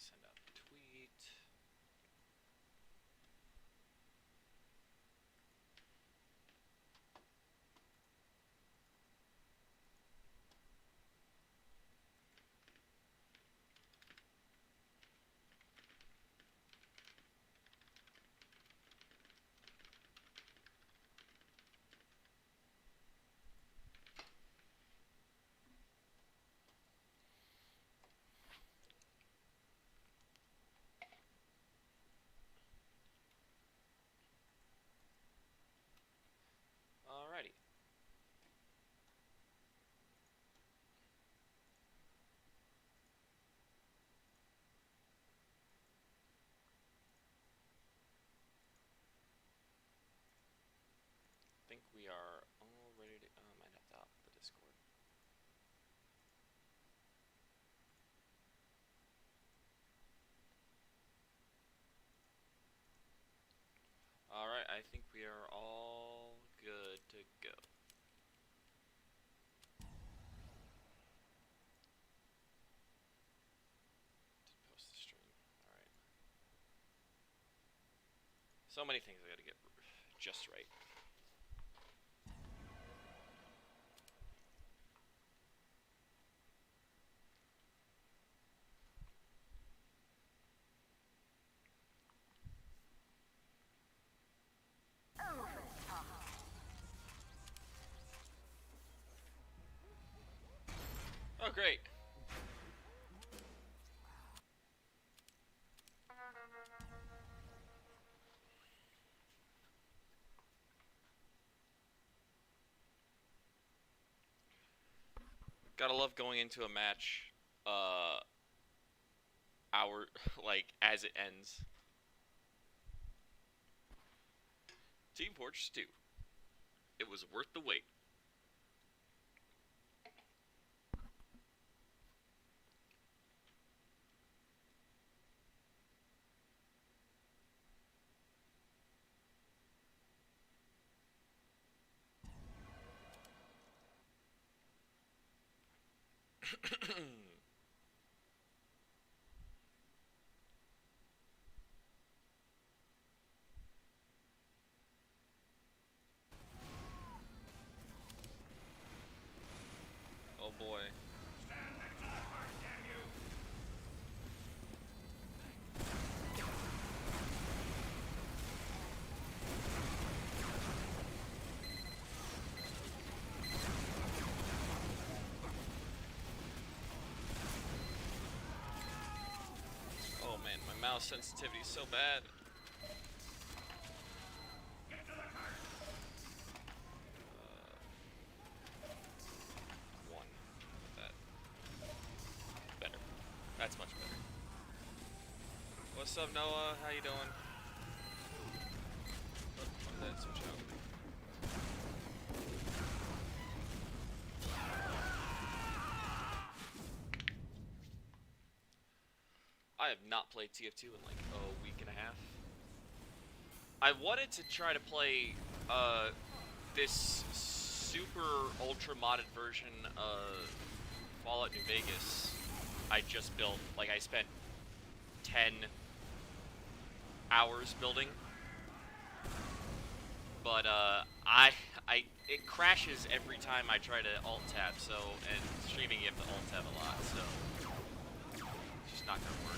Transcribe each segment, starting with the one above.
send out the tweet. Alrighty. I think we are all ready to. I might have to hop the Discord. Alright, I think we are all good to go. Post the stream. Alright. So many things I gotta get just right. Oh, great. Gotta love going into a match, like, as it ends. Team Fortress 2. It was worth the wait. Oh boy. Oh man, my mouse sensitivity is so bad. One. That. Better. That's much better. What's up, Noah? How you doing? Oh, why did that switch out? I have not played TF2 in like a week and a half. I wanted to try to play this super ultra modded version of Fallout New Vegas I just built. Like, I spent 10 hours building, but it crashes every time I try to alt tab. So, and streaming you have to alt tab a lot, so it's just not gonna work.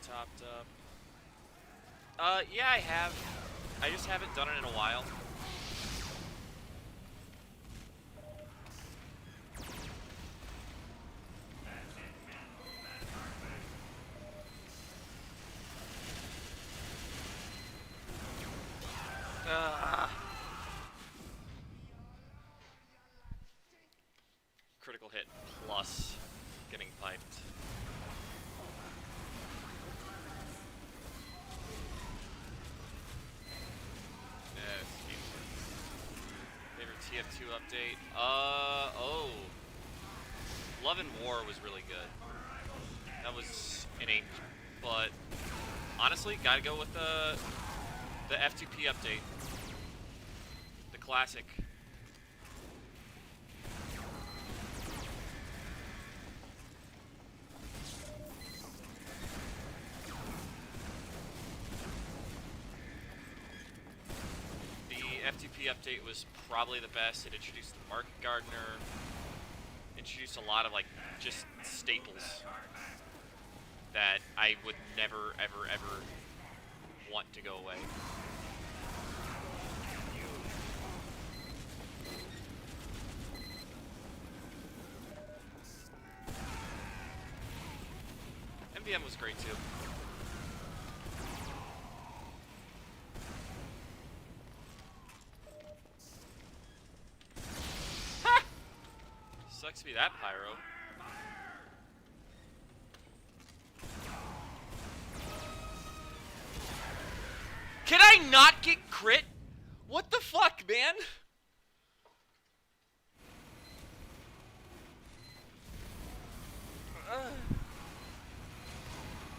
Topped up. Yeah, I have. I just haven't done it in a while. critical hit plus getting piped. Favorite TF2 update? Oh. Love and War was really good. That was innate, but honestly, gotta go with the F2P update. The classic. F2P update was probably the best. It introduced the Market Gardener, introduced a lot of like just staples that I would never ever ever want to go away. MVM was great too. Sucks to be that pyro. Can I not get crit? What the fuck, man?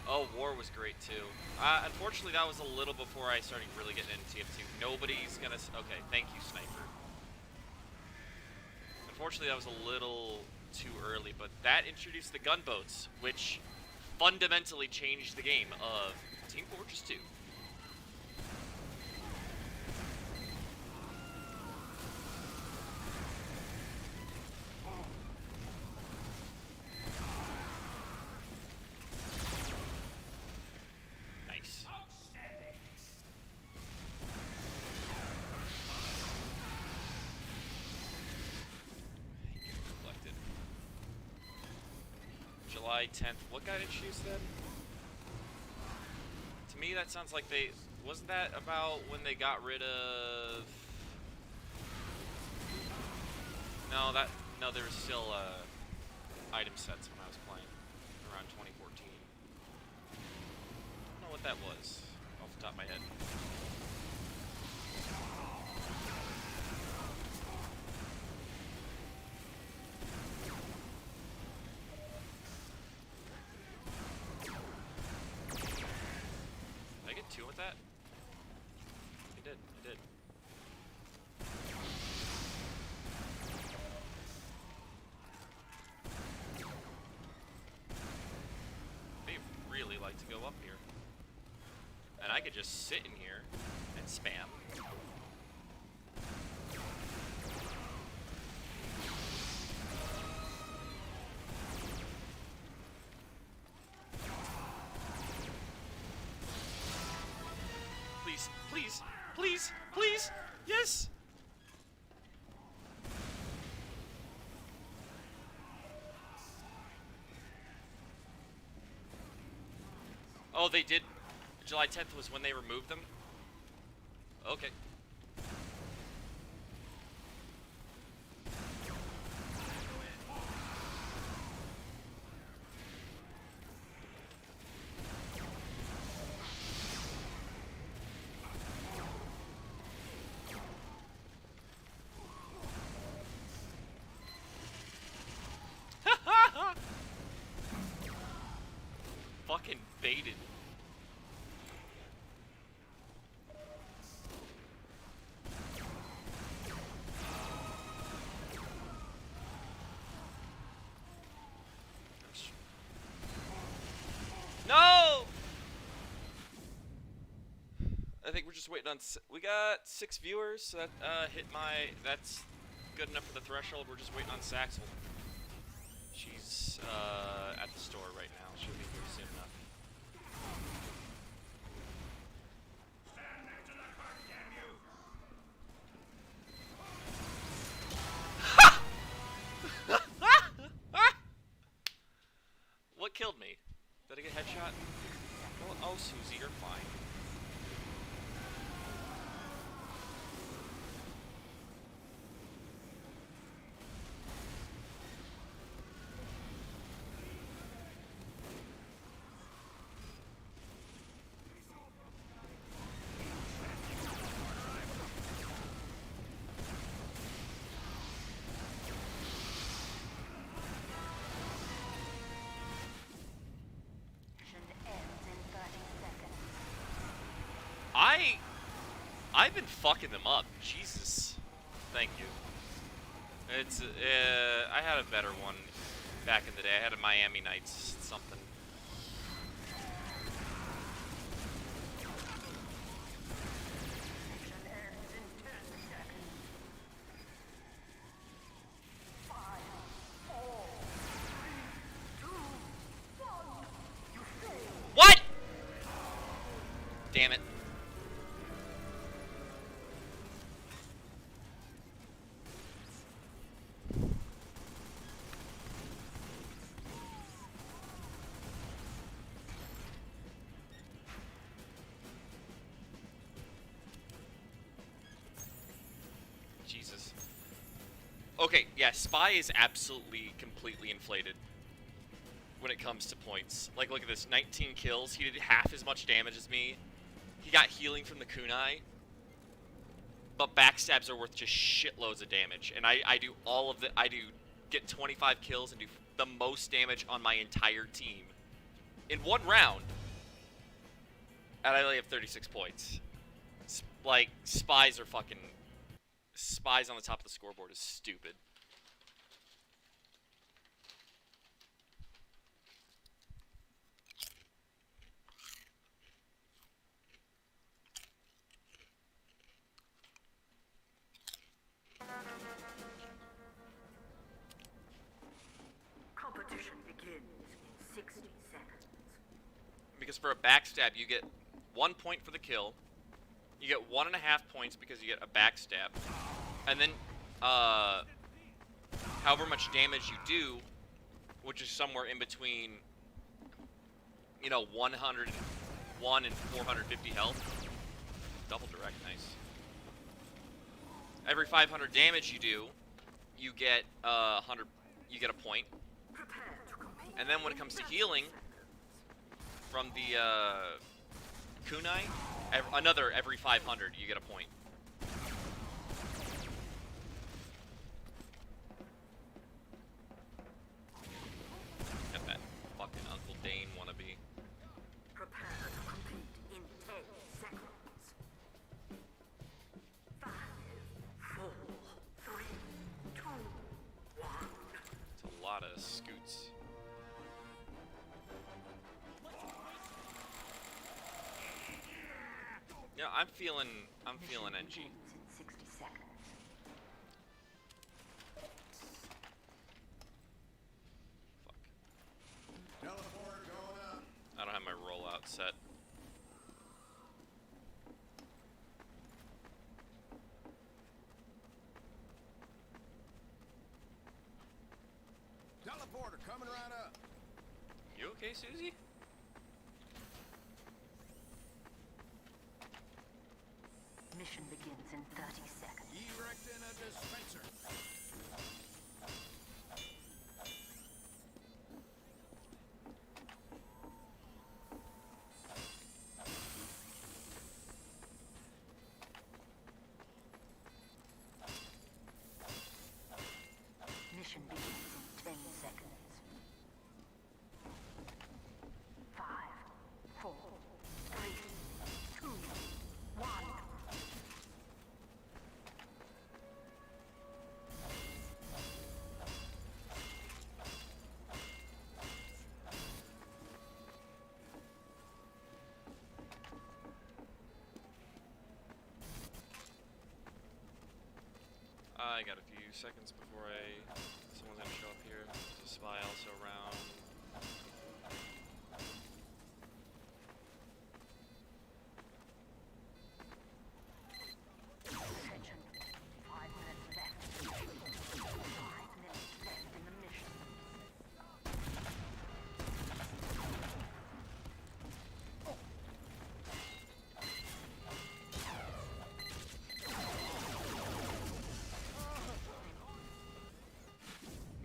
Oh, War was great too. Unfortunately, that was a little before I started really getting into TF2. Nobody's gonna. Okay, thank you, Sniper. Unfortunately, that was a little too early, but that introduced the gunboats, which fundamentally changed the game of Team Fortress 2. Nice. July 10th. What got introduced then? To me, that sounds like they... Wasn't that about when they got rid of... No, there was still item sets when I was playing. Around 2014. I don't know what that was, off the top of my head. Two with that? I did. They really like to go up here. And I could just sit in here and spam. Please, please, please, yes! Oh, they did. July 10th was when they removed them? Okay. Fucking baited. No! I think we're just waiting on... We got 6 viewers, so that hit my... That's good enough for the threshold. We're just waiting on Saxel. She's at the store right now. She'll be here soon enough. What killed me? Did I get a headshot? Oh, Susie, you're fine. I've been fucking them up. Jesus. Thank you. It's, I had a better one back in the day. I had a Miami Nights something. What? Damn it. Jesus. Okay, yeah, Spy is absolutely, completely inflated when it comes to points. Like, look at this, 19 kills. He did half as much damage as me. He got healing from the kunai. But backstabs are worth just shitloads of damage. And I do all of the... I do get 25 kills and do the most damage on my entire team in one round. And I only have 36 points. Like, Spies are fucking... Spies on the top of the scoreboard is stupid. Competition begins in 60 seconds. Because for a backstab, you get 1 point for the kill. You get 1.5 points because you get a backstab. And then, however much damage you do, which is somewhere in between, you know, 101 and 450 health. Double direct, nice. Every 500 damage you do, you get 100. You get a point. And then when it comes to healing, from the kunai, another every 500 you get a point. Got that fucking Uncle Dane wannabe. Prepare to compete in 10 seconds. 5, 4, 3, 2, 1. It's a lot of scoots. Yeah, I'm feeling NG. In 60 seconds. Fuck. I don't have my rollout set. Teleporter coming right up. You okay, Susie? Mission begins in 30 seconds. Erecting a dispenser. Mission begins in 10 seconds. 5, 4, 3, 2, 1. I got a few seconds before someone's gonna show up here. There's a spy also around. Attention. 5 minutes left. 5 minutes left in the mission.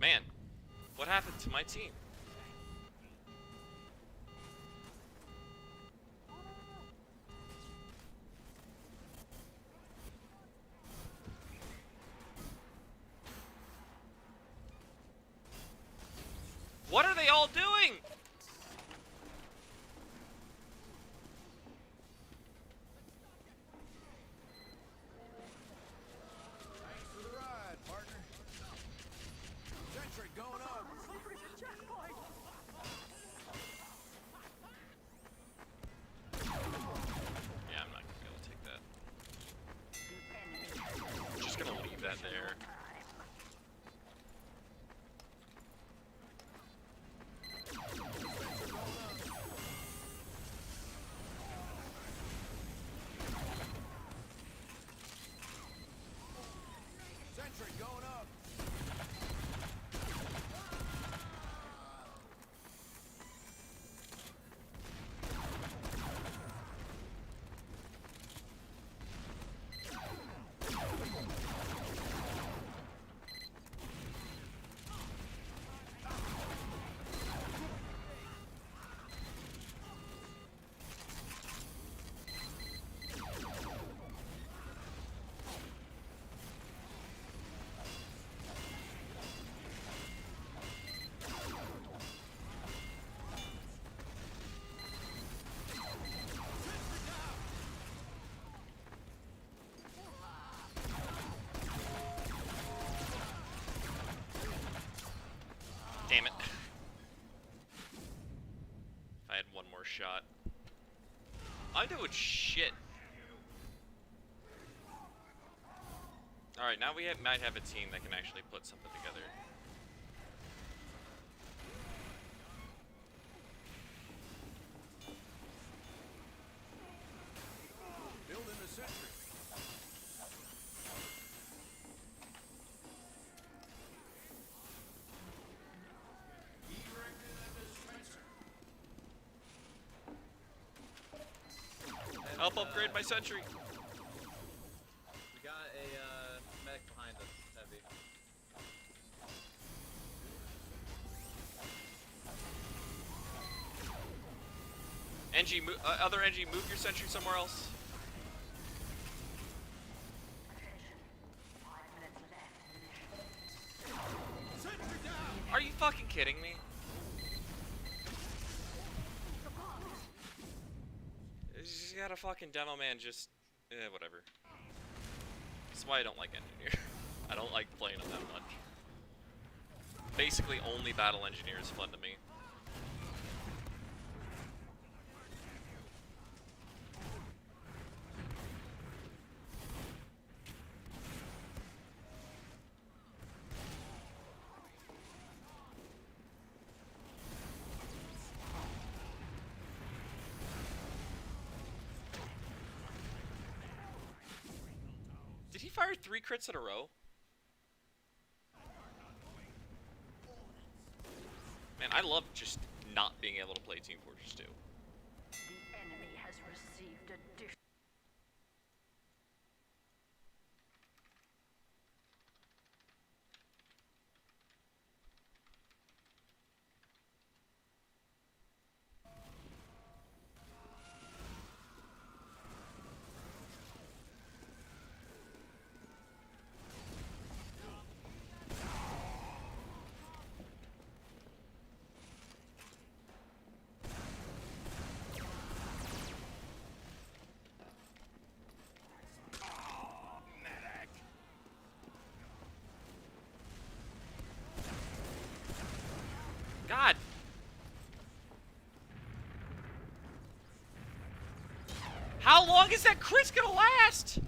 Man, what happened to my team? What are they all doing? Damn it. If I had one more shot. I'm doing shit. Alright, now we might have a team that can actually put something together. Building the sentry. Erecting a dispenser. Help upgrade my sentry. We got a medic behind us, heavy. NG, other NG, move your sentry somewhere else. Attention. 5 minutes left in the mission. Sentry down. Are you fucking kidding me? You got a fucking demo man just... whatever. That's why I don't like engineer. I don't like playing them that much. Basically, only battle engineer is fun to me. Did he fire 3 crits in a row? Man, I love just not being able to play Team Fortress 2. The enemy has received additional. God! How long is that crit gonna last?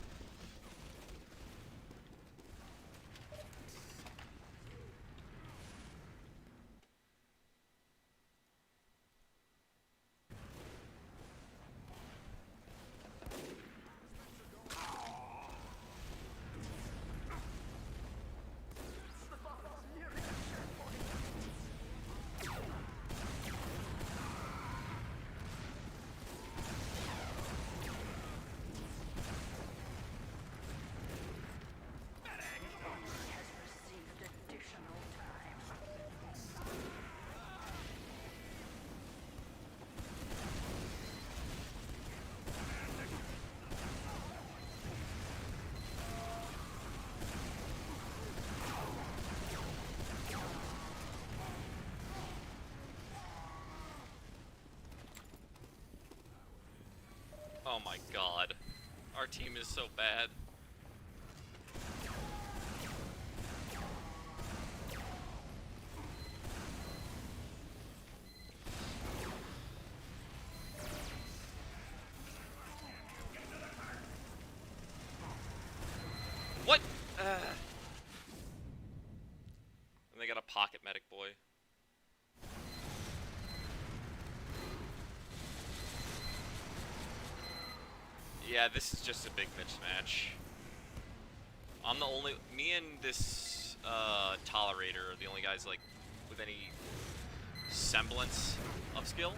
Has received additional time. Oh my god. Our team is so bad. What? And they got a pocket medic boy. Yeah, this is just a big mismatch. I'm the only... Me and this, Tolerator are the only guys, like, with any semblance of skill.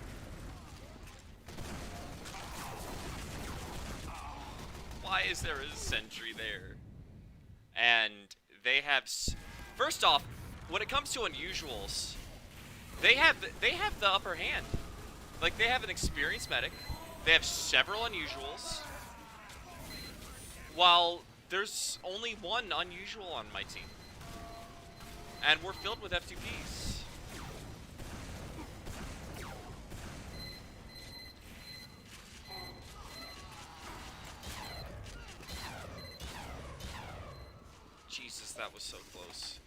Why is there a sentry there? And they have... First off, when it comes to unusuals, they have the upper hand. Like, they have an experienced medic. They have several unusuals. While there's only one unusual on my team. And we're filled with F2Ps. Jesus, that was so close.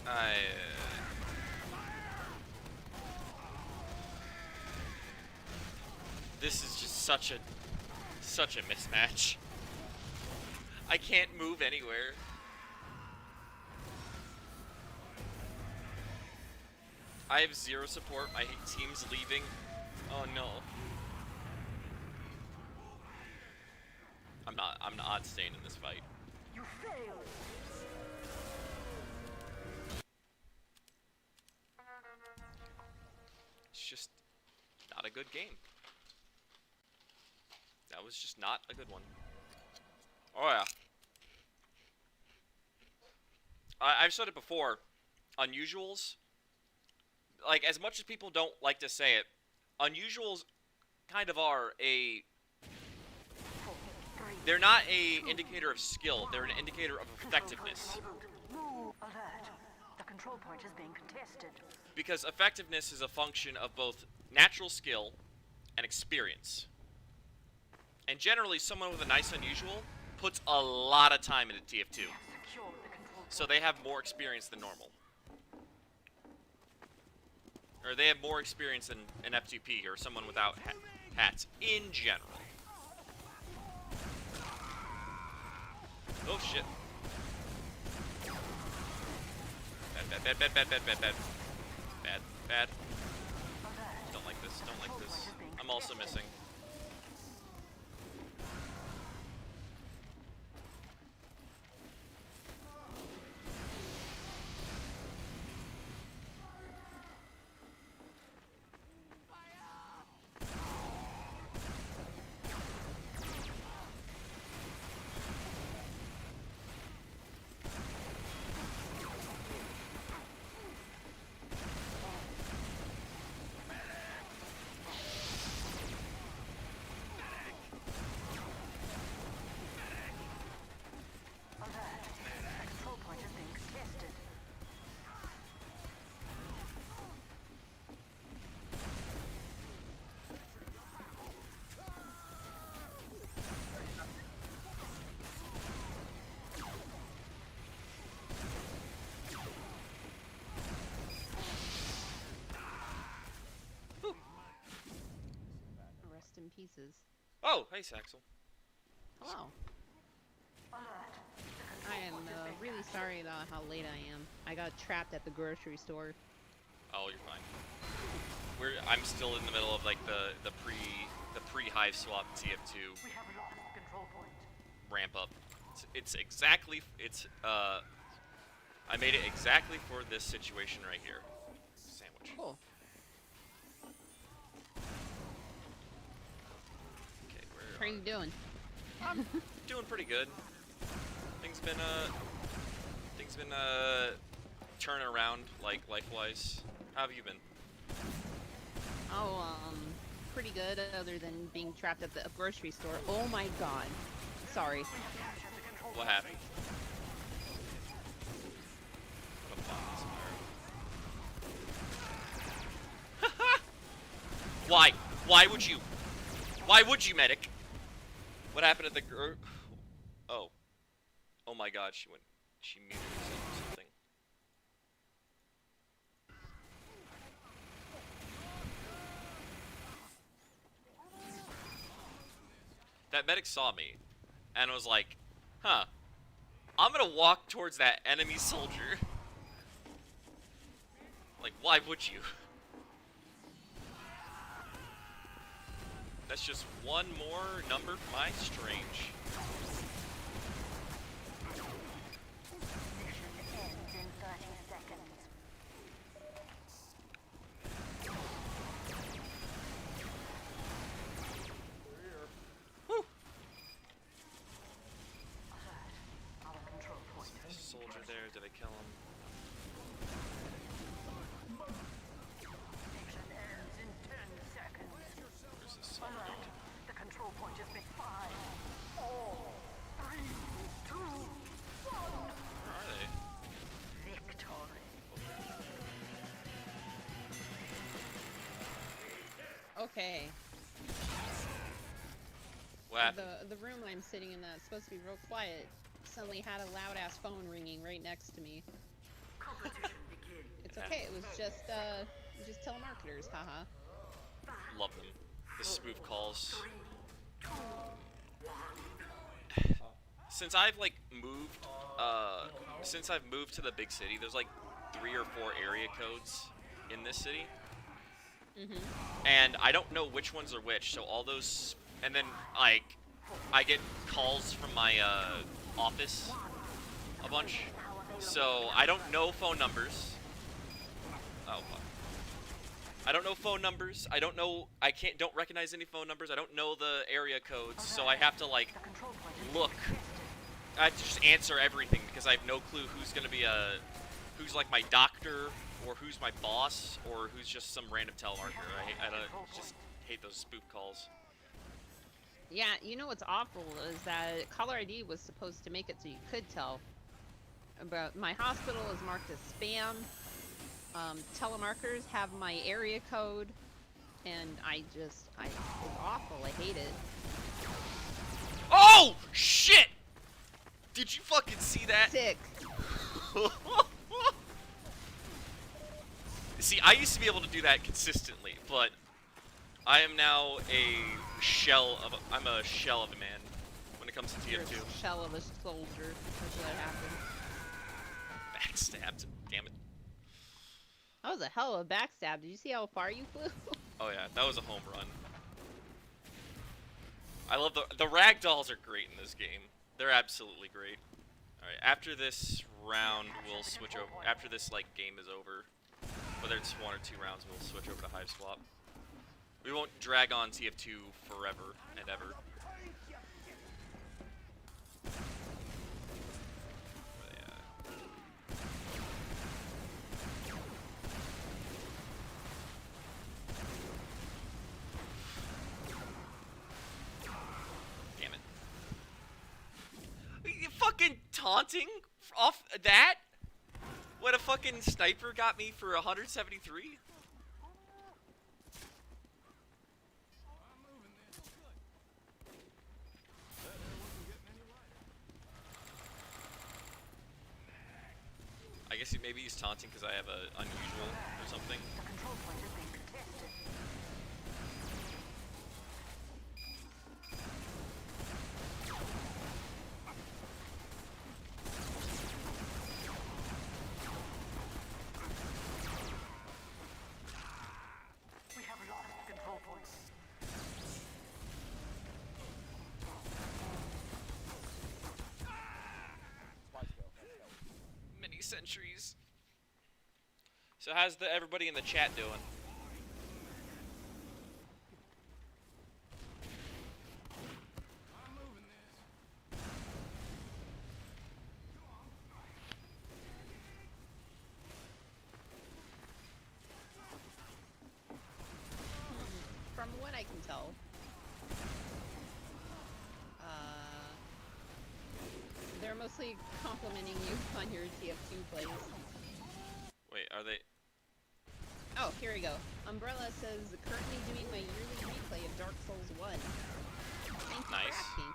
I. This is just such a mismatch. I can't move anywhere. I have zero support. My team's leaving. Oh no. I'm not staying in this fight. You failed. It's just not a good game. That was just not a good one. Oh yeah. I've said it before. Unusuals, like, as much as people don't like to say it, unusuals kind of are a... They're not a indicator of skill, they're an indicator of effectiveness. Move alert. The control point is being contested. Because effectiveness is a function of both natural skill and experience. And generally, someone with a nice unusual puts a lot of time into TF2. Secured the control So they have more experience than normal. Or they have more experience than an F2P or someone without hats in general. Oh shit. Bad. Bad. Don't like this, don't like this. I'm also missing. Rest in pieces. Oh, hey Saxel. Hello. I am really sorry about how late I am. I got trapped at the grocery store. Oh, you're fine. I'm still in the middle of like the pre Hiveswap TF2 We have lost control point. ramp up. I made it exactly for this situation right here. Sandwich. Cool. Okay, How are you doing? I'm doing pretty good. Things been turning around, like, life-wise. How have you been? Oh, pretty good, other than being trapped at the grocery store. Oh my god. Sorry. What happened? What a bomb. Why? Why would you? Why would you, medic? What happened at the Oh. Oh my god, she muted herself or something. That medic saw me and was like, huh, I'm gonna walk towards that enemy soldier. Like, why would you? That's just one more number for my strange. Mission ends in 30 seconds. Whew. Our control point. Soldier there, did I kill him? Mission ends in 10 seconds. Where's this soldier? Alert. The control point has been 5, 4, 3, 2, 1. Where are they? Victory. Okay. What happened? The room I'm sitting in that's supposed to be real quiet suddenly had a loud ass phone ringing right next to me. Competition It's okay. It was just telemarketers. Haha. Love them. The spoof calls. Since I've like moved, since I've moved to the big city, there's like 3 or 4 area codes in this city, and I don't know which ones are which. So all those, and then like, I get calls from my office a bunch, so I don't know phone numbers. Oh fuck. I don't know phone numbers. I don't recognize any phone numbers. I don't know the area codes, so I have to like look. I have to just answer everything because I have no clue who's gonna be who's like my doctor, or who's my boss, or who's just some random telemarketer. I just hate those spoof calls. Yeah, you know what's awful is that caller ID was supposed to make it so you could tell. But my hospital is marked as spam. Telemarketers have my area code, and it's awful. I hate it. Oh shit! Did you fucking see that? Sick. See, I used to be able to do that consistently, but I am now I'm a shell of a man when it comes to You're TF2. a shell of a soldier. That's what happened. Backstabbed. Damn it. That was a hell of a backstab. Did you see how far you flew? Oh yeah, that was a home run. I love the ragdolls are great in this game. They're absolutely great. Alright, after this round, we'll switch over. After this, like, game is over, whether it's 1 or 2 rounds, we'll switch over to Hiveswap. We won't drag on TF2 forever and ever. But, yeah. Damn it. Are you fucking taunting off that? When a fucking sniper got me for 173? I guess maybe he's taunting because I have a unusual or something. The control point is being contested. We have lost the control points. Many centuries. So how's everybody in the chat doing? From what I can tell, they're mostly complimenting you on your TF2 plays. Wait, are they? Oh, here we go. Umbrella says, currently doing my yearly replay of Dark Souls 1. Thank you Nice. for asking.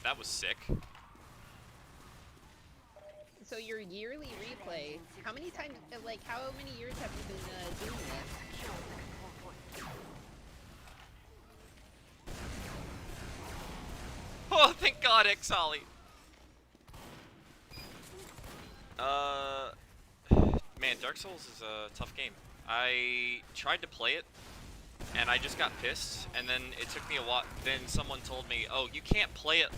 That was sick. So your yearly replay, how many times, like, how many years have you been doing this? Oh, thank God, Exali. Man, Dark Souls is a tough game. I tried to play it, and I just got pissed, and then it took me a while. Then someone told me, "Oh, you can't play it.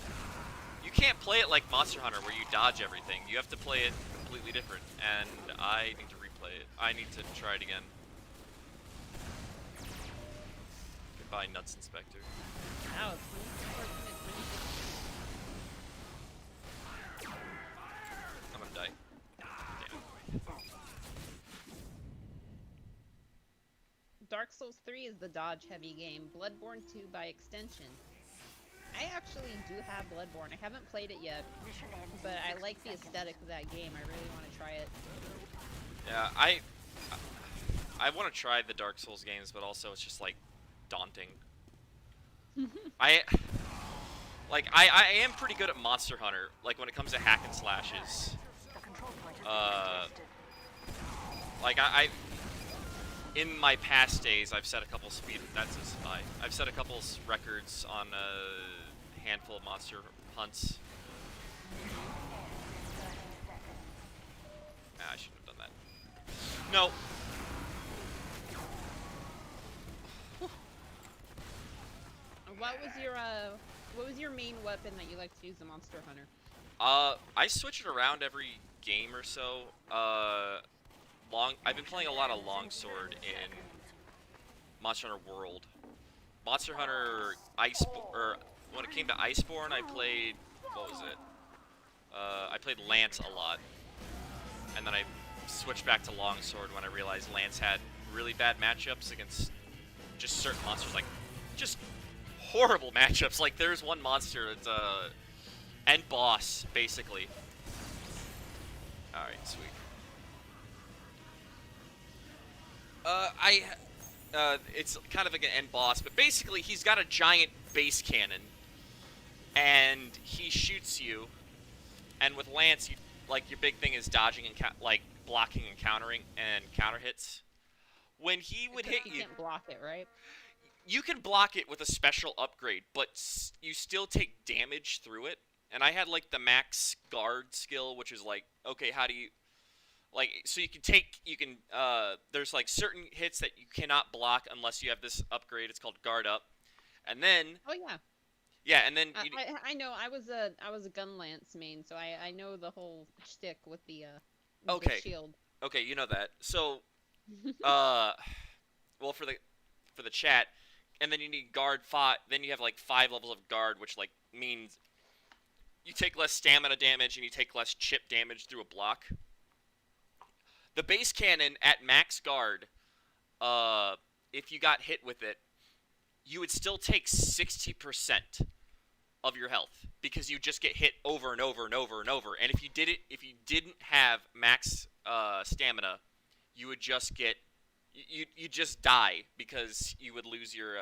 You can't play it like Monster Hunter, where you dodge everything. You have to play it completely different." And I need to replay it. I need to try it again. Goodbye, Nuts Inspector. Wow, it's unfortunate. I'm gonna die. Damn it. Dark Souls 3 is the dodge-heavy game. Bloodborne 2 by extension. I actually do have Bloodborne. I haven't played it yet, but I like the aesthetic of that game. I really want to try it. Yeah, I want to try the Dark Souls games, but also it's just like daunting. I I am pretty good at Monster Hunter, like when it comes to hack and slashes. The control point has been Uh, contested. like in my past days, I've set a couple speed. That's a spy. I've set a couple records on a handful of monster hunts. Nah, I shouldn't have done that. No. What was your main weapon that you like to use the Monster Hunter? I switch it around every game or so. I've been playing a lot of longsword in Monster Hunter World. Monster Hunter or when it came to Iceborne, I played, what was it? I played Lance a lot, and then I switched back to longsword when I realized Lance had really bad matchups against just certain monsters, like just horrible matchups. Like there's one monster that's end boss basically. All right, sweet. It's kind of like an end boss, but basically he's got a giant base cannon, and he shoots you. And with Lance, like your big thing is dodging and like blocking and countering and counter hits. When he would hit You you, can't block it, right? you can block it with a special upgrade, but you still take damage through it. And I had like the max guard skill, which is like, okay, how do you, like, so there's like certain hits that you cannot block unless you have this upgrade. It's called guard up. And then, Oh yeah. yeah, and then, I know. I was a gun lance main, so I know the whole shtick with the Okay. shield. okay, you know that. So, well, for the chat, and then you need guard 5, then you have like 5 levels of guard, which like means you take less stamina damage and you take less chip damage through a block. The base cannon at max guard, if you got hit with it, you would still take 60% of your health because you just get hit over and over and over and over. And if you didn't have max stamina, you would just get you just die because you would lose your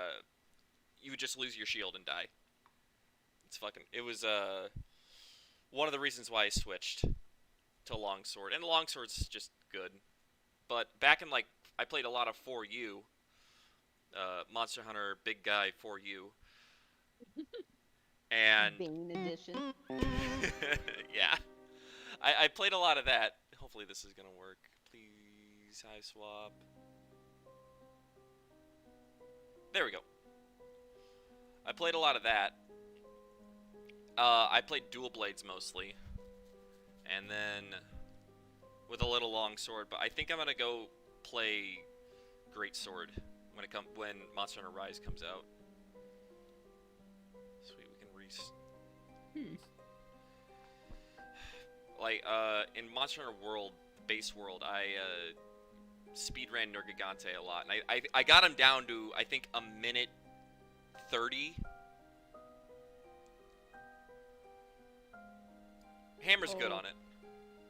shield and die. It was one of the reasons why I switched to longsword, and longsword's just good. But back in I played a lot of 4U, Monster Hunter Big Guy 4U, and Bane edition. yeah, I played a lot of that. Hopefully this is gonna work. Please, Hiveswap. There we go. I played a lot of that. I played dual blades mostly, and then with a little longsword. But I think I'm gonna go play greatsword when Monster Hunter Rise comes out. Sweet, we can in Monster Hunter World, base world, I speedran Nergigante a lot, and I got him down to I think a minute 30. Hammer's good on it.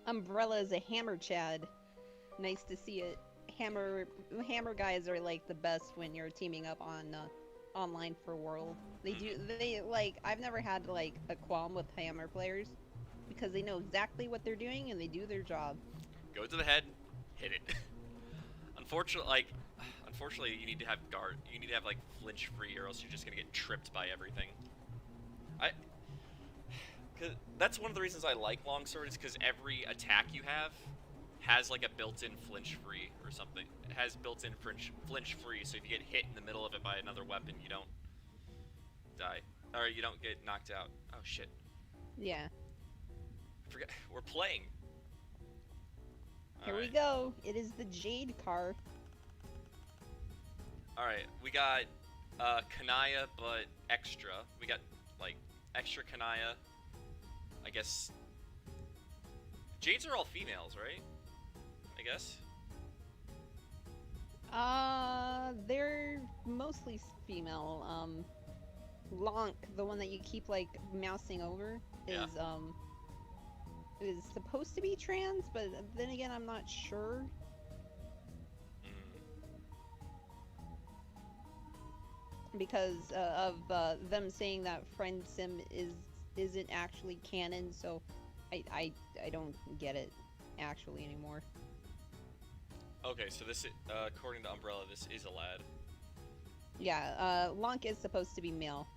Umbrella is a hammer chad. Nice to see it. Hammer guys are like the best when you're teaming up on online for World. I've never had like a qualm with hammer players because they know exactly what they're doing and they do their job. Go to the head, hit it. Unfortunately, you need to have guard. You need to have like flinch free, or else you're just gonna get tripped by everything. Cause that's one of the reasons I like longsword, is because every attack you have has like a built-in flinch free or something. It has built-in flinch free, so if you get hit in the middle of it by another weapon, you don't die, or you don't get knocked out. Oh shit! Yeah. I forget we're playing. Here we go. It is the Jade car. Alright, we got Kanaya, but extra. We got like extra Kanaya. I guess Jades are all females, right? I guess. They're mostly female. Lonk, the one that you keep like mousing over, is supposed to be trans, but then again, I'm not sure. because of them saying that Friend Sim isn't actually canon. So I don't get it actually anymore. Okay, so this, according to Umbrella, this is a lad. Yeah, Lonk is supposed to be male.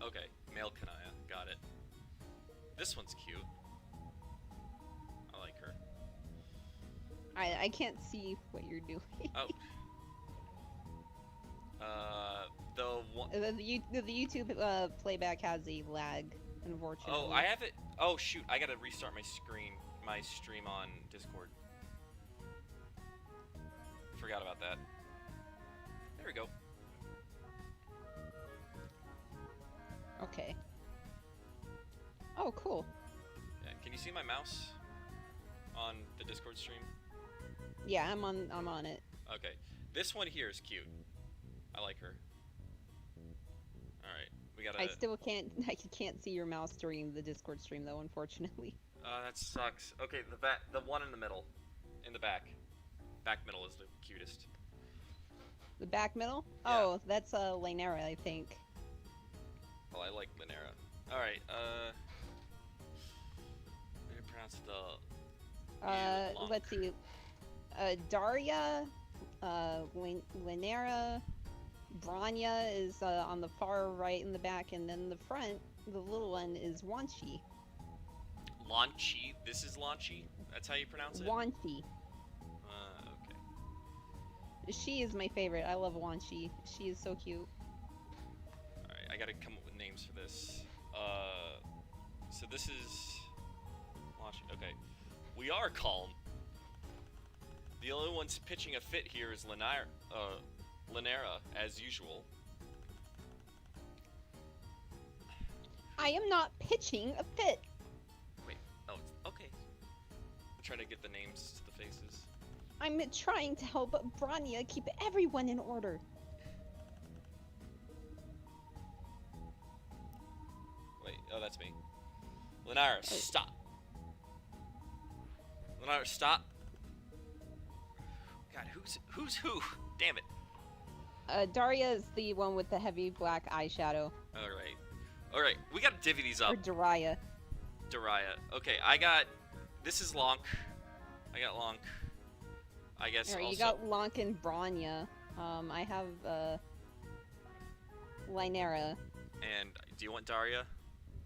Okay, male Kanaya, got it. This one's cute. I like her. I can't see what you're doing. Oh. The one. The YouTube playback has a lag, unfortunately. Oh, I have it. Oh shoot, I gotta restart my stream on Discord. Forgot about that. There we go. Okay. Oh, cool. Yeah, can you see my mouse on the Discord stream? Yeah, I'm on it. Okay, this one here is cute. I like her. All right, we gotta. I still can't see your mouse during the Discord stream though, unfortunately. That sucks. Okay, the one in the middle, in the back middle is the cutest. The back middle? Yeah. Oh, that's Lynera, I think. Well, I like Lynera. All right, how do you pronounce the? Let's see. Daria, Lynera, Branya is on the far right in the back, and then the front, the little one is Wanchi. Launchy. This is Launchy. That's how you pronounce it. Wanchi. Okay. She is my favorite. I love Wanchi. She is so cute. All right, I gotta come up with names for this. So this is Launchy. Okay, we are calm. The only one's pitching a fit here is Lynera, as usual. I am not pitching a fit. Wait, oh, okay. I'm trying to get the names to the faces. I'm trying to help Branya keep everyone in order. Wait, oh, that's me. Lynera, stop. Lynera, stop. God, who's who? Damn it. Daria is the one with the heavy black eyeshadow. Alright, we gotta divvy these up. Or Daria. Daria. Okay, this is Lonk. I got Lonk. I guess Alright, also... you got Lonk and Branya. I have, Lynera. And do you want Daria?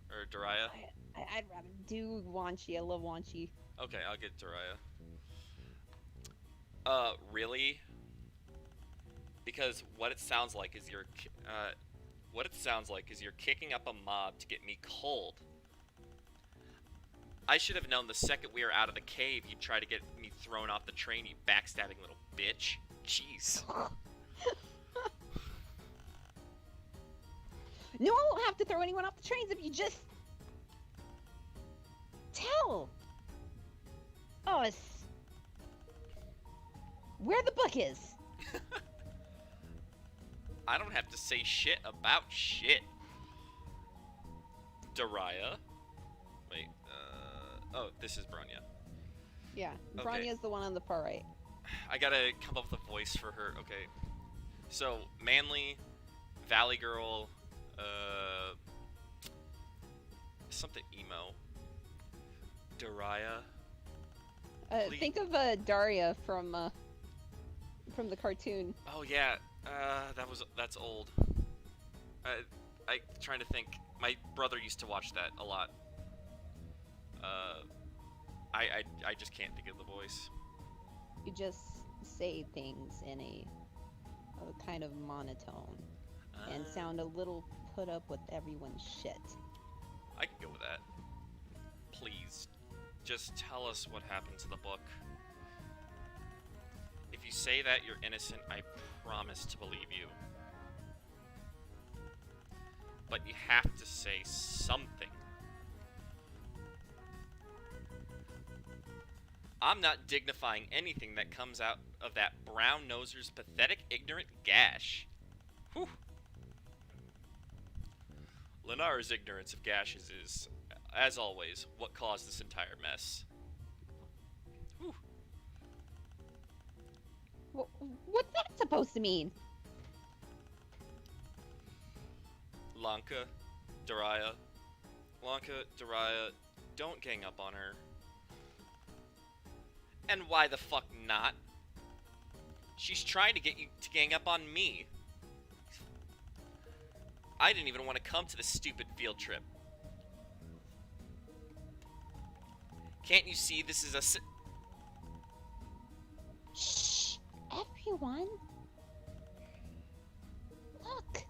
Or Daria? I'd rather do Wanchi. I love Wanchi. Okay, I'll get Daria. Really? Because what it sounds like is you're kicking up a mob to get me cold. I should have known the second we were out of the cave you'd try to get me thrown off the train, you backstabbing little bitch. Jeez. No, I won't have to throw anyone off the trains if you just tell us where the book is. I don't have to say shit about shit. Daria. Wait, oh, this is Branya. Yeah, Okay. Branya is the one on the far right. I gotta come up with a voice for her. Okay. So, Manly, Valley Girl, something emo. Daria. Please. Think of Daria from the cartoon. Oh yeah, that's old. I trying to think. My brother used to watch that a lot. I just can't think of the voice. You just say things in a kind of monotone and sound a little put up with everyone's shit. I can go with that. Please, just tell us what happened to the book. If you say that you're innocent, I promise to believe you. But you have to say something. I'm not dignifying anything that comes out of that brown noser's pathetic, ignorant gash. Whew. Lynara's ignorance of gashes is, as always, what caused this entire mess. Whew. What's that supposed to mean? Lanka, Daraya. Lanka, Daraya, don't gang up on her. And why the fuck not? She's trying to get you to gang up on me. I didn't even want to come to this stupid field trip. Can't you see this is a Shh, everyone. Look.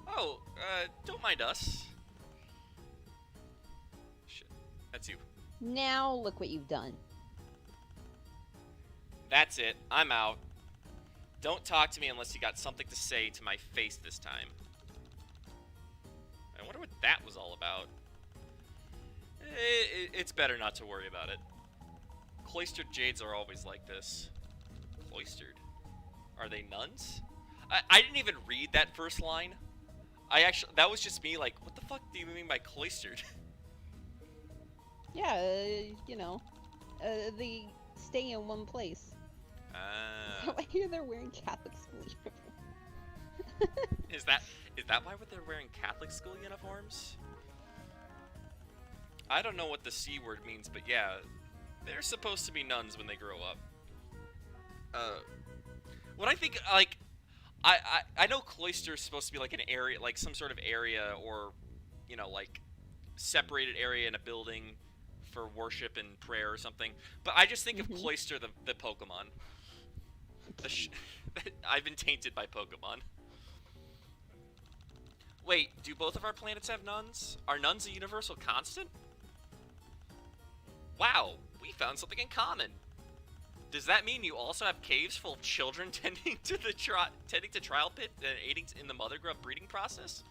Oh, don't mind us. Shit, that's you. Now look what you've done. That's it, I'm out. Don't talk to me unless you got something to say to my face this time. I wonder what that was all about. It's better not to worry about it. Cloistered jades are always like this. Cloistered? Are they nuns? I didn't even read that first line. That was just me like, what the fuck do you mean by cloistered? Yeah, they stay in one place. Ah. I hear they're wearing Catholic school uniforms. Is that why they're wearing Catholic school uniforms? I don't know what the C word means, but yeah, they're supposed to be nuns when they grow up. When I think, like, I know cloister is supposed to be like an area, like some sort of area, or, like, separated area in a building for worship and prayer or something. But I just think of cloister, the Pokemon. I've been tainted by Pokemon. Wait, do both of our planets have nuns? Are nuns a universal constant? Wow, we found something in common. Does that mean you also have caves full of children tending to trial pit and aiding in the mother grub breeding process?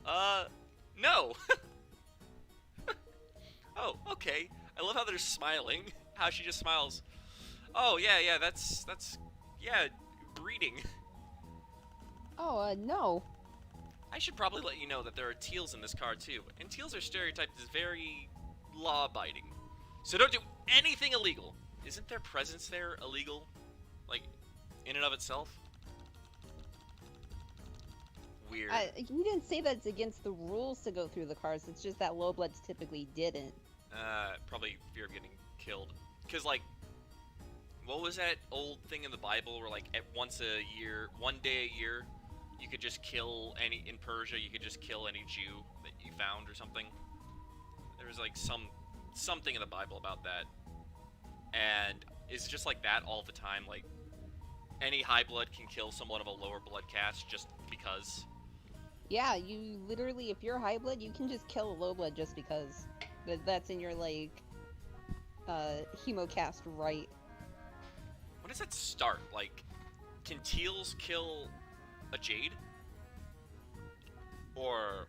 No. Oh, okay. I love how they're smiling. How she just smiles. Oh, yeah, that's breeding. Oh, no. I should probably let you know that there are teals in this car, too. And teals are stereotyped as very law-abiding. So don't do anything illegal. Isn't their presence there illegal? Like, in and of itself? Weird. You didn't say that it's against the rules to go through the cars. It's just that lowbloods typically didn't. Probably fear of getting killed. Because, like, what was that old thing in the Bible where, like, one day a year, you could just kill in Persia, you could just kill any Jew that you found or something? There was, like, something in the Bible about that. And it's just like that all the time. Like, any high blood can kill someone of a lower blood caste just because. Yeah, you literally, if you're high blood, you can just kill a low blood just because. That's in your, like, hemocast right. When does that start? Like, can teals kill a jade? Or...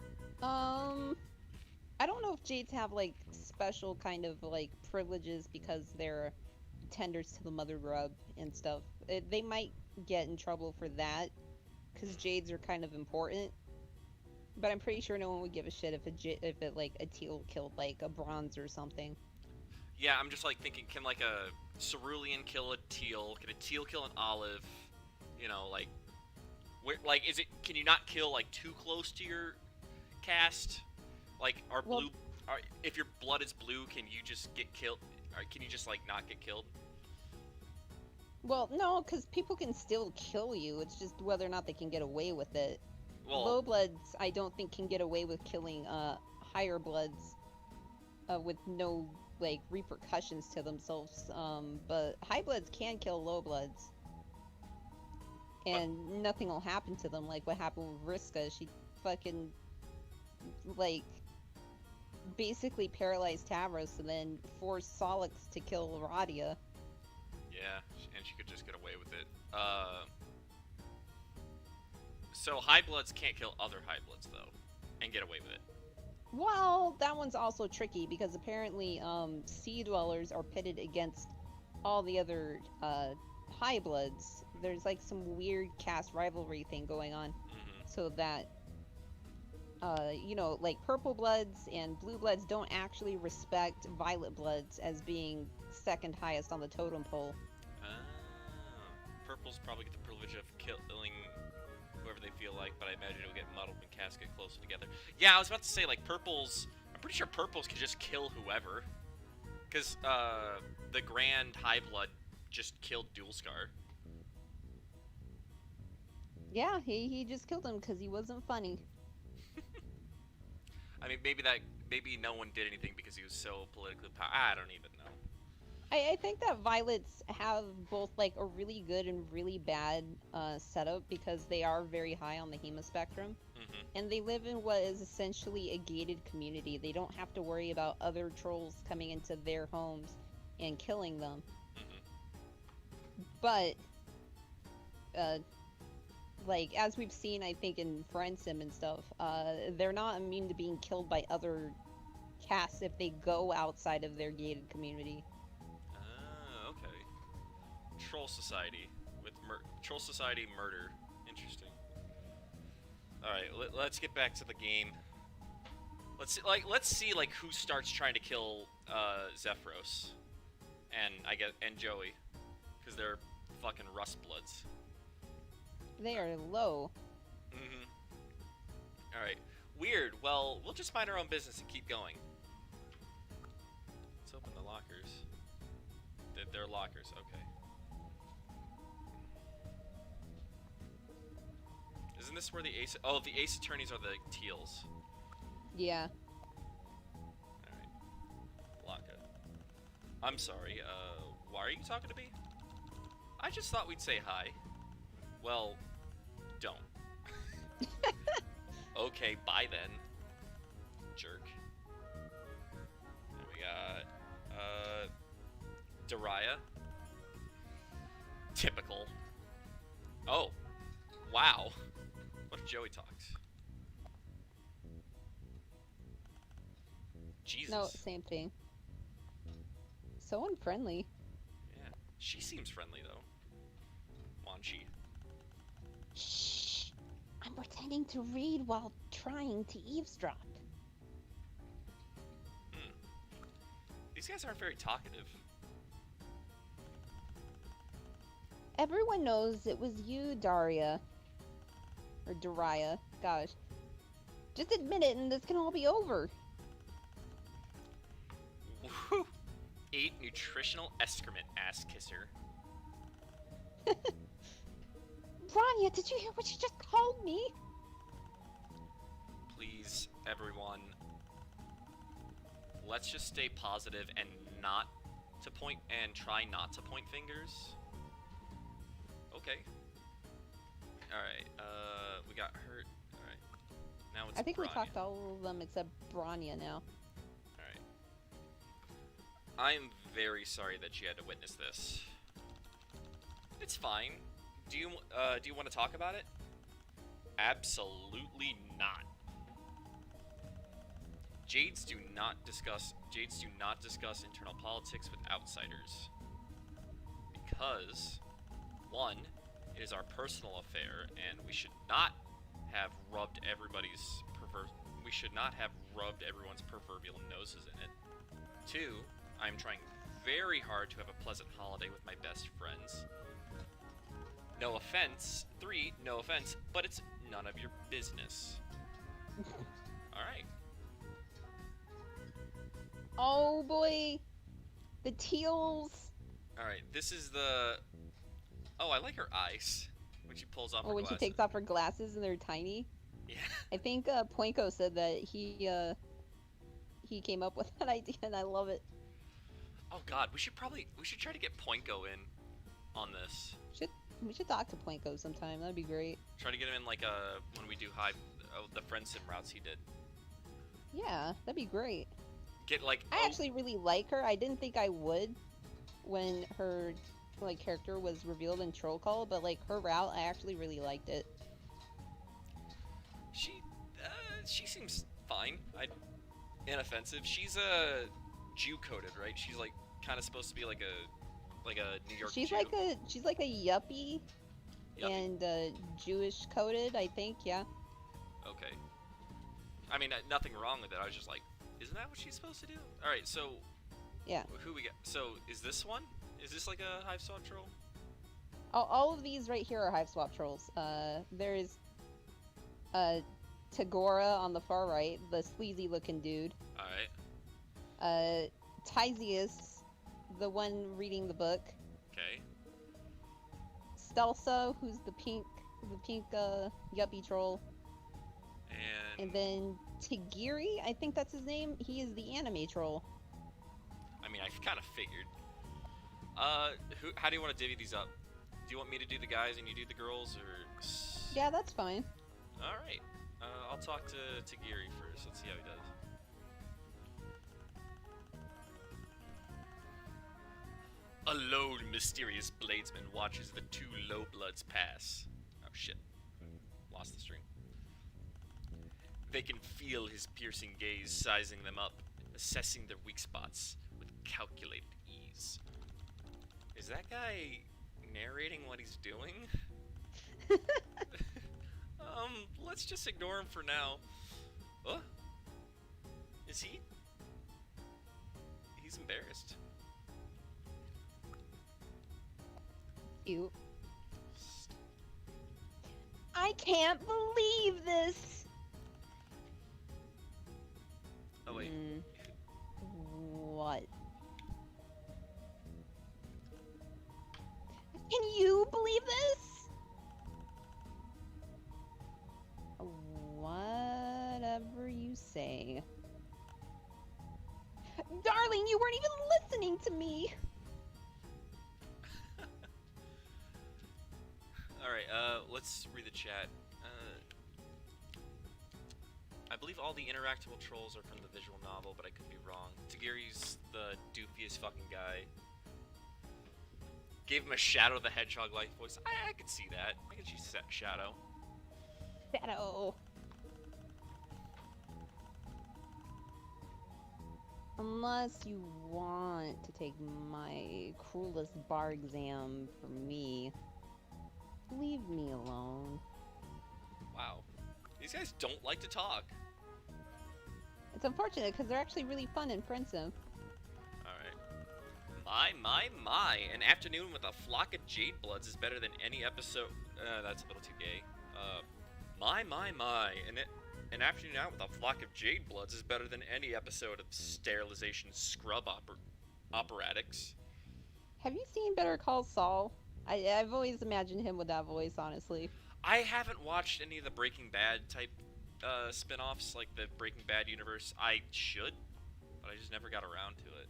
I don't know if jades have, like, special kind of, like, privileges because they're tenders to the mother grub and stuff. They might get in trouble for that, because jades are kind of important. But I'm pretty sure no one would give a shit if a teal killed, like, a bronze or something. Yeah, I'm just, like, thinking, can, like, a cerulean kill a teal? Can a teal kill an olive? You know, like... can you not kill, like, too close to your caste? Like, if your blood is blue, can you just get killed? Or can you just, like, not get killed? Well, no, because people can still kill you. It's just whether or not they can get away with it. Well, low bloods, I don't think, can get away with killing higher bloods with no, like, repercussions to themselves. But high bloods can kill low bloods. And nothing will happen to them, like what happened with Vriska. She fucking, like, basically paralyzed Tavros and then forced Solix to kill Radia. Yeah, and she could just get away with it. So high bloods can't kill other high bloods, though, and get away with it. Well, that one's also tricky because apparently sea dwellers are pitted against all the other high bloods. There's like some weird caste rivalry thing going on, so that like purple bloods and blue bloods don't actually respect violet bloods as being second highest on the totem pole. Purples probably get the privilege of killing whoever they feel like, but I imagine it'll get muddled when casts get closer together. Yeah, I was about to say, like, purples... I'm pretty sure purples can just kill whoever. Because, the Grand High Blood just killed Dual Scar. Yeah, he just killed him because he wasn't funny. I mean, maybe no one did anything because he was so politically I don't even know. I think that Violets have both like a really good and really bad setup because they are very high on the Hema spectrum, and they live in what is essentially a gated community. They don't have to worry about other trolls coming into their homes and killing them. But like as we've seen, I think in Friendsim and stuff, they're not immune to being killed by other casts if they go outside of their gated community. Okay. Troll Society with Troll Society murder. Interesting. All right, let's get back to the game. Let's see who starts trying to kill Zephyros, and Joey, because they're fucking rust bloods. They are low. All right. Weird. Well, we'll just mind our own business and keep going. Let's open the lockers. They're lockers. Okay. Isn't this where the ace... Oh, the ace attorneys are the teals. Yeah. Alright. Locka. I'm sorry, why are you talking to me? I just thought we'd say hi. Well, don't. Okay, bye then. Jerk. And we got, Daria. Typical. Oh. Wow. What if Joey talks? Jesus. No, same thing. So unfriendly. Yeah. She seems friendly, though. Wanchi. Shh! I'm pretending to read while trying to eavesdrop. These guys aren't very talkative. Everyone knows it was you, Daria. Or Daria. Gosh. Just admit it and this can all be over. Woohoo! 8 nutritional excrement ass kisser. Branya, did you hear what she just called me? Please, everyone. Let's just stay positive and try not to point fingers. Okay. Alright, we got hurt. Alright. Now it's I think we Branya. talked to all of them except Branya now. Alright. I'm very sorry that you had to witness this. It's fine. Do you want to talk about it? Absolutely not. Jades do not discuss internal politics with outsiders. Because, one, it is our personal affair, and we should not have rubbed everyone's proverbial noses in it. Two, I'm trying very hard to have a pleasant holiday with my best friends. No offense. 3, no offense, but it's none of your business. Alright. Oh boy! The teals! Alright, this is the... Oh, I like her eyes. When she pulls off her when glasses. she takes off her glasses and they're tiny. Yeah. I think Poinko said that he came up with that idea and I love it. Oh god, we should try to get Poinko in on this. We should talk to Poinko sometime, that'd be great. Try to get him in when we do the friend sim routes he did. Yeah, that'd be great. I Oh, actually really like her. I didn't think I would when her character was revealed in Troll Call, but her route, I actually really liked it. She seems fine. Inoffensive. She's Jew coded, right? She's kind of supposed to be like a New York She's Jew. she's like a yuppie. And Jewish coded, I think, yeah. Okay. I mean, nothing wrong with it. I was just like, isn't that what she's supposed to do? All right, so Yeah. who we got? So is this one? Is this like a Hiveswap troll? All of these right here are Hiveswap trolls. There's Tagora on the far right, the sleazy looking dude. Alright. Tysius, the one reading the book. Okay. Stelsa, who's the pink yuppie troll. And then Tigiri, I think that's his name. He is the anime troll. I mean, I kind of figured. How do you want to divvy these up? Do you want me to do the guys and you do the girls, or? Yeah, that's fine. All right. I'll talk to Gary first. Let's see how he does. A lone, mysterious bladesman watches the two low bloods pass. Oh shit. Lost the stream. They can feel his piercing gaze sizing them up, assessing their weak spots with calculated ease. Is that guy narrating what he's doing? Let's just ignore him for now. Oh? Is he? He's embarrassed. Cute. I can't believe this! Oh wait. What? Can you believe this? Whatever you say. Darling, you weren't even listening to me! Alright, let's read the chat. I believe all the interactable trolls are from the visual novel, but I could be wrong. Tagiri's the doofiest fucking guy. Gave him a Shadow the Hedgehog-like voice. I could see that. I could see Shadow. Shadow. Unless you want to take my cruelest bar exam for me, leave me alone. Wow. These guys don't like to talk. It's unfortunate because they're actually really fun and friendsome. Alright. My. An afternoon with a flock of Jade Bloods is better than any episode. That's a little too gay. My. An afternoon out with a flock of Jade Bloods is better than any episode of Sterilization Scrub Operatics. Have you seen Better Call Saul? I've always imagined him with that voice, honestly. I haven't watched any of the Breaking Bad type spin-offs, like the Breaking Bad universe. I should, but I just never got around to it.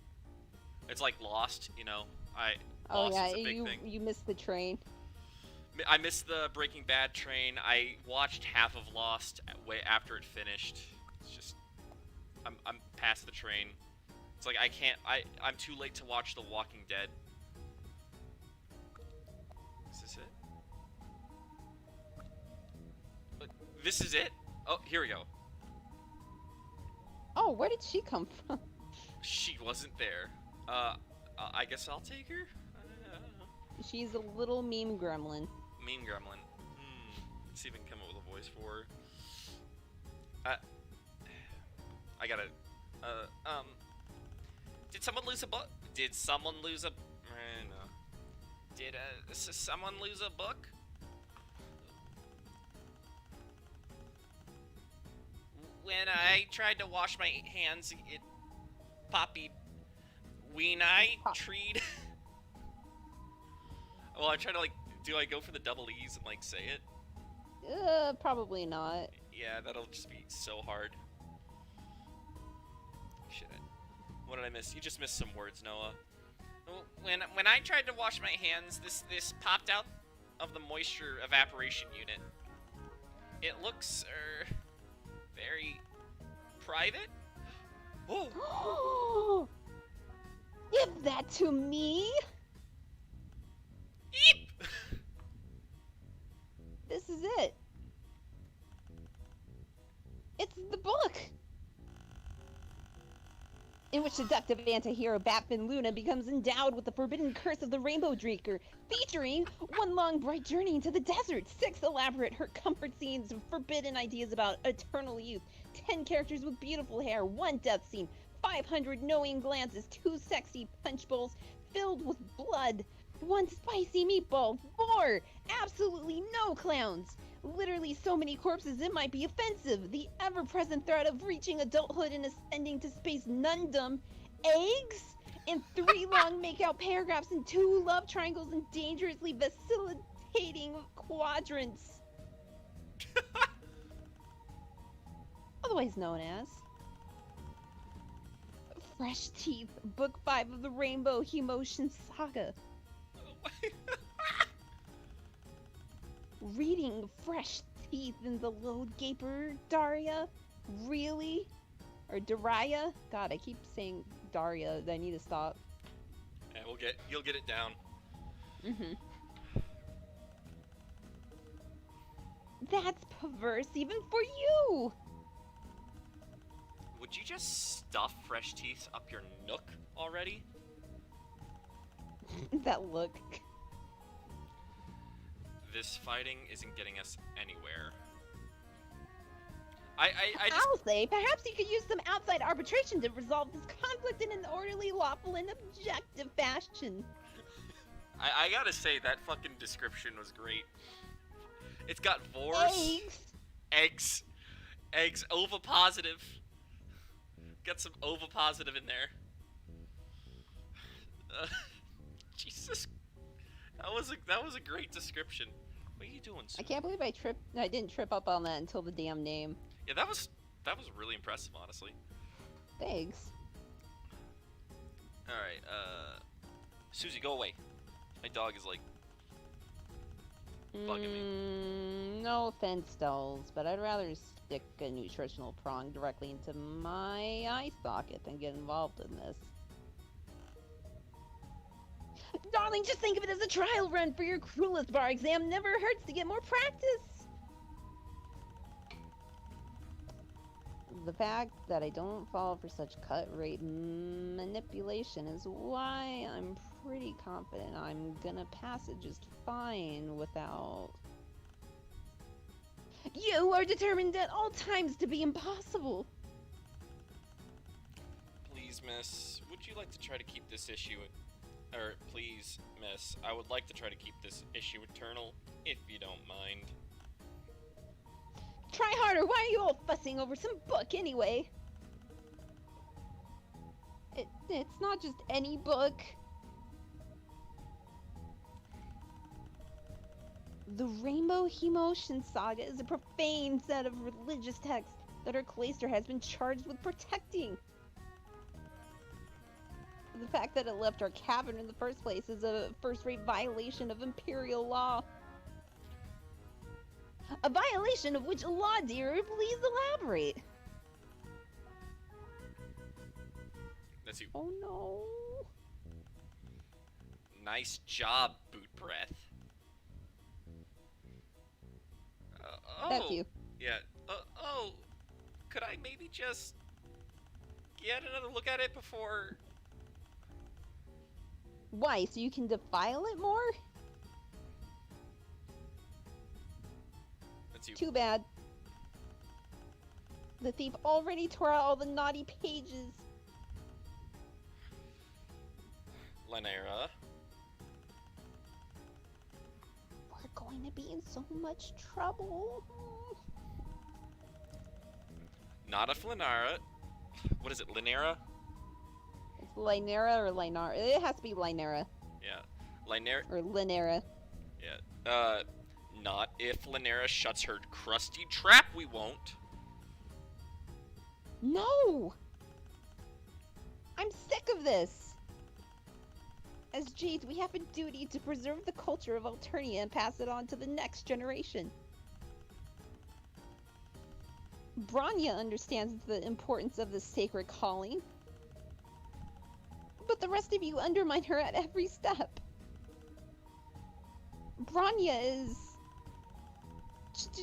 It's like Lost, you know. Lost is a big thing. You missed the train. I missed the Breaking Bad train. I watched half of Lost way after it finished. It's just, I'm past the train. It's like I can't. I'm too late to watch The Walking Dead. Is this it? But this is it? Oh, here we go. Oh, where did she come from? She wasn't there. I guess I'll take her? I don't know. She's a little meme gremlin. Meme gremlin. Let's see if we can come up with a voice for her. I gotta... Did someone lose a book? Did someone lose a... no. Did someone lose a book? When I tried to wash my hands, it poppied. When I treed... Well, I try to, like, do I go for the double E's and, like, say it? Probably not. Yeah, that'll just be so hard. Shit. What did I miss? You just missed some words, Noah. When I tried to wash my hands, this popped out of the moisture evaporation unit. It looks, very private? Oh! Give that to me! Eep! This is it. It's the book! In which seductive anti-hero Batman Luna becomes endowed with the forbidden curse of the Rainbow Drinker, featuring one long bright journey into the desert, 6 elaborate hurt comfort scenes, forbidden ideas about eternal youth, 10 characters with beautiful hair, 1 death scene, 500 knowing glances, 2 sexy punch bowls filled with blood, 1 spicy meatball, 4 absolutely no clowns, Literally so many corpses it might be offensive. The ever-present threat of reaching adulthood and ascending to space nundom. Eggs? And 3 long make-out paragraphs and 2 love triangles and dangerously vacillating quadrants. Otherwise known as Fresh Teeth, Book 5 of the Rainbow Emotion Saga. Reading Fresh Teeth in the Little Gaper, Daria? Really? Or Daria? God, I keep saying Daria. I need to stop. And you'll get it down. Mm-hmm. That's perverse even for you! Would you just stuff Fresh Teeth up your nook already? That look. This fighting isn't getting us anywhere. I just... I'll say, perhaps you could use some outside arbitration to resolve this conflict in an orderly, lawful, and objective fashion. I gotta say, that fucking description was great. It's got Vors. Eggs! Eggs, ovipositive. Got some ovipositive in there. Jesus. That was a great description. What are you doing, Sue? I can't believe I didn't trip up on that until the damn name. Yeah, that was really impressive, honestly. Thanks. Alright, Susie, go away. My dog is, like, bugging me. No offense, dolls, but I'd rather stick a nutritional prong directly into my eye socket than get involved in this. Darling, just think of it as a trial run for your cruelest bar exam. Never hurts to get more practice. The fact that I don't fall for such cut rate manipulation is why I'm pretty confident I'm gonna pass it just fine without... You are determined at all times to be impossible. Please, miss, would you like to try to keep this issue... Or, please, miss, I would like to try to keep this issue eternal, if you don't mind. Try harder. Why are you all fussing over some book anyway? It's not just any book. The Rainbow Emotion Saga is a profane set of religious texts that our cloister has been charged with protecting. The fact that it left our cavern in the first place is a first-rate violation of imperial law. A violation of which law, dear? Please elaborate. That's you. Oh no. Nice job, Boot Breath. That's you. Yeah. Oh, could I maybe just get another look at it before... Why? So you can defile it more? That's you. Too bad. The thief already tore out all the naughty pages. Lanera. We're going to be in so much trouble. Not a Flanara. What is it, Lanera? It's Linera or Linara. It has to be Linera. Yeah. Lanera. Or Linera. Yeah. Not if Lanera shuts her crusty trap, we won't. No! I'm sick of this! As Jades, we have a duty to preserve the culture of Alternia and pass it on to the next generation. Branya understands the importance of this sacred calling. But the rest of you undermine her at every step. Branya is...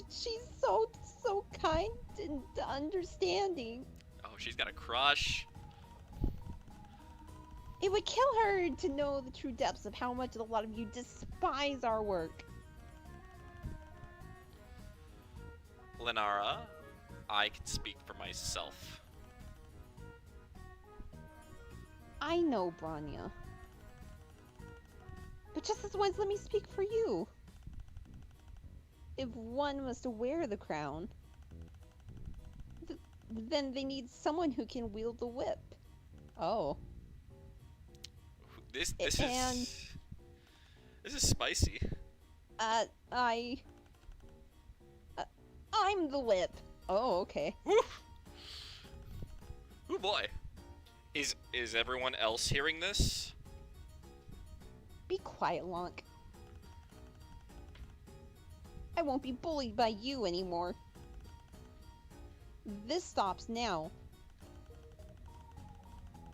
She's so kind and understanding. Oh, she's got a crush. It would kill her to know the true depths of how much a lot of you despise our work. Lenara, I can speak for myself. I know, Branya. But just as once, let me speak for you. if one must wear the crown, then they need someone who can wield the whip. Oh. This And- this is spicy. I'm the whip. Oh, okay. Woo! Oh boy. Is everyone else hearing this? Be quiet, Lonk. I won't be bullied by you anymore. This stops now.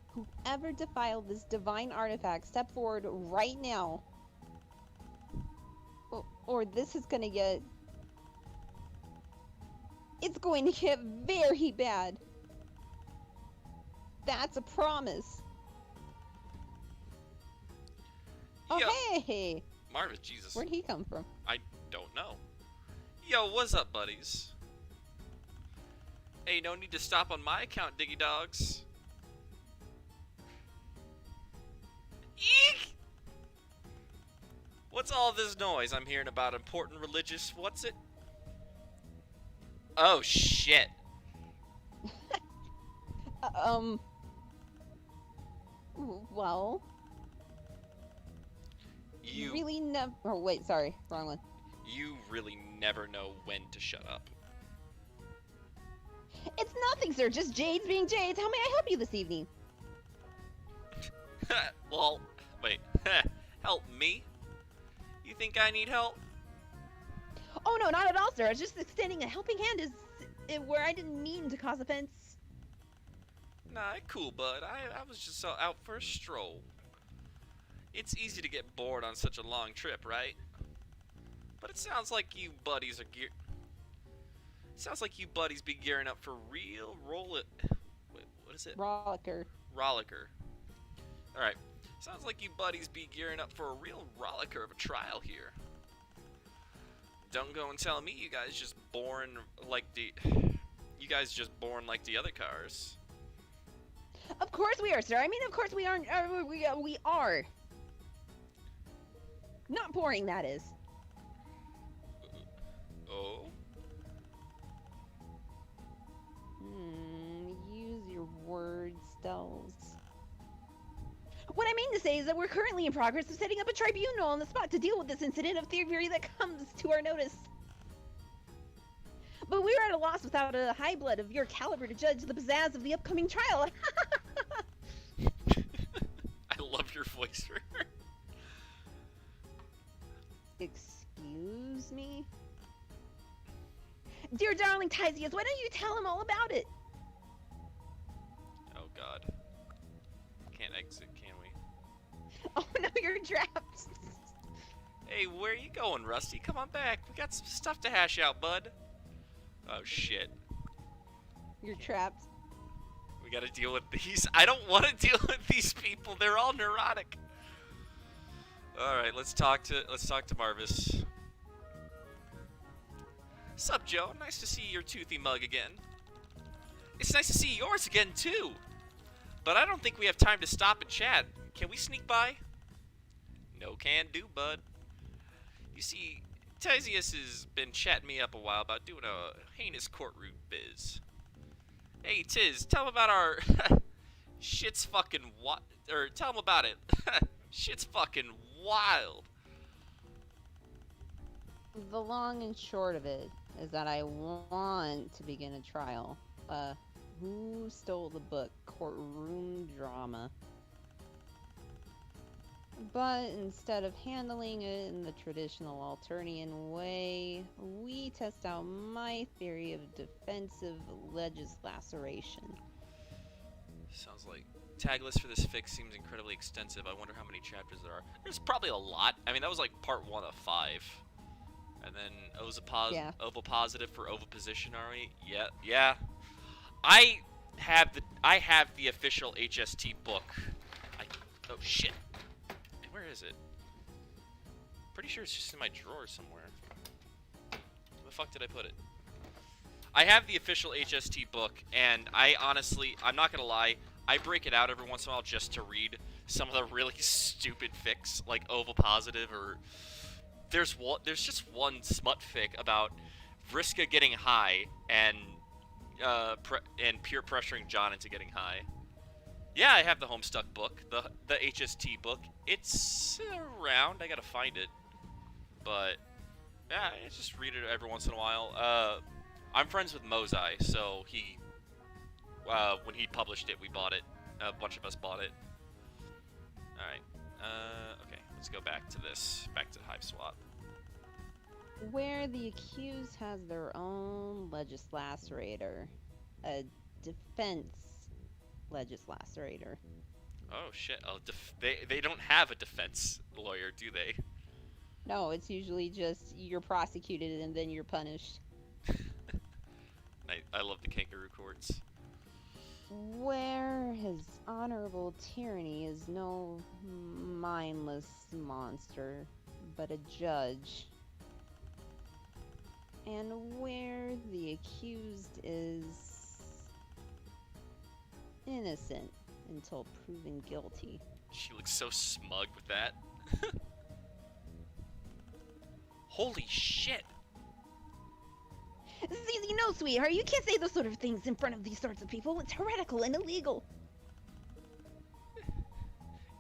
Whoever defiled this divine artifact, step forward right now. Or this is gonna get... It's going to get very bad. That's a promise. Oh, Yo, hey! Marvin, Jesus. Where'd he come from? I don't know. Yo, what's up, buddies? Hey, no need to stop on my account, Diggy Dogs. Eek! What's all this noise I'm hearing about important religious... What's it? Oh, shit. Well... You really never... Oh, wait, sorry. Wrong one. You really never know when to shut up. It's nothing, sir. Just Jades being Jades. How may I help you this evening? Well, wait. Help me? You think I need help? Oh, no, not at all, sir. I was just extending a helping hand where I didn't mean to cause offense. Nah, cool, bud. I was just out for a stroll. It's easy to get bored on such a long trip, right? But it sounds like you buddies are Sounds like you buddies be gearing up for real Wait, what is it? Rollicker. Rollicker. Alright. Sounds like you buddies be gearing up for a real rollicker of a trial here. Don't go and tell me you guys just born like the... You guys just born like the other cars. Of course we are, sir. I mean, of course we aren't. We are. Not boring, that is. Oh? Use your words, Stells. What I mean to say is that we're currently in progress of setting up a tribunal on the spot to deal with this incident of thievery that comes to our notice. But we are at a loss without a high blood of your caliber to judge the pizzazz of the upcoming trial. I love your voice for her. Excuse me? Dear darling Tysius, why don't you tell him all about it? Oh god. Can't exit, can we? Oh no, you're trapped. Hey, where are you going, Rusty? Come on back. We got some stuff to hash out, bud. Oh shit. You're trapped. We gotta deal with these. I don't want to deal with these people. They're all neurotic. All right, let's talk to Marvis. Sup, Joe? Nice to see your toothy mug again. It's nice to see yours again too. But I don't think we have time to stop and chat. Can we sneak by? No can do, bud. You see, Tysius has been chatting me up a while about doing a heinous courtroom biz. Hey, Tiz, tell him about our shit's fucking tell him about it. Shit's fucking wild. The long and short of it is that I want to begin a trial. Who stole the book? Courtroom drama. But instead of handling it in the traditional Alternian way, we test out my theory of defensive legislation. Sounds like tag list for this fic seems incredibly extensive. I wonder how many chapters there are. There's probably a lot. I mean, that was like part 1 of 5. And then ovipositive for oviposition, are we? Yeah. I have the official HST book. Oh shit. Where is it? Pretty sure it's just in my drawer somewhere. Where the fuck did I put it? I have the official HST book, and I'm not gonna lie, I break it out every once in a while just to read some of the really stupid fics, like ovipositive or there's just one smut fic about Vriska getting high and peer pressuring John into getting high. Yeah, I have the Homestuck book, the HST book. It's around. I gotta find it, but yeah, I just read it every once in a while. I'm friends with Mozai, so he when he published it, we bought it. A bunch of us bought it. All right. Okay, let's go back to this. Back to Hiveswap. Where the accused has their own legislacerator, a defense legislacerator. Oh shit! Oh, they don't have a defense lawyer, do they? No, it's usually just you're prosecuted and then you're punished. I love the kangaroo courts. Where his honorable tyranny is no mindless monster, but a judge. And where the accused is innocent until proven guilty. She looks so smug with that. Holy shit! You know, sweetheart, you can't say those sort of things in front of these sorts of people. It's heretical and illegal.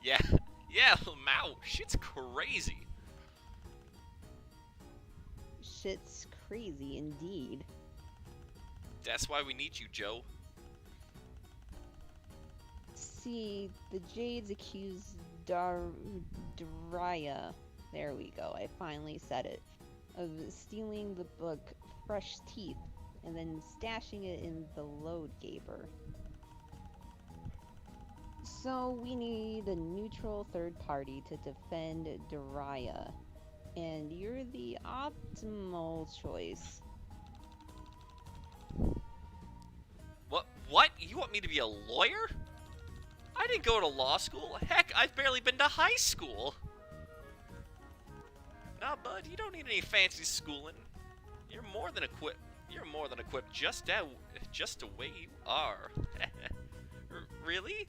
Yeah, Mao, shit's crazy. Shit's crazy indeed. That's why we need you, Joe. See, the Jades accused Daria, there we go, I finally said it, of stealing the book Fresh Teeth and then stashing it in the load gaper. So we need a neutral third party to defend Daria, and you're the optimal choice. What? You want me to be a lawyer? I didn't go to law school. Heck, I've barely been to high school. Nah, bud, you don't need any fancy schooling. You're more than equipped. You're more than equipped just the way you are. Really?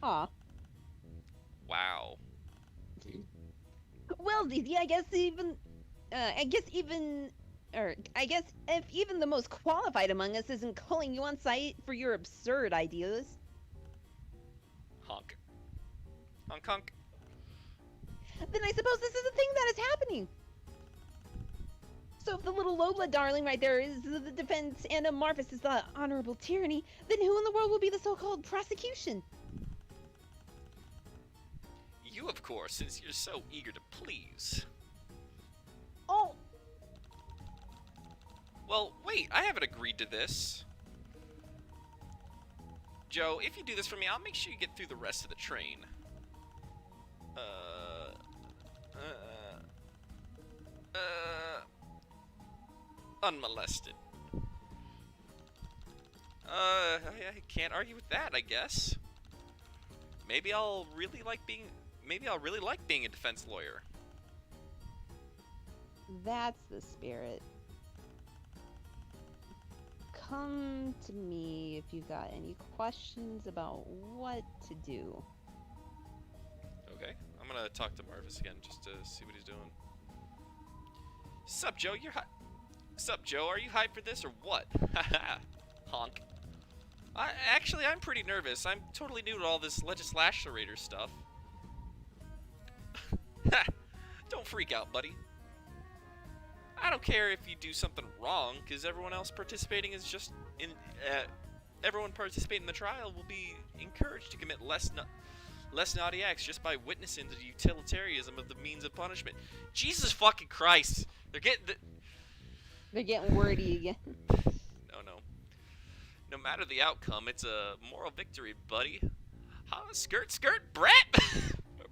Aw. Wow. Well, Zizi, I guess if even the most qualified among us isn't calling you on site for your absurd ideas. Honk. Honk honk. Then I suppose this is a thing that is happening. So if the little Lola darling right there is the defense and Marvis is the honorable tyranny, then who in the world will be the so-called prosecution? You, of course, since you're so eager to please. Oh! Well, wait, I haven't agreed to this. Joe, if you do this for me, I'll make sure you get through the rest of the train. Unmolested. I can't argue with that, I guess. Maybe I'll really like being a defense lawyer. That's the spirit. Come to me if you've got any questions about what to do. Okay, I'm gonna talk to Marvis again just to see what he's doing. Sup, Joe? Sup, Joe? Are you hyped for this or what? Haha, honk. Actually, I'm pretty nervous. I'm totally new to all this legislacerator stuff. Don't freak out, buddy. I don't care if you do something wrong, because everyone participating in the trial will be encouraged to commit less naughty acts just by witnessing the utilitarianism of the means of punishment. Jesus fucking Christ! They're getting wordy again. No. No matter the outcome, it's a moral victory, buddy. Huh? Skirt, brat!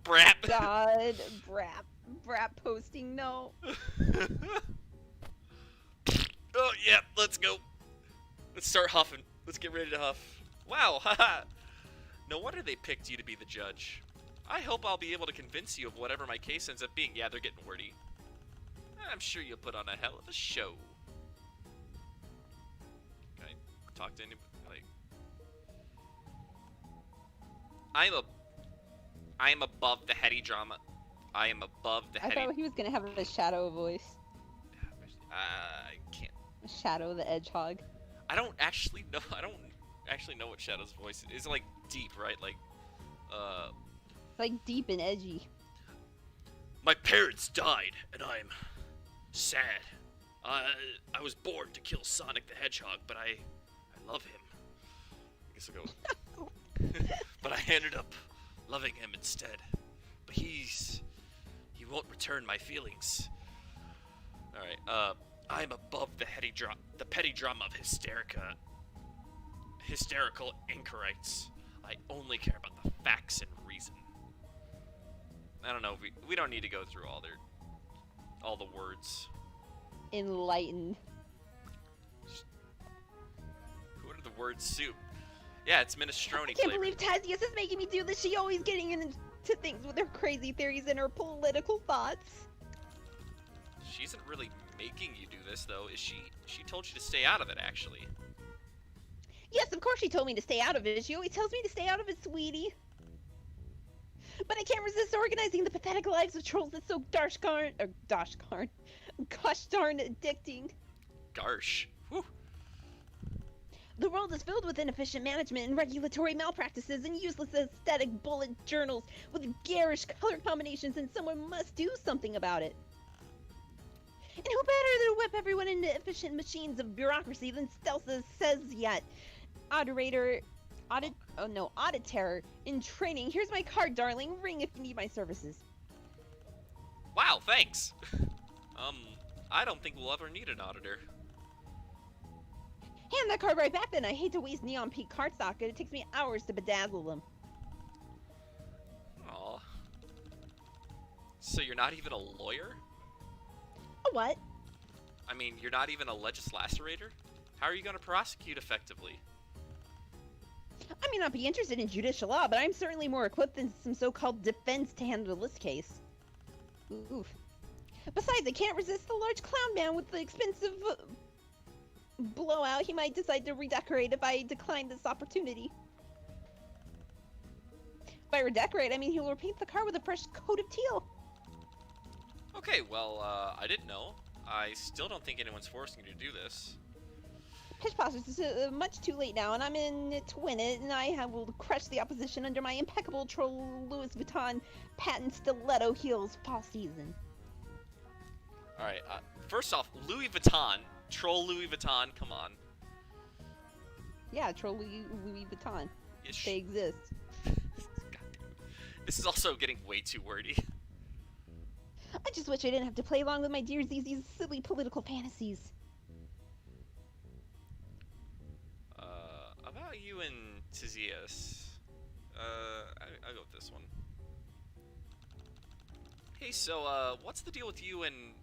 Brat! God, brat posting, no. Oh, yeah, let's go. Let's start huffing. Let's get ready to huff. Wow, haha. No wonder they picked you to be the judge. I hope I'll be able to convince you of whatever my case ends up being. Yeah, they're getting wordy. I'm sure you'll put on a hell of a show. Can I talk to anybody? Like, I am above the heady drama. I am above the I heady. thought he was gonna have a Shadow voice. I can't. Shadow the Hedgehog. I don't actually know. I don't actually know what Shadow's voice is. It's like deep, right? Like, Like deep and edgy. my parents died, and I'm sad. I was born to kill Sonic the Hedgehog, but I love him. I guess I'll go. But I ended up loving him instead. But he won't return my feelings. All right. I'm above the petty drama of hysterical anchorites. I only care about the facts and reason. I don't know. We don't need to go through all the words. Enlightened. Who are the words soup? Yeah, it's minestrone I can't flavored. believe Tazius is making me do this. She always getting into things with her crazy theories and her political thoughts. She isn't really making you do this, though, is she? She told you to stay out of it, actually. Yes, of course she told me to stay out of it. She always tells me to stay out of it, sweetie. But I can't resist organizing the pathetic lives of trolls that's so gosh darn addicting. Garsh. Whew. The world is filled with inefficient management and regulatory malpractices and useless aesthetic bullet journals with garish color combinations, and someone must do something about it. And who better to whip everyone into efficient machines of bureaucracy than Stelsa says yet? Auditator in training. Here's my card, darling. Ring if you need my services. Wow, thanks. I don't think we'll ever need an auditor. Hand that card right back then. I hate to waste neon pink cardstock. It takes me hours to bedazzle them. Aw. So you're not even a lawyer? A what? I mean, you're not even a legislator? How are you going to prosecute effectively? I may not be interested in judicial law, but I'm certainly more equipped than some so-called defense to handle this case. Oof. Besides, I can't resist the large clown man with the expensive blowout. He might decide to redecorate if I decline this opportunity. By redecorate, I mean he will repaint the car with a fresh coat of teal. Okay, well, I didn't know. I still don't think anyone's forcing you to do this. Pitch is much too late now, and I'm in it to win it, and will crush the opposition under my impeccable troll Louis Vuitton patent stiletto heels fall season. Alright, first off, Louis Vuitton. Troll Louis Vuitton, come on. Yeah, troll Louis Vuitton. Yes. They exist. This is also getting way too wordy. I just wish I didn't have to play along with my dear Zizi's silly political fantasies. About you and Tizias. I'll go with this one. Hey, so, what's the deal with you and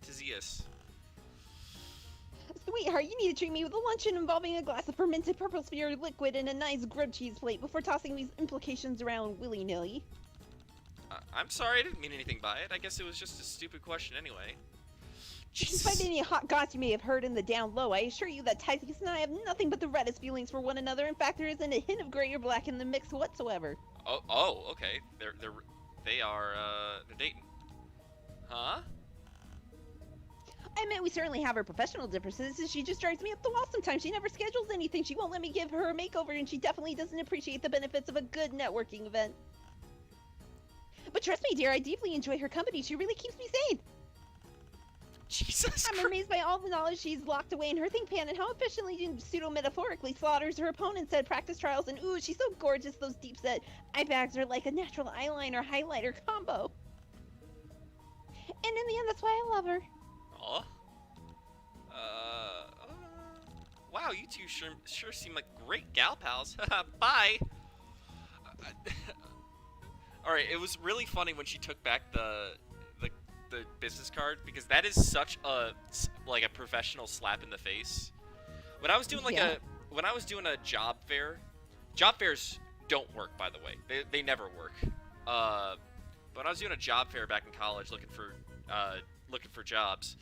Tizias? Sweetheart, you need to treat me with a luncheon involving a glass of fermented purple sphere liquid and a nice grilled cheese plate before tossing these implications around willy-nilly. I'm sorry, I didn't mean anything by it. I guess it was just a stupid question anyway. Despite any hot goss you may have heard in the down low, I assure you that Typhus and I have nothing but the reddest feelings for one another. In fact, there isn't a hint of gray or black in the mix whatsoever. Oh, okay. They're dating. Huh? I admit we certainly have our professional differences. She just drives me up the wall sometimes. She never schedules anything. She won't let me give her a makeover, and she definitely doesn't appreciate the benefits of a good networking event. But trust me, dear, I deeply enjoy her company. She really keeps me sane. Jesus I'm Christ. amazed by all the knowledge she's locked away in her think pan and how efficiently and pseudo-metaphorically slaughters her opponents at practice trials. And ooh, she's so gorgeous. Those deep-set eye bags are like a natural eyeliner-highlighter combo. And in the end, that's why I love her. Aw. Wow, you two sure seem like great gal pals. Bye. Alright, it was really funny when she took back the business card, because that is such a professional slap in the face. When I was doing when I was doing a job fairs don't work, by the way. They never work. But when I was doing a job fair back in college looking for jobs,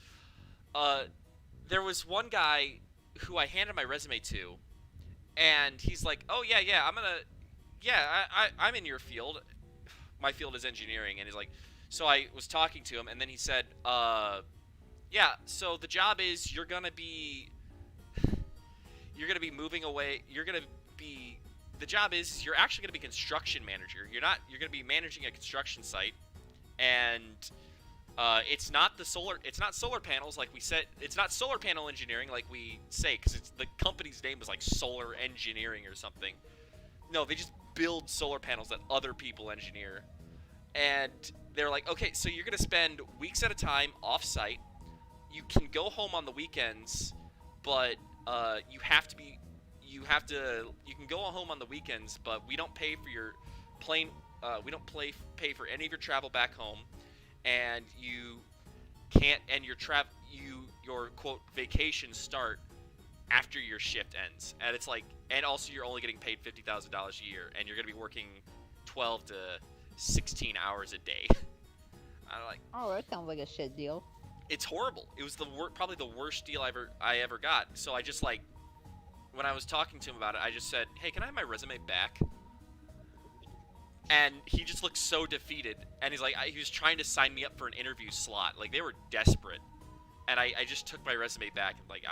there was one guy who I handed my resume to, and he's like, "Oh yeah, I'm in your field." my field is engineering, and he's like, so I was talking to him, and then he said, yeah, so the job is you're gonna be moving away. The job is you're actually gonna be construction manager. You're gonna be managing a construction site, and it's not solar panels like we said. It's not solar panel engineering like we say, because the company's name was like Solar Engineering or something. No, they just build solar panels that other people engineer. And they're like, okay, so you're gonna spend weeks at a time off site. You can go home on the weekends, but you can go home on the weekends, but we don't pay for your plane. We don't pay for any of your travel back home, and you can't. And your quote vacations start after your shift ends. And it's like, and also you're only getting paid $50,000 a year, and you're gonna be working 12 to 16 hours a day. I'm like, Oh, that sounds like a shit deal. it's horrible. It was probably the worst deal I ever got. So I just like, when I was talking to him about it, I just said, hey, can I have my resume back? And he just looked so defeated. And he's like, he was trying to sign me up for an interview slot. Like, they were desperate. And I just took my resume back. Like,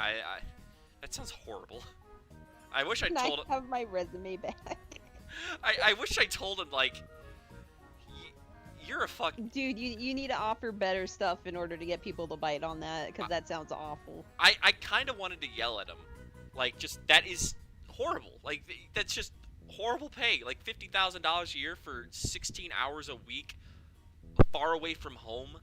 that sounds horrible. I wish I Can told him. I have my resume back? I wish I told him, like, you're a fuck. Dude, you need to offer better stuff in order to get people to bite on that, because that sounds awful. I kind of wanted to yell at him. Like, just, that is horrible. Like, that's just horrible pay. Like, $50,000 a year for 16 hours a week, far away from home.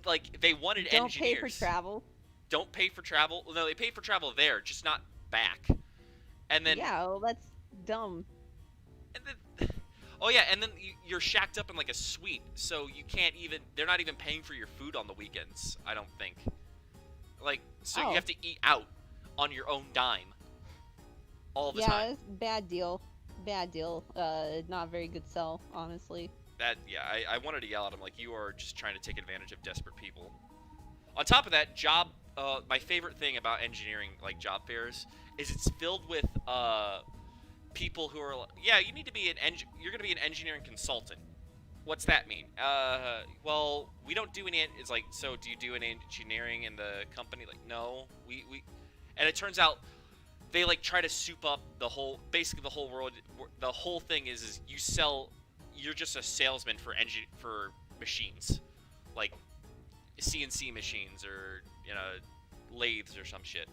Like, they wanted engineers. Don't pay for travel. Don't pay for travel. No, they pay for travel there, just not back. And then, Yeah, well, that's dumb. and then, oh yeah, and then you're shacked up in like a suite, so you can't even. They're not even paying for your food on the weekends. I don't think. Like, so Oh. you have to eat out on your own dime all the Yeah, time. it's bad deal. Bad deal. Not a very good sell, honestly. I wanted to yell at him, like, you are just trying to take advantage of desperate people. On top of that, my favorite thing about engineering, like, job fairs, is it's filled with, people who are, yeah, you need to be you're gonna be an engineering consultant. What's that mean? Well, we don't do any, it's like, so do you do any engineering in the company? Like, no, and it turns out, they, like, try to soup up basically the whole world. The whole thing is you're just a salesman for machines, like CNC machines or, you know, lathes or some shit.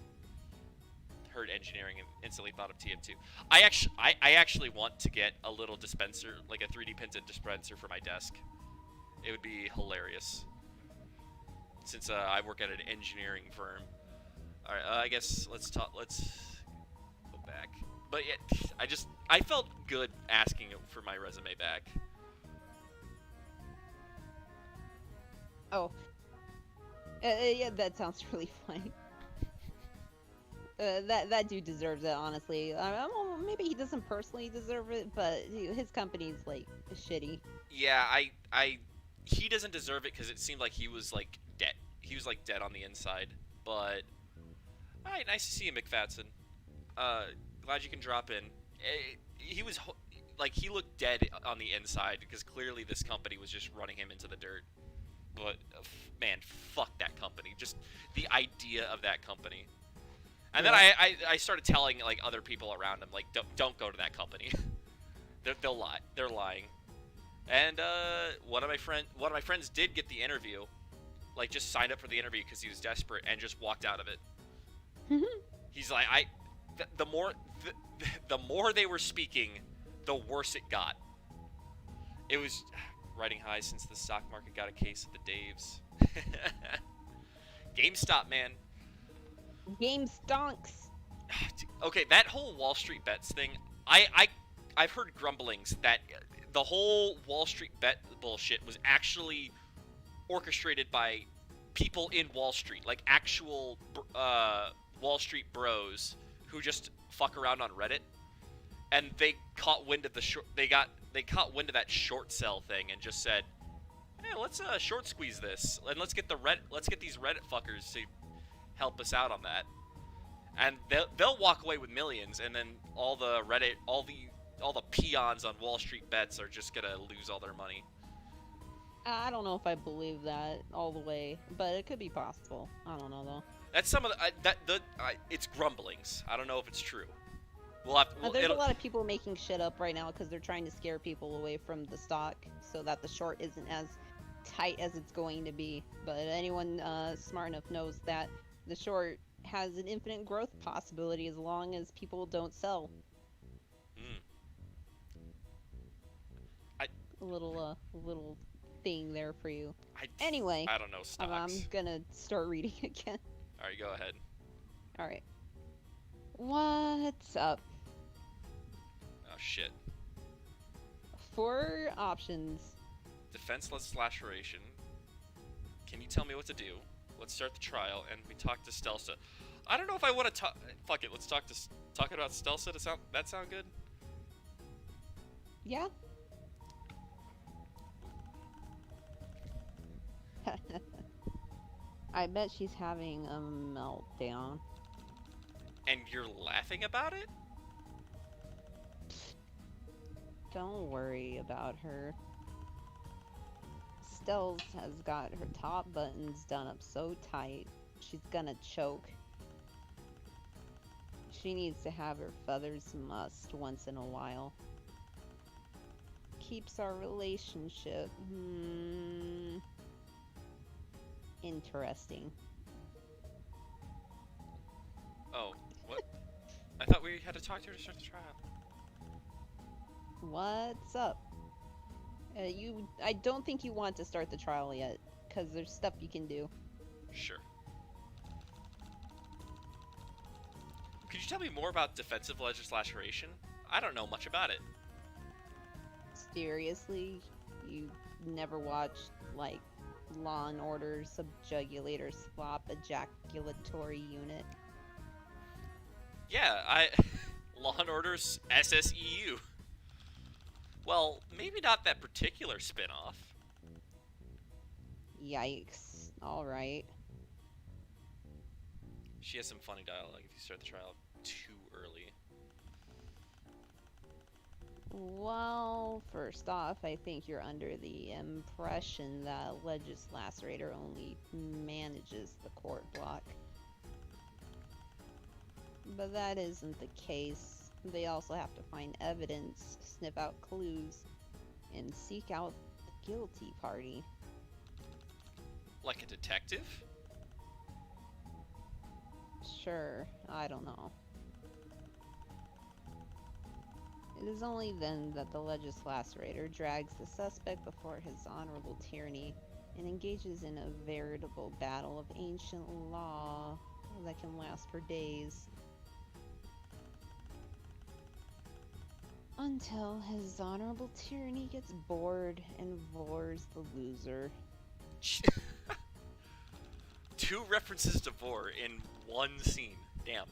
Heard engineering and instantly thought of TF2. I actually want to get a little dispenser, like a 3D printed dispenser for my desk. It would be hilarious. Since I work at an engineering firm. All right, I guess let's go back. But yeah, I felt good asking for my resume back. Oh. Yeah, that sounds really funny. That dude deserves it, honestly. Maybe he doesn't personally deserve it, but his company's, like, shitty. Yeah, he doesn't deserve it because it seemed like he was, like, dead. He was, like, dead on the inside. But, alright, nice to see you, McFadden. Glad you can drop in. He was, like, he looked dead on the inside because clearly this company was just running him into the dirt. But, man, fuck that company. Just the idea of that company. And then I started telling, like, other people around him, like, don't go to that company. They'll lie. They're lying. And one of my friends did get the interview, like, just signed up for the interview because he was desperate and just walked out of it. He's like, the more they were speaking, the worse it got. It was riding high since the stock market got a case of the Daves. GameStop, man. Game stonks. Okay, that whole Wall Street bets thing, I've heard grumblings that the whole Wall Street bet bullshit was actually orchestrated by people in Wall Street, like actual Wall Street bros who just fuck around on Reddit, and they caught wind of they caught wind of that short sell thing and just said, "Hey, let's short squeeze this, and let's get these Reddit fuckers to help us out on that." And they'll walk away with millions, and then all the all the peons on Wall Street bets are just gonna lose all their money. I don't know if I believe that all the way, but it could be possible. I don't know though. That's some of the it's grumblings. I don't know if it's true. There's a lot of people making shit up right now because they're trying to scare people away from the stock so that the short isn't as tight as it's going to be. But anyone smart enough knows that the short has an infinite growth possibility as long as people don't sell. Mm. A little thing there for you. Anyway, I don't know stocks. I'm gonna start reading again. All right, go ahead. All right. What's up? Oh shit. 4 options. Defenseless laceration. Can you tell me what to do? Let's start the trial, and we talk to Stelsa. I don't know if I want to talk. Fuck it. Let's talk about Stelsa. That sound good? Yeah. I bet she's having a meltdown. And you're laughing about it? Don't worry about her. Stells has got her top buttons done up so tight, she's gonna choke. She needs to have her feathers mussed once in a while. Keeps our relationship, interesting. Oh, what? I thought we had to talk to her to start the trial. What's up? I don't think you want to start the trial yet, because there's stuff you can do. Sure. Could you tell me more about defensive legislation? I don't know much about it. Seriously? You never watched, like, Law and Order Subjugulator Swap Ejaculatory Unit? Yeah, Law and Order's SSEU. Well, maybe not that particular spin-off. Yikes. Alright. She has some funny dialogue if you start the trial too early. Well, first off, I think you're under the impression that Legislacerator only manages the court block. But that isn't the case. They also have to find evidence, sniff out clues, and seek out the guilty party. Like a detective? Sure, I don't know. It is only then that the Legislacerator drags the suspect before his honorable tyranny and engages in a veritable battle of ancient law that can last for days. Until his honorable tyranny gets bored and vores the loser. 2 references to Vor in one scene. Damn.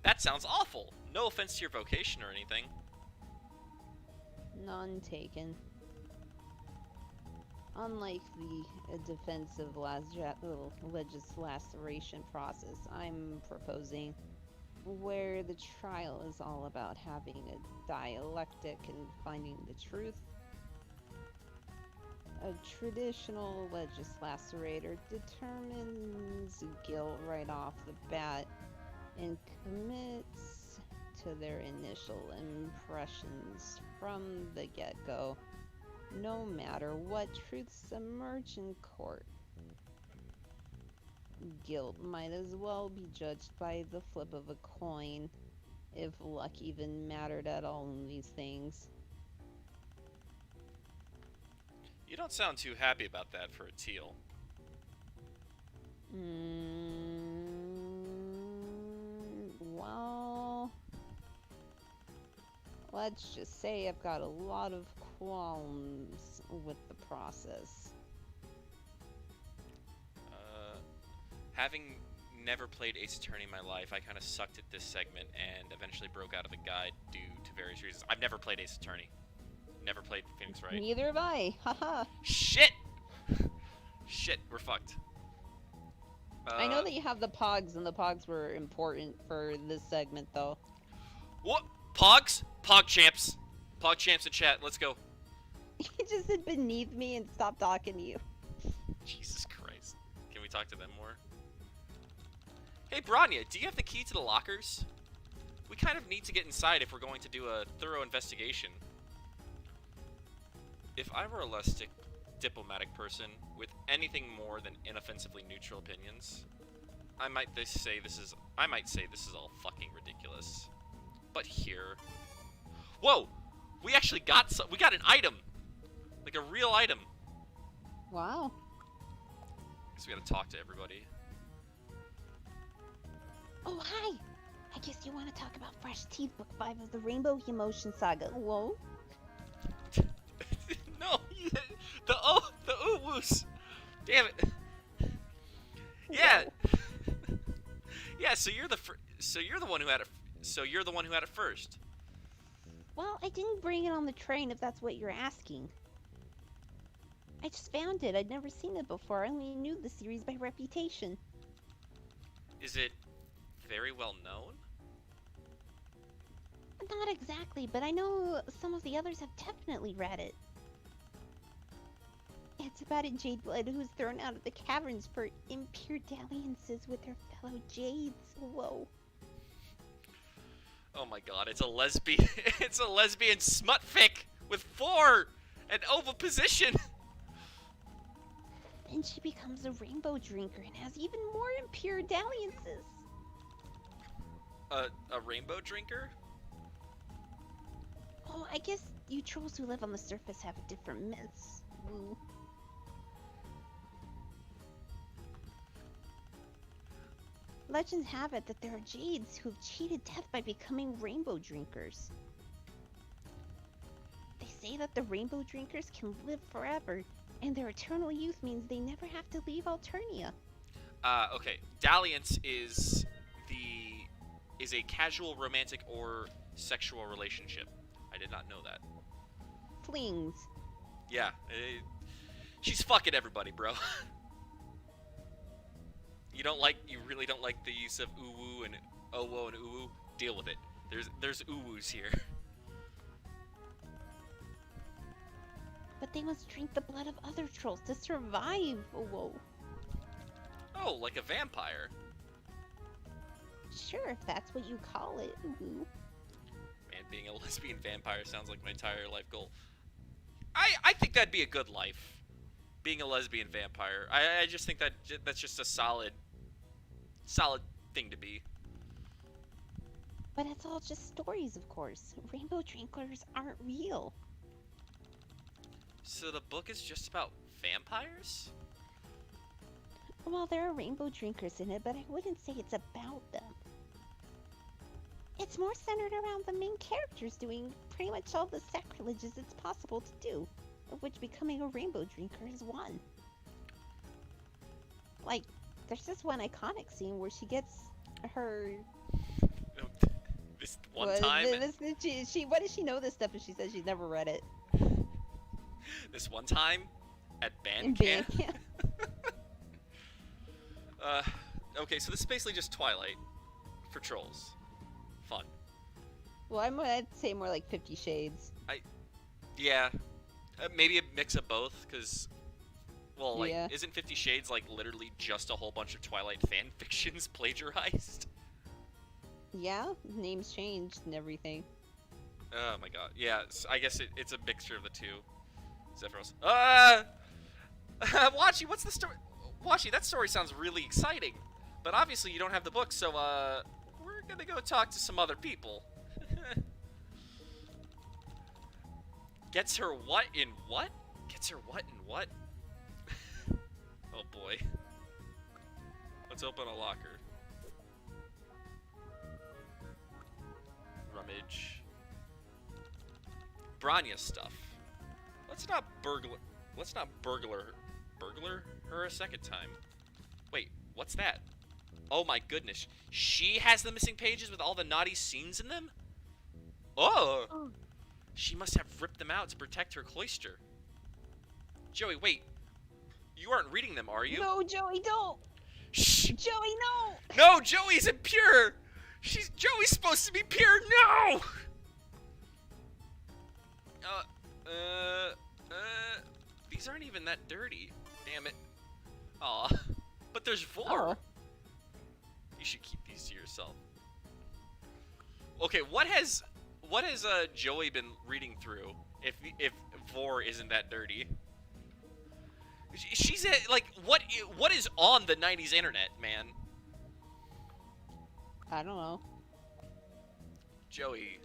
That sounds awful. No offense to your vocation or anything. None taken. Unlike the defensive legislation process I'm proposing, where the trial is all about having a dialectic and finding the truth, a traditional legislacerator determines guilt right off the bat and commits to their initial impressions from the get-go, no matter what truths emerge in court. Guilt might as well be judged by the flip of a coin, if luck even mattered at all in these things. You don't sound too happy about that for a teal. Well, let's just say I've got a lot of qualms with the process. Having never played Ace Attorney in my life, I kind of sucked at this segment and eventually broke out of the guide due to various reasons. I've never played Ace Attorney. Never played Phoenix Wright. Neither have I. Haha. Shit! Shit, we're fucked. I know that you have the Pogs, and the Pogs were important for this segment, though. What? Pogs? Pog champs. Pog champs in chat. Let's go. He just said beneath me and stopped talking to you. Jesus Christ. Can we talk to them more? Hey, Branya, do you have the key to the lockers? We kind of need to get inside if we're going to do a thorough investigation. If I were a less diplomatic person with anything more than inoffensively neutral opinions, I might say this is all fucking ridiculous. But here, whoa, we actually got we got an item, like a real item. Wow. So we gotta talk to everybody. Oh, hi! I guess you want to talk about Fresh Teeth, Book 5 of the Rainbow Emotion Saga. Whoa. No, the ooh-woos. Damn it. Yeah. Yeah, so you're the one who had it. So you're the one who had it first. Well, I didn't bring it on the train if that's what you're asking. I just found it. I'd never seen it before. I only knew the series by reputation. Is it very well known? Not exactly, but I know some of the others have definitely read it. It's about a Jade Blood who's thrown out of the caverns for impure dalliances with her fellow Jades. Whoa. Oh my god, it's a lesbian it's a lesbian smut fic with 4 and oviposition. Then she becomes a rainbow drinker and has even more impure dalliances. A rainbow drinker? Oh, I guess you trolls who live on the surface have different myths. Woo. Legends have it that there are Jades who've cheated death by becoming rainbow drinkers. They say that the rainbow drinkers can live forever, and their eternal youth means they never have to leave Alternia. Okay. Dalliance is a casual romantic or sexual relationship. I did not know that. Flings. Yeah. She's fucking everybody, bro. You really don't like the use of uwu and owo and uwu? Deal with it. There's uwus here. But they must drink the blood of other trolls to survive. Whoa. Oh, like a vampire. Sure, if that's what you call it. Woo. Man, being a lesbian vampire sounds like my entire life goal. I think that'd be a good life. Being a lesbian vampire. I just think that's just a solid thing to be. But it's all just stories, of course. Rainbow drinkers aren't real. So the book is just about vampires? Well, there are rainbow drinkers in it, but I wouldn't say it's about them. It's more centered around the main characters doing pretty much all the sacrileges it's possible to do, of which becoming a rainbow drinker is one. Like, there's this one iconic scene where she gets her... This one time? What does she know this stuff if she says she's never read it? This one time? At band In camp? band camp. Okay, so this is basically just Twilight for trolls. Fun. Well, I'd say more like 50 Shades. Yeah. Maybe a mix of both, because... Well, like, Yeah. Isn't 50 Shades, like, literally just a whole bunch of Twilight fan fictions plagiarized? Yeah, names changed and everything. Oh my god. Yeah, I guess it's a mixture of the two. Zephyros. Wachi, what's the story? Wachi, that story sounds really exciting. But obviously you don't have the book, so, we're gonna go talk to some other people. Gets her what in what? Gets her what in what? Oh boy. Let's open a locker. Rummage. Branya stuff. Let's not burglar her a second time. Wait, what's that? Oh my goodness. She has the missing pages with all the naughty scenes in them? Oh! Oh. She must have ripped them out to protect her cloister. Joey, wait. You aren't reading them, are you? No, Joey, don't! Shh! Joey, no! No, Joey's impure! Joey's supposed to be pure! No! These aren't even that dirty. Damn it. Aw. But there's Vor. Oh. You should keep these to yourself. Okay, what has Joey been reading through? If Vor isn't that dirty, she's at, like, what is on the '90s internet, man? I don't know. Joey,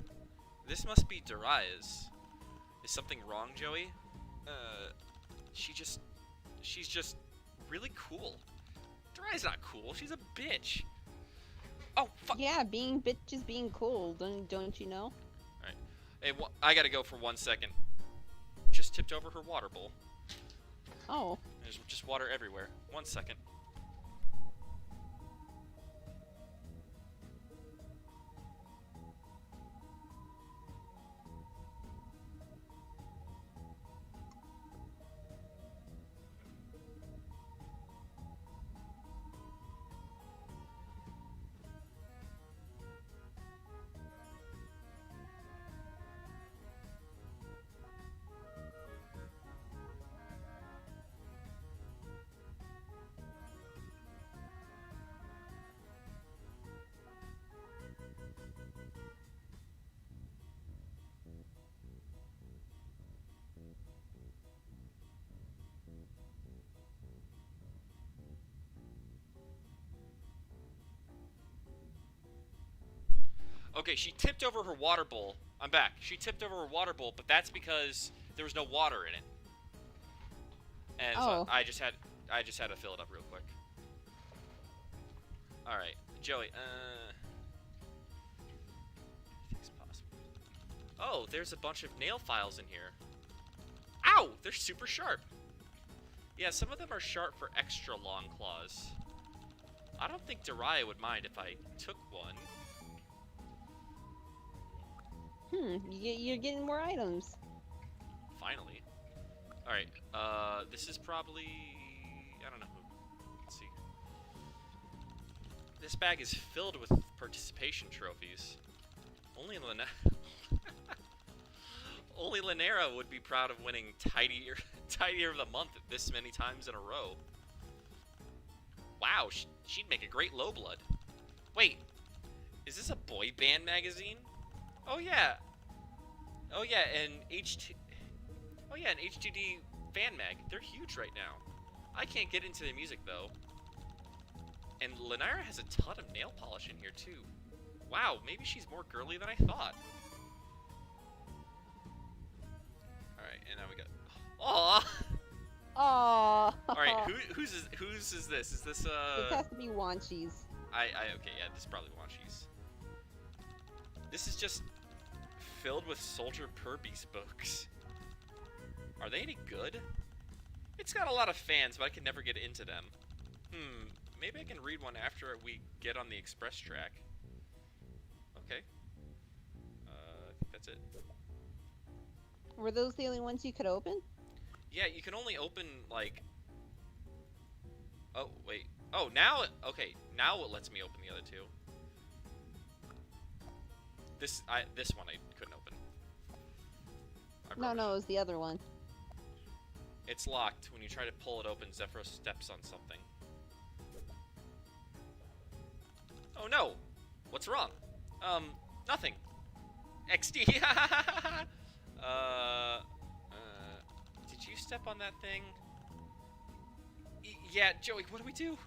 this must be Daria's. Is something wrong, Joey? She's just really cool. Daria's not cool. She's a bitch. Oh, fuck. Yeah, being bitch is being cool. Don't you know? Alright. Hey, I gotta go for 1 second. Just tipped over her water bowl. Oh. There's just water everywhere. 1 second. Okay, she tipped over her water bowl. I'm back. She tipped over her water bowl, but that's because there was no water in it. And so I just had to fill it up real quick. All right, Joey. Everything's possible. Oh, there's a bunch of nail files in here. Ow! They're super sharp. Yeah, some of them are sharp for extra long claws. I don't think Daria would mind if I took one. You're getting more items. Finally. Alright, this is probably... I don't know who. Let's see. This bag is filled with participation trophies. Only Only Linera would be proud of winning Tidier of the Month this many times in a row. Wow, she'd make a great low blood. Wait, is this a boy band magazine? Oh yeah. Oh yeah, and Oh yeah, an HTD fan mag. They're huge right now. I can't get into their music though. And Linera has a ton of nail polish in here too. Wow, maybe she's more girly than I thought. Alright, and now we got... Aww! Aww. Alright, whose is this? Is this, This has to be Wanchi's. Okay, yeah, this is probably Wanchi's. This is just filled with Soldier Purbeast books. Are they any good? It's got a lot of fans, but I can never get into them. Maybe I can read one after we get on the express track. Okay. I think that's it. Were those the only ones you could open? Yeah, you can only open, like... Oh, wait. Oh, now... Okay, now it lets me open the other two. This one I couldn't open. No, it was the other one. It's locked. When you try to pull it open, Zephyros steps on something. Oh no! What's wrong? Nothing. XD. Did you step on that thing? Yeah, Joey, what do we do?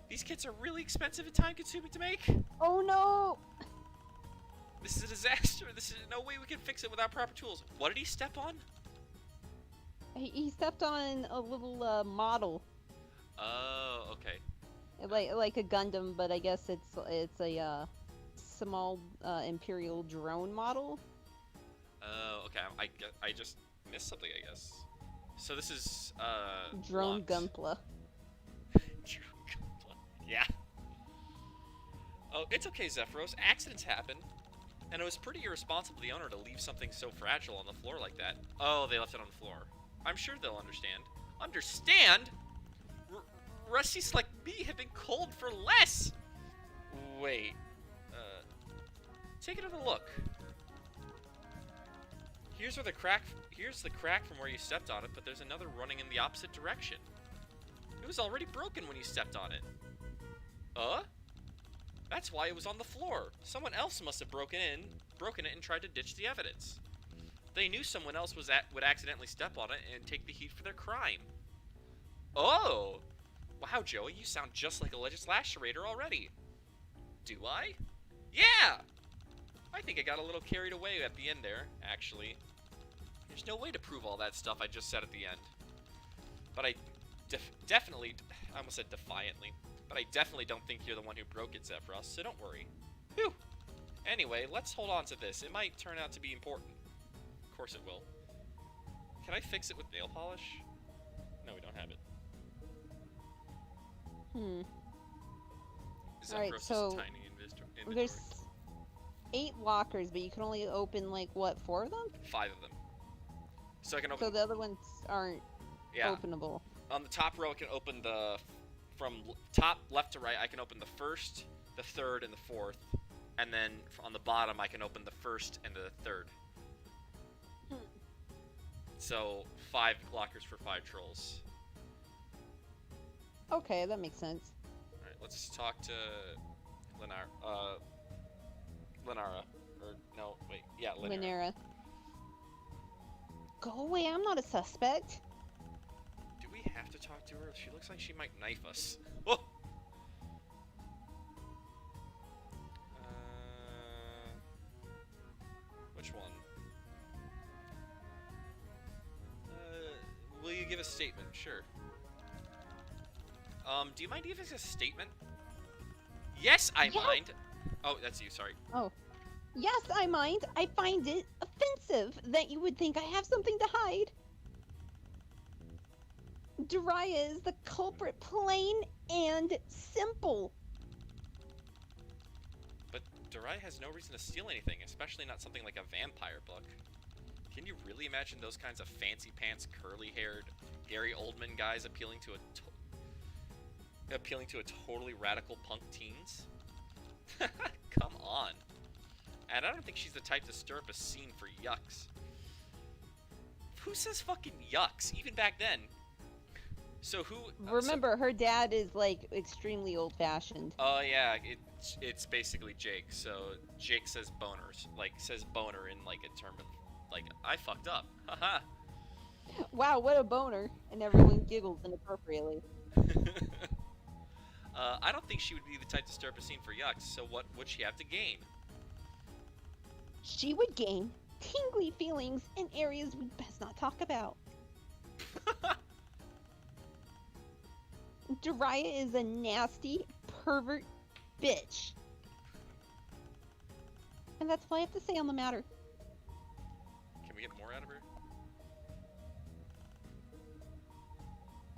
These kits are really expensive and time-consuming to make. Oh no! This is a disaster. This is no way we can fix it without proper tools. What did he step on? He stepped on a little model. Oh, okay. Like a Gundam, but I guess it's a small Imperial drone model. Oh, okay. I just missed something, I guess. So this is Drone locked. Gunpla. Drone Gunpla. Yeah. Oh, it's okay, Zephyros. Accidents happen. And it was pretty irresponsible of the owner to leave something so fragile on the floor like that. Oh, they left it on the floor. I'm sure they'll understand. Understand? Russies like me have been cold for less! Wait. Take another look. Here's the crack from where you stepped on it, but there's another running in the opposite direction. It was already broken when you stepped on it. That's why it was on the floor. Someone else must have broken it and tried to ditch the evidence. They knew someone else would accidentally step on it and take the heat for their crime. Oh! Wow, Joey, you sound just like a Legislacerator already. Do I? Yeah! I think I got a little carried away at the end there, actually. There's no way to prove all that stuff I just said at the end. But I definitely, I almost said defiantly, but I definitely don't think you're the one who broke it, Zephyros, so don't worry. Whew! Anyway, let's hold on to this. It might turn out to be important. Of course it will. Can I fix it with nail polish? No, we don't have it. Alright, Zephyros so is a tiny inventory. there's 8 lockers, but you can only open, like, what, 4 of them? 5 of them. So I can open... So the other ones aren't openable. On the top row, I can open from top left to right, I can open the first, the third, and the fourth. And then on the bottom, I can open the first and the third. So 5 lockers for 5 trolls. Okay, that makes sense. Alright, let's talk to Lenara. Or, no, wait. Yeah, Lenara. Linera. Go away, I'm not a suspect. Do we have to talk to her? She looks like she might knife us. Whoa! Which one? Will you give a statement? Sure. Do you mind giving us a statement? Yes, I mind. Oh, that's you, sorry. Oh. Yes, I mind. I find it offensive that you would think I have something to hide. Jiraiya is the culprit, plain and simple. But Jiraiya has no reason to steal anything, especially not something like a vampire book. Can you really imagine those kinds of fancy pants, curly-haired Gary Oldman guys appealing to a totally radical punk teens? Come on. And I don't think she's the type to stir up a scene for yucks. Who says fucking yucks, even back then? So who... Remember, her dad is, like, extremely old-fashioned. Oh, yeah, it's basically Jake. So Jake says boners. Like, says boner in, like, a term of, like, I fucked up. Haha. Wow, what a boner. And everyone giggles inappropriately. I don't think she would be the type to stir up a scene for yucks, so what would she have to gain? She would gain tingly feelings in areas we best not talk about. Jiraiya is a nasty, pervert bitch. And that's all I have to say on the matter. Can we get more out of her?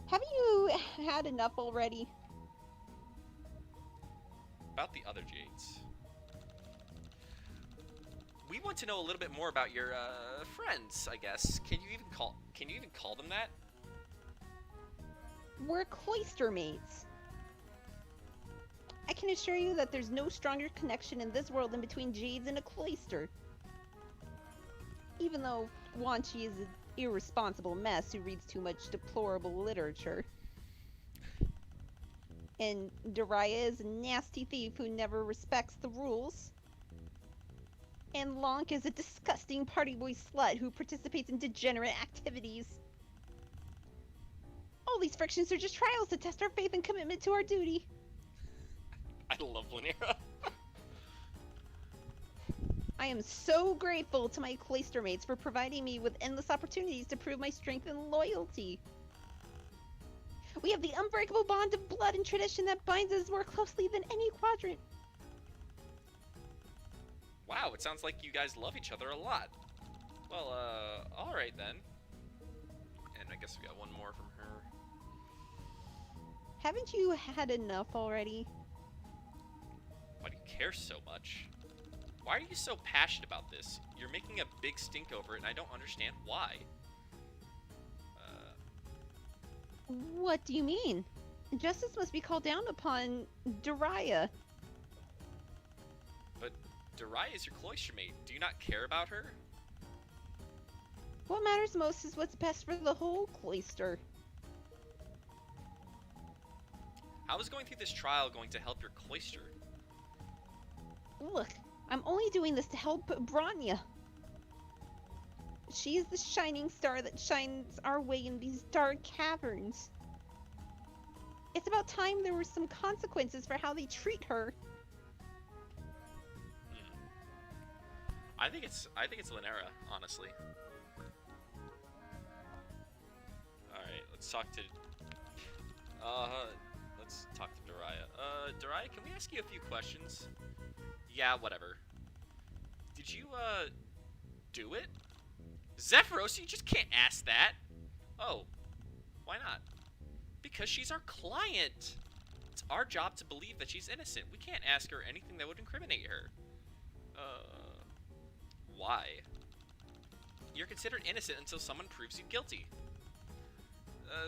Haven't you had enough already? About the other Jades. We want to know a little bit more about your friends, I guess. Can you even call them that? We're cloister mates. I can assure you that there's no stronger connection in this world than between Jades and a cloister. Even though Wanchi is an irresponsible mess who reads too much deplorable literature. And Jiraiya is a nasty thief who never respects the rules. And Lonk is a disgusting party boy slut who participates in degenerate activities. All these frictions are just trials to test our faith and commitment to our duty. I love Lanera. I am so grateful to my cloister mates for providing me with endless opportunities to prove my strength and loyalty. We have the unbreakable bond of blood and tradition that binds us more closely than any quadrant. Wow, it sounds like you guys love each other a lot. Well, alright then. And I guess we got one more from her. Haven't you had enough already? Why do you care so much? Why are you so passionate about this? You're making a big stink over it, and I don't understand why. What do you mean? Justice must be called down upon Jiraiya. But Jiraiya is your cloister mate. Do you not care about her? What matters most is what's best for the whole cloister. How is going through this trial going to help your cloister? Look, I'm only doing this to help Branya. She is the shining star that shines our way in these dark caverns. It's about time there were some consequences for how they treat her. I think it's Linera, honestly. Alright, let's talk to Dariah. Dariah, can we ask you a few questions? Yeah, whatever. Did you do it? Zephyros, you just can't ask that. Oh, why not? Because she's our client. It's our job to believe that she's innocent. We can't ask her anything that would incriminate her. Why? You're considered innocent until someone proves you guilty.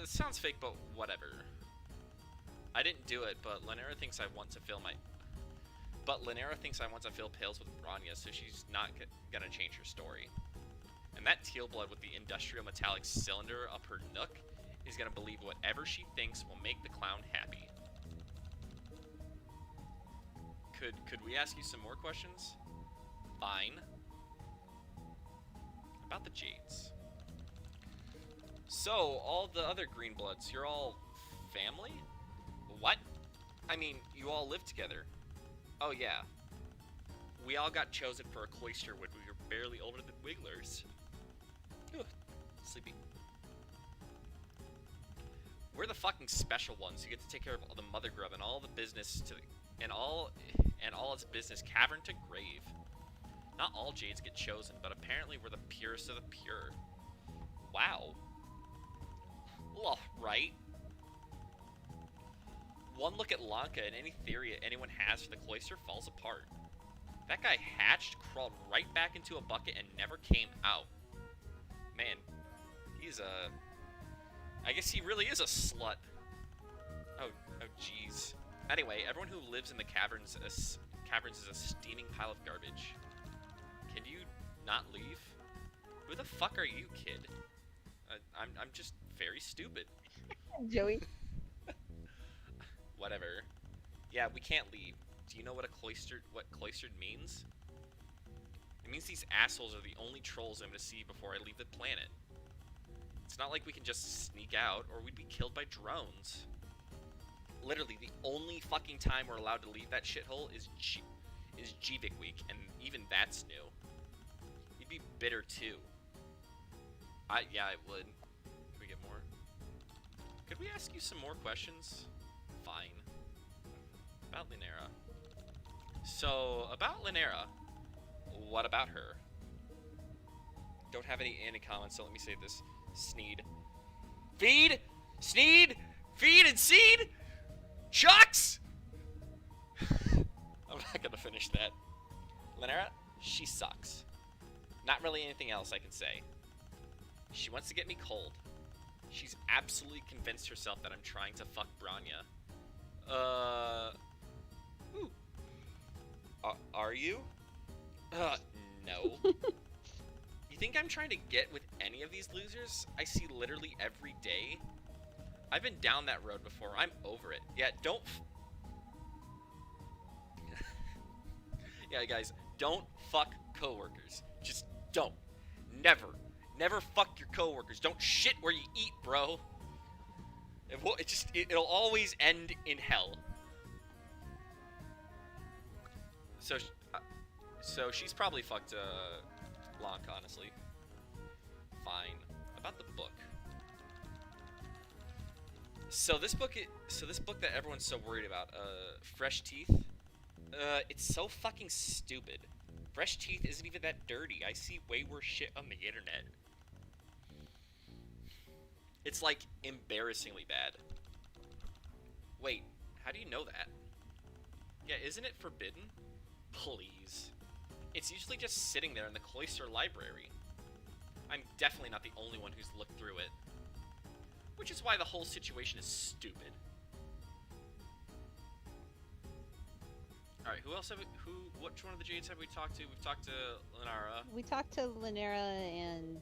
Sounds fake, but whatever. I didn't do it, but Linera thinks I want to fill pails with Branya, so she's not gonna change her story. And that teal blood with the industrial metallic cylinder up her nook is gonna believe whatever she thinks will make the clown happy. Could we ask you some more questions? Fine. About the Jades. So, all the other Greenbloods, you're all family? What? I mean, you all live together. Oh yeah. We all got chosen for a cloister when we were barely older than Wigglers. Ugh, sleepy. We're the fucking special ones who get to take care of all the mother grub and all the business and all its business, cavern to grave. Not all Jades get chosen, but apparently we're the purest of the pure. Wow. Well, right. One look at Lanka and any theory anyone has for the cloister falls apart. That guy hatched, crawled right back into a bucket, and never came out. Man, he's I guess he really is a slut. Oh jeez. Anyway, everyone who lives in the caverns is a steaming pile of garbage. Can you not leave? Who the fuck are you, kid? I'm just very stupid. Joey. Whatever. Yeah, we can't leave. Do you know what cloistered means? It means these assholes are the only trolls I'm gonna see before I leave the planet. It's not like we can just sneak out, or we'd be killed by drones. Literally, the only fucking time we're allowed to leave that shithole is Jivik week, and even that's new. You'd be bitter too. Yeah, I would. Can we get more? Could we ask you some more questions? Fine. About Linera. So, about Linera, what about her? Don't have any comments, so let me say this. Sneed. Feed! Sneed! Feed and seed! Chucks! I'm not gonna finish that. Linera, she sucks. Not really anything else I can say. She wants to get me cold. She's absolutely convinced herself that I'm trying to fuck Branya. Ooh. Are you? No. You think I'm trying to get with any of these losers I see literally every day? I've been down that road before. I'm over it. Yeah, don't... Yeah, guys, don't fuck coworkers. Just don't. Never. Never fuck your coworkers. Don't shit where you eat, bro. It'll always end in hell. So she's probably fucked Lanka, honestly. Fine. About the book. So this book that everyone's so worried about, Fresh Teeth. It's so fucking stupid. Fresh Teeth isn't even that dirty. I see way worse shit on the internet. It's like embarrassingly bad. Wait, how do you know that? Yeah, isn't it forbidden? Please. It's usually just sitting there in the cloister library. I'm definitely not the only one who's looked through it. Which is why the whole situation is stupid. Alright, which one of the Jades have we talked to? We've talked to Linara. We talked to Linera and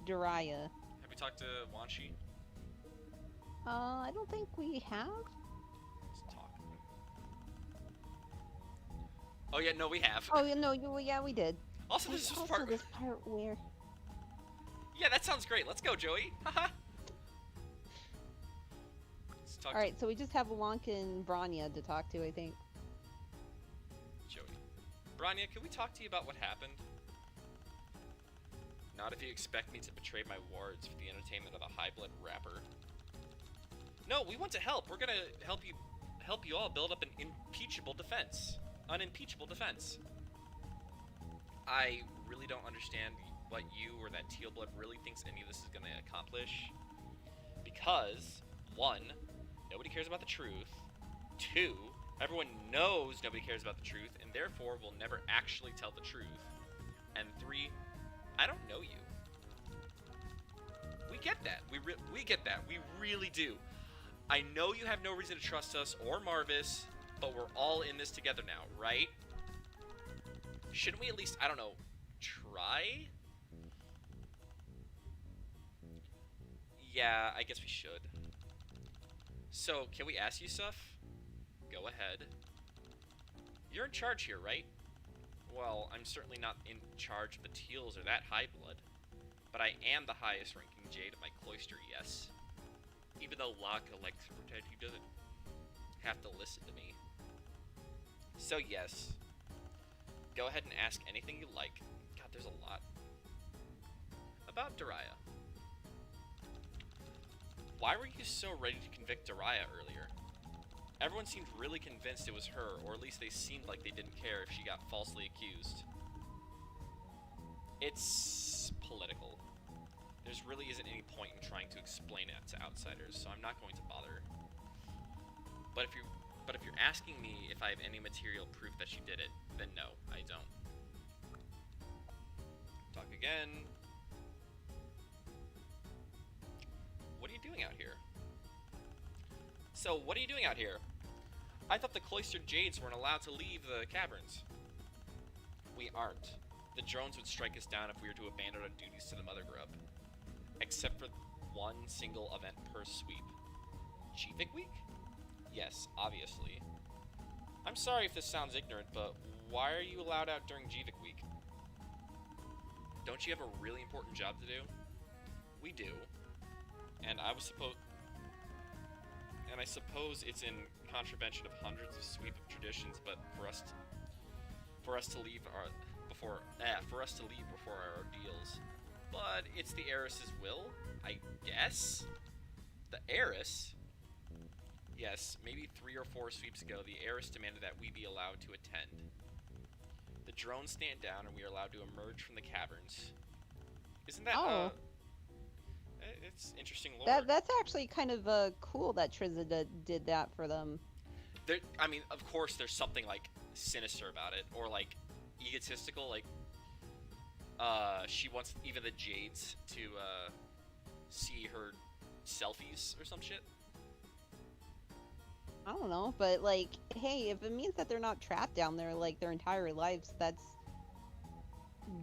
Daria. Have we talked to Wanshi? I don't think we have. Let's talk. Oh yeah, no, we have. Oh, no, yeah, we did. Also, this was also part. this part where... Yeah, that sounds great. Let's go, Joey. Haha. Let's talk Alright, so we just have Wonka and Branya to talk to, I think. to Joey. Branya, can we talk to you about what happened? Not if you expect me to betray my wards for the entertainment of a high-blood rapper. No, we want to help. We're gonna help you all build up an impeachable defense. Unimpeachable defense. I really don't understand what you or that teal blood really thinks any of this is gonna accomplish. Because, 1, nobody cares about the truth. 2, everyone knows nobody cares about the truth, and therefore will never actually tell the truth. And 3, I don't know you. We get that. We get that. We really do. I know you have no reason to trust us or Marvis, but we're all in this together now, right? Shouldn't we at least, I don't know, try? Yeah, I guess we should. So, can we ask you stuff? Go ahead. You're in charge here, right? Well, I'm certainly not in charge of the Teals or that high blood, but I am the highest ranking Jade of my cloister, yes. Even though Locke likes to pretend he doesn't have to listen to me. So yes, go ahead and ask anything you like. God, there's a lot. About Daria. Why were you so ready to convict Daria earlier? Everyone seemed really convinced it was her, or at least they seemed like they didn't care if she got falsely accused. It's political. There's really isn't any point in trying to explain it to outsiders, so I'm not going to bother. But if you're asking me if I have any material proof that she did it, then no, I don't. Talk again. What are you doing out here? So, what are you doing out here? I thought the cloistered Jades weren't allowed to leave the caverns. We aren't. The drones would strike us down if we were to abandon our duties to the Mother Grub. Except for one single event per sweep. Jivik Week? Yes, obviously. I'm sorry if this sounds ignorant, but why are you allowed out during Jivik Week? Don't you have a really important job to do? We do. And I suppose it's in contravention of hundreds of sweep of traditions, but for us to leave before our ordeals. But it's the heiress's will, I guess? The heiress? Yes, maybe 3 or 4 sweeps ago, the heiress demanded that we be allowed to attend. The drones stand down and we are allowed to emerge from the caverns. Isn't that, Oh. It's interesting lore. That's actually kind of cool that Trizza did that for them. I mean, of course there's something, like, sinister about it, or, like, egotistical, like, she wants even the Jades to, see her selfies or some shit. I don't know, but, like, hey, if it means that they're not trapped down there, like, their entire lives, that's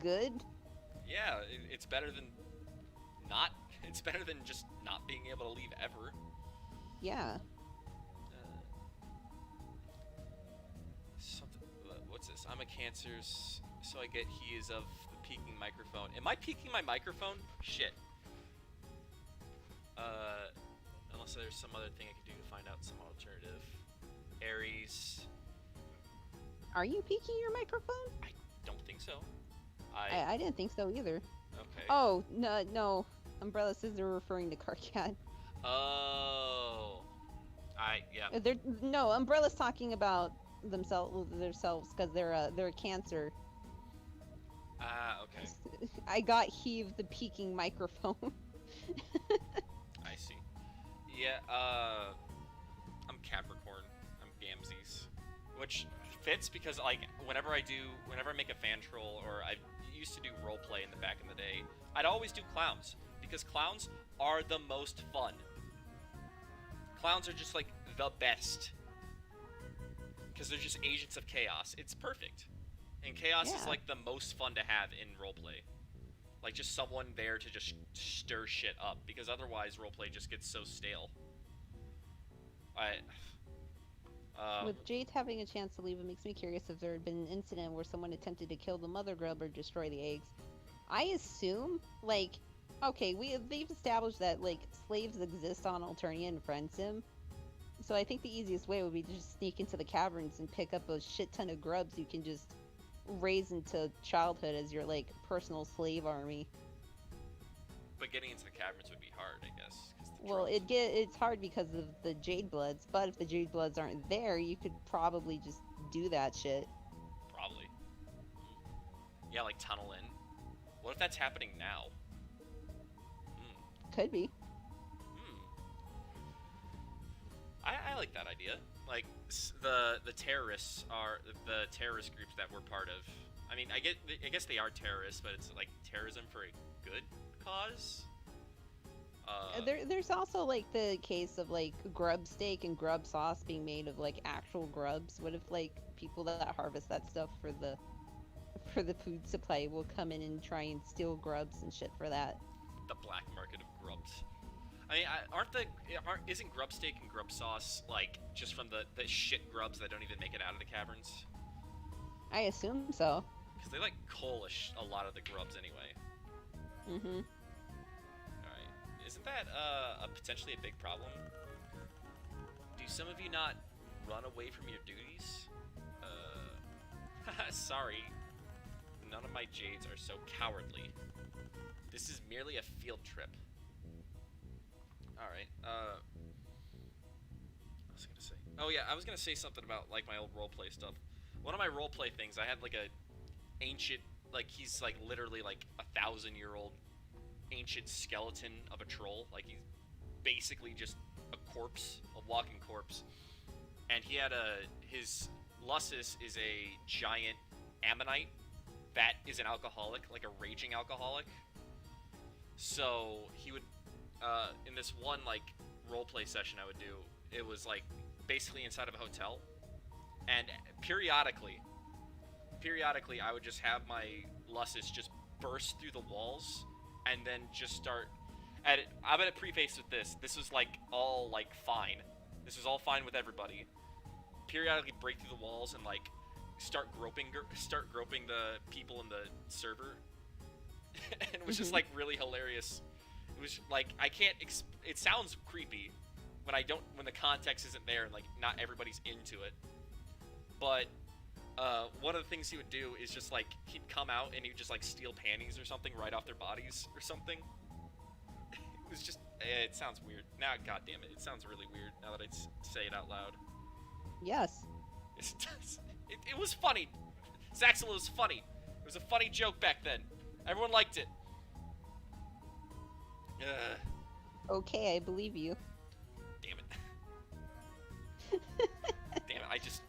good. Yeah, it's better than not. It's better than just not being able to leave ever. Yeah. What's this? I'm a Cancer, so I get he is of the peaking microphone. Am I peaking my microphone? Shit. Unless there's some other thing I could do to find out some alternative. Aries. Are you peeking your microphone? I don't think so. I didn't think so either. Okay. Oh, no. Umbrella says they're referring to Carcat. Oh. Yeah. No, Umbrella's talking about themselves because they're a Cancer. Ah, okay. I got Heave the peaking microphone. I see. Yeah, I'm Capricorn. I'm Gamzees. Which fits because, like, whenever I make a fan troll, or I used to do roleplay in the back in the day, I'd always do clowns. Because clowns are the most fun. Clowns are just, like, the best. Because they're just agents of chaos. It's perfect. And chaos is, Yeah. like, the most fun to have in roleplay. Like, just someone there to just stir shit up, because otherwise roleplay just gets so stale. With Jade having a chance to leave, it makes me curious if there had been an incident where someone attempted to kill the mother grub or destroy the eggs. I assume, like, okay, they've established that, like, slaves exist on Alternia and Friendsim. So I think the easiest way would be to just sneak into the caverns and pick up a shit ton of grubs you can just raise into childhood as your, like, personal slave army. But getting into the caverns would be hard, I guess. 'Cause the Well, drones- it's hard because of the Jade Bloods, but if the Jade Bloods aren't there, you could probably just do that shit. Probably. Yeah, like tunnel in. What if that's happening now? Could be. I like that idea. Like the terrorists are the terrorist groups that we're part of. I mean, I guess they are terrorists, but it's like terrorism for a good cause. There's also like the case of like grub steak and grub sauce being made of like actual grubs. What if like people that harvest that stuff for the food supply will come in and try and steal grubs and shit for that? The black market of grubs. I mean, isn't grub steak and grub sauce like just from the shit grubs that don't even make it out of the caverns? I assume so. Because they like coalish a lot of the grubs anyway. Mm-hmm. Alright. Isn't that potentially a big problem? Do some of you not run away from your duties? Sorry. None of my Jades are so cowardly. This is merely a field trip. Alright, what was I gonna say? Oh yeah, I was gonna say something about, like, my old roleplay stuff. One of my roleplay things, I had, like, a ancient, like, he's, like, literally, like, 1,000-year-old ancient skeleton of a troll. Like, he's basically just a corpse, a walking corpse. And he had his Lussus is a giant ammonite that is an alcoholic, like a raging alcoholic. So, he would, in this one, like, roleplay session I would do, it was, like, basically inside of a hotel. And periodically, I would just have my Lussus just burst through the walls and then just start... And I'm gonna preface with this. This was, like, all, like, fine. This was all fine with everybody. Periodically break through the walls and, like, start groping the people in the server. And it was just, like, really hilarious. It was, like, I can't... it sounds creepy when the context isn't there and, like, not everybody's into it. But, one of the things he would do is just, like, he'd come out and he'd just, like, steal panties or something right off their bodies or something. It was just... it sounds weird. Now, goddamn it, it sounds really weird now that I say it out loud. Yes. It was funny. Zaxel was funny. It was a funny joke back then. Everyone liked it. Okay, I believe you. Damn it. Damn it, I just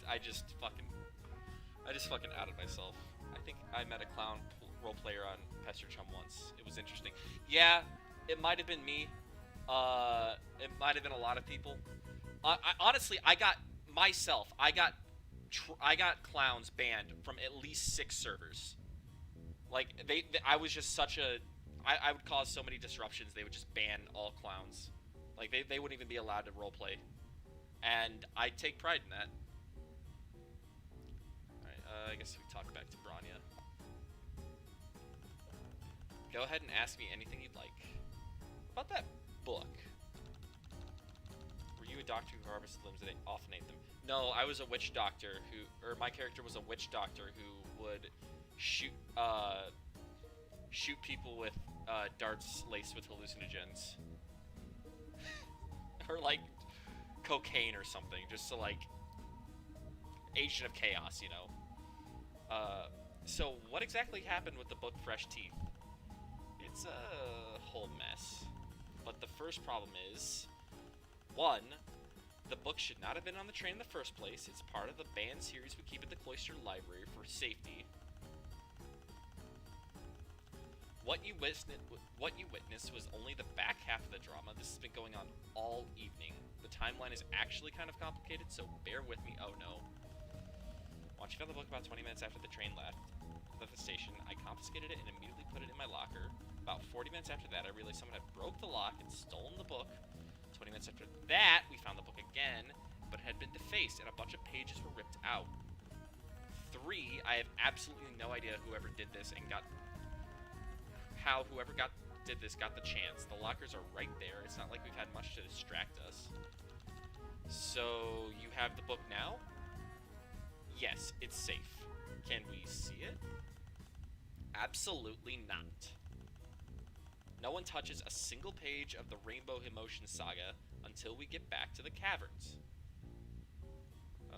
fucking outed myself. I think I met a clown role player on Pester Chum once. It was interesting. Yeah, it might have been me. It might have been a lot of people. Honestly, I got clowns banned from at least 6 servers. Like, I was just such a... I would cause so many disruptions, they would just ban all clowns. Like, they wouldn't even be allowed to roleplay. And I take pride in that. Alright, I guess we talk back to Branya. Go ahead and ask me anything you'd like. About that book. Were you a doctor who harvested limbs and often ate them? No, I was a witch doctor or my character was a witch doctor who would shoot people with darts laced with hallucinogens. Or like cocaine or something, just to like agent of chaos, you know. So what exactly happened with the book Fresh Teeth? It's a whole mess. But the first problem is, 1, the book should not have been on the train in the first place. It's part of the banned series we keep at the Cloister Library for safety. What you witnessed was only the back half of the drama. This has been going on all evening. The timeline is actually kind of complicated, so bear with me. Oh no. Once you found the book about 20 minutes after the train left, at the station. I confiscated it and immediately put it in my locker. About 40 minutes after that, I realized someone had broke the lock and stolen the book. 20 minutes after that, we found the book again, but it had been defaced and a bunch of pages were ripped out. 3, I have absolutely no idea whoever did this and how whoever did this got the chance. The lockers are right there. It's not like we've had much to distract us. So, you have the book now? Yes, it's safe. Can we see it? Absolutely not. No one touches a single page of the Rainbow Emotion Saga until we get back to the caverns.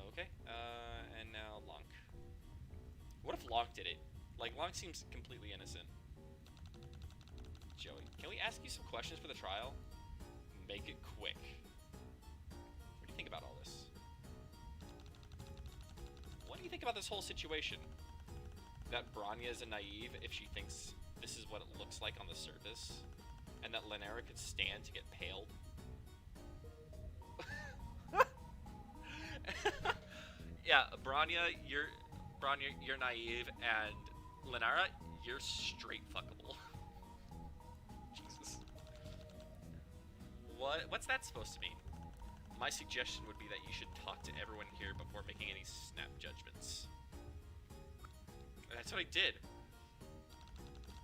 Okay, and now Lonk. What if Lonk did it? Like, Lonk seems completely innocent. Joey, can we ask you some questions for the trial? Make it quick. What do you think about all this? What do you think about this whole situation? That Bronya is a naive if she thinks this is what it looks like on the surface, and that Lanera could stand to get paled? Yeah, Bronya, you're naive, and Lanera, you're straight fuckable. Jesus. What's that supposed to mean? My suggestion would be that you should talk to everyone here before making any snap judgments. That's what I did.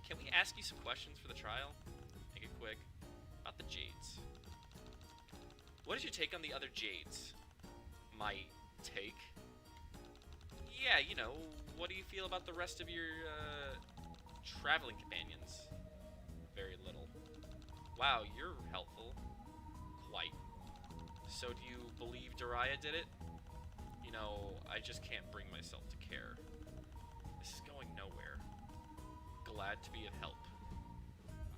Can we ask you some questions for the trial? Make it quick. About the Jades. What is your take on the other Jades? My take? Yeah, you know, what do you feel about the rest of your, traveling companions? Very little. Wow, you're helpful. Quite. So do you believe Dariah did it? You know, I just can't bring myself to care. This is going nowhere. Glad to be of help.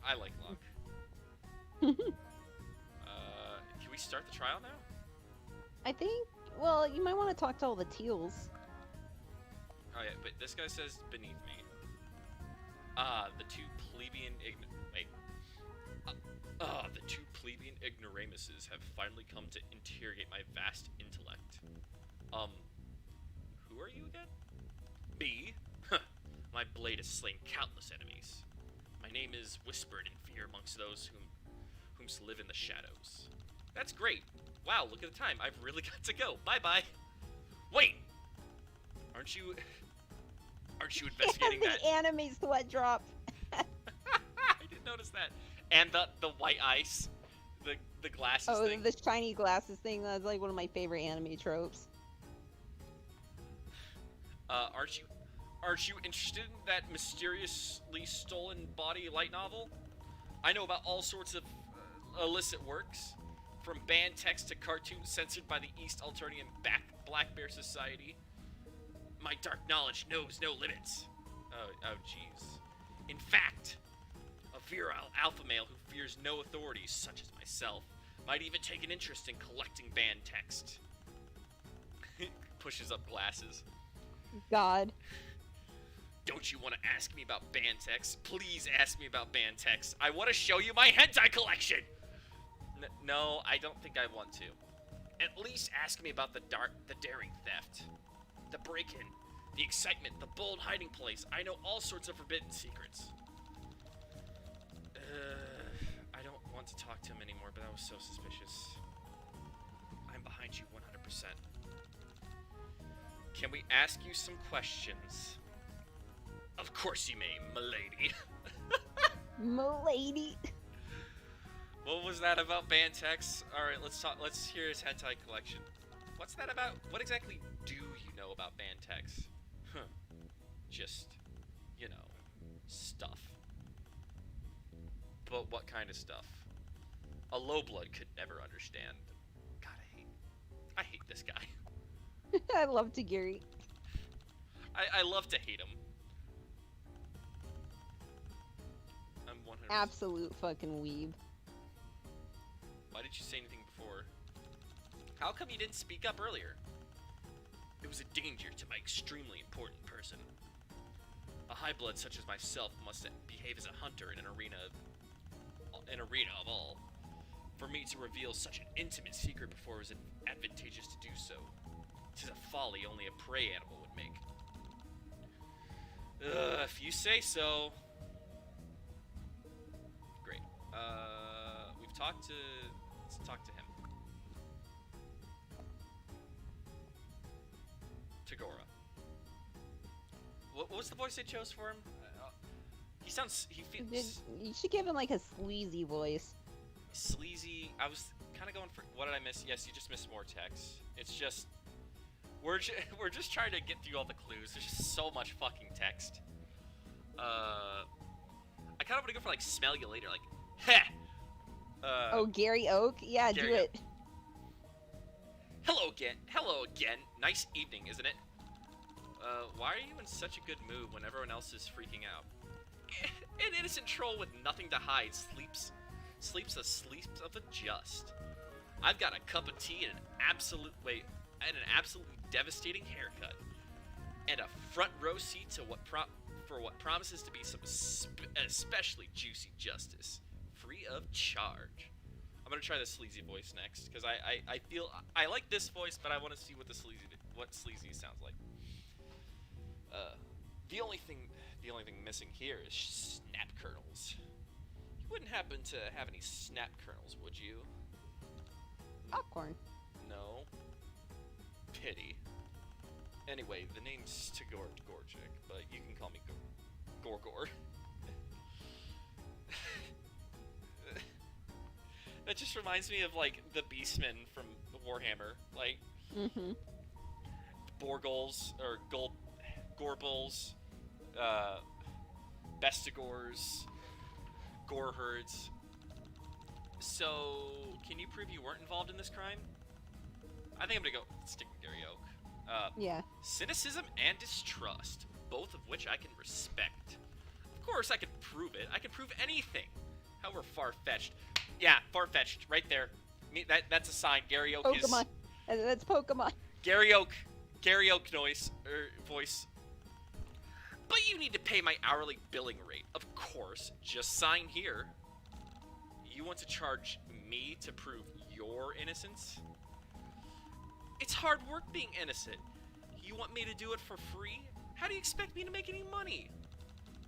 I like luck. Can we start the trial now? I think, well, you might want to talk to all the teals. Oh yeah, but this guy says beneath me. The two plebeian ignoramuses have finally come to interrogate my vast intellect. Who are you again? Me? My blade has slain countless enemies. My name is whispered in fear amongst those whom live in the shadows. That's great. Wow, look at the time. I've really got to go. Bye-bye. Wait! Aren't you investigating that? The anime sweat drop. I didn't notice that. And the white ice. The glasses thing. Oh, the shiny glasses thing. That's like one of my favorite anime tropes. Aren't you interested in that mysteriously stolen body light novel? I know about all sorts of illicit works, from banned text to cartoons censored by the East Alternian Black Bear Society. My dark knowledge knows no limits. Oh, jeez. In fact, a virile alpha male who fears no authorities, such as myself, might even take an interest in collecting banned text. Pushes up glasses. God. Don't you want to ask me about banned text? Please ask me about banned text. I want to show you my hentai collection! No, I don't think I want to. At least ask me about the daring theft, the break-in, the excitement, the bold hiding place. I know all sorts of forbidden secrets. I don't want to talk to him anymore, but that was so suspicious. I'm behind you 100%. Can we ask you some questions? Of course you may, m'lady. M'lady. What was that about banned text? Alright, let's hear his hentai collection. What's that about? What exactly do you know about banned text? Huh. Just, you know, stuff. But what kind of stuff? A low-blood could never understand. God, I hate this guy. I love Tagiri. I love to hate him. I'm 100%. Absolute fucking weeb. Why did you say anything before? How come you didn't speak up earlier? It was a danger to my extremely important person. A high blood such as myself must behave as a hunter in an arena of all. For me to reveal such an intimate secret before it was advantageous to do so, 'tis a folly only a prey animal would make. If you say so. Great. We've talked to... Let's talk to him. Tagora. What was the voice they chose for him? He sounds... He feels... You should give him like a sleazy voice. Sleazy. I was kind of going for... What did I miss? Yes, you just missed more text. It's just... We're just trying to get through all the clues. There's just so much fucking text. I kind of want to go for like smell you later, like, heh. Oh, Gary Oak? Yeah, Gary do it. Hello again. Hello again. Nice evening, isn't it? Why are you in such a good mood when everyone else is freaking out? An innocent troll with nothing to hide sleeps the sleep of the just. I've got a cup of tea and an absolutely devastating haircut, and a front row seat to what promises to be some especially juicy justice, free of charge. I'm gonna try the sleazy voice next because I feel I like this voice, but I want to see what sleazy sounds like. The only thing missing here is snap kernels. You wouldn't happen to have any snap kernels, would you? Popcorn. No. Pity. Anyway, the name's Gorgic, but you can call me Gorgor. That just reminds me of, like, the Beastmen from Warhammer. Like, Borgul's, or Gorbals, Bestigors, Goreherds. So, can you prove you weren't involved in this crime? I think I'm gonna go stick with Gary Oak. Yeah. Cynicism and distrust, both of which I can respect. Of course, I can prove it. I can prove anything. However far-fetched. Yeah, far-fetched, right there. That's a sign. Gary Oak Pokemon. is... That's Pokemon. Gary Oak voice. But you need to pay my hourly billing rate. Of course, just sign here. You want to charge me to prove your innocence? It's hard work being innocent. You want me to do it for free? How do you expect me to make any money?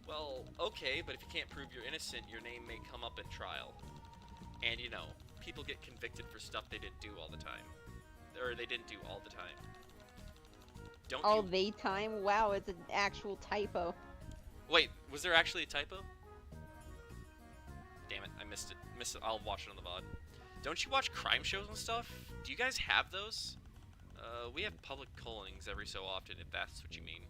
Well, okay, but if you can't prove you're innocent, your name may come up in trial. And, you know, people get convicted for stuff they didn't do all the time. Or they didn't do all the time. Don't All you... the time? Wow, it's an actual typo. Wait, was there actually a typo? Damn it, I missed it. I'll watch it on the VOD. Don't you watch crime shows and stuff? Do you guys have those? We have public callings every so often, if that's what you mean.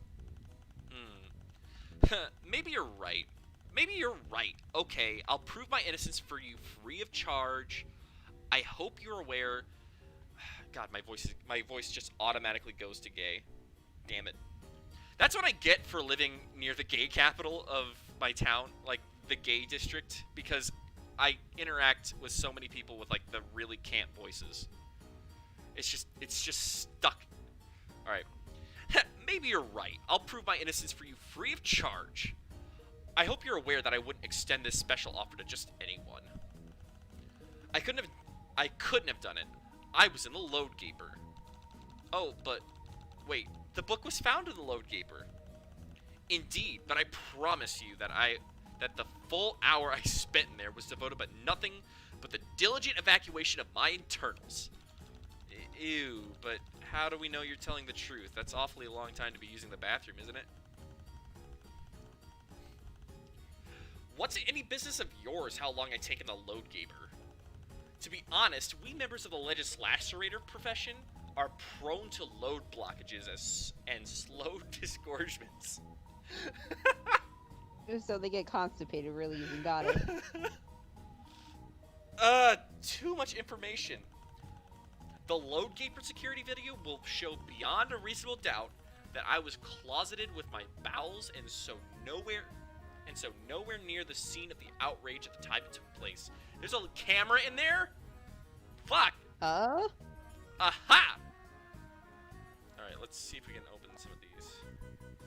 Maybe you're right. Maybe you're right. Okay, I'll prove my innocence for you free of charge. I hope you're aware... God, my voice just automatically goes to gay. Damn it. That's what I get for living near the gay capital of my town, like the gay district, because I interact with so many people with like the really camp voices. It's just stuck. All right. Maybe you're right. I'll prove my innocence for you free of charge. I hope you're aware that I wouldn't extend this special offer to just anyone. I couldn't have done it. I was in the Load Gaper. Oh, but wait, the book was found in the Load Gaper. Indeed, but I promise you that the full hour I spent in there was devoted but nothing but the diligent evacuation of my internals. Ew, but how do we know you're telling the truth? That's awfully a long time to be using the bathroom, isn't it? What's it any business of yours how long I take in the Load Gaper? To be honest, we members of the legislator profession are prone to load blockages and slow disgorgements. So they get constipated really easy. Got it. Too much information. The Load Gaper security video will show beyond a reasonable doubt that I was closeted with my bowels and so nowhere near the scene of the outrage at the time it took place. There's a camera in there? Fuck! Aha! Alright, let's see if we can open some of these.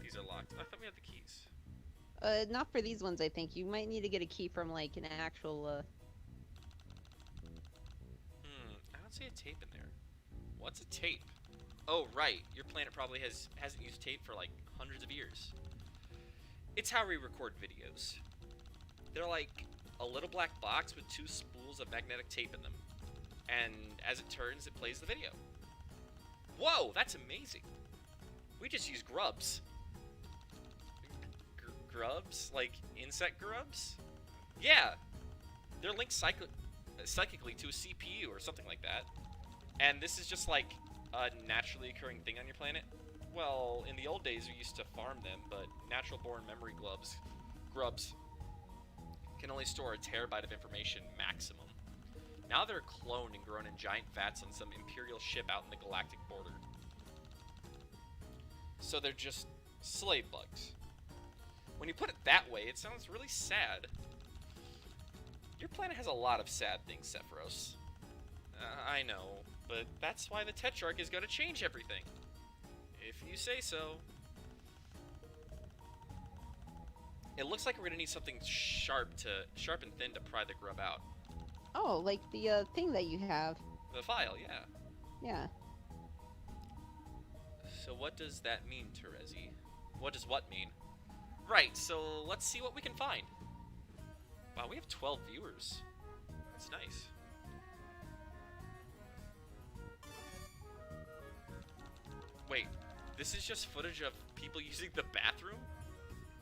These are locked. I thought we had the keys. Not for these ones, I think. You might need to get a key from, like, an actual, I don't see a tape in there. What's a tape? Oh, right. Your planet probably hasn't used tape for, like, hundreds of years. It's how we record videos. They're like a little black box with 2 spools of magnetic tape in them. And as it turns, it plays the video. Whoa, that's amazing. We just use grubs. Grubs? Like insect grubs? Yeah. They're linked psychically to a CPU or something like that. And this is just like a naturally occurring thing on your planet. Well, in the old days we used to farm them, but natural-born memory grubs can only store a terabyte of information maximum. Now they're cloned and grown in giant vats on some Imperial ship out in the galactic border. So they're just slave bugs. When you put it that way, it sounds really sad. Your planet has a lot of sad things, Sephiroth. I know, but that's why the Tetrarch is going to change everything. If you say so. It looks like we're going to need something sharp and thin to pry the grub out. Oh, like the thing that you have. The file, yeah. Yeah. So what does that mean, Terezi? What does what mean? Right, so let's see what we can find. Wow, we have 12 viewers. That's nice. Wait, this is just footage of people using the bathroom?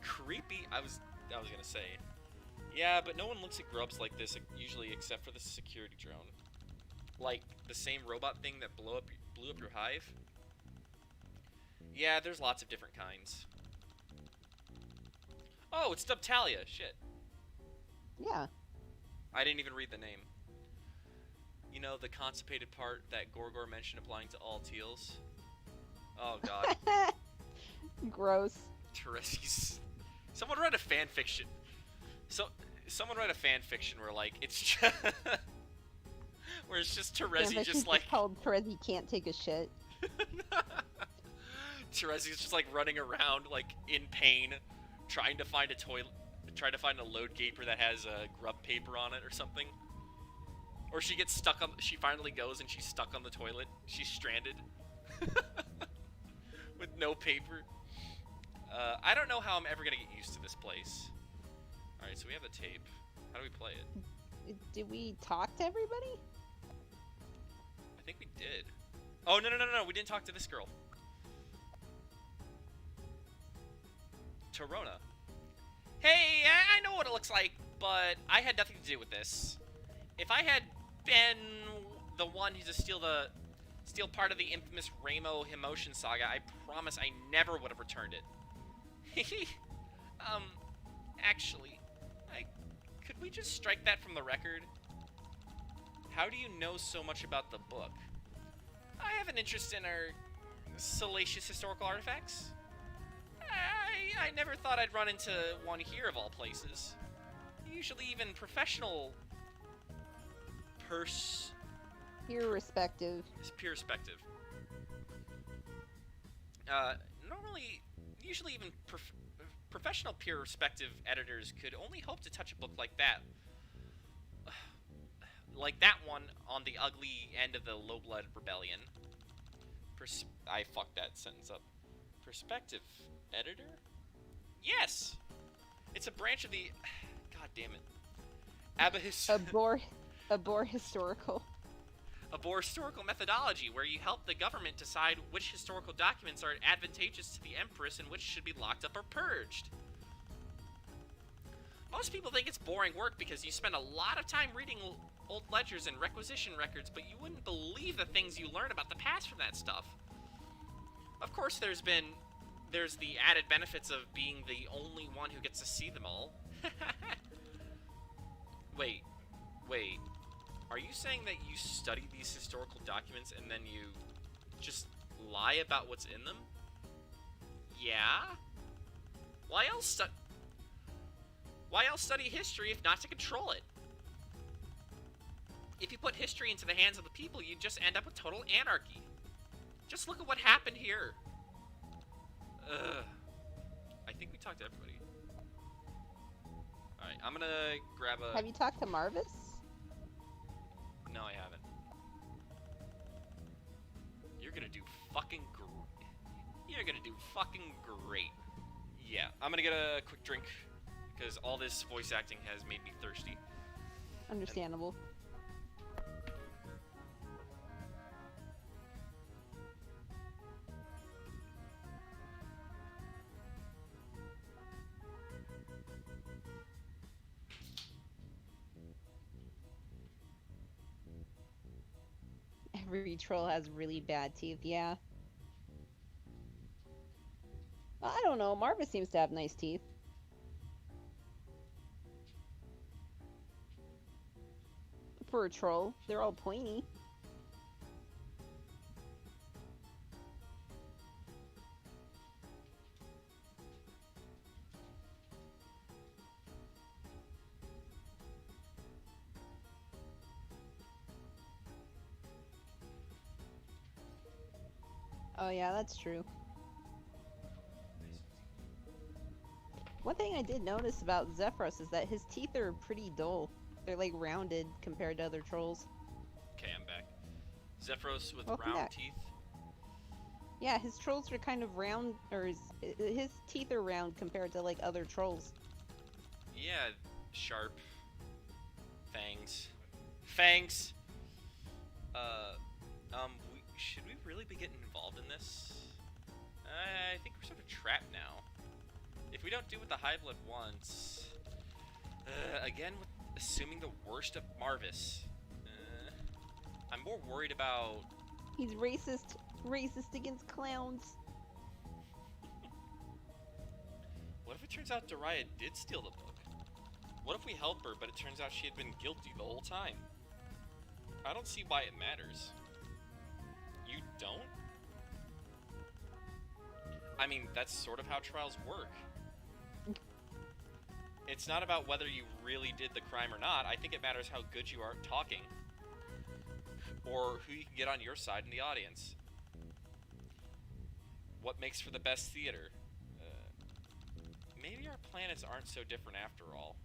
Creepy. I was gonna say. Yeah, but no one looks at grubs like this usually except for the security drone. Like the same robot thing that blew up your hive. Yeah, there's lots of different kinds. Oh, it's Dubtalia. Shit. Yeah. I didn't even read the name. You know, the constipated part that Gorgor mentioned applying to all teals? Oh, God. Gross. Terezi's... Someone write a fan fiction. Someone write a fan fiction where, like, it's just... where it's just Terezi just, like... called Terezi Can't Take a Shit. Terezi's just, like, running around, like, in pain, trying to find a toilet... Trying to find a load gaper that has grub paper on it or something. Or she gets stuck on... She finally goes and she's stuck on the toilet. She's stranded. With no paper. I don't know how I'm ever going to get used to this place. Alright, so we have the tape. How do we play it? Did we talk to everybody? I think we did. Oh, no. We didn't talk to this girl. Torona. Hey, I know what it looks like, but I had nothing to do with this. If I had been the one who to steal part of the infamous Ramo Himotion saga, I promise I never would have returned it. Actually, could we just strike that from the record? How do you know so much about the book? I have an interest in our salacious historical artifacts. I never thought I'd run into one here of all places. Usually even professional Irrespective. peer perspective. Usually even professional peer perspective editors could only hope to touch a book like that. Like that one on the ugly end of the Low-Blood Rebellion. I fucked that sentence up. Perspective editor? Yes! It's a branch of the... God damn it. Abor historical. A more historical methodology where you help the government decide which historical documents are advantageous to the Empress and which should be locked up or purged. Most people think it's boring work because you spend a lot of time reading old ledgers and requisition records, but you wouldn't believe the things you learn about the past from that stuff. Of course, there's the added benefits of being the only one who gets to see them all. Wait. Are you saying that you study these historical documents and then you just lie about what's in them? Yeah? Why else study history if not to control it? If you put history into the hands of the people, you just end up with total anarchy. Just look at what happened here. Ugh. I think we talked to everybody. Alright, I'm gonna grab a... Have you talked to Marvis? No, I haven't. You're gonna do fucking great. You're gonna do fucking great. Yeah. I'm gonna get a quick drink because all this voice acting has made me thirsty. Understandable. Every troll has really bad teeth, yeah. I don't know, Marva seems to have nice teeth. For a troll, they're all pointy. Oh yeah, that's true. One thing I did notice about Zephyros is that his teeth are pretty dull. They're like rounded compared to other trolls. Okay, I'm back. Zephyros with Welcome round back. teeth. Yeah, his trolls are kind of round, or his teeth are round compared to like other trolls. Yeah, sharp. Fangs. Fangs! Should we really be getting involved in this? I think we're sort of trapped now. If we don't do what the Hiveswap wants... again, with assuming the worst of Marvis. I'm more worried about... He's racist against clowns. What if it turns out Dariah did steal the book? What if we help her, but it turns out she had been guilty the whole time? I don't see why it matters. You don't? I mean, that's sort of how trials work. It's not about whether you really did the crime or not. I think it matters how good you are at talking. Or who you can get on your side in the audience. What makes for the best theater? Maybe our planets aren't so different after all.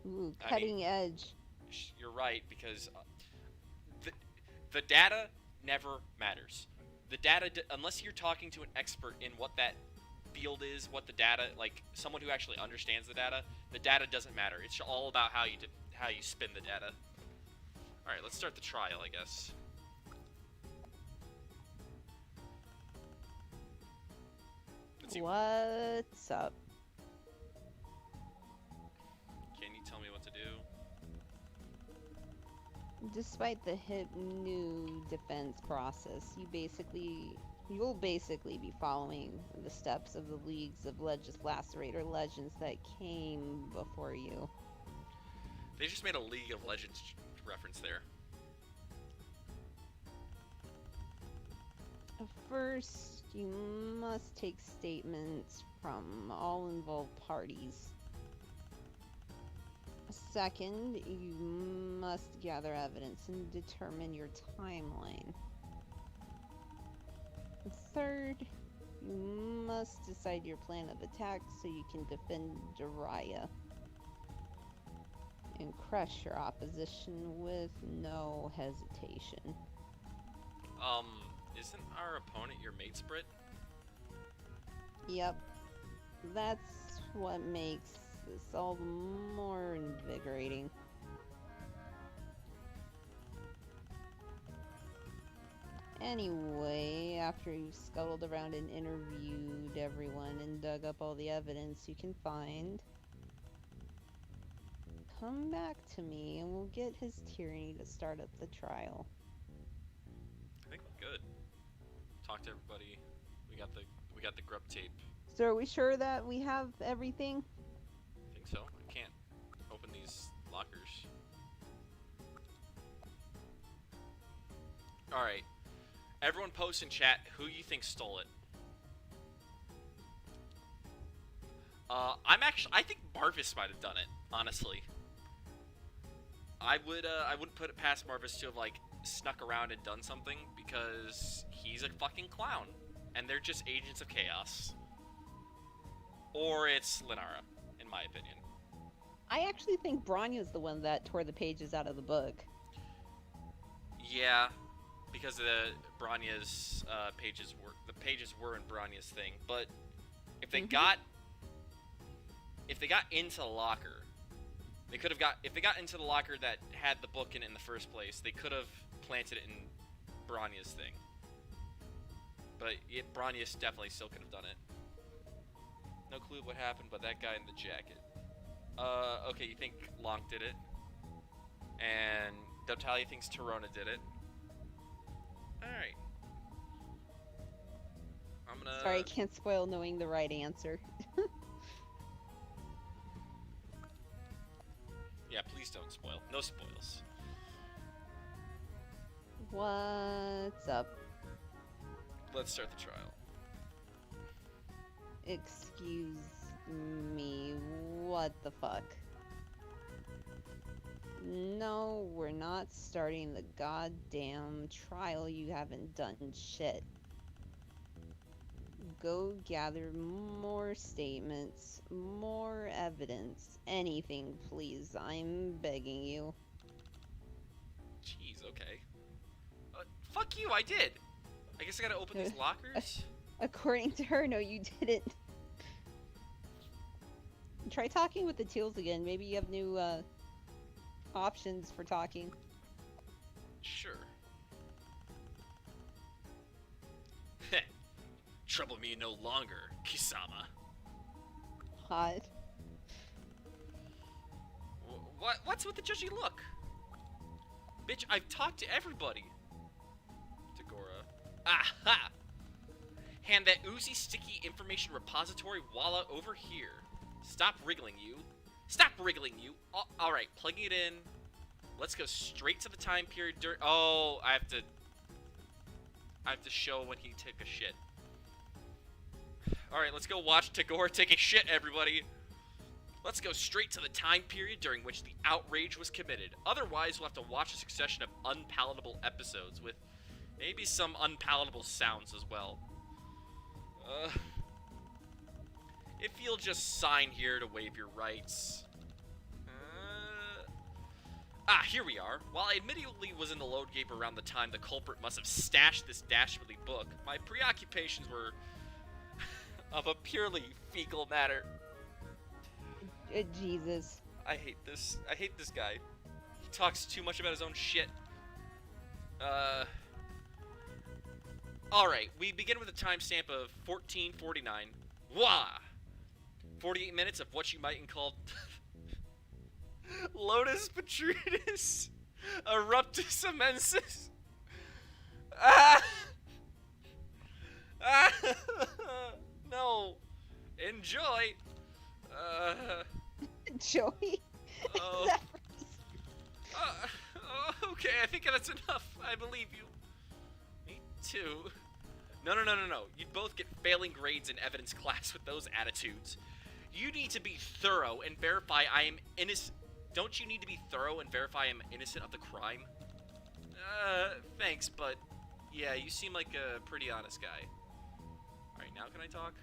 Ooh, I cutting edge. You're right, because the data never matters. The data, unless you're talking to an expert in what that field is, what the data, like someone who actually understands the data doesn't matter. It's all about how you spin the data. All right, let's start the trial, I guess. Let's see. What's up? Can you tell me what to do? Despite the hip new defense process, you'll basically be following the steps of the leagues of Lacerator legends that came before you. They just made a League of Legends reference there. First, you must take statements from all involved parties. Second, you must gather evidence and determine your timeline. Third, you must decide your plan of attack so you can defend Jiraiya and crush your opposition with no hesitation. Isn't our opponent your mate Sprit? Yep, that's what makes this all the more invigorating. Anyway, after you've scuttled around and interviewed everyone and dug up all the evidence you can find, come back to me and we'll get his tyranny to start up the trial. I think we're good. Talk to everybody. We got the grub tape. So are we sure that we have everything? I think so. I can't open these lockers. All right. Everyone post in chat who you think stole it. I think Marvis might have done it, honestly. I wouldn't put it past Marvis to have, like, snuck around and done something, because he's a fucking clown. And they're just agents of chaos. Or it's Linara, in my opinion. I actually think Bronya's the one that tore the pages out of the book. Yeah, because the Bronya's pages were in Bronya's thing. But if they got if they got into the locker, they could have got, if they got into the locker that had the book in it in the first place, they could have planted it in Bronya's thing. But Bronya definitely still could have done it. No clue what happened, but that guy in the jacket. Okay, you think Lonk did it. And Dubtalia thinks Torona did it. Alright. I'm gonna... Sorry, I can't spoil knowing the right answer. Yeah, please don't spoil. No spoils. What's up? Let's start the trial. Excuse me, what the fuck? No, we're not starting the goddamn trial. You haven't done shit. Go gather more statements, more evidence, anything, please. I'm begging you. Jeez, okay. Fuck you, I did! I guess I gotta open these lockers? According to her, no, you didn't. Try talking with the Teals again. Maybe you have new, options for talking. Sure. Trouble me no longer, Kisama. Hot. What's with the judgy look? Bitch, I've talked to everybody. Tagora. Aha! Hand that oozy, sticky information repository walla over here. Stop wriggling, you. Stop wriggling, you. Alright, plugging it in. Let's go straight to the time period during... Oh, I have to show when he took a shit. Alright, let's go watch Tagore take a shit, everybody. Let's go straight to the time period during which the outrage was committed. Otherwise, we'll have to watch a succession of unpalatable episodes with maybe some unpalatable sounds as well. If you'll just sign here to waive your rights. Here we are. While I admittedly was in the load gate around the time the culprit must have stashed this dastardly book, my preoccupations were of a purely fecal matter. Jesus. I hate this. I hate this guy. He talks too much about his own shit. Alright, we begin with a timestamp of 1449. Wah! 48 minutes of what you might call Lotus Petrinus Eruptus Immensis. No. Enjoy. Joey? Oh. Okay, I think that's enough. I believe you. Me too. No. You'd both get failing grades in evidence class with those attitudes. You need to be thorough and verify I am innocent. Don't you need to be thorough and verify I'm innocent of the crime? Thanks, but yeah, you seem like a pretty honest guy. Alright, now can I talk?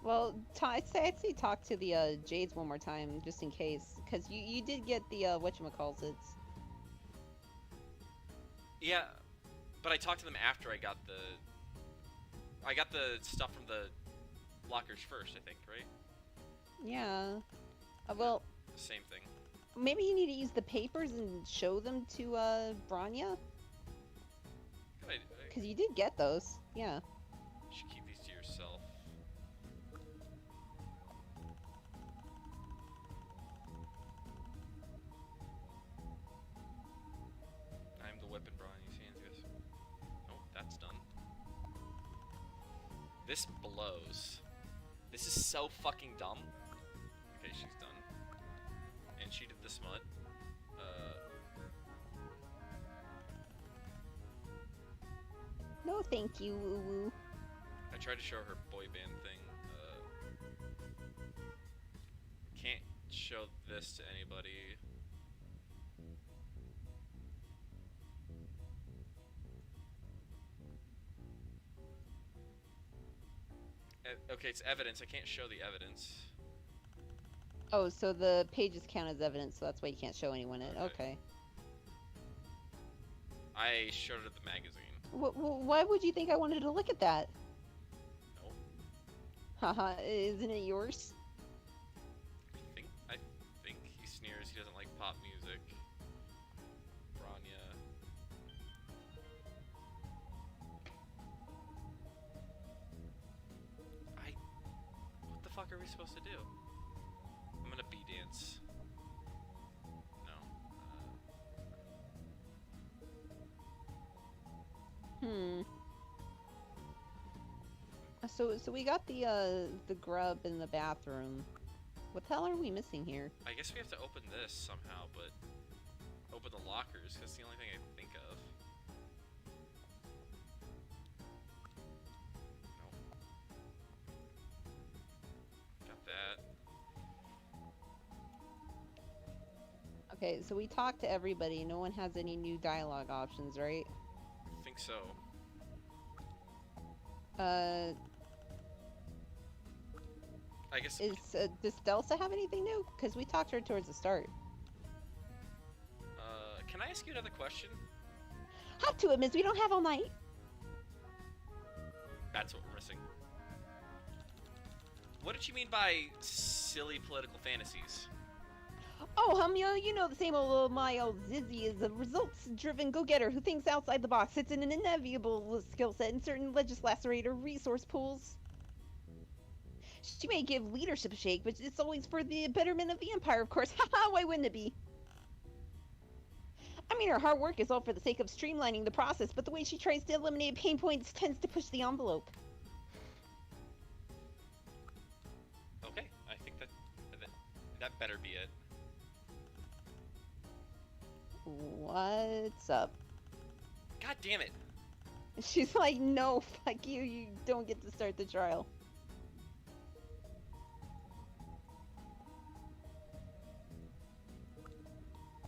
Well, I'd say talk to the Jades one more time, just in case, because you did get the whatchamacallits. Yeah, but I talked to them after I got the stuff from the lockers first, I think, right? Yeah. Well, Same thing. maybe you need to use the papers and show them to Bronya, because you did get those. Yeah. You should keep these to yourself. I'm the weapon brought in his hands, guys. Oh, that's done. This blows. This is so fucking dumb. Okay, she's done. And she did the smut. No, thank you, woo woo. I tried to show her boy band thing. Can't show this to anybody. Okay, it's evidence. I can't show the evidence. Oh, so the pages count as evidence, so that's why you can't show anyone it. Okay. I showed it at the magazine. Why would you think I wanted to look at that? Nope. Haha, isn't it yours? fuck are we supposed to do? I'm gonna bee dance. No. So we got the grub in the bathroom. What the hell are we missing here? I guess we have to open this somehow, but open the lockers. That's the only thing I can think of. Nope. Got that. Okay, so we talked to everybody. No one has any new dialogue options, right? I think so. I guess. Does Delsa have anything new? Because we talked to her towards the start. Can I ask you another question? Hop to it, Miss. We don't have all night. That's what we're missing. What did you mean by silly political fantasies? Oh, you know the same old my old Zizzy is a results-driven go-getter who thinks outside the box. It's an inevitable skill set in certain legislator resource pools. She may give leadership a shake, but it's always for the betterment of the Empire, of course. Haha, why wouldn't it be? I mean, her hard work is all for the sake of streamlining the process, but the way she tries to eliminate pain points tends to push the envelope. Okay, I think that better be it. What's up? God damn it! She's like, no, fuck you, you don't get to start the trial.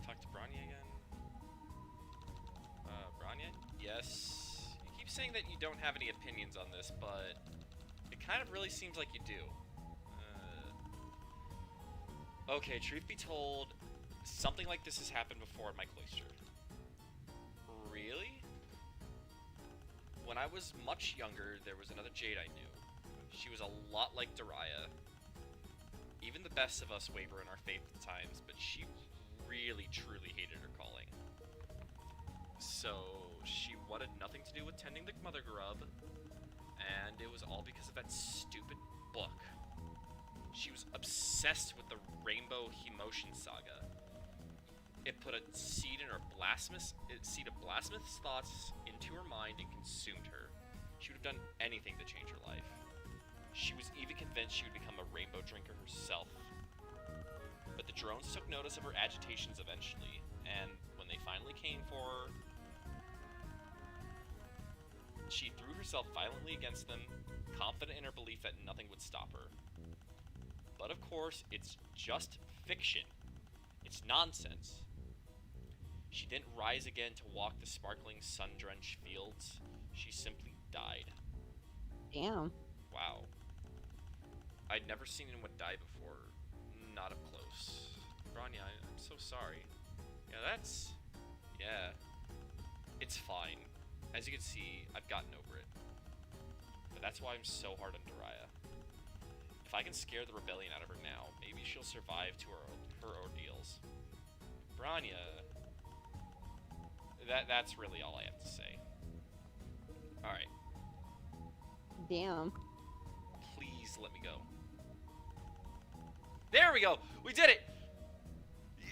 Talk to Branya again. Branya? Yes. You keep saying that you don't have any opinions on this, but it kind of really seems like you do. Okay, truth be told, something like this has happened before in my cloister. Really? When I was much younger, there was another Jade I knew. She was a lot like Dariah. Even the best of us waver in our faith at times, but she really, truly hated her calling. So, she wanted nothing to do with tending the mother grub, and it was all because of that stupid book. She was obsessed with the Rainbow Emotion Saga. It put a seed of blasphemous thoughts into her mind and consumed her. She would have done anything to change her life. She was even convinced she would become a rainbow drinker herself. But the drones took notice of her agitations eventually, and when they finally came for her, she threw herself violently against them, confident in her belief that nothing would stop her. But of course, it's just fiction. It's nonsense. She didn't rise again to walk the sparkling, sun-drenched fields. She simply died. Damn. Wow. I'd never seen anyone die before. Not up close. Branya, I'm so sorry. Yeah, it's fine. As you can see, I've gotten over it. But that's why I'm so hard on Dariah. If I can scare the rebellion out of her now, maybe she'll survive to her ordeals. Branya... That's really all I have to say. Alright. Damn. Please let me go. There we go! We did it!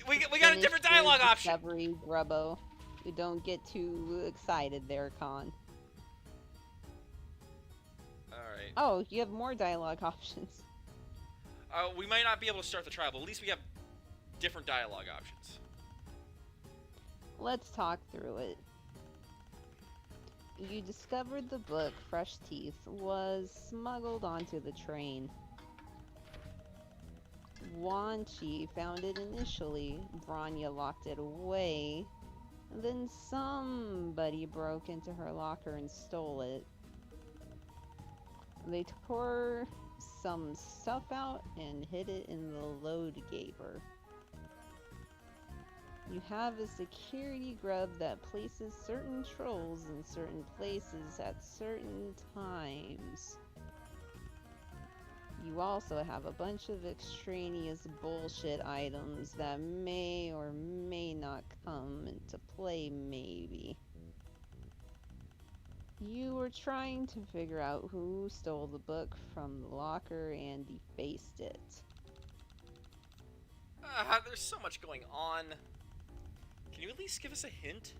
We got a different dialogue option! Discovery, Grubbo. You don't get too excited there, Con. Alright. Oh, you have more dialogue options. We might not be able to start the trial, but at least we have different dialogue options. Let's talk through it. You discovered the book, Fresh Teeth, was smuggled onto the train. Wan Chi found it initially. Branya locked it away. And then somebody broke into her locker and stole it. They tore some stuff out and hid it in the load gaper. You have a security grub that places certain trolls in certain places at certain times. You also have a bunch of extraneous bullshit items that may or may not come into play, maybe. You were trying to figure out who stole the book from the locker and defaced it. There's so much going on. Can you at least give us a hint?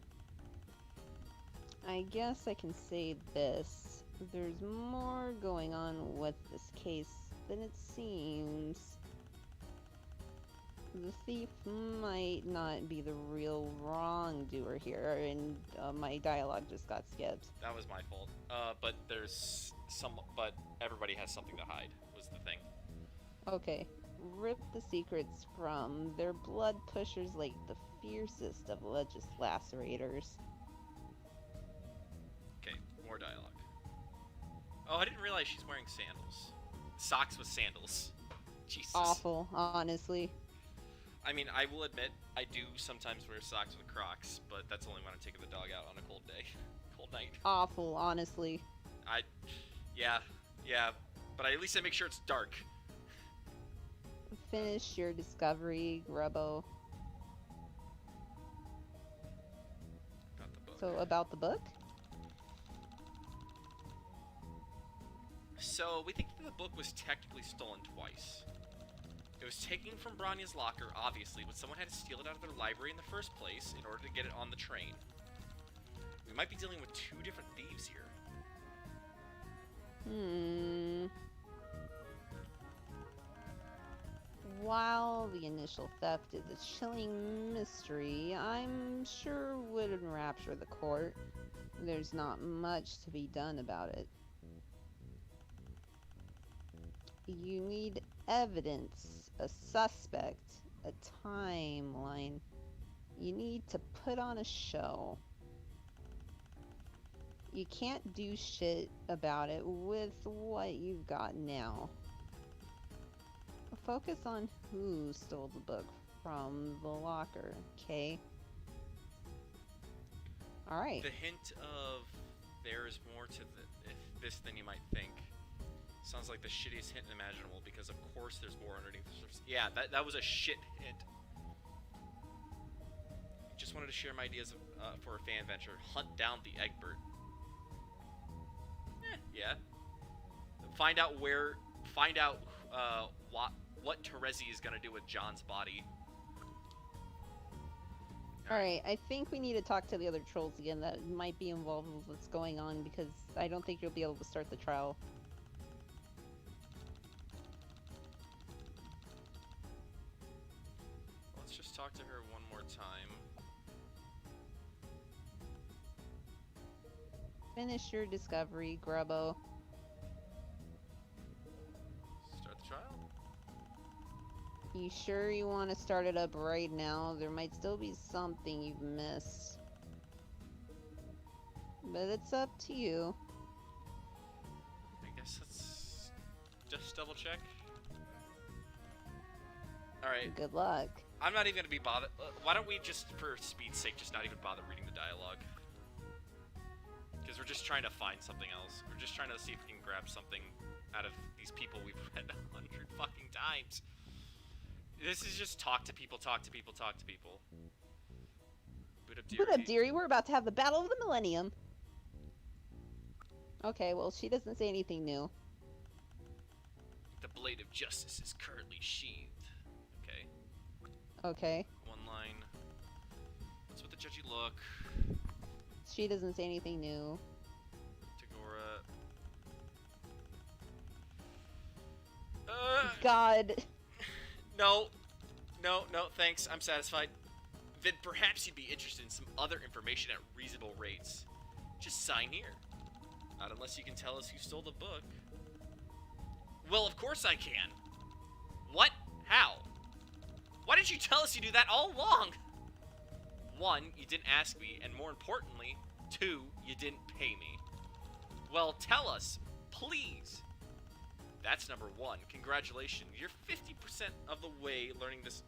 I guess I can say this. There's more going on with this case than it seems. The thief might not be the real wrongdoer here, and my dialogue just got skipped. That was my fault. But but everybody has something to hide, was the thing. Okay, rip the secrets from their blood pushers like the fiercest of lacerators. Okay, more dialogue. Oh, I didn't realize she's wearing sandals. Socks with sandals. Jesus. Awful, honestly. I mean, I will admit, I do sometimes wear socks with Crocs, but that's only when I'm taking the dog out on a cold day. Cold night. Awful, honestly. Yeah, but at least I make sure it's dark. Finish your discovery, Grubbo. About the book. So, about the book? So, we think that the book was technically stolen twice. It was taken from Branya's locker, obviously, but someone had to steal it out of their library in the first place in order to get it on the train. We might be dealing with two different thieves here. While the initial theft is a chilling mystery, I'm sure would enrapture the court. There's not much to be done about it. You need evidence, a suspect, a timeline. You need to put on a show. You can't do shit about it with what you've got now. Focus on who stole the book from the locker, okay? Alright. The hint of there is more to this than you might think sounds like the shittiest hint imaginable, because of course there's more underneath the surface. Yeah, that was a shit hint. Just wanted to share my ideas for a fan venture. Hunt down the Egbert. Yeah. Find out what Terezi is gonna do with John's body. Alright, I think we need to talk to the other trolls again that might be involved with what's going on, because I don't think you'll be able to start the trial. Let's just talk to her one more time. Finish your discovery, Grubbo. Start the trial? You sure you want to start it up right now? There might still be something you've missed. But it's up to you. I guess let's just double check. Alright, Good luck. I'm not even gonna be bothered. Why don't we just, for speed's sake, just not even bother reading the dialogue? Because we're just trying to find something else. We're just trying to see if we can grab something out of these people we've read 100 fucking times. This is just talk to people, talk to people, talk to people. Boot up, What up, dearie? We're about to have the Battle of the Millennium. Okay, well, she doesn't say anything new. The blade of justice is currently sheathed. Okay. Okay. One line. What's with the judgy look? She doesn't say anything new. Tagora. God. No, thanks. I'm satisfied. Then perhaps you'd be interested in some other information at reasonable rates. Just sign here. Not unless you can tell us who stole the book. Well, of course I can. What? How? Why didn't you tell us you do that all along? 1, you didn't ask me, and more importantly, 2, you didn't pay me. Well, tell us, please. That's number 1. Congratulations. You're 50% of the way learning this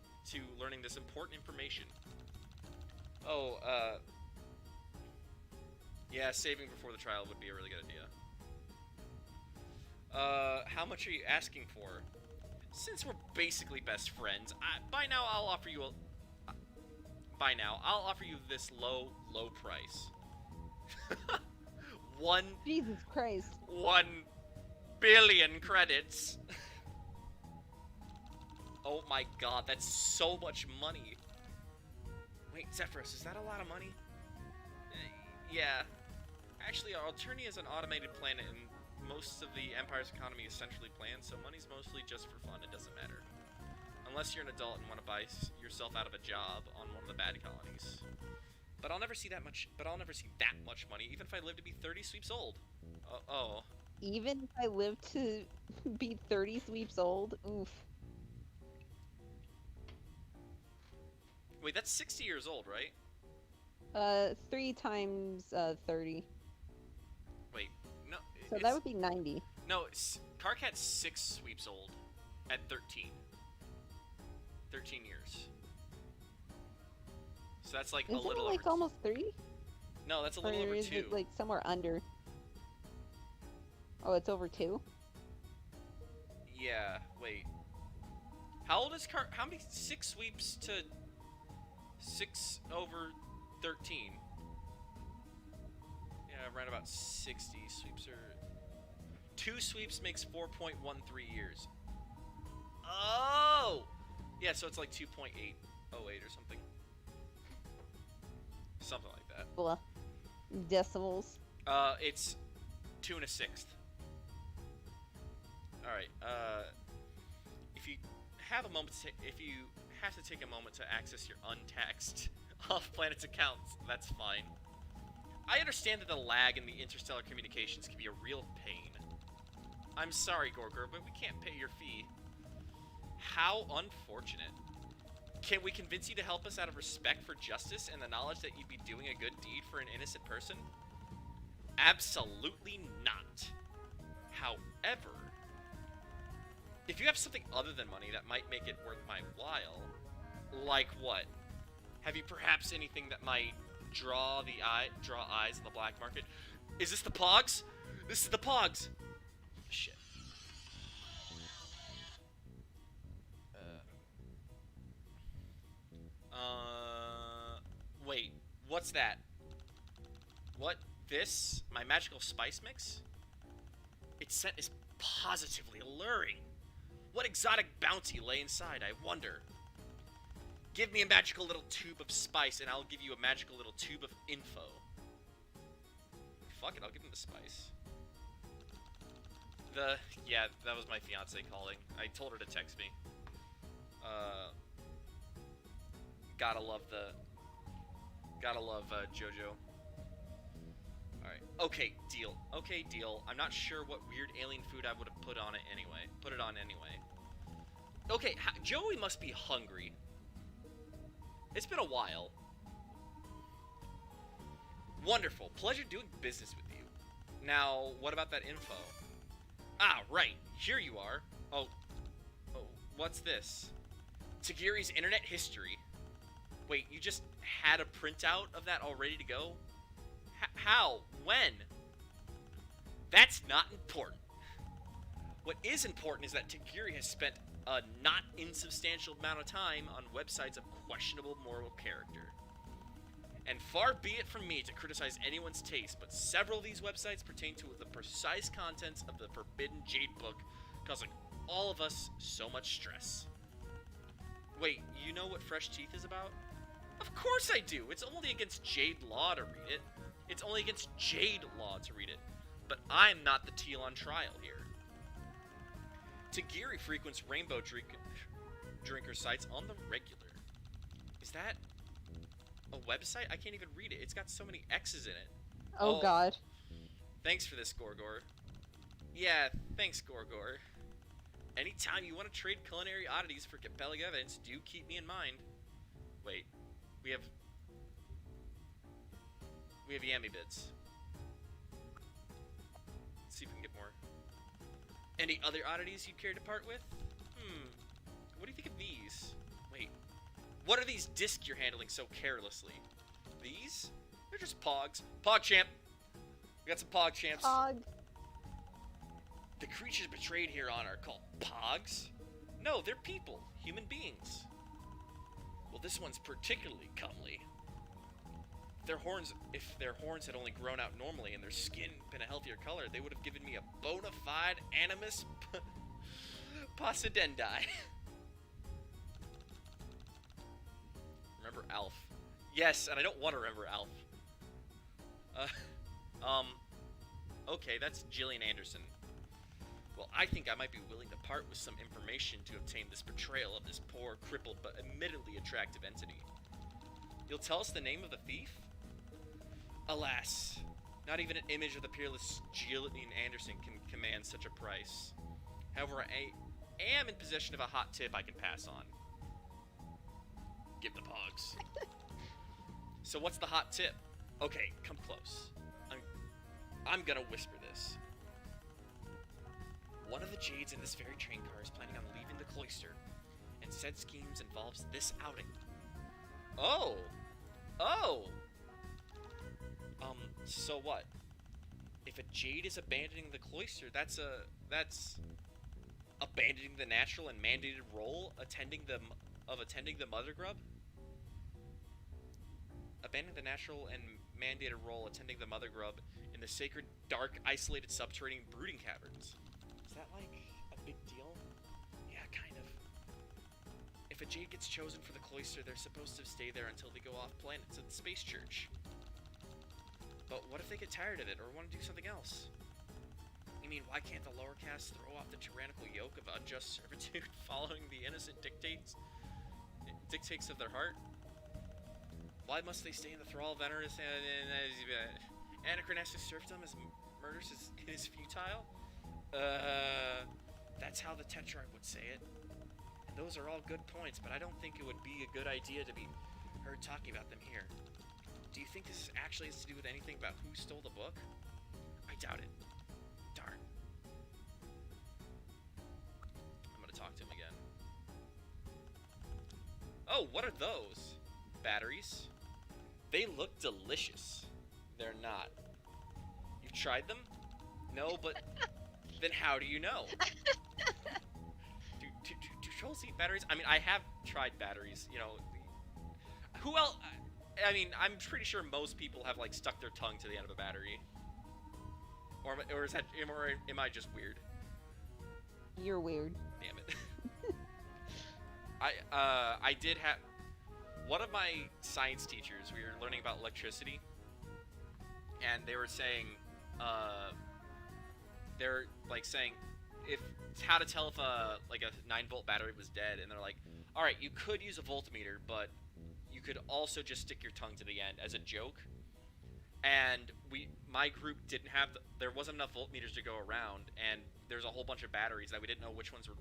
important information. Oh, yeah, saving before the trial would be a really good idea. How much are you asking for? Since we're basically best friends, by now I'll offer you this low price. Jesus Christ. 1 billion credits. Oh my god, that's so much money. Wait, Zephyrus, is that a lot of money? Yeah. Actually, Alternia is an automated planet, and most of the Empire's economy is centrally planned, so money's mostly just for fun. It doesn't matter. Unless you're an adult and want to buy yourself out of a job on one of the bad colonies. But I'll never see that much money, even if I live to be 30 sweeps old. Oh. Even if I live to be 30 sweeps old, oof. Wait, that's 60 years old, right? 3 times 30. Wait, no. So that would be 90. No, Karkat's 6 sweeps old at 13. 13 years. So that's like Isn't a little it like over... almost 3? No, that's a little or over is 2. it like somewhere under? Oh, it's over 2? Yeah, wait. How old is how many 6 sweeps to 6 over 13? Yeah, around about 60 sweeps are... 2 sweeps makes 4.13 years. Oh! Yeah, so it's like 2.808 or something. Something like that. Blah. Decimals. It's 2 1/6. Alright, if you have a moment if you have to take a moment to access your untaxed off-planet accounts, that's fine. I understand that the lag in the interstellar communications can be a real pain. I'm sorry, Gorgor, but we can't pay your fee. How unfortunate. Can we convince you to help us out of respect for justice and the knowledge that you'd be doing a good deed for an innocent person? Absolutely not. However, if you have something other than money that might make it worth my while, like what? Have you perhaps anything that might draw eyes in the black market? Is this the Pogs? This is the Pogs! Shit. Wait, what's that? What? This? My magical spice mix? Its scent is positively alluring. What exotic bounty lay inside, I wonder? Give me a magical little tube of spice, and I'll give you a magical little tube of info. Fuck it, I'll give him the spice. Yeah, that was my fiance calling. I told her to text me. Gotta love JoJo. Alright. Okay, deal. Okay, deal. I'm not sure what weird alien food I would have put on it anyway. Okay, Joey must be hungry. It's been a while. Wonderful. Pleasure doing business with you. Now, what about that info? Ah, right. Here you are. Oh, what's this? Tagiri's internet history. Wait, you just had a printout of that all ready to go? How? When? That's not important. What is important is that Tagiri has spent a not insubstantial amount of time on websites of questionable moral character. And far be it from me to criticize anyone's taste, but several of these websites pertain to the precise contents of the Forbidden Jade Book, causing all of us so much stress. Wait, you know what Fresh Teeth is about? Of course I do! It's only against Jade law to read it. It's only against Jade law to read it. But I'm not the teal on trial here. Tagiri frequents rainbow drinker sites on the regular. Is that a website? I can't even read it. It's got so many X's in it. Oh god. Thanks for this, Gorgor. Yeah, thanks, Gorgor. Anytime you want to trade culinary oddities for compelling evidence, do keep me in mind. Wait, we have Yami bits. Let's see if we can get more. Any other oddities you'd care to part with? What do you think of these? Wait, what are these discs you're handling so carelessly? These? They're just Pogs. PogChamp! We got some PogChamps. Pog. The creatures betrayed here on are called Pogs? No, they're people. Human beings. Well, this one's particularly comely. If their horns had only grown out normally and their skin been a healthier color, they would have given me a bona fide animus possidendi. Remember Alf? Yes, and I don't want to remember Alf. Okay, that's Gillian Anderson. Well, I think I might be willing to part with some information to obtain this portrayal of this poor, crippled, but admittedly attractive entity. You'll tell us the name of the thief? Alas, not even an image of the peerless Gillian Anderson can command such a price. However, I am in possession of a hot tip I can pass on. Give the pogs. So what's the hot tip? Okay, come close. I'm gonna whisper this. One of the Jades in this very train car is planning on leaving the cloister, and said schemes involves this outing. Oh! Oh! So what? If a Jade is abandoning the cloister, that's abandoning the natural and mandated role attending the mother grub? Abandoning the natural and mandated role attending the mother grub in the sacred, dark, isolated subterranean brooding caverns. Is that like a big deal? Yeah, kind of. If a Jade gets chosen for the cloister, they're supposed to stay there until they go off planet to the space church. But what if they get tired of it or want to do something else? You mean, why can't the lower caste throw off the tyrannical yoke of unjust servitude following the innocent dictates of their heart? Why must they stay in the thrall of anachronistic serfdom as murders is futile? That's how the Tetrarch would say it. And those are all good points, but I don't think it would be a good idea to be heard talking about them here. Do you think this actually has to do with anything about who stole the book? I doubt it. Darn. I'm gonna talk to him again. Oh, what are those? Batteries? They look delicious. They're not. You've tried them? No, but then how do you know? Do trolls eat batteries? I mean, I have tried batteries, you know. Who else? I mean, I'm pretty sure most people have, like, stuck their tongue to the end of a battery. Or is that, or am I just weird? You're weird. Damn it. I did have... One of my science teachers, we were learning about electricity, and they were saying, they're, like, saying, how to tell if a 9-volt battery was dead, and they're like, alright, you could use a voltmeter, but you could also just stick your tongue to the end as a joke. And my group didn't have, there wasn't enough voltmeters to go around, and there's a whole bunch of batteries that we didn't know which ones were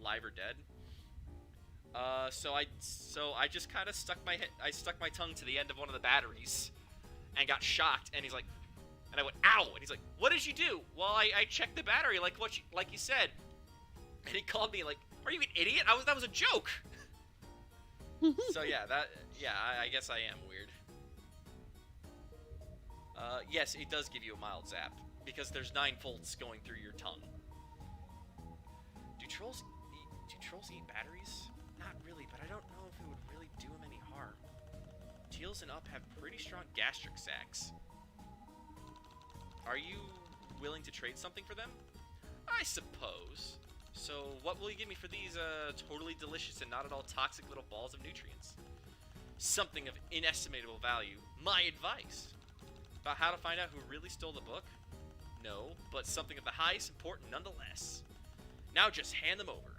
live or dead. So I just kind of stuck my tongue to the end of one of the batteries, and got shocked. And he's like, and I went, ow! And he's like, what did you do? Well, I checked the battery, like you said. And he called me like, are you an idiot? That was a joke. So yeah, I guess I am weird. Yes, it does give you a mild zap, because there's 9 volts going through your tongue. Do trolls eat batteries? Not really, but I don't know if it would really do them any harm. Teals and up have pretty strong gastric sacs. Are you willing to trade something for them? I suppose. So what will you give me for these totally delicious and not at all toxic little balls of nutrients? Something of inestimable value. My advice. About how to find out who really stole the book? No, but something of the highest importance nonetheless. Now just hand them over.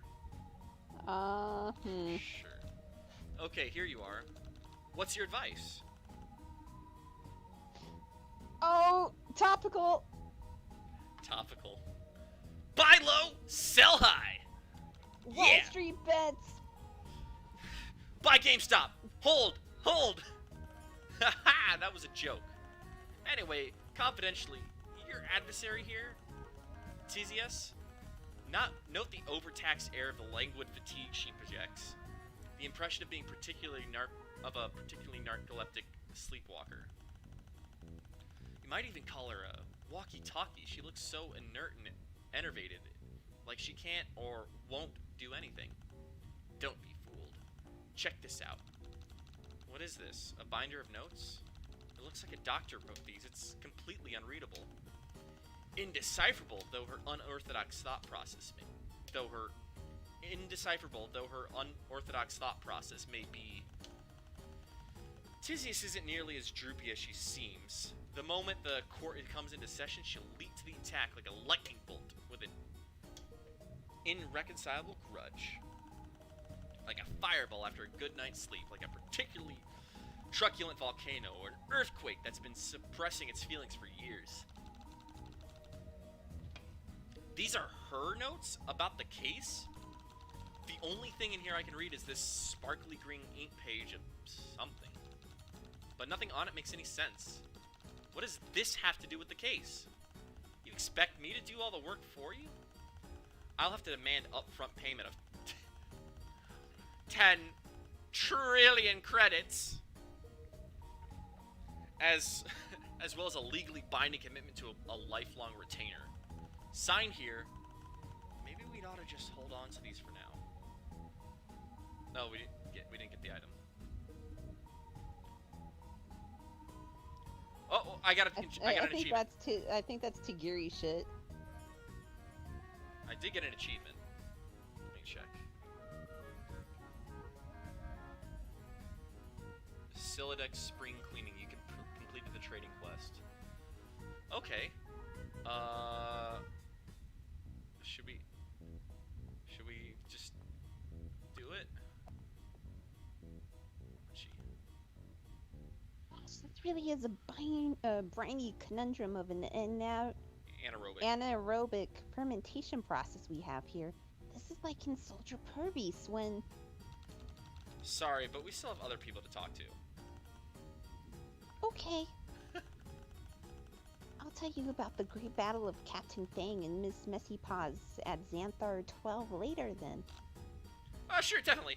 Sure. Okay, here you are. What's your advice? Oh, topical. Topical. Buy low, sell high. Wall Yeah. Street bets. Buy GameStop. Hold. Haha, that was a joke. Anyway, confidentially, your adversary here, TZS, note the overtaxed air of the languid fatigue she projects. The impression of being a particularly narcoleptic sleepwalker. You might even call her a walkie-talkie. She looks so inert and enervated, like she can't or won't do anything. Don't be fooled. Check this out. What is this? A binder of notes? It looks like a doctor wrote these. It's completely unreadable. Indecipherable, though her unorthodox thought process may be. Tisius isn't nearly as droopy as she seems. The moment the court comes into session, she'll leap to the attack like a lightning bolt with an irreconcilable grudge. Like a fireball after a good night's sleep, like a particularly truculent volcano or an earthquake that's been suppressing its feelings for years. These are her notes about the case? The only thing in here I can read is this sparkly green ink page of something. But nothing on it makes any sense. What does this have to do with the case? You expect me to do all the work for you? I'll have to demand upfront payment of 10 trillion credits. As well as a legally binding commitment to a lifelong retainer. Sign here. Maybe we'd ought to just hold on to these for now. No, we didn't get the item. Oh, I got an achievement. I think that's Tagiri shit. I did get an achievement. Let me check. Siladex spring cleaning. You can completed the trading quest. Okay. Should we just do it? Gee. This really is a briny conundrum of an anaerobic fermentation process we have here. This is like in Soldier Purvis when... Sorry, but we still have other people to talk to. Okay. I'll tell you about the great battle of Captain Fang and Miss Messy Paws at Xanthar 12 later then. Sure, definitely.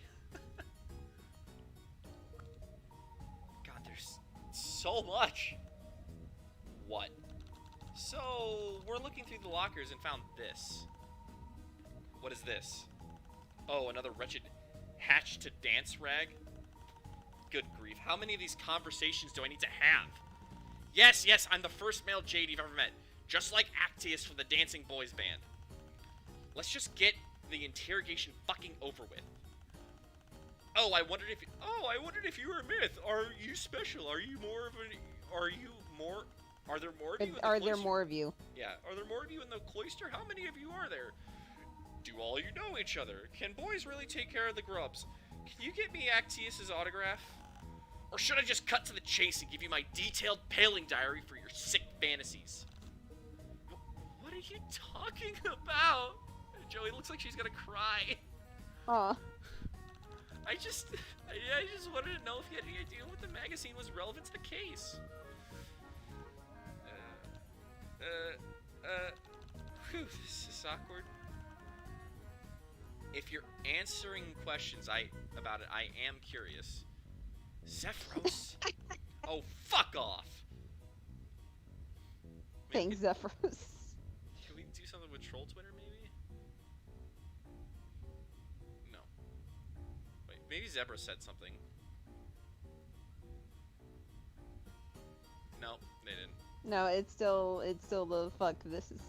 God, there's so much. What? So, we're looking through the lockers and found this. What is this? Oh, another wretched hatched to dance rag? Good grief. How many of these conversations do I need to have? Yes, I'm the first male Jade you've ever met. Just like Actius from the Dancing Boys band. Let's just get the interrogation fucking over with. I wondered if you were a myth. Are you special? Are there more of you in the Are there cloister? more of you? Yeah, are there more of you in the cloister? How many of you are there? Do all you know each other? Can boys really take care of the grubs? Can you get me Actius's autograph? Or should I just cut to the chase and give you my detailed paling diary for your sick fantasies? What are you talking about? Joey looks like she's gonna cry. Aw. I just wanted to know if you had any idea what the magazine was relevant to the case. Whew, this is awkward. If you're answering questions about it, I am curious. Zephyros? Oh, fuck off! Thanks, Zephyros. Can we do something with Troll Twitter, maybe? No. Wait, maybe Zebra said something. No, they didn't. No, it's still the fuck. This is.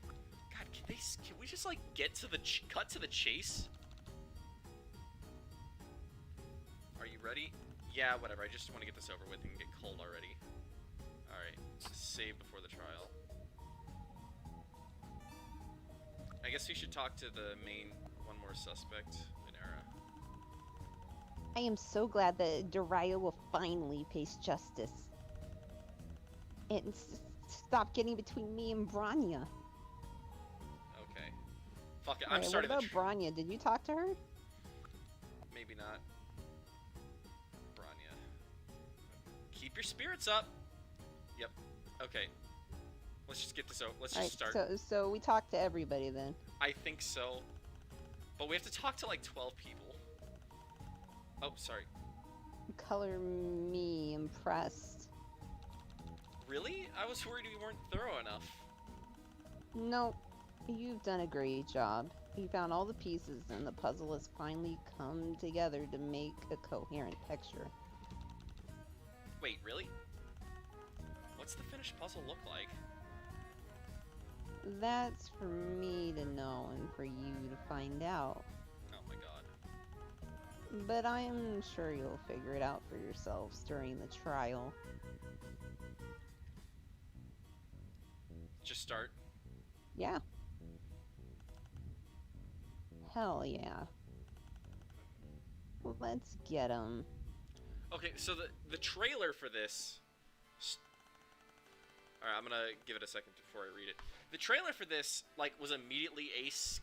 God, can we just like get to the cut to the chase? Are you ready? Yeah, whatever. I just want to get this over with and get cold already. Alright, save before the trial. I guess we should talk to the main one more suspect, Venera. I am so glad that Dario will finally face justice. And stop getting between me and Branya. Okay. Fuck it, I'm Alright, starting what about Branya? Did you talk to her? Maybe not. Branya. Keep your spirits up. Yep. Okay. Let's just get this over. Let's just start. So we talked to everybody then. I think so. But we have to talk to like 12 people. Oh, sorry. Color me impressed. Really? I was worried we weren't thorough enough. No, you've done a great job. You found all the pieces and the puzzle has finally come together to make a coherent picture. Wait, really? What's the finished puzzle look like? That's for me to know and for you to find out. Oh my god. But I am sure you'll figure it out for yourselves during the trial. Just start. Yeah. Hell yeah. Let's get 'em. Okay, so the trailer for this... Alright, I'm gonna give it a second before I read it. The trailer for this, like, was immediately Ace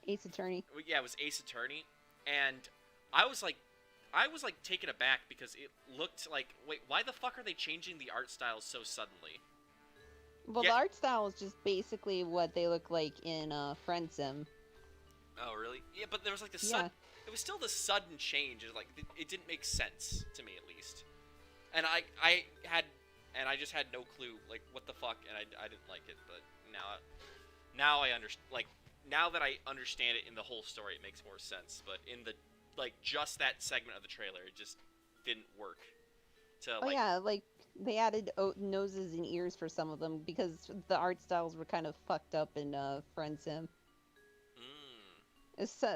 Ace Attorney. yeah, it was Ace Attorney, and I was like taken aback because it looked like, wait, why the fuck are they changing the art style so suddenly? Well, Yeah. the art style is just basically what they look like in Friend Sim. Oh, really? Yeah, but there was like the Yeah. it was still the sudden change. It didn't make sense to me, at least. And I just had no clue, like, what the fuck, and I didn't like it. But now I understand. Like, now that I understand it in the whole story, it makes more sense. But in the, like, just that segment of the trailer, it just didn't work. Oh yeah, like they added noses and ears for some of them because the art styles were kind of fucked up in Friend Sim.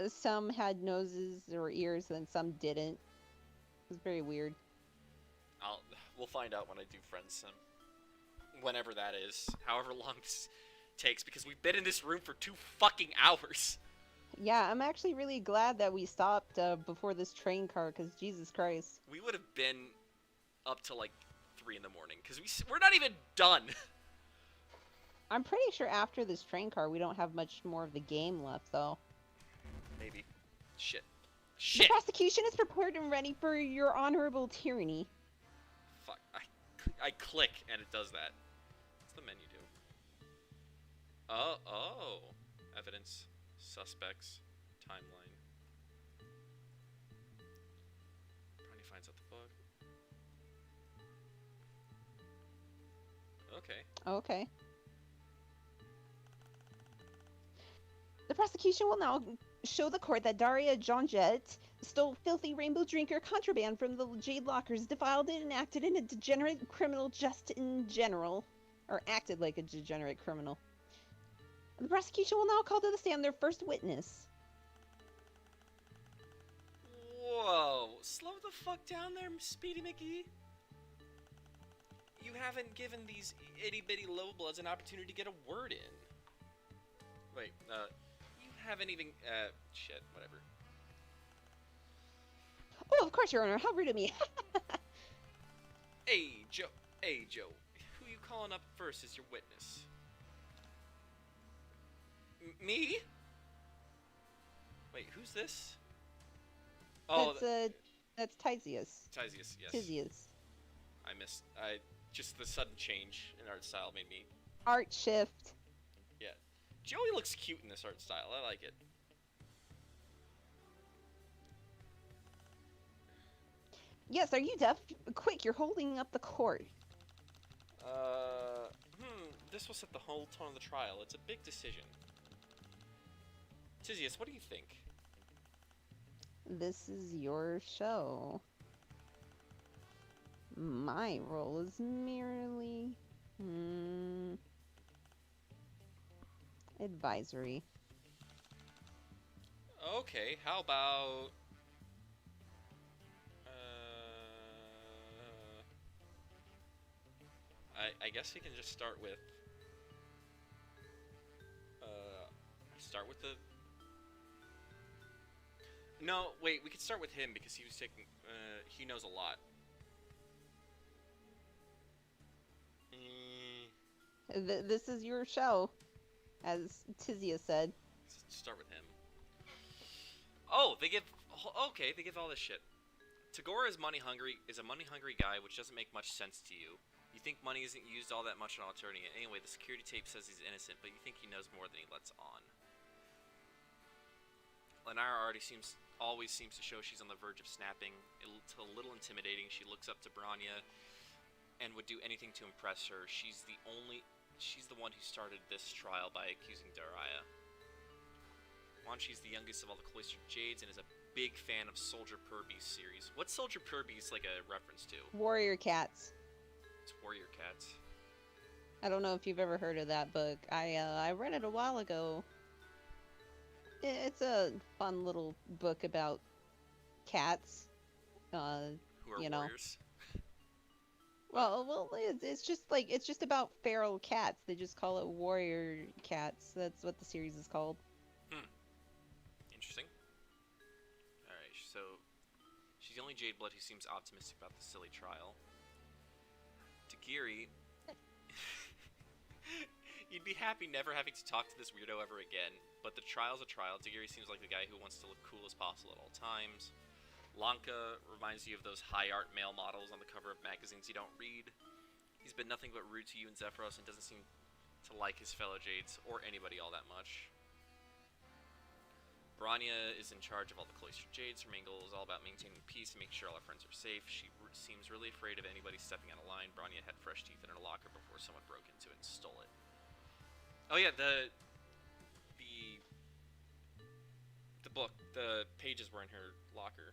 Some had noses or ears, and some didn't. It was very weird. We'll find out when I do Friends Sim. Whenever that is. However long this takes, because we've been in this room for 2 fucking hours. Yeah, I'm actually really glad that we stopped before this train car, because Jesus Christ. We would have been up to like 3 in the morning, because we're not even done. I'm pretty sure after this train car, we don't have much more of the game left, though. Maybe. Shit. The Shit! prosecution is prepared and ready for your honorable tyranny. Fuck. I click, and it does that. What's the menu do? Oh. Evidence. Suspects. Timeline. Brownie finds out the bug. Okay. Okay. The prosecution will now show the court that Daria Jonjet stole filthy rainbow drinker contraband from the Jade Lockers, defiled it, and acted in a degenerate criminal just in general. Or acted like a degenerate criminal. The prosecution will now call to the stand their first witness. Whoa. Slow the fuck down there, Speedy McGee. You haven't given these itty-bitty lowbloods an opportunity to get a word in. Wait, you haven't even, shit, whatever. Oh, of course, Your Honor. How rude of me. Hey, Joe. Who you calling up first as your witness? Me? Wait, who's this? Oh, That's Tisius. Tisius, yes. Tisius. Just the sudden change in art style made me... Art shift. Yeah. Joey looks cute in this art style. I like it. Yes, are you deaf? Quick, you're holding up the court. This will set the whole tone of the trial. It's a big decision. Tisius, what do you think? This is your show. My role is merely... advisory. Okay, how about... I guess we can just start with... the... No, wait, we could start with him because he was taking... he knows a lot. This is your show, as Tizia said. Let's start with him. Oh, they give... Okay, they give all this shit. Tagora is a money-hungry guy, which doesn't make much sense to you. You think money isn't used all that much on Alternia. Anyway, the security tape says he's innocent, but you think he knows more than he lets on. Lenara always seems to show she's on the verge of snapping. It's a little intimidating. She looks up to Branya and would do anything to impress her. She's the one who started this trial by accusing Daria. Why found she's the youngest of all the cloistered jades and is a big fan of Soldier Purby's series. What's Soldier Purby's like a reference to? Warrior Cats. It's Warrior Cats. I don't know if you've ever heard of that book. I read it a while ago. It's a fun little book about cats. Who are You know. warriors? Well, it's just about feral cats. They just call it warrior cats. That's what the series is called. Interesting. Alright, so she's the only Jade Blood who seems optimistic about the silly trial. Tagiri, you'd be happy never having to talk to this weirdo ever again, but the trial's a trial. Tagiri seems like the guy who wants to look cool as possible at all times. Lanka reminds you of those high art male models on the cover of magazines you don't read. He's been nothing but rude to you and Zephyros and doesn't seem to like his fellow Jades or anybody all that much. Branya is in charge of all the cloistered Jades. Her main goal is all about maintaining peace and making sure all her friends are safe. She seems really afraid of anybody stepping out of line. Branya had fresh teeth in her locker before someone broke into it and stole it. Oh yeah, the book, the pages were in her locker.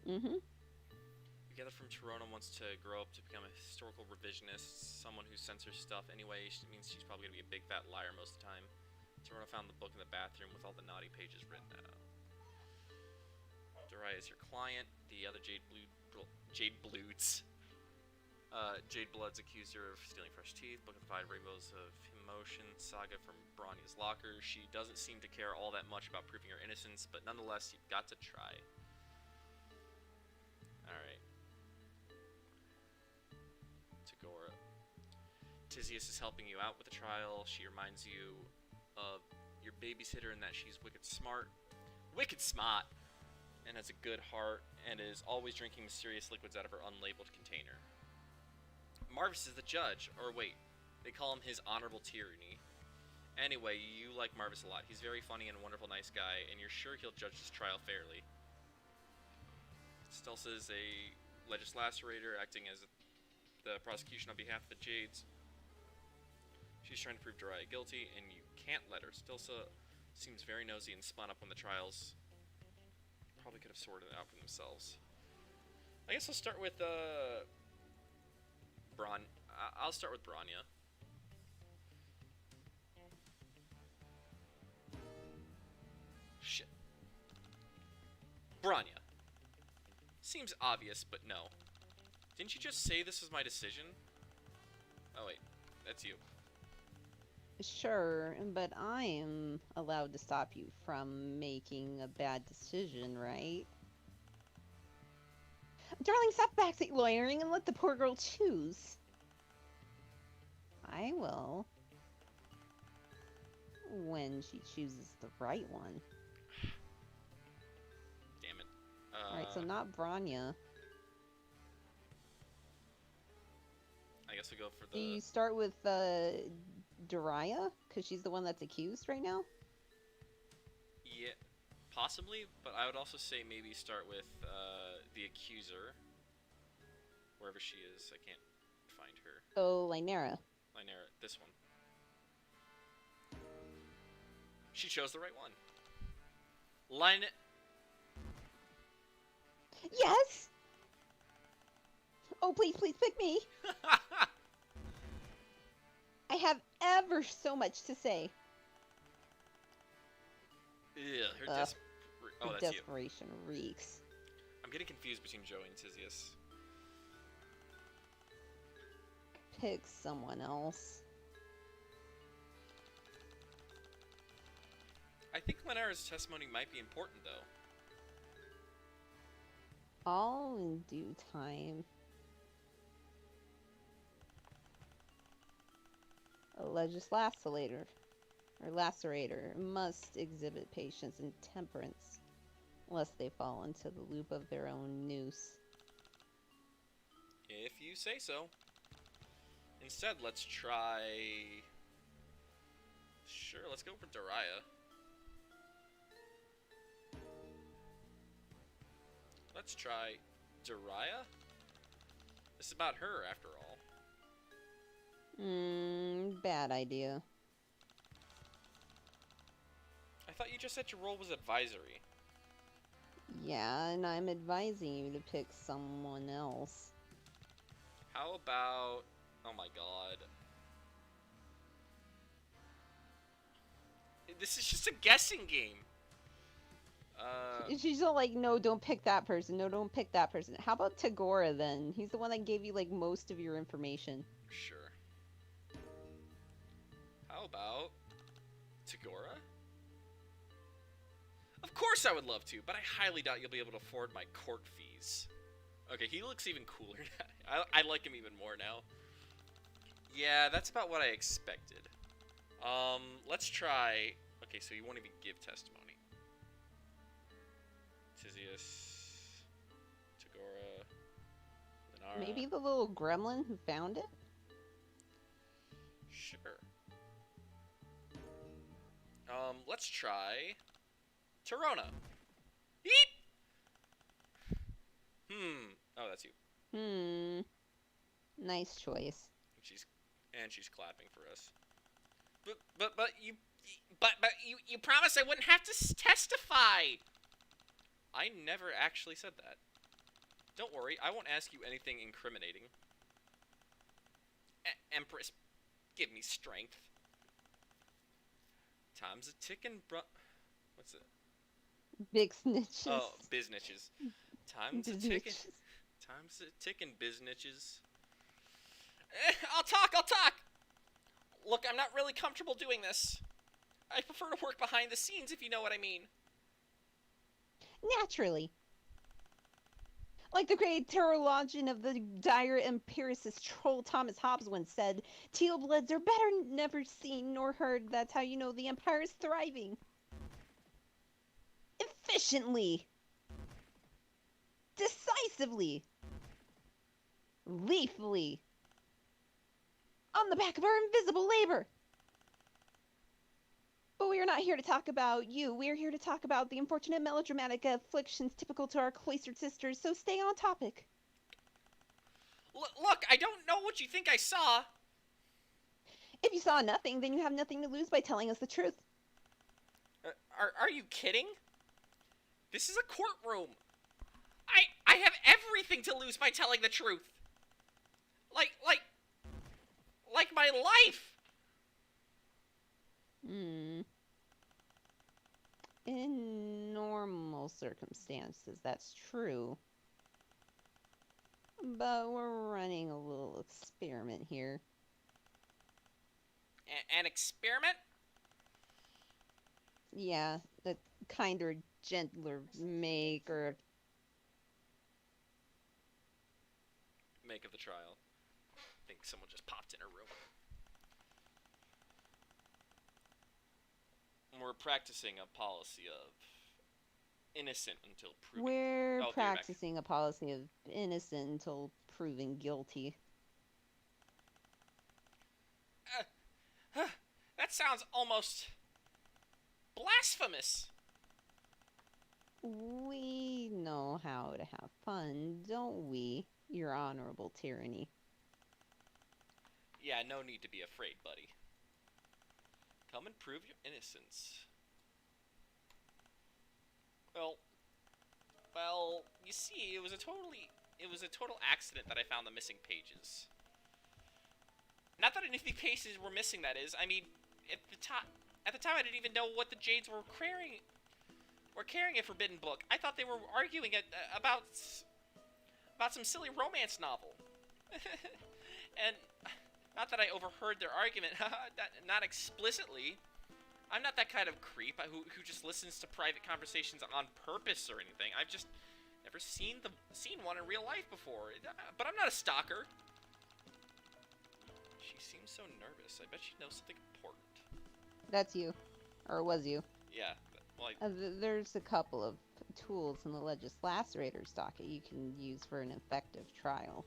Mm-hmm. We gather from Toronto wants to grow up to become a historical revisionist, someone who censors stuff anyway. It means she's probably going to be a big fat liar most of the time. Toronto found the book in the bathroom with all the naughty pages written out. Dorai is your client. The other Jade Blood's accused her of stealing fresh teeth. Book of the Five Rainbows of Emotion saga from Bronya's locker. She doesn't seem to care all that much about proving her innocence, but nonetheless, you've got to try. Alright. Tagora. Tizius is helping you out with the trial. She reminds you of your babysitter and that she's wicked smart, and has a good heart, and is always drinking mysterious liquids out of her unlabeled container. Marvis is the judge, or wait, they call him his honorable tyranny. Anyway, you like Marvis a lot. He's very funny and a wonderful, nice guy, and you're sure he'll judge this trial fairly. Stelsa is a legislacerator acting as the prosecution on behalf of the Jades. She's trying to prove Dorai guilty, and you can't let her. Stilsa seems very nosy and spun up when the trials probably could have sorted it out for themselves. I guess I'll start with, I'll start with Branya. Shit. Branya. Seems obvious, but no. Didn't you just say this was my decision? Oh wait, that's you. Sure, but I am allowed to stop you from making a bad decision, right? Darling, stop backseat lawyering and let the poor girl choose. I will. When she chooses the right one. Damn it. Alright, so not Branya. I guess we'll go for the... Do you start with, Doria? Because she's the one that's accused right now? Yeah, possibly, but I would also say maybe start with, the accuser. Wherever she is, I can't find her. Oh, Lynera. Lynera, this one. She chose the right one. Yes! Oh, please, please pick me! I have ever so much to say. Yeah, her Ugh. Oh, that's you. Desperation reeks. I'm getting confused between Joey and Tizius. Pick someone else. I think Lynera's testimony might be important, though. All in due time. A legislator or lacerator must exhibit patience and temperance, lest they fall into the loop of their own noose. If you say so. Instead, let's try... Sure, let's go for Doria. Let's try Doria? This is about her, after all. Bad idea. I thought you just said your role was advisory. Yeah, and I'm advising you to pick someone else. How about... Oh my god. This is just a guessing game. She's all like, no, don't pick that person. No, don't pick that person. How about Tagora then? He's the one that gave you like most of your information. Sure. How about Tagora? Of course I would love to, but I highly doubt you'll be able to afford my court fees. Okay, he looks even cooler now. I like him even more now. Yeah, that's about what I expected. Let's try... Okay, so you won't even give testimony. Tizius, Tagora, Linara. Maybe the little gremlin who found it? Sure. Let's try... Torona. Eep! Oh, that's you. Nice choice. She's clapping for us. But you promised I wouldn't have to testify. I never actually said that. Don't worry, I won't ask you anything incriminating. Empress, give me strength. Time's a ticking, What's it? Big snitches. Oh, biznitches. Time's a ticking. Biznitches. Time's a ticking, biznitches. I'll talk. Look, I'm not really comfortable doing this. I prefer to work behind the scenes, if you know what I mean. Naturally. Like the great theologian of the dire empiricist troll Thomas Hobbes once said, teal bloods are better never seen nor heard. That's how you know the empire is thriving. Efficiently. Decisively. Lethally. On the back of our invisible labor. But we are not here to talk about you. We are here to talk about the unfortunate melodramatic afflictions typical to our cloistered sisters, so stay on topic. Look, I don't know what you think I saw. If you saw nothing, then you have nothing to lose by telling us the truth. Are you kidding? This is a courtroom. I have everything to lose by telling the truth. Like my life. In normal circumstances, that's true. But we're running a little experiment here. An experiment? Yeah, a kinder, gentler make or... Make of the trial. I think someone just popped in her room. We're practicing a policy of innocent until proven... We're Oh, practicing a policy of innocent until proven guilty. That sounds almost blasphemous. We know how to have fun, don't we, your honorable tyranny? Yeah, no need to be afraid, buddy. Come and prove your innocence. Well, you see, it was a total accident that I found the missing pages. Not that any of the pages were missing, that is. I mean, at the time I didn't even know what the Jades were carrying a forbidden book. I thought they were arguing about some silly romance novel. And not that I overheard their argument, not explicitly. I'm not that kind of creep who just listens to private conversations on purpose or anything. I've just never seen one in real life before. But I'm not a stalker. She seems so nervous. I bet she knows something important. That's you. Or was you. Yeah. Well, There's a couple of tools in the Legislacerator's docket you can use for an effective trial.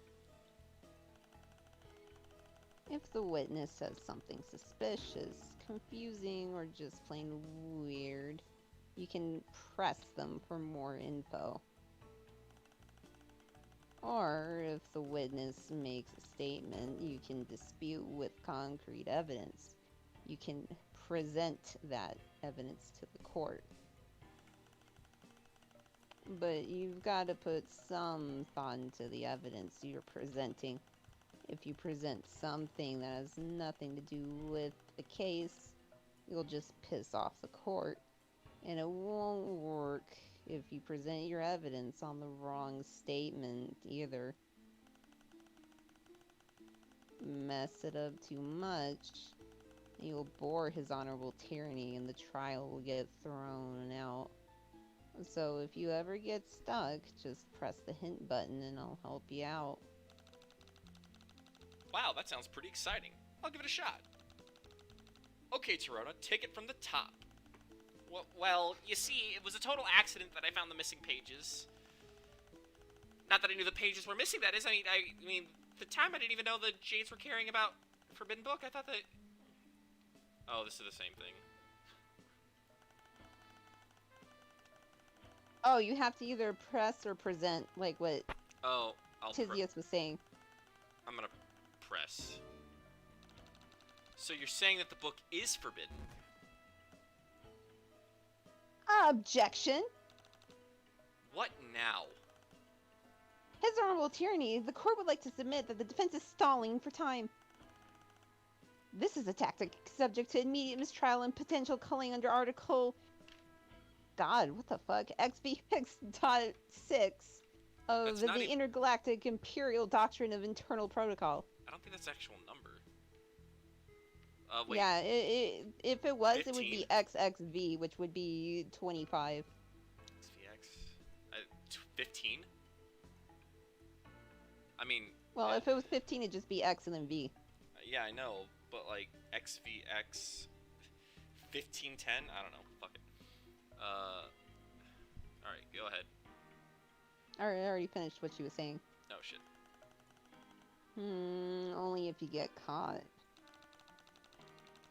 If the witness says something suspicious, confusing, or just plain weird, you can press them for more info. Or if the witness makes a statement you can dispute with concrete evidence, you can present that evidence to the court. But you've got to put some thought into the evidence you're presenting. If you present something that has nothing to do with the case, you'll just piss off the court. And it won't work if you present your evidence on the wrong statement either. Mess it up too much, and you'll bore His Honorable Tyranny and the trial will get thrown out. So if you ever get stuck, just press the hint button and I'll help you out. Wow, that sounds pretty exciting. I'll give it a shot. Okay, Torona, take it from the top. Well, you see, it was a total accident that I found the missing pages. Not that I knew the pages were missing, that is. I mean, the time I didn't even know the Jades were caring about Forbidden Book. I thought that... Oh, this is the same thing. Oh, you have to either press or present, like what Oh, Tizius was saying. I'm gonna press. So you're saying that the book is forbidden? Objection! What now? His Honorable Tyranny, the court would like to submit that the defense is stalling for time. This is a tactic subject to immediate mistrial and potential culling under Article... God, what the fuck? XBX.6 of the Intergalactic Imperial Doctrine of Internal Protocol. I don't think that's the actual number. Wait. Yeah, if it was, 15? it would be XXV, which would be 25. XVX? 15? I mean... Well, if it was 15, it'd just be X and then V. Yeah, I know, but like XVX 1510? I don't know. Fuck it. Alright, go ahead. I already finished what she was saying. Oh, shit. Only if you get caught.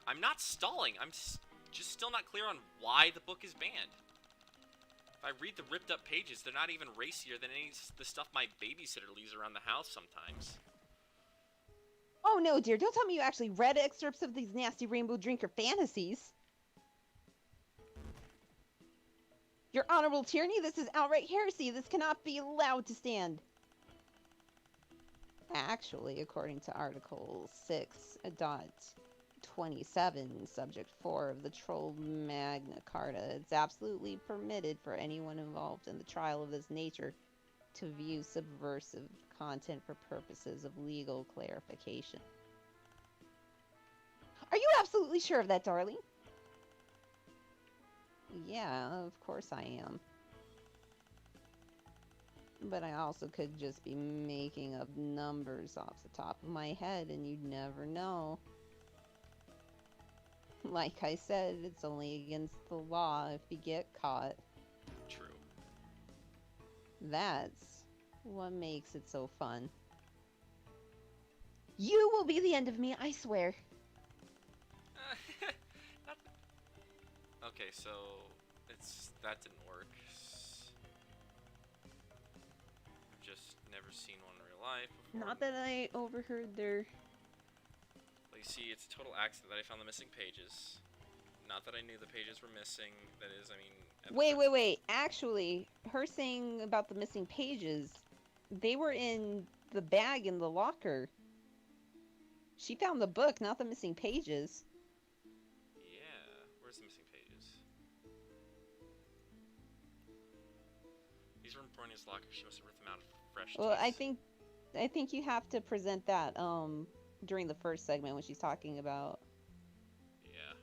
I'm not stalling. I'm just still not clear on why the book is banned. If I read the ripped up pages, they're not even racier than any the stuff my babysitter leaves around the house sometimes. Oh no, dear, don't tell me you actually read excerpts of these nasty rainbow drinker fantasies. Your Honorable Tyranny, this is outright heresy. This cannot be allowed to stand. Actually, according to Article 6.27, Subject 4 of the Troll Magna Carta, it's absolutely permitted for anyone involved in the trial of this nature to view subversive content for purposes of legal clarification. Are you absolutely sure of that, darling? Yeah, of course I am. But I also could just be making up numbers off the top of my head and you'd never know. Like I said, it's only against the law if you get caught. True. That's what makes it so fun. You will be the end of me, I swear. Okay, so that didn't work. I've just never seen one in real life before. Not that I overheard their... Well, you see, it's a total accident that I found the missing pages. Not that I knew the pages were missing. That is, I mean... Wait. Actually, her saying about the missing pages, they were in the bag in the locker. She found the book, not the missing pages. Yeah, where's the missing pages? These were in Bronya's locker. She must have ripped them out of fresh Well, teeth. I think you have to present that during the first segment when she's talking about... Yeah.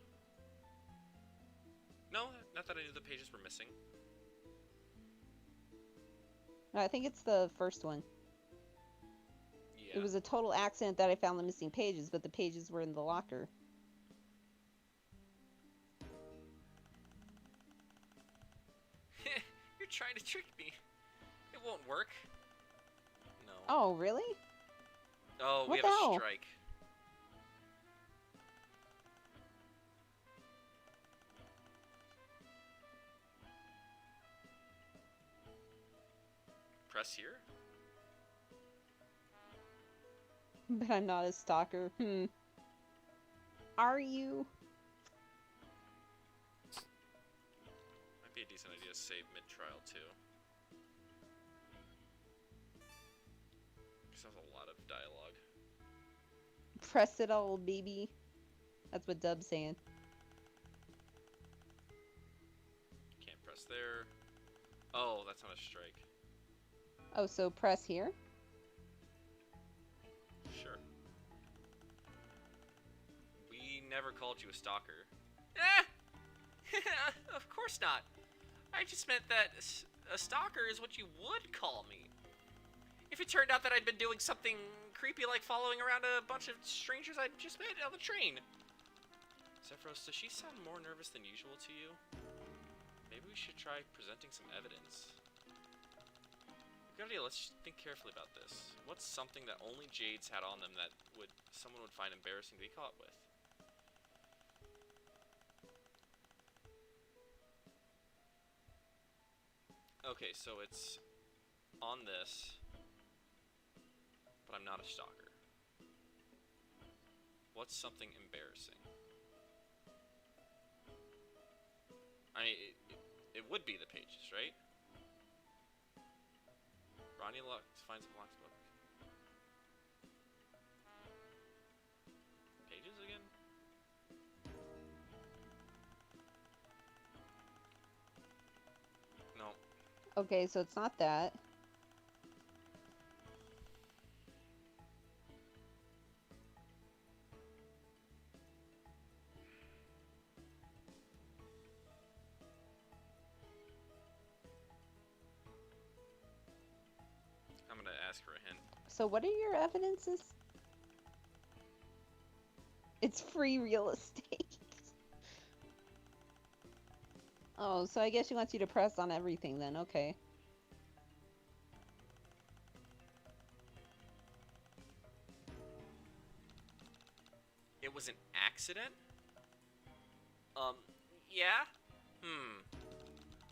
No, not that I knew the pages were missing. No, I think it's the first one. Yeah. It was a total accident that I found the missing pages, but the pages were in the locker. You're trying to trick me. It won't work. No. Oh, really? Oh, we What have the a hell? strike. Press here? But I'm not a stalker. Are you? Be a decent idea to save mid-trial, too. Because that was a lot of dialogue. Press it all, baby. That's what Dub's saying. Can't press there. Oh, that's not a strike. Oh, so press here? Sure. We never called you a stalker. Eh! Of course not. I just meant that a stalker is what you would call me. If it turned out that I'd been doing something creepy like following around a bunch of strangers I'd just met on the train. Zephyros, does she sound more nervous than usual to you? Maybe we should try presenting some evidence. Good idea, let's think carefully about this. What's something that only Jades had on them that someone would find embarrassing to be caught with? Okay, so it's on this, but I'm not a stalker. What's something embarrassing? I mean, it would be the pages, right? Ronnie finds a locked book. Pages again? No. Okay, so it's not that. I'm gonna ask for a hint. So what are your evidences? It's free real estate. Oh, so I guess she wants you to press on everything then, okay. It was an accident? Yeah?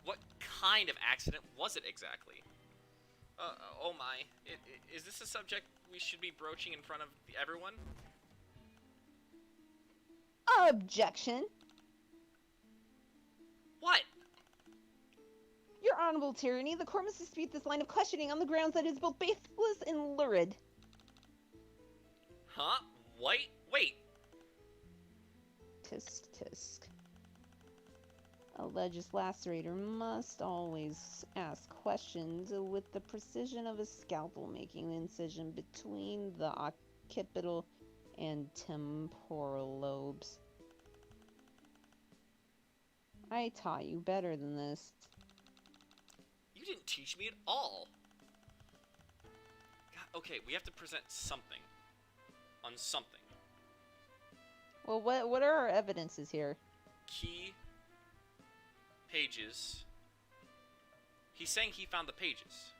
What kind of accident was it exactly? Oh my. Is this a subject we should be broaching in front of everyone? Objection! What? Your Honorable Tyranny, the court must dispute this line of questioning on the grounds that it is both baseless and lurid. Huh? Wait. Tisk tisk. A lacerator must always ask questions with the precision of a scalpel, making the incision between the occipital and temporal lobes. I taught you better than this. You didn't teach me at all. God, okay, we have to present something. On something. Well, what are our evidences here? Key. Pages. He's saying he found the pages.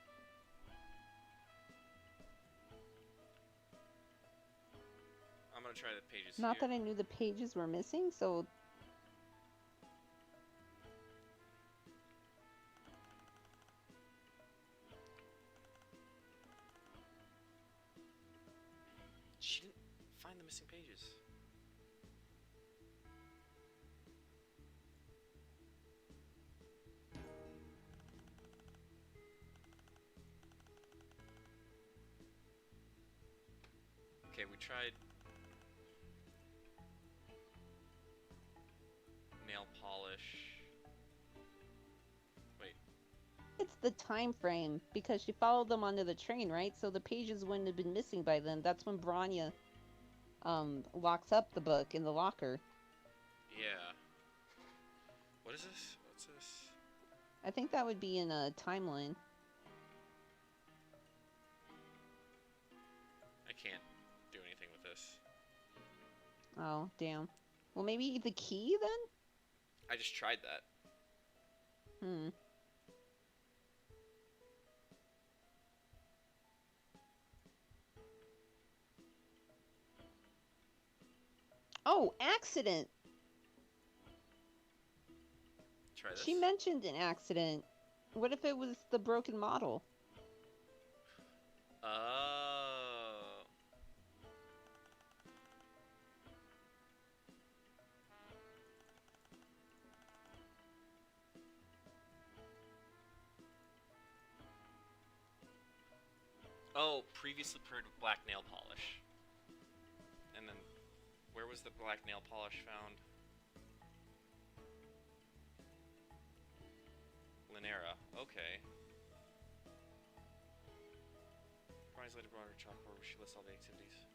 I'm gonna try the pages Not here. that I knew the pages were missing, so... She didn't find the missing pages. Okay, we tried nail polish. Wait, It's the time frame, because she followed them onto the train, right? So the pages wouldn't have been missing by then. That's when Branya, locks up the book in the locker. yeah. What is this? What's this? I think that would be in a timeline. I can't do anything with this. Oh, damn. Well, maybe the key, then? I just tried that. Oh, accident! Try this. She mentioned an accident. What if it was the broken model? Oh. Oh, previously prepared black nail polish. And then, where was the black nail polish found? Linera. Okay. Ronnie's later brought her chalkboard where she lists all the activities.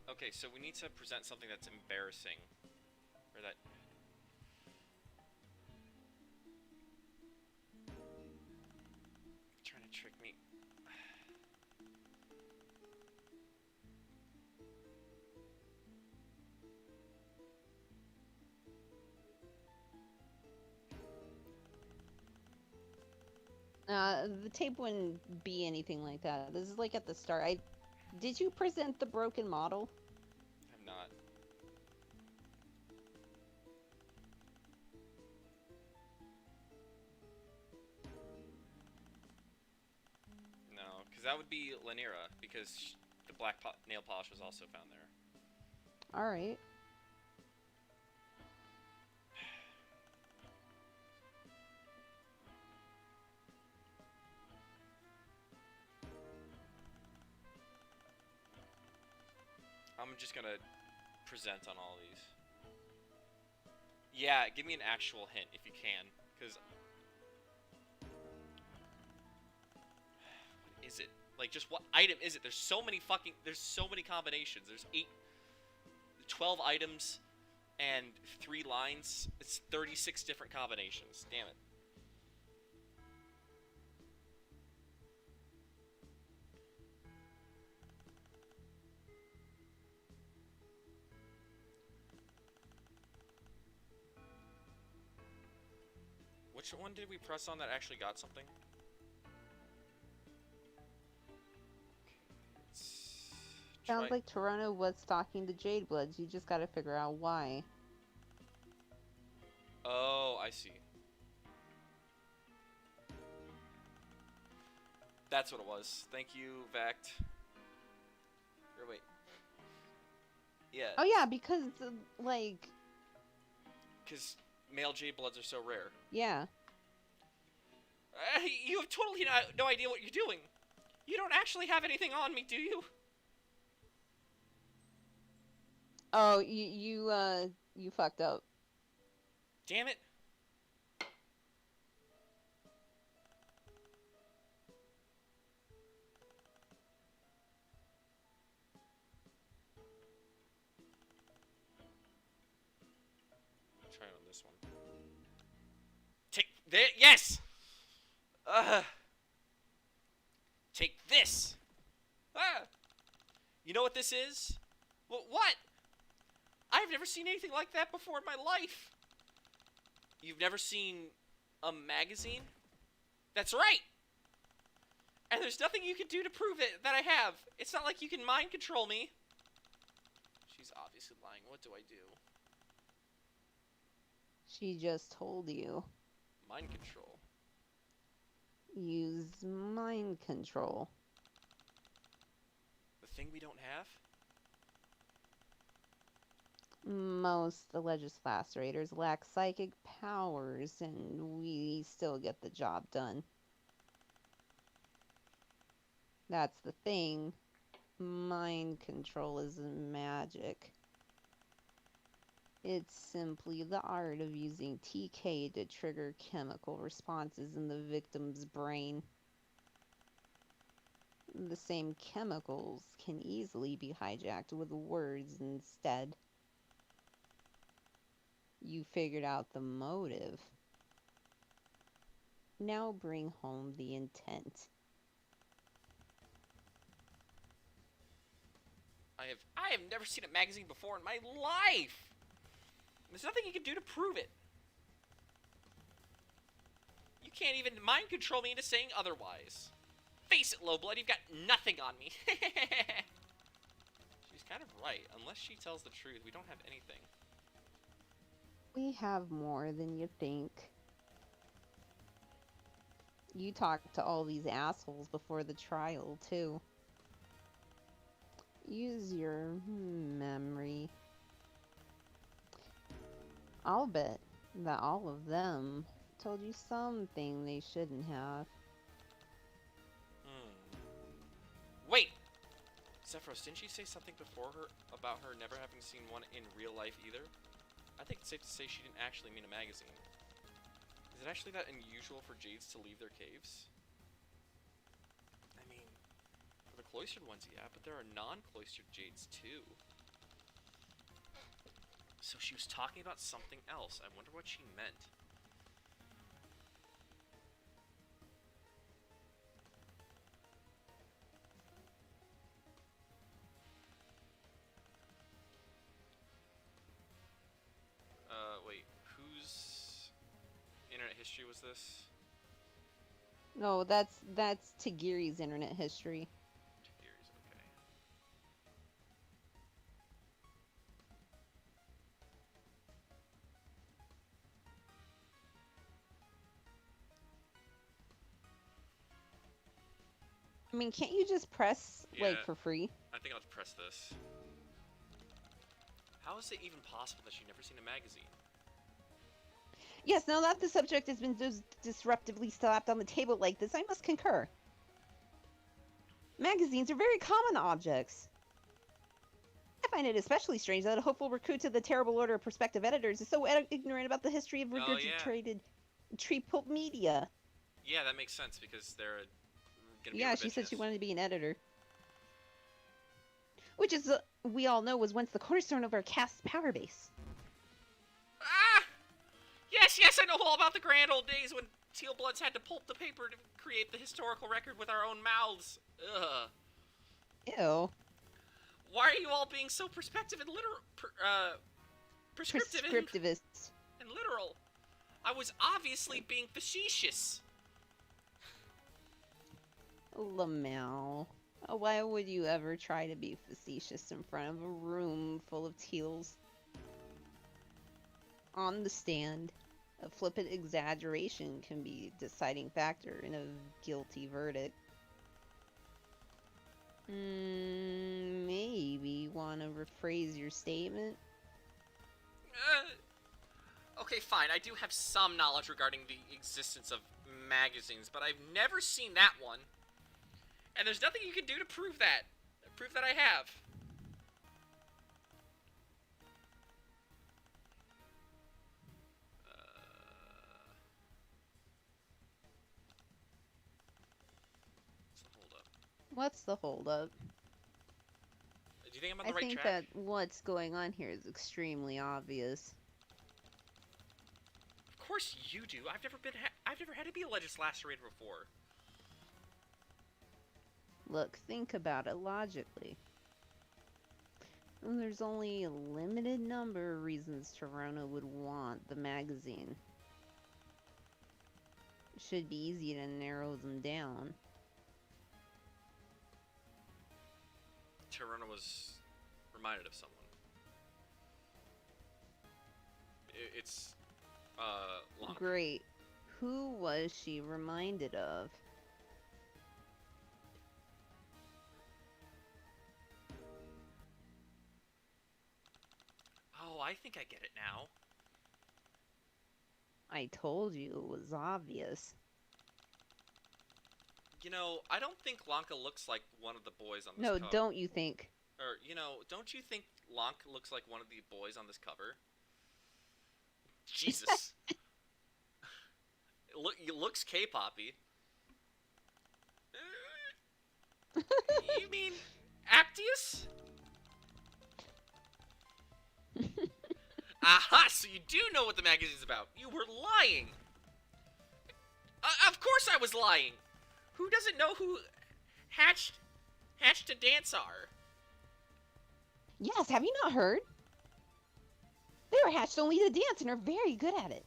Okay, so we need to present something that's embarrassing. Or that... Trying to trick me. The tape wouldn't be anything like that. This is like at the start. Did you present the broken model? I'm not. No, because that would be Lanira, because the black nail polish was also found there. Alright. I'm just gonna present on all these. Yeah, give me an actual hint if you can, because... What is it? Like, just what item is it? There's so many combinations. There's 12 items and 3 lines. It's 36 different combinations. Damn it. Which one did we press on that actually got something? Sounds like Toronto was stalking the Jade Bloods. You just gotta figure out why. Oh, I see. That's what it was. Thank you, Vact. Or wait. Yeah. Oh yeah, because like... Because male Jade Bloods are so rare. Yeah. You have totally no idea what you're doing. You don't actually have anything on me, do you? Oh, you fucked up. Damn it. Try on this one. Take this. Yes. Take this. You know what this is? What? I've never seen anything like that before in my life. You've never seen a magazine? That's right. And there's nothing you can do to prove it that I have. It's not like you can mind control me. She's obviously lying. What do I do? She just told you. Mind control. Use mind control. The thing we don't have? Most alleged lacerators lack psychic powers, and we still get the job done. That's the thing. Mind control isn't magic. It's simply the art of using TK to trigger chemical responses in the victim's brain. The same chemicals can easily be hijacked with words instead. You figured out the motive. Now bring home the intent. I have never seen a magazine before in my life. There's nothing you can do to prove it. You can't even mind control me into saying otherwise. Face it, Lowblood, you've got nothing on me. She's kind of right. Unless she tells the truth, we don't have anything. We have more than you think. You talked to all these assholes before the trial, too. Use your memory. I'll bet that all of them told you something they shouldn't have. Wait! Zephyros, didn't she say something before her about her never having seen one in real life either? I think it's safe to say she didn't actually mean a magazine. Is it actually that unusual for Jades to leave their caves? I mean, for the cloistered ones, yeah, but there are non-cloistered Jades too. So she was talking about something else. I wonder what she meant. Wait, whose internet history was this? No, that's Tagiri's internet history. Years, okay. I mean, can't you just press, like, Yeah. for free? I think I'll just press this. How is it even possible that she's never seen a magazine? Yes, now that the subject has been disruptively slapped on the table like this, I must concur. Magazines are very common objects. I find it especially strange that a hopeful recruit to the terrible order of prospective editors is so ignorant about the history of Oh, yeah. regurgitated tree pulp media. Yeah, that makes sense because they're gonna be Yeah, she said she revisionists. wanted to be an editor. Which is, we all know, was once the cornerstone of our cast's power base. Ah! Yes, I know all about the grand old days when Teal Bloods had to pulp the paper to create the historical record with our own mouths. Ugh. Ew. Why are you all being so perspective and prescriptive Prescriptivists. and literal? I was obviously being facetious. Lamau. Why would you ever try to be facetious in front of a room full of teals? On the stand, a flippant exaggeration can be a deciding factor in a guilty verdict. Maybe want to rephrase your statement? Okay, fine. I do have some knowledge regarding the existence of magazines, but I've never seen that one. And there's nothing you can do to prove that. Prove that I have. What's the hold up? What's the holdup? Do you think I'm on I the right think track? that what's going on here is extremely obvious. Of course you do. I've never had to be alleged lacerator before. Look, think about it logically. There's only a limited number of reasons Toronto would want the magazine. It should be easy to narrow them down. Tirana was reminded of someone. It's Lana. Great. Who was she reminded of? Oh, I think I get it now. I told you it was obvious. You know, I don't think Lanka looks like one of the boys on this No, cover. don't you think? Or, you know, don't you think Lanka looks like one of the boys on this cover? Jesus. It looks K-poppy. You mean Actius? Aha, so you do know what the magazine's about. You were lying. Of course I was lying. Who doesn't know who Hatched to Dance are? Yes, have you not heard? They were hatched only to dance and are very good at it.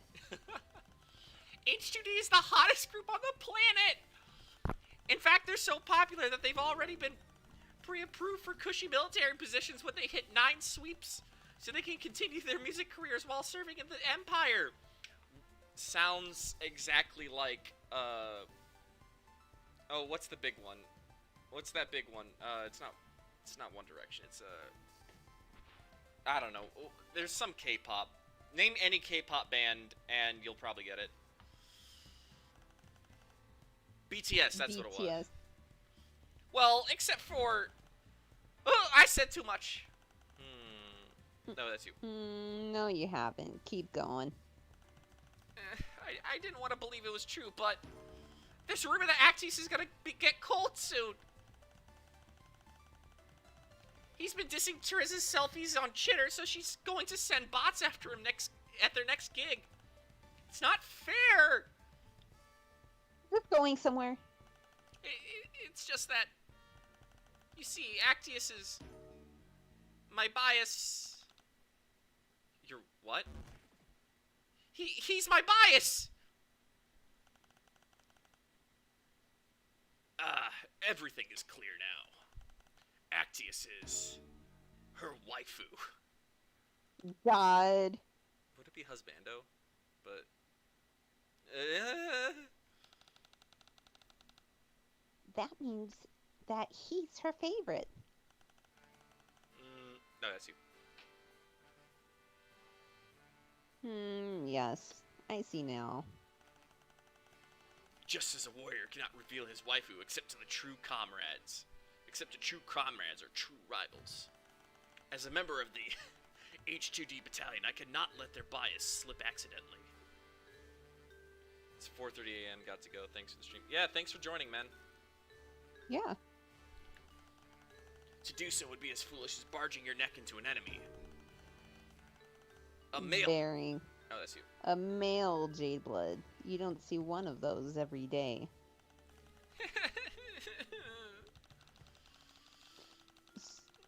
H2D is the hottest group on the planet. In fact, they're so popular that they've already been pre-approved for cushy military positions when they hit 9 sweeps, so they can continue their music careers while serving in the Empire. Sounds exactly like, oh, what's the big one? What's that big one? It's not One Direction. It's, I don't know. There's some K-pop. Name any K-pop band, and you'll probably get it. BTS, that's what it was. Well, except for... Oh, I said too much. No, that's you. No, you haven't. Keep going. I didn't want to believe it was true, but... There's a rumor that Actis is gonna get cold soon. He's been dissing Teresa's selfies on Chitter, so she's going to send bots after him at their next gig. It's not fair. Is it going somewhere? It's just that, you see, Actius is my bias. Your what? He's my bias. Everything is clear now. Actius is her waifu. God. Would it be husbando? But That means that he's her favorite. no, that's you. Yes. I see now. Just as a warrior cannot reveal his waifu except to the true comrades. Except to true comrades or true rivals. As a member of the H2D battalion, I cannot let their bias slip accidentally. It's 4:30 a.m. Got to go. Thanks for the stream. Yeah, thanks for joining, man. Yeah. To do so would be as foolish as barging your neck into an enemy. A male. Very. Oh, that's you. A male Jade Blood. You don't see one of those every day.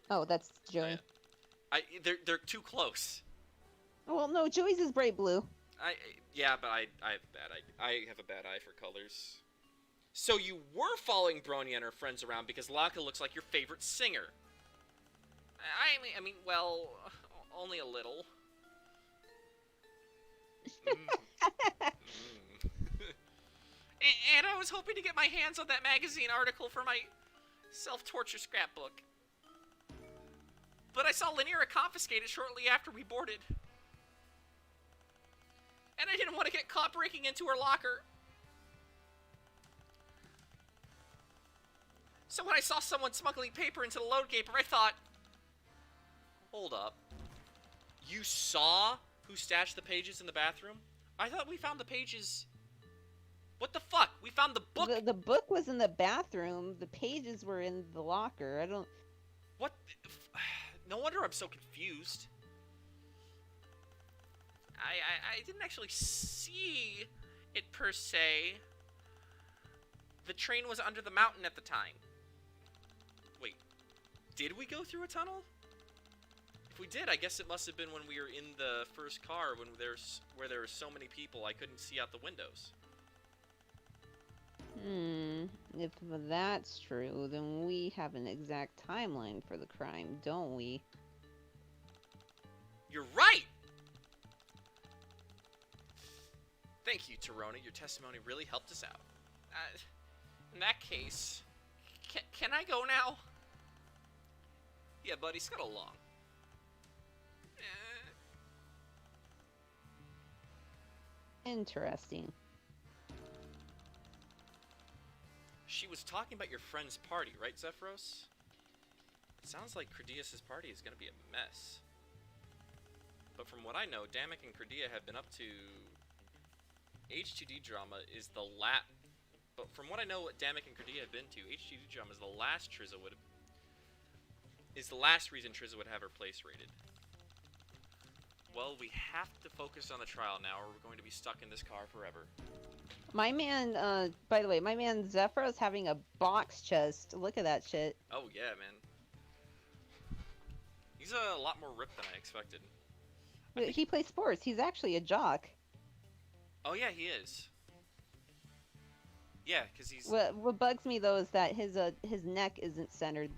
Oh, that's Joey. They're too close. Well, no, Joey's is bright blue. Yeah, but I have a bad eye for colors. So you were following Bronya and her friends around because Lanka looks like your favorite singer. I mean, well, only a little. And I was hoping to get my hands on that magazine article for my self-torture scrapbook. But I saw Laniera confiscate it shortly after we boarded. And I didn't want to get caught breaking into her locker. So when I saw someone smuggling paper into the load gaper, I thought, hold up. You saw who stashed the pages in the bathroom? I thought we found the pages... What the fuck? We found the book! The book was in the bathroom. The pages were in the locker. I don't... What? No wonder I'm so confused. I didn't actually see it per se. The train was under the mountain at the time. Wait, did we go through a tunnel? If we did, I guess it must have been when we were in the first car where there were so many people I couldn't see out the windows. If that's true, then we have an exact timeline for the crime, don't we? You're right! Thank you, Torona. Your testimony really helped us out. In that case, can I go now? Yeah, buddy, scuttle along. Interesting. She was talking about your friend's party, right, Zephyros? It sounds like Credias' party is going to be a mess. But from what I know, Damek and Credia have been up to... H2D drama is the But from what I know, what Damek and Credia have been to, H2D drama is the last Trizza would... is the last reason Trizza would have her place rated. Well, we have to focus on the trial now, or we're going to be stuck in this car forever. My man, by the way, my man Zephyr is having a box chest. Look at that shit. Oh, yeah, man. He's a lot more ripped than I expected. He plays sports. He's actually a jock. Oh, yeah, he is. Yeah, because he's. What bugs me though is that his neck isn't centered.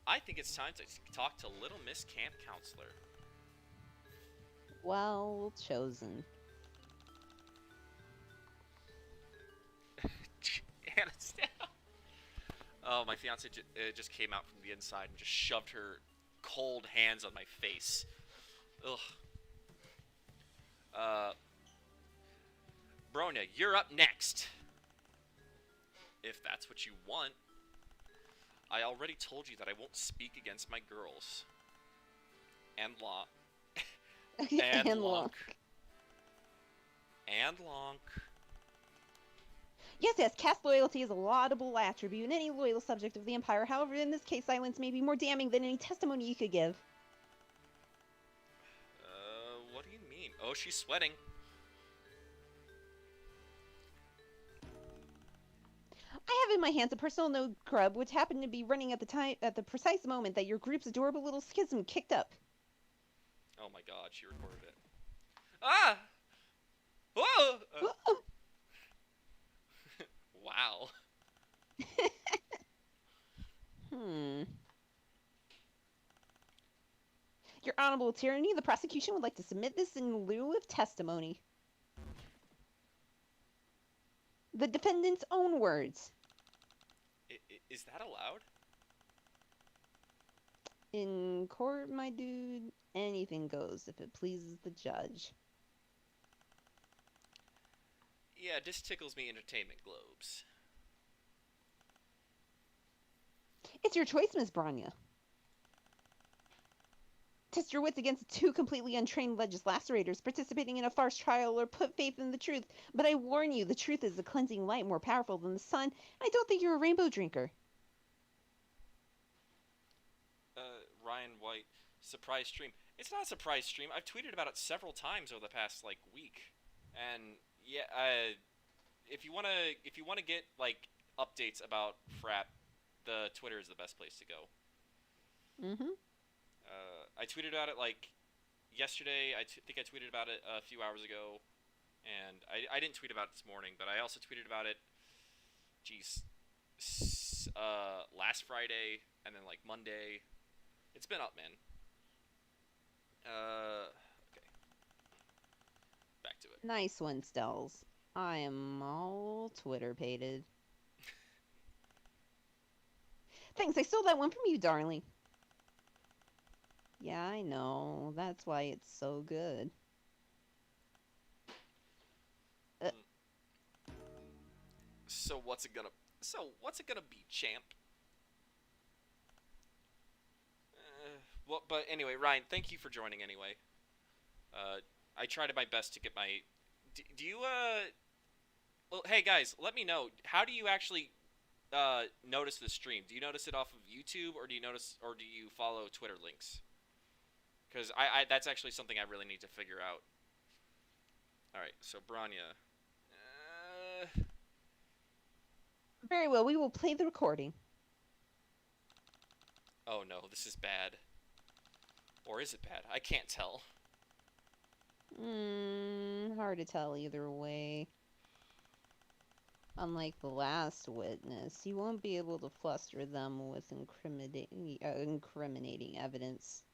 I think it's time to talk to Little Miss Camp Counselor. Well chosen. Anastasia. Oh, my fiance just came out from the inside and just shoved her cold hands on my face. Ugh. Bronya, you're up next. If that's what you want. I already told you that I won't speak against my girls. And Lonk. And Lonk. And Lonk. Yes, caste loyalty is a laudable attribute in any loyal subject of the Empire. However, in this case, silence may be more damning than any testimony you could give. What do you mean? Oh, she's sweating. I have in my hands a personal node grub, which happened to be running at the precise moment that your group's adorable little schism kicked up. Oh my god, she recorded it. Ah! Whoa! Wow. Your Honorable Tyranny, the prosecution would like to submit this in lieu of testimony. The defendant's own words. Is that allowed? In court, my dude, anything goes if it pleases the judge. Yeah, this tickles me entertainment globes. It's your choice, Miss Bronya. Test your wits against two completely untrained legislators participating in a farce trial, or put faith in the truth. But I warn you, the truth is a cleansing light more powerful than the sun, and I don't think you're a rainbow drinker. Ryan White, surprise stream. It's not a surprise stream. I've tweeted about it several times over the past, like, week. And, yeah, if you wanna get, like, updates about Frap, the Twitter is the best place to go. Mm-hmm. I tweeted about it, like, yesterday. I think I tweeted about it a few hours ago. And I didn't tweet about it this morning, but I also tweeted about it, last Friday, and then, like, Monday. It's been up, man. Okay. Back to it. Nice one, Stells. I am all Twitter-pated. Thanks, I stole that one from you, darling. Yeah, I know. That's why it's so good. So what's it gonna be, champ? Well, but anyway, Ryan, thank you for joining anyway. I tried my best to get my... Do you, Well, hey guys, let me know. How do you actually, notice the stream? Do you notice it off of YouTube, or do you follow Twitter links? Because that's actually something I really need to figure out. Alright, so Bronya. Very well, we will play the recording. Oh no, this is bad. Or is it bad? I can't tell. Hard to tell either way. Unlike the last witness, you won't be able to fluster them with incriminating evidence.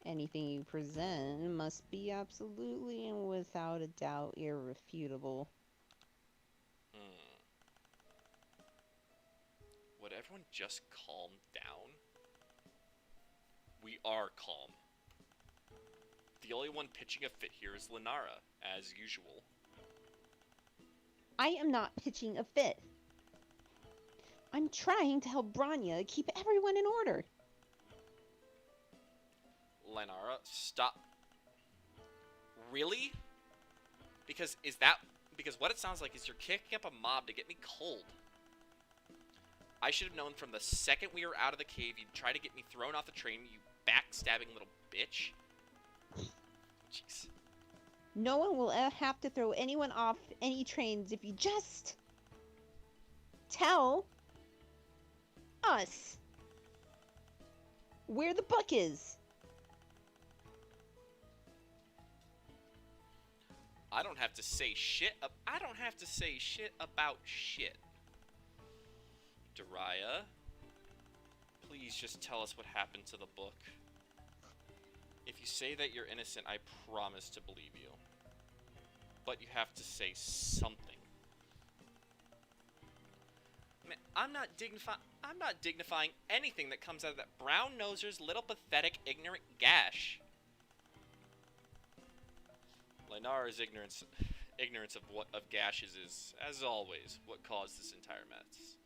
Anything you present must be absolutely and without a doubt irrefutable. Would everyone just calm down? We are calm. The only one pitching a fit here is Lenara, as usual. I am not pitching a fit. I'm trying to help Bronya keep everyone in order. Lenara, stop. Really? Because what it sounds like is you're kicking up a mob to get me cold. I should have known from the second we were out of the cave you'd try to get me thrown off the train, you backstabbing little bitch. Jeez. No one will have to throw anyone off any trains if you just tell us where the buck is. I don't have to say shit. I don't have to say shit about shit. Daria, please just tell us what happened to the book. If you say that you're innocent, I promise to believe you. But you have to say something. Man, I'm not dignifying anything that comes out of that brown-noser's little pathetic ignorant gash. Lynara's ignorance of gashes is, as always, what caused this entire mess.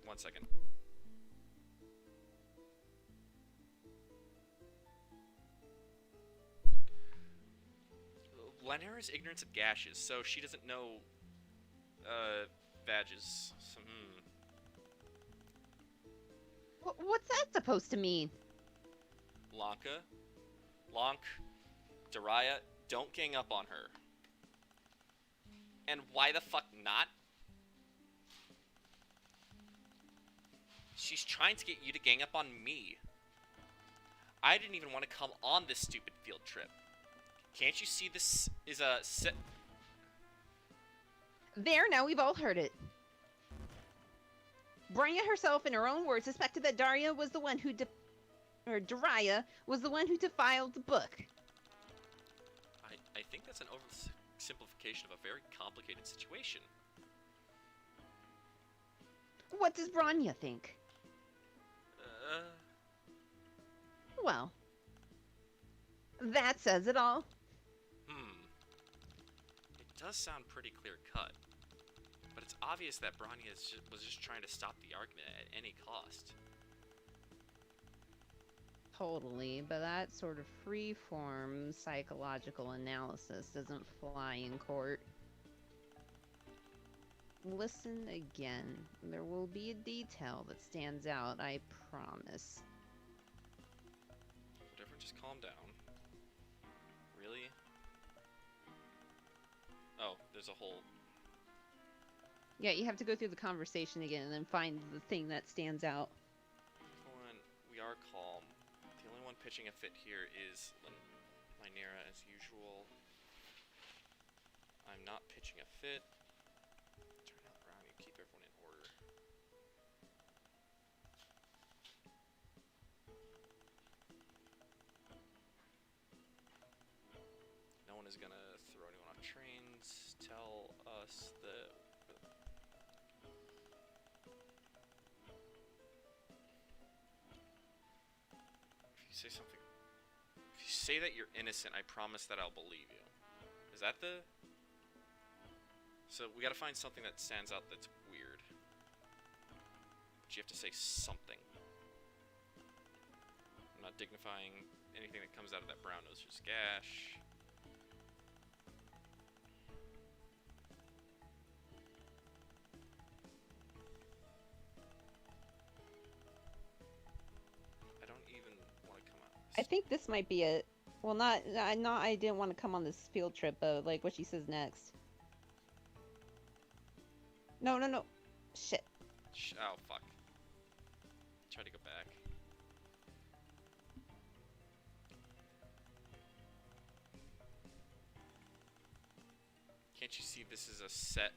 One second. Lynara's ignorance of gashes, so she doesn't know badges. So, What's that supposed to mean? Lonk, Daria, don't gang up on her. And why the fuck not? She's trying to get you to gang up on me. I didn't even want to come on this stupid field trip. Can't you see this is a set? There, now we've all heard it. Branya herself, in her own words, suspected that Daria was the one who Daria was the one who defiled the book. I think that's an oversimplification of a very complicated situation. What does Branya think? Well, that says it all. It does sound pretty clear-cut, but it's obvious that Branya was just trying to stop the argument at any cost. Totally, but that sort of free-form psychological analysis doesn't fly in court. Listen again. There will be a detail that stands out, I promise. Whatever, just calm down. Really? Oh, there's a whole... Yeah, you have to go through the conversation again and then find the thing that stands out. We are calm. The only one pitching a fit here is Lynara as usual. I'm not pitching a fit. Turn out around and keep everyone in order. No one is gonna throw anyone off trains. Tell us that. If you say that you're innocent, I promise that I'll believe you. Is that the... So we gotta find something that stands out that's weird. But you have to say something. I'm not dignifying anything that comes out of that brown noser's gash. I don't even want to come out. I think this might be it. Well, not I didn't want to come on this field trip, but like what she says next. No. Shit. Oh, fuck. Try to go back. Can't you see this is a set?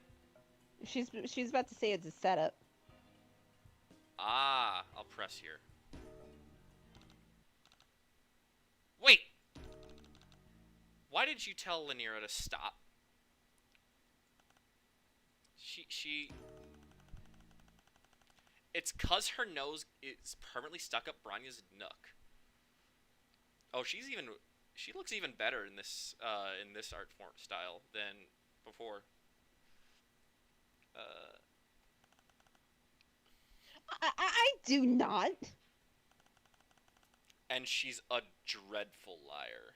She's about to say it's a setup. Ah, I'll press here. Wait! Why did you tell Lynira to stop? She... It's 'cause her nose is permanently stuck up Branya's nook. Oh, she looks even better in this art form style than before. I do not. And she's a dreadful liar.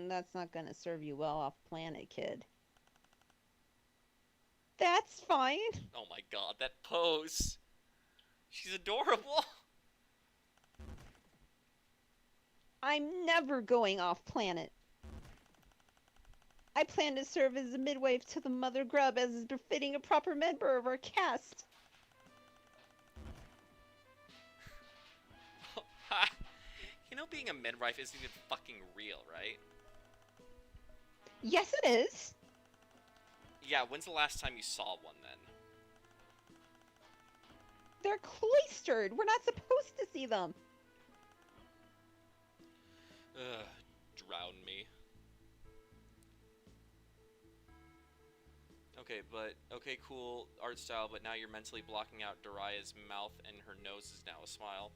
That's not gonna serve you well off planet, kid. That's fine. Oh my god, that pose. She's adorable. I'm never going off planet. I plan to serve as a midwife to the mother grub as is befitting a proper member of our caste. thinking a midwife isn't even fucking real, right? Yes, it is. Yeah, when's the last time you saw one then? They're cloistered. We're not supposed to see them. Ugh, drown me. Okay, cool art style, but now you're mentally blocking out Daria's mouth and her nose is now a smile.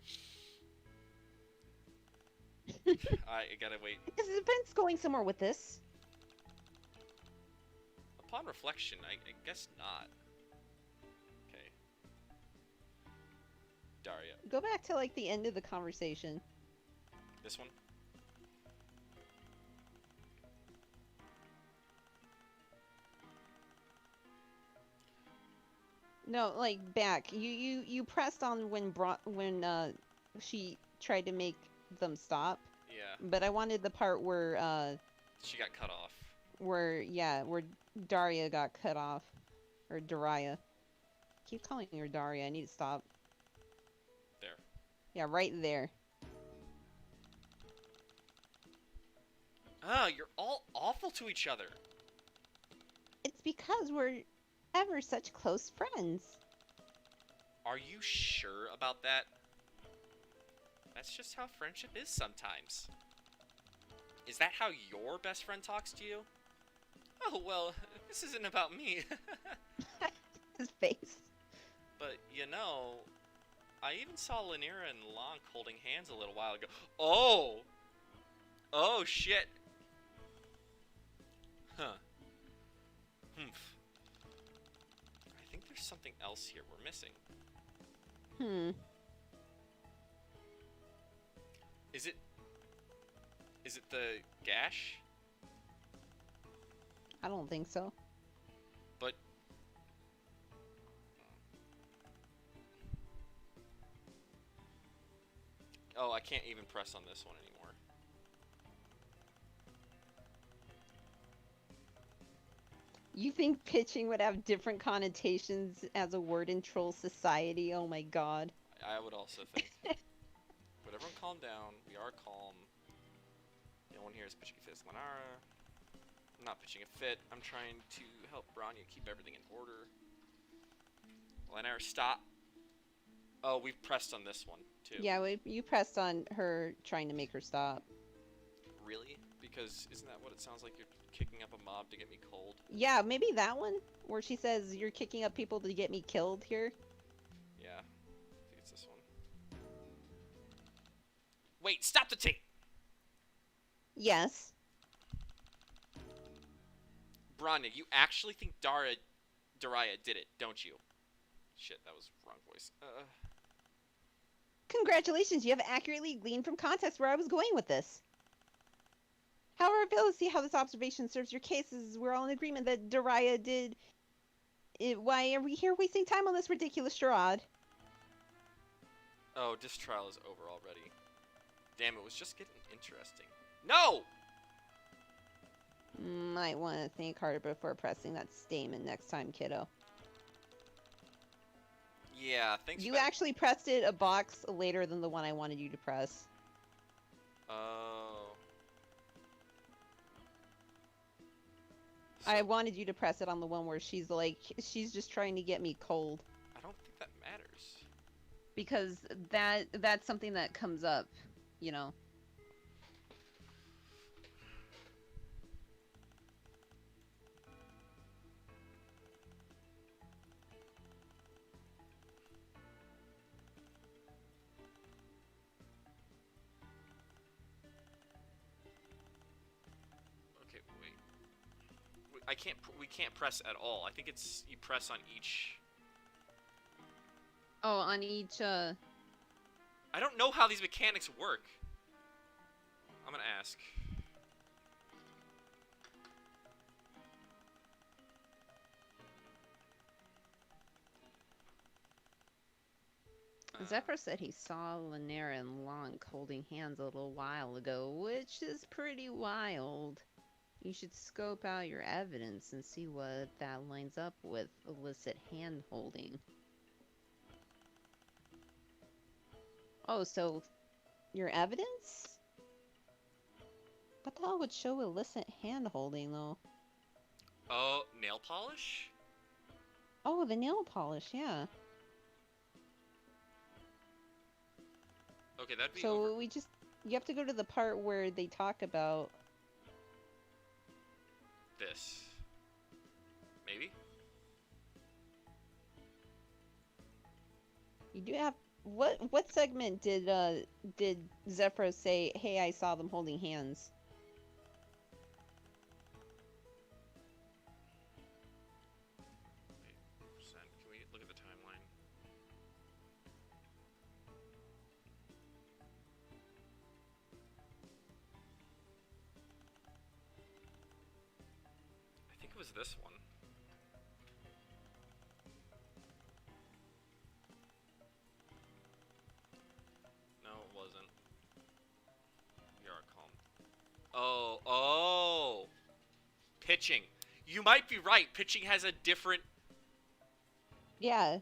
I gotta wait. Is Vince going somewhere with this? Upon reflection, I guess not. Okay. Daria. Go back to like the end of the conversation. This one? No, like back. You pressed on when she tried to make them stop. Yeah. But I wanted the part where She got cut off. where Daria got cut off, or Daria. Keep calling her Daria. I need to stop. There. Yeah, right there. Ah, you're all awful to each other. It's because we're ever such close friends. Are you sure about that? That's just how friendship is sometimes. Is that how your best friend talks to you? Oh, well, this isn't about me. His face. But, you know, I even saw Laniera and Lonk holding hands a little while ago. Oh! Oh, shit. Huh. Humph. I think there's something else here we're missing. Is it the gash? I don't think so. But oh, I can't even press on this one anymore. You think pitching would have different connotations as a word in troll society? Oh my god. I would also think. But everyone calm down. We are calm. No one here is pitching a fit with Lanara. I'm not pitching a fit. I'm trying to help Bronya keep everything in order. Lanara, stop. Oh, we've pressed on this one, too. Yeah, you pressed on her trying to make her stop. Really? Because isn't that what it sounds like? You're kicking up a mob to get me cold? Yeah, maybe that one, where she says you're kicking up people to get me killed here. Yeah. I think it's this one. Wait, stop the tape! Yes. Bronya, you actually think Daria did it, don't you? Shit, that was wrong voice. Congratulations, you have accurately gleaned from context where I was going with this. However, I fail to see how this observation serves your case, as we're all in agreement that Daria did it. Why are we here wasting time on this ridiculous charade? Oh, this trial is over already. Damn, it was just getting interesting. No! Might want to think harder before pressing that statement next time, kiddo. Yeah, thanks You for actually pressed it a box later than the one I wanted you to press. Oh. I wanted you to press it on the one where she's like, she's just trying to get me cold. I don't think that matters. Because that's something that comes up, you know. Okay, wait. We can't press at all. I think it's, you press on each. Oh, on each, I don't know how these mechanics work. I'm gonna ask. Zephyr said he saw Lanera and Lonk holding hands a little while ago, which is pretty wild. You should scope out your evidence and see what that lines up with illicit hand-holding. Oh, so your evidence? the hell would show illicit hand holding though? Oh, nail polish? Oh, the nail polish, yeah. Okay, that'd be So over. you have to go to the part where they talk about. This. Maybe? You do have what segment did Zephyr say, "Hey, I saw them holding hands"? Wait, send. Can we look at the timeline? I think it was this one. No, it wasn't. We are calm. Oh. Pitching. You might be right. Pitching has a different. Yeah.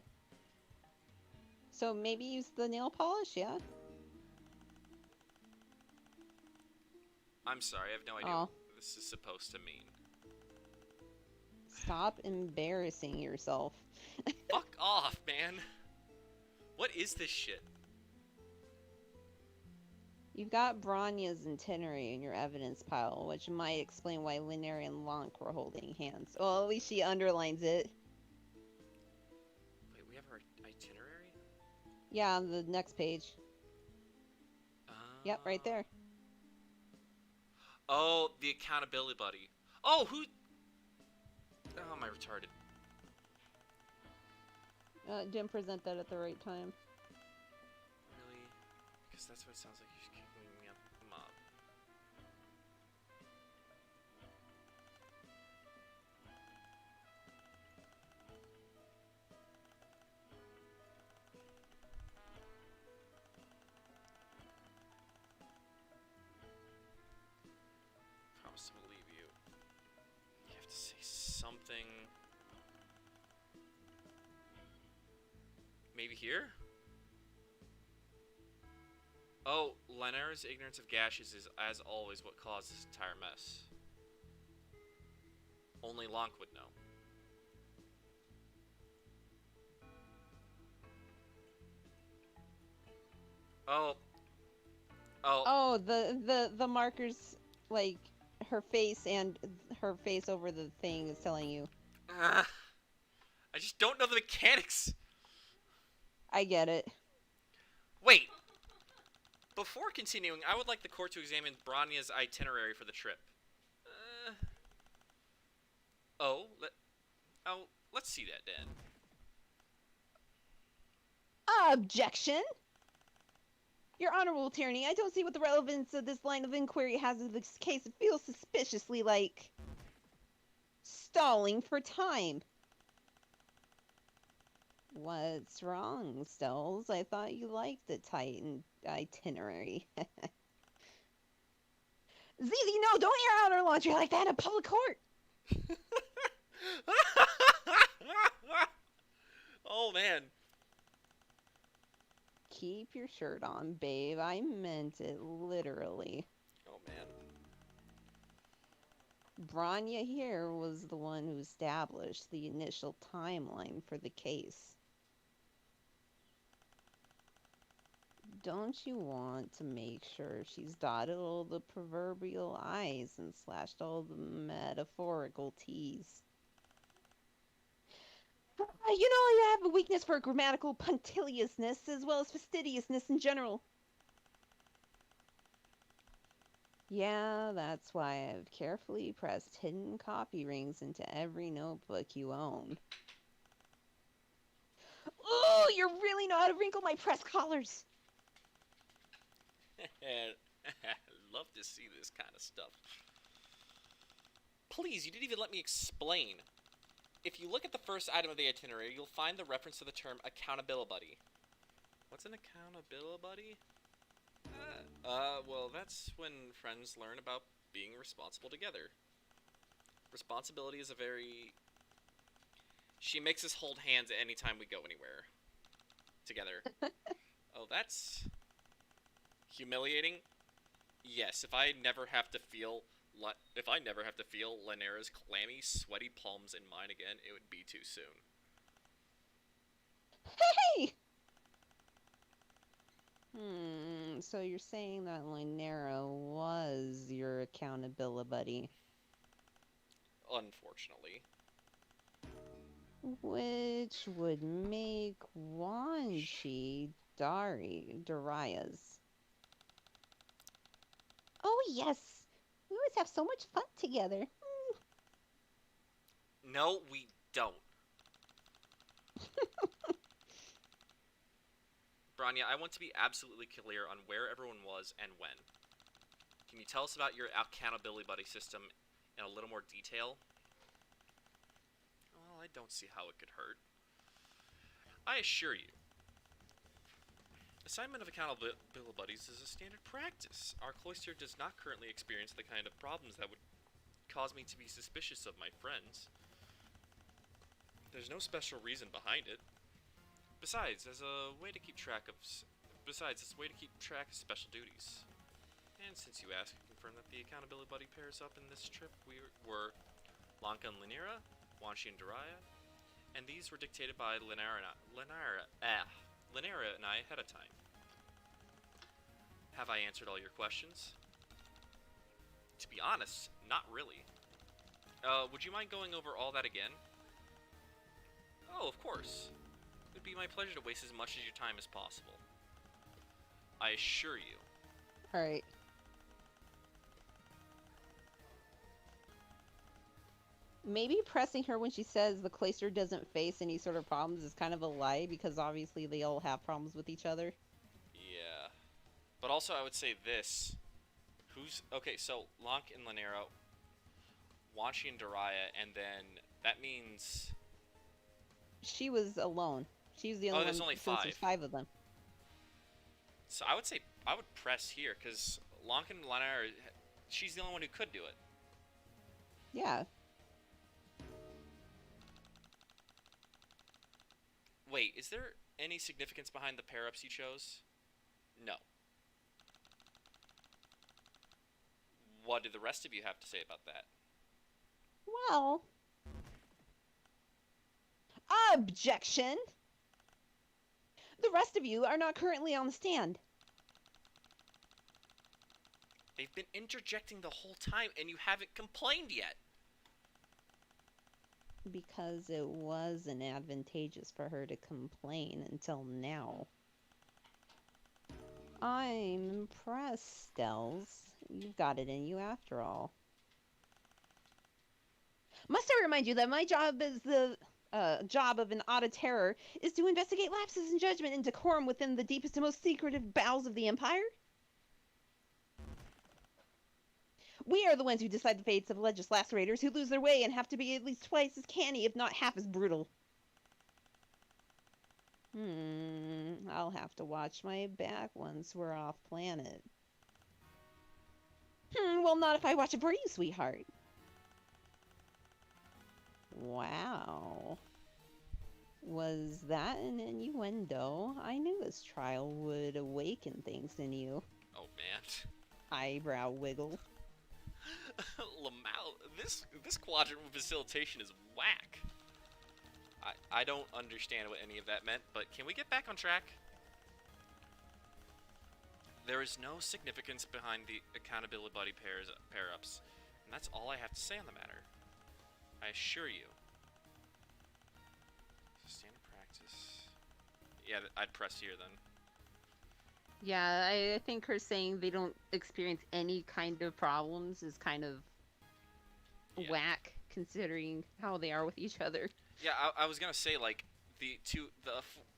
So maybe use the nail polish, yeah. I'm sorry, I have no idea Oh. what this is supposed to mean. Stop embarrassing yourself. Fuck off, man. What is this shit? You've got Bronya's itinerary in your evidence pile, which might explain why Linear and Lonk were holding hands. Well, at least she underlines it. Wait, we have our itinerary? Yeah, on the next page. Yep, right there. Oh, the accountability buddy. Oh, who? Oh, am I retarded? Didn't present that at the right time. Really? Because that's what it sounds like. You're kicking me up the mob. Promise to believe you. You have to say something. Maybe here? Oh, Lanera's ignorance of gashes is, as always, what caused this entire mess. Only Lonk would know. Oh. Oh, the markers, like her face and her face over the thing is telling you. I just don't know the mechanics. I get it. Wait. Before continuing, I would like the court to examine Bronya's itinerary for the trip. Let's see that then. Objection! Your Honorable Tyranny, I don't see what the relevance of this line of inquiry has in this case. It feels suspiciously like stalling for time. What's wrong, Stells? I thought you liked the Titan itinerary. Zizi, no, don't air out our laundry like that in public court! Oh, man. Keep your shirt on, babe. I meant it literally. Oh, man. Bronya here was the one who established the initial timeline for the case. Don't you want to make sure she's dotted all the proverbial I's and slashed all the metaphorical T's? You know, you have a weakness for grammatical punctiliousness as well as fastidiousness in general. Yeah, that's why I've carefully pressed hidden copy rings into every notebook you own. Oh, you really know how to wrinkle my press collars! Love to see this kind of stuff. Please, you didn't even let me explain. If you look at the first item of the itinerary, you'll find the reference to the term accountability buddy. What's an accountability buddy? Well, that's when friends learn about being responsible together. Responsibility is a very... She makes us hold hands anytime we go anywhere. Together. Oh, that's... humiliating? Yes, if I never have to feel Lanera's clammy, sweaty palms in mine again, it would be too soon. Hey! So you're saying that Linera was your accountability buddy? Unfortunately. Which would make Wanchi Daria's. Oh, yes! We always have so much fun together. No, we don't. Branya, I want to be absolutely clear on where everyone was and when. Can you tell us about your accountability buddy system in a little more detail? Well, I don't see how it could hurt. I assure you, assignment of accountability buddies is a standard practice. Our cloister does not currently experience the kind of problems that would cause me to be suspicious of my friends. There's no special reason behind it. Besides, as a way to keep track of special duties. And since you asked, I confirm that the accountability buddy pairs up in this trip were Lanka and Linera, Wanshi and Daria, and these were dictated by Linera and I ahead of time. Have I answered all your questions? To be honest, not really. Would you mind going over all that again? Oh, of course. It would be my pleasure to waste as much of your time as possible. I assure you. Alright. Maybe pressing her when she says the cloister doesn't face any sort of problems is kind of a lie, because obviously they all have problems with each other. Yeah. But also I would say this. Okay, so Lank and Lanera, Wanshi and Daria, and then that means... She was alone. She was the only one there's only since there's 5 of them. So I would say, I would press here, because Lank and Lanera, she's the only one who could do it. Yeah. Wait, is there any significance behind the pair-ups you chose? No. What do the rest of you have to say about that? Well... Objection! The rest of you are not currently on the stand. They've been interjecting the whole time, and you haven't complained yet. Because it wasn't advantageous for her to complain until now. I'm impressed, Stells. You've got it in you after all. Must I remind you that my job as the job of an auditor is to investigate lapses in judgment and decorum within the deepest and most secretive bowels of the Empire? We are the ones who decide the fates of legislators who lose their way and have to be at least twice as canny, if not half as brutal. I'll have to watch my back once we're off planet. Well, not if I watch it for you, sweetheart. Wow. Was that an innuendo? I knew this trial would awaken things in you. Oh, man. Eyebrow wiggle. Lamau, this quadrant with facilitation is whack. I don't understand what any of that meant, but can we get back on track? There is no significance behind the accountability buddy pair-ups, and that's all I have to say on the matter. I assure you. Standard practice. Yeah, I'd press here then. Yeah, I think her saying they don't experience any kind of problems is kind of whack, considering how they are with each other. Yeah, I was gonna say, like,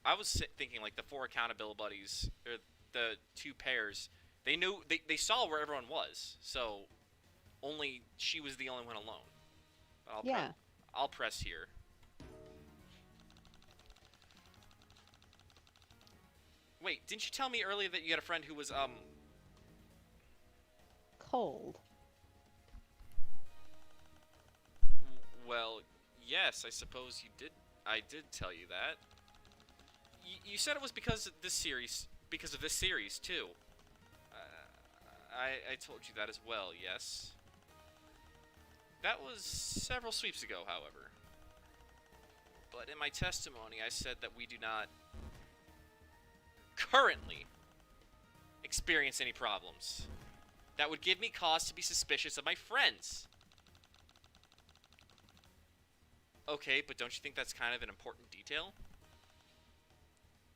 I was thinking, like, the 4 accountability buddies, or the 2 pairs, they knew, they saw where everyone was, so only she was the only one alone. But I'll press here. Wait, didn't you tell me earlier that you had a friend who was, cold? Well, yes, I suppose you did. I did tell you that. You said it was because of this series, too. I told you that as well, yes. That was several sweeps ago, however. But in my testimony, I said that we do not currently experience any problems that would give me cause to be suspicious of my friends. Okay, but don't you think that's kind of an important detail?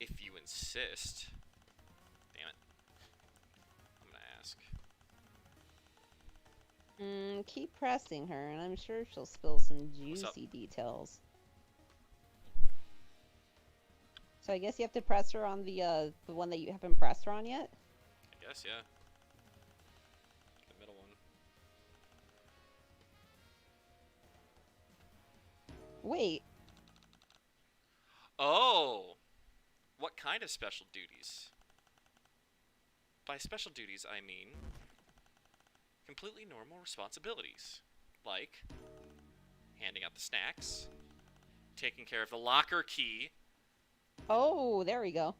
If you insist. Damn it. I'm gonna ask. Keep pressing her, and I'm sure she'll spill some What's up? juicy details. So I guess you have to press her on the one that you haven't pressed her on yet? I guess, yeah. The middle one. Wait. Oh! What kind of special duties? By special duties, I mean completely normal responsibilities. Like handing out the snacks, taking care of the locker key, Oh, there we go.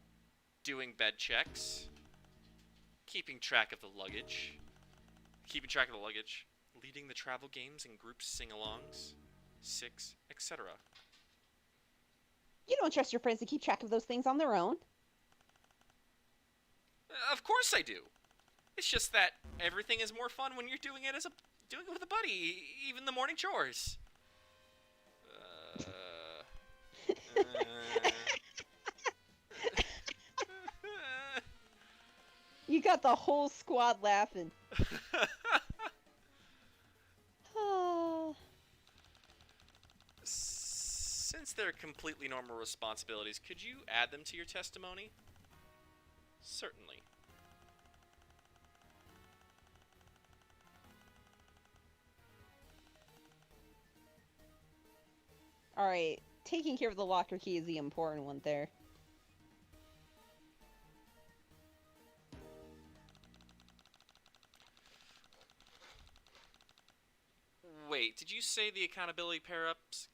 doing bed checks, keeping track of the luggage, leading the travel games and group sing-alongs, etc. You don't trust your friends to keep track of those things on their own. Of course I do. It's just that everything is more fun when you're doing it with a buddy, even the morning chores. You got the whole squad laughing. Since they're completely normal responsibilities, could you add them to your testimony? Certainly. Alright, taking care of the locker key is the important one there. Wait, did you say the accountability pair-ups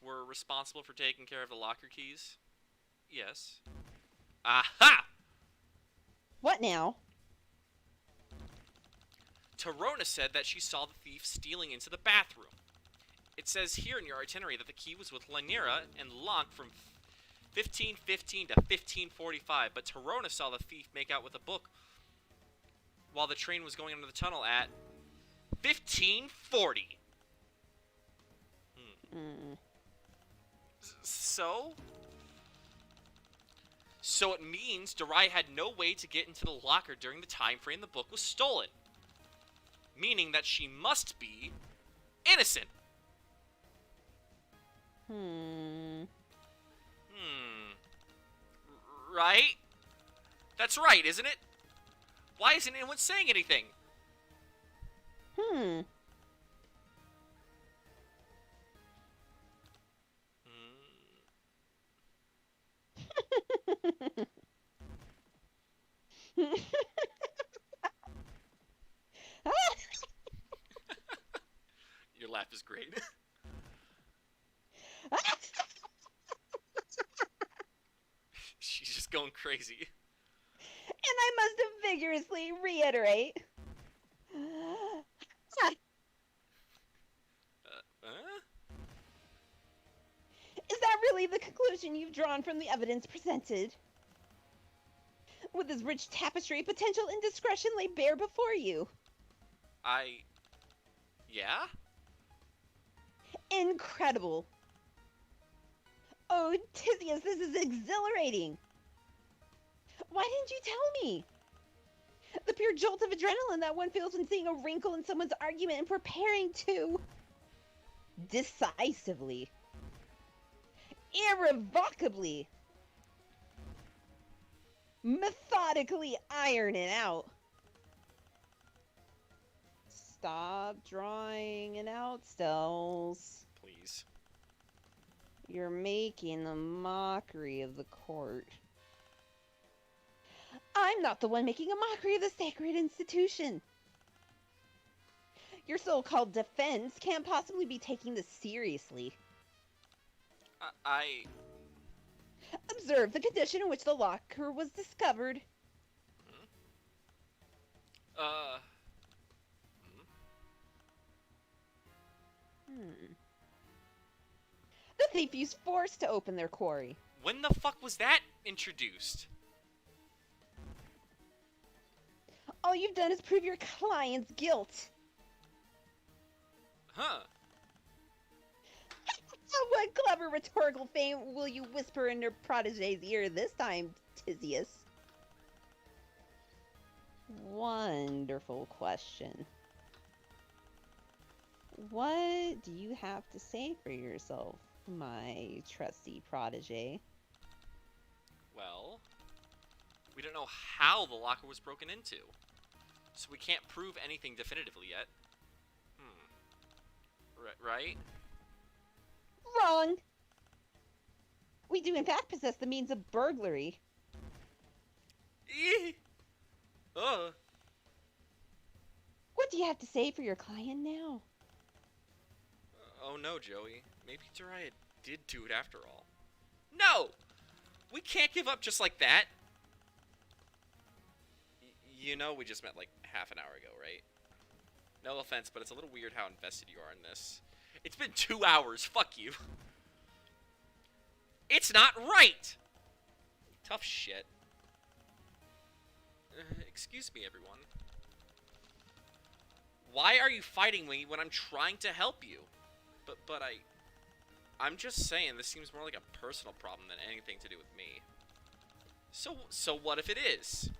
were responsible for taking care of the locker keys? Yes. Aha! What now? Torona said that she saw the thief stealing into the bathroom. It says here in your itinerary that the key was with Lynira and Lonk from 15:15 to 15:45, but Torona saw the thief make out with a book while the train was going under the tunnel at 15:40. So it means Darai had no way to get into the locker during the time frame the book was stolen. Meaning that she must be innocent. Right? That's right, isn't it? Why isn't anyone saying anything? Your laugh is great. She's just going crazy. And I must have vigorously reiterate. Is that really the conclusion you've drawn from the evidence presented? With this rich tapestry, potential indiscretion lay bare before you. Yeah? Incredible. Oh, Tisius, this is exhilarating. Why didn't you tell me? The pure jolt of adrenaline that one feels when seeing a wrinkle in someone's argument and preparing to decisively, irrevocably, methodically iron it out. Stop drawing it out, Stells. Please. You're making a mockery of the court. I'm not the one making a mockery of the sacred institution. Your so-called defense can't possibly be taking this seriously. Observe the condition in which the locker was discovered. Uh. The thief used force to open their quarry. When the fuck was that introduced? All you've done is prove your client's guilt. Huh. What clever rhetorical feint will you whisper in your protege's ear this time, Tisius? Wonderful question. What do you have to say for yourself, my trusty protege? Well, we don't know how the locker was broken into, so we can't prove anything definitively yet. Right? Wrong! We do in fact possess the means of burglary. Uh. What do you have to say for your client now? Oh no, Joey. Maybe Jiraiya did do it after all. No! We can't give up just like that! You know we just met like half an hour ago, right? No offense, but it's a little weird how invested you are in this. It's been 2 hours, fuck you. It's not right! Tough shit. Excuse me, everyone. Why are you fighting me when I'm trying to help you? But I'm just saying, this seems more like a personal problem than anything to do with me. So what if it is?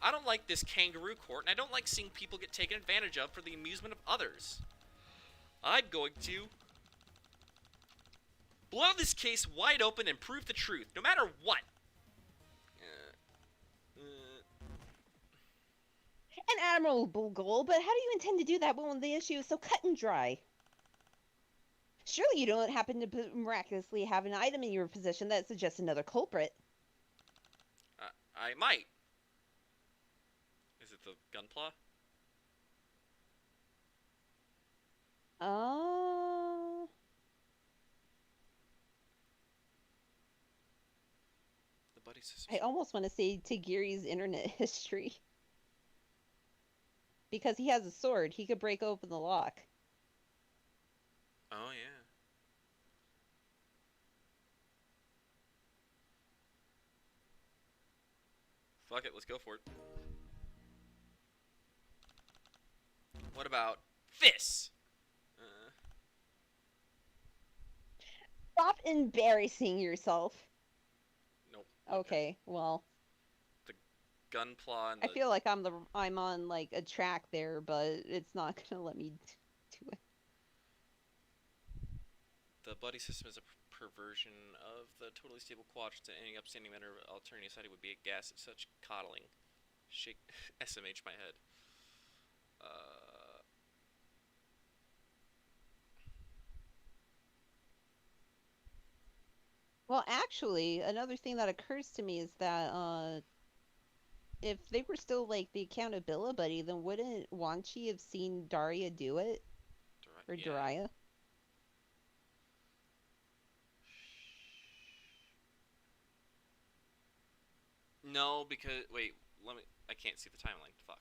I don't like this kangaroo court, and I don't like seeing people get taken advantage of for the amusement of others. I'm going to blow this case wide open and prove the truth, no matter what. An admirable goal, but how do you intend to do that when the issue is so cut and dry? Surely you don't happen to miraculously have an item in your possession that suggests another culprit. I might. Is it the gunpla? The buddy system. I almost want to say Tigiri's internet history. Because he has a sword, he could break open the lock. Oh, yeah. Fuck it, let's go for it. What about this? Stop embarrassing yourself. Nope. Okay, well, The gunpla and I the... feel like I'm on like a track there, but it's not gonna let me do it. The buddy system is a perversion of the totally stable quadrant to any upstanding manner of alternative society would be a gas of such coddling. Shake SMH my head. Well, actually, another thing that occurs to me is that if they were still like the accountability buddy, then wouldn't Wanchi have seen Daria do it? Or Yeah. Daria? No, because wait, I can't see the timeline. Fuck.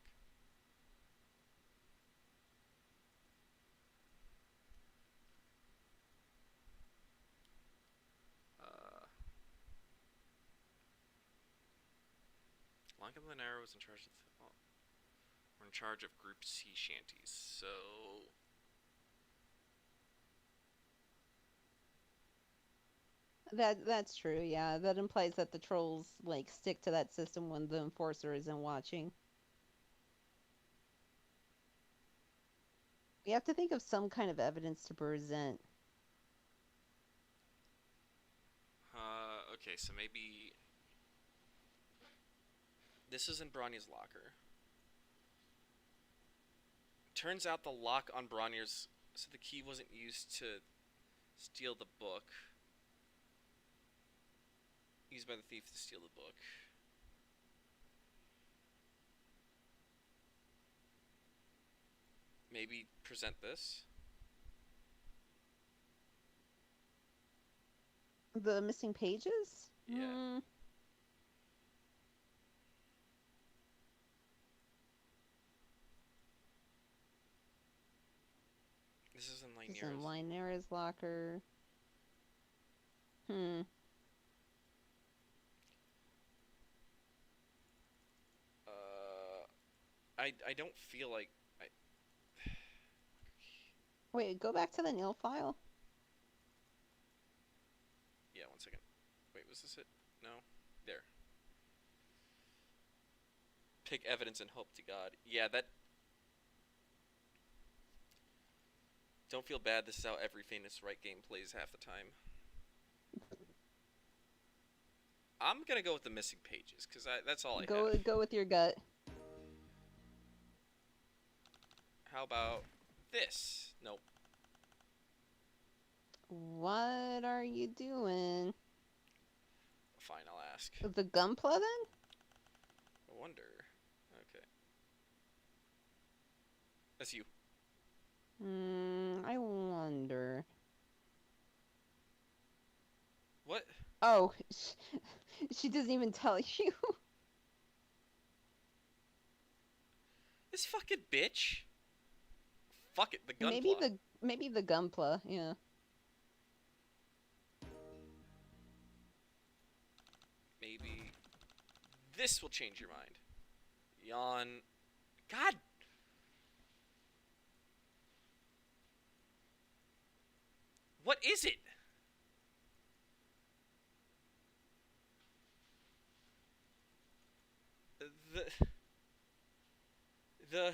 Lanka Lanero was in charge of we're in charge of Group C shanties, so That's true, yeah. That implies that the trolls like stick to that system when the enforcer isn't watching. We have to think of some kind of evidence to present. okay, so maybe this is in Bronya's locker. Turns out the lock on Bronya's, so the key wasn't used to steal the book. Used by the thief to steal the book. Maybe present this. The missing pages? Yeah. Online Just Nero's. online Nero's locker. Hmm. I don't feel like I. Wait, go back to the nil file. Yeah, 1 second. Wait, was this it? No. There. Pick evidence and hope to God. Yeah, that. Don't feel bad. This is how every famous right game plays half the time. I'm gonna go with the missing pages because that's all I have. Go with your gut. How about this? Nope. What are you doing? Fine, I'll ask. The Gunpla then? I wonder. Okay. That's you. I wonder. What? Oh, she doesn't even tell you. This fucking bitch. Fuck it, the gunpla. Maybe the Gunpla, yeah. Maybe this will change your mind. Yawn. God. What is it? The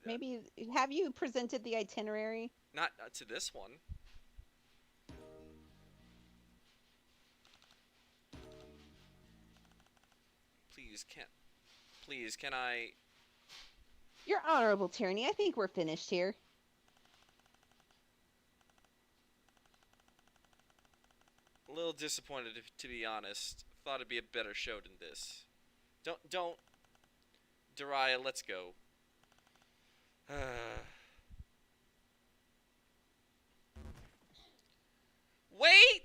Maybe have you presented the itinerary? not to this one. Please can I? Your honorable tyranny, I think we're finished here. A little disappointed, to be honest. Thought it'd be a better show than this. Don't, Dariah, let's go. Wait!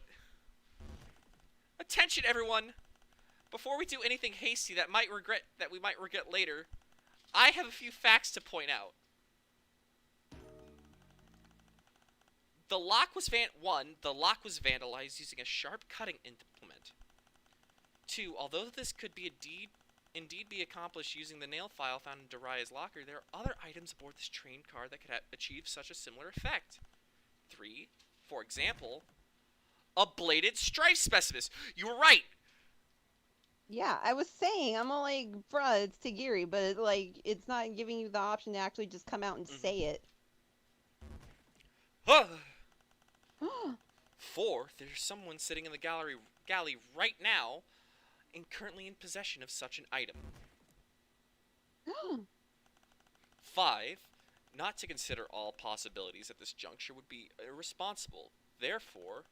Attention, everyone! Before we do anything hasty that we might regret later, I have a few facts to point out. The lock was vandalized using a sharp cutting implement. 2. Although this could be indeed be accomplished using the nail file found in Dariah's locker, there are other items aboard this train car that could achieve such a similar effect. 3. For example, a bladed strife specimen. You were right! Yeah, I was saying, I'm all like, bruh, it's Tagiri, but like, it's not giving you the option to actually just come out and say it. 4. There's someone sitting in the galley right now and currently in possession of such an item. 5. Not to consider all possibilities at this juncture would be irresponsible. Therefore,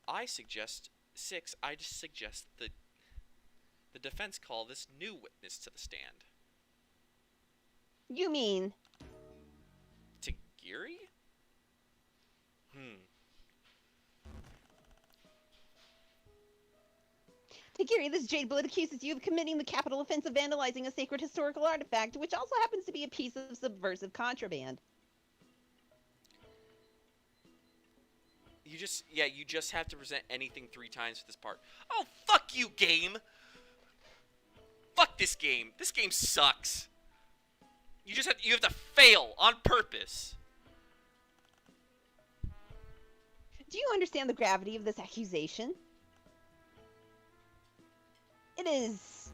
I suggest 6. I just suggest the defense call this new witness to the stand. You mean? Tagiri? Tagiri, this Jade Blood accuses you of committing the capital offense of vandalizing a sacred historical artifact, which also happens to be a piece of subversive contraband. You just have to present anything 3 times for this part. Oh, fuck you, game! Fuck this game. This game sucks. You have to fail on purpose. Do you understand the gravity of this accusation? It is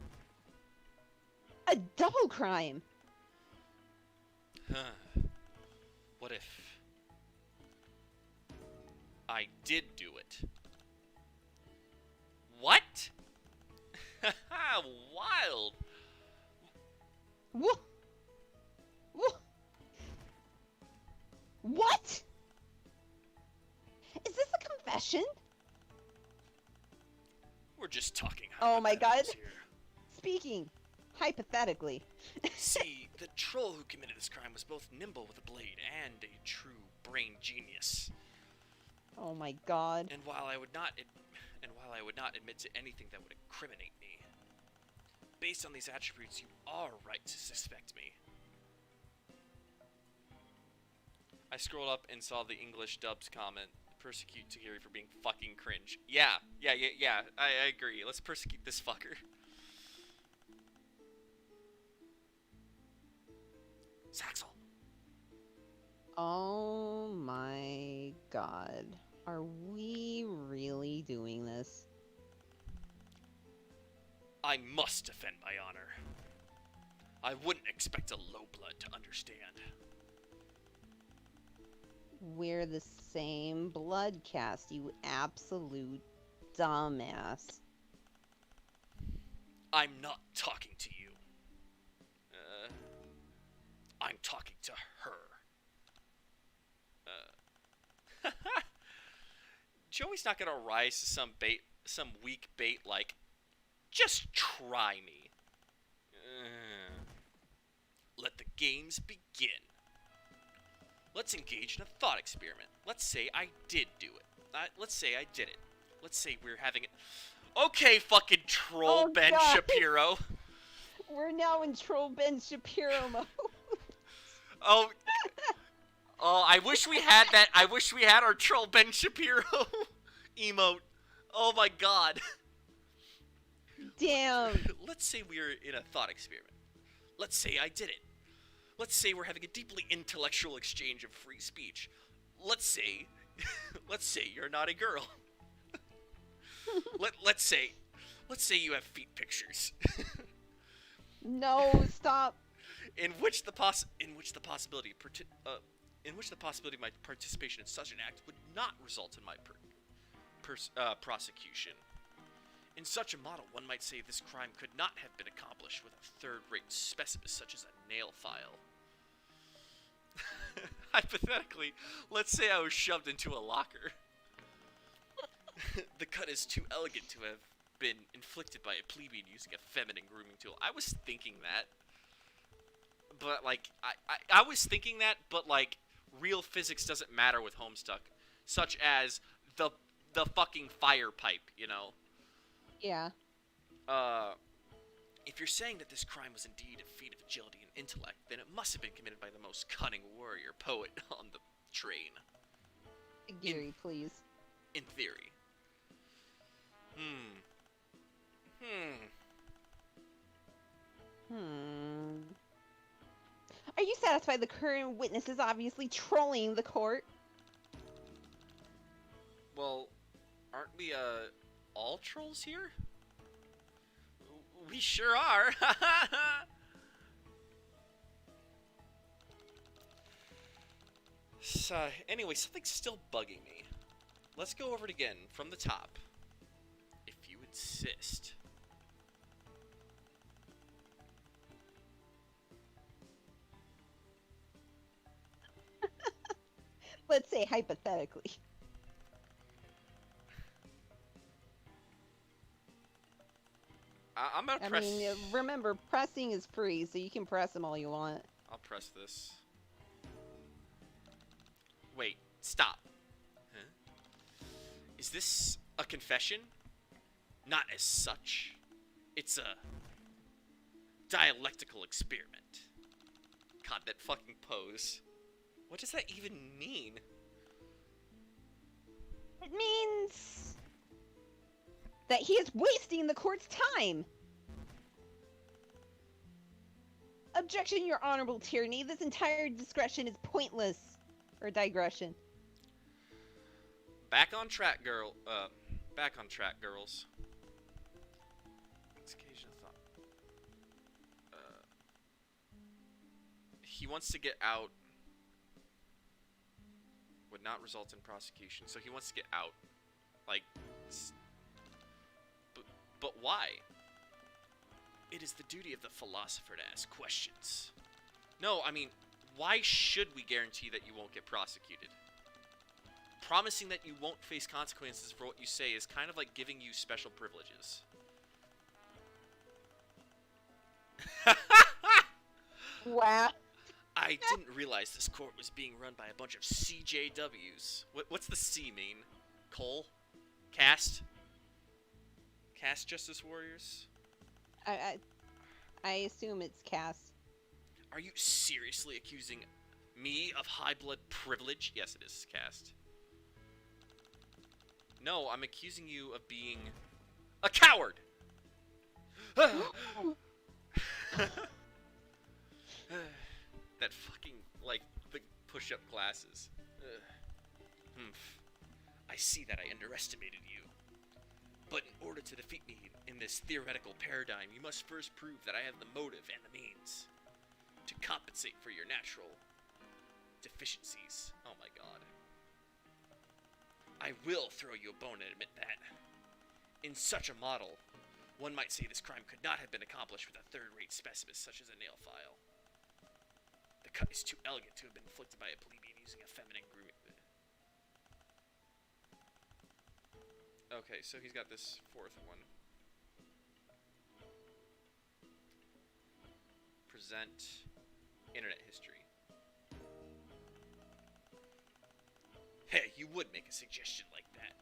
a double crime. What if I did do it? What? Wild. What? What? Is this a confession? We're just talking. Oh my god. hypotheticals here. Speaking hypothetically. See, the troll who committed this crime was both nimble with a blade and a true brain genius. Oh my god. And while I would not admit to anything that would incriminate me, based on these attributes, you are right to suspect me. I scrolled up and saw the English dubs comment. Persecute Tahiri for being fucking cringe. Yeah. I agree. Let's persecute this fucker. Saxel. Oh my god. Are we really doing this? I must defend my honor. I wouldn't expect a low-blood to understand. We're the same blood caste, you absolute dumbass. I'm not talking to you. I'm talking to her. Joey's not gonna rise to some weak bait like, just try me. Let the games begin. Let's engage in a thought experiment. Let's say I did do it. Let's say I did it. Let's say we're having it. Okay, fucking troll Oh, Ben God. Shapiro. We're now in Troll Ben Shapiro mode. Oh, I wish we had that. I wish we had our troll Ben Shapiro emote. Oh my god. Damn. Let's say we're in a thought experiment. Let's say I did it. Let's say we're having a deeply intellectual exchange of free speech. Let's say you're not a girl. let's say you have feet pictures. No, stop. in which the possibility of my participation in such an act would not result in my prosecution. In such a model, one might say this crime could not have been accomplished with a third-rate specimen such as a nail file. Hypothetically, let's say I was shoved into a locker. The cut is too elegant to have been inflicted by a plebeian using a feminine grooming tool. I was thinking that. But, like, I was thinking that, but, like, real physics doesn't matter with Homestuck. Such as the fucking fire pipe, you know? Yeah. If you're saying that this crime was indeed a feat of agility and intellect, then it must have been committed by the most cunning warrior poet on the train. Gary, please. In theory. Are you satisfied the current witness is obviously trolling the court? Well, aren't we, all trolls here? We sure are! So, anyway, something's still bugging me. Let's go over it again, from the top. If you insist. Let's say hypothetically. I'm gonna I press... mean, remember, pressing is free, so you can press them all you want. I'll press this. Wait, stop. Huh? Is this a confession? Not as such. It's a dialectical experiment. God, that fucking pose. What does that even mean? It means that he is wasting the court's time. Objection, Your Honorable Tyranny. This entire discretion is pointless. Or digression. Back on track, girl. Back on track, girls. It's occasion thought. He wants to get out. Would not result in prosecution. So he wants to get out. Like, but why? It is the duty of the philosopher to ask questions. No, I mean, why should we guarantee that you won't get prosecuted? Promising that you won't face consequences for what you say is kind of like giving you special privileges. Wow. I didn't realize this court was being run by a bunch of CJWs. What's the C mean? Cole? Caste? Caste Justice Warriors? I assume it's Cass. Are you seriously accusing Me of high blood privilege? Yes, it is cast. No, I'm accusing you of being a coward! That fucking, like, the push-up glasses. Humph. I see that I underestimated you. But in order to defeat me in this theoretical paradigm, you must first prove that I have the motive and the means to compensate for your natural deficiencies. Oh my god. I will throw you a bone and admit that. In such a model, one might say this crime could not have been accomplished with a third-rate specimen such as a nail file. The cut is too elegant to have been inflicted by a plebeian using a feminine grooming. Okay, so he's got this fourth one. Present internet history. Hey, you would make a suggestion like that.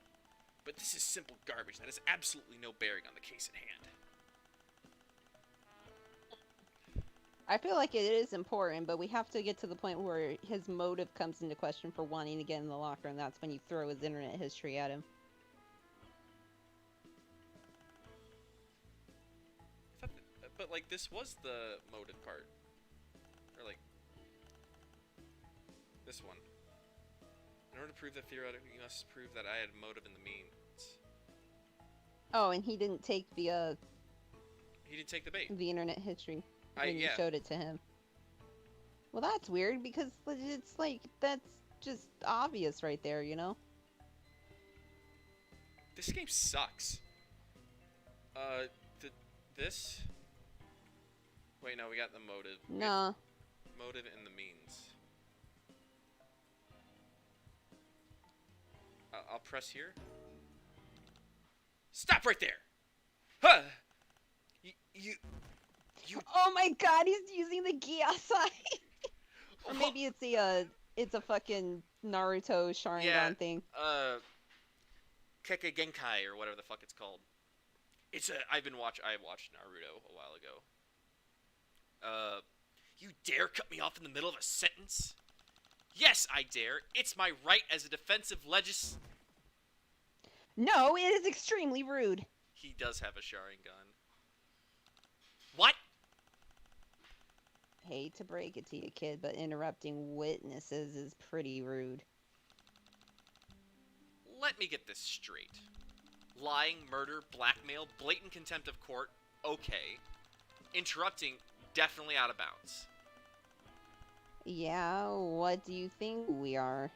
But this is simple garbage that has absolutely no bearing on the case at hand. I feel like it is important, but we have to get to the point where his motive comes into question for wanting to get in the locker, and that's when you throw his internet history at him. I thought that, but like this was the motive part, or like this one. In order to prove that theoretically, you must prove that I had motive in the means. Oh, and he didn't take the He didn't take the bait. the internet history when you Yeah. showed it to him. Well, that's weird because it's like that's just obvious right there, you know? This game sucks. This. Wait, no, we got the motive. Nah. Motive and the means. I'll press here. Stop right there! Huh! You. Oh my god, he's using the Gyasai! Or maybe it's a fucking Naruto Sharingan thing. Keke Genkai, or whatever the fuck it's called. I watched Naruto a while ago. You dare cut me off in the middle of a sentence? Yes, I dare. It's my right as a defensive No, it is extremely rude. He does have a Sharingan. What? Hate to break it to you, kid, but interrupting witnesses is pretty rude. Let me get this straight. Lying, murder, blackmail, blatant contempt of court, okay. Interrupting, definitely out of bounds. Yeah, what do you think we are?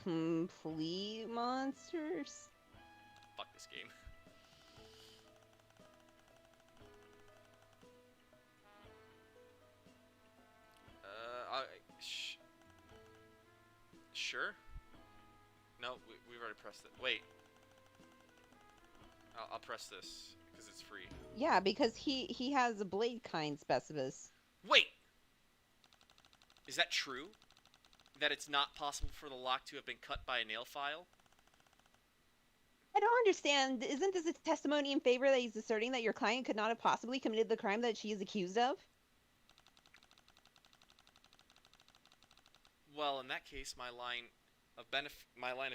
Complete monsters? Fuck this game. Sure? No, we've already pressed it. Wait. I'll press this, because it's free. Yeah, because he has a blade kind specibus. Wait! Is that true? That it's not possible for the lock to have been cut by a nail file? I don't understand. Isn't this a testimony in favor that he's asserting that your client could not have possibly committed the crime that she is accused of? Well, in that case, my line of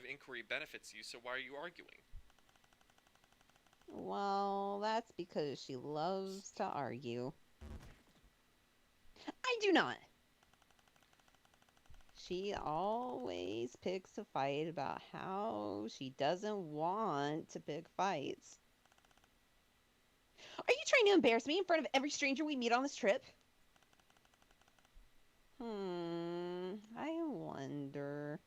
inquiry benefits you, so why are you arguing? Well, that's because she loves to argue. I do not. She always picks a fight about how she doesn't want to pick fights. Are you trying to embarrass me in front of every stranger we meet on this trip? I wonder.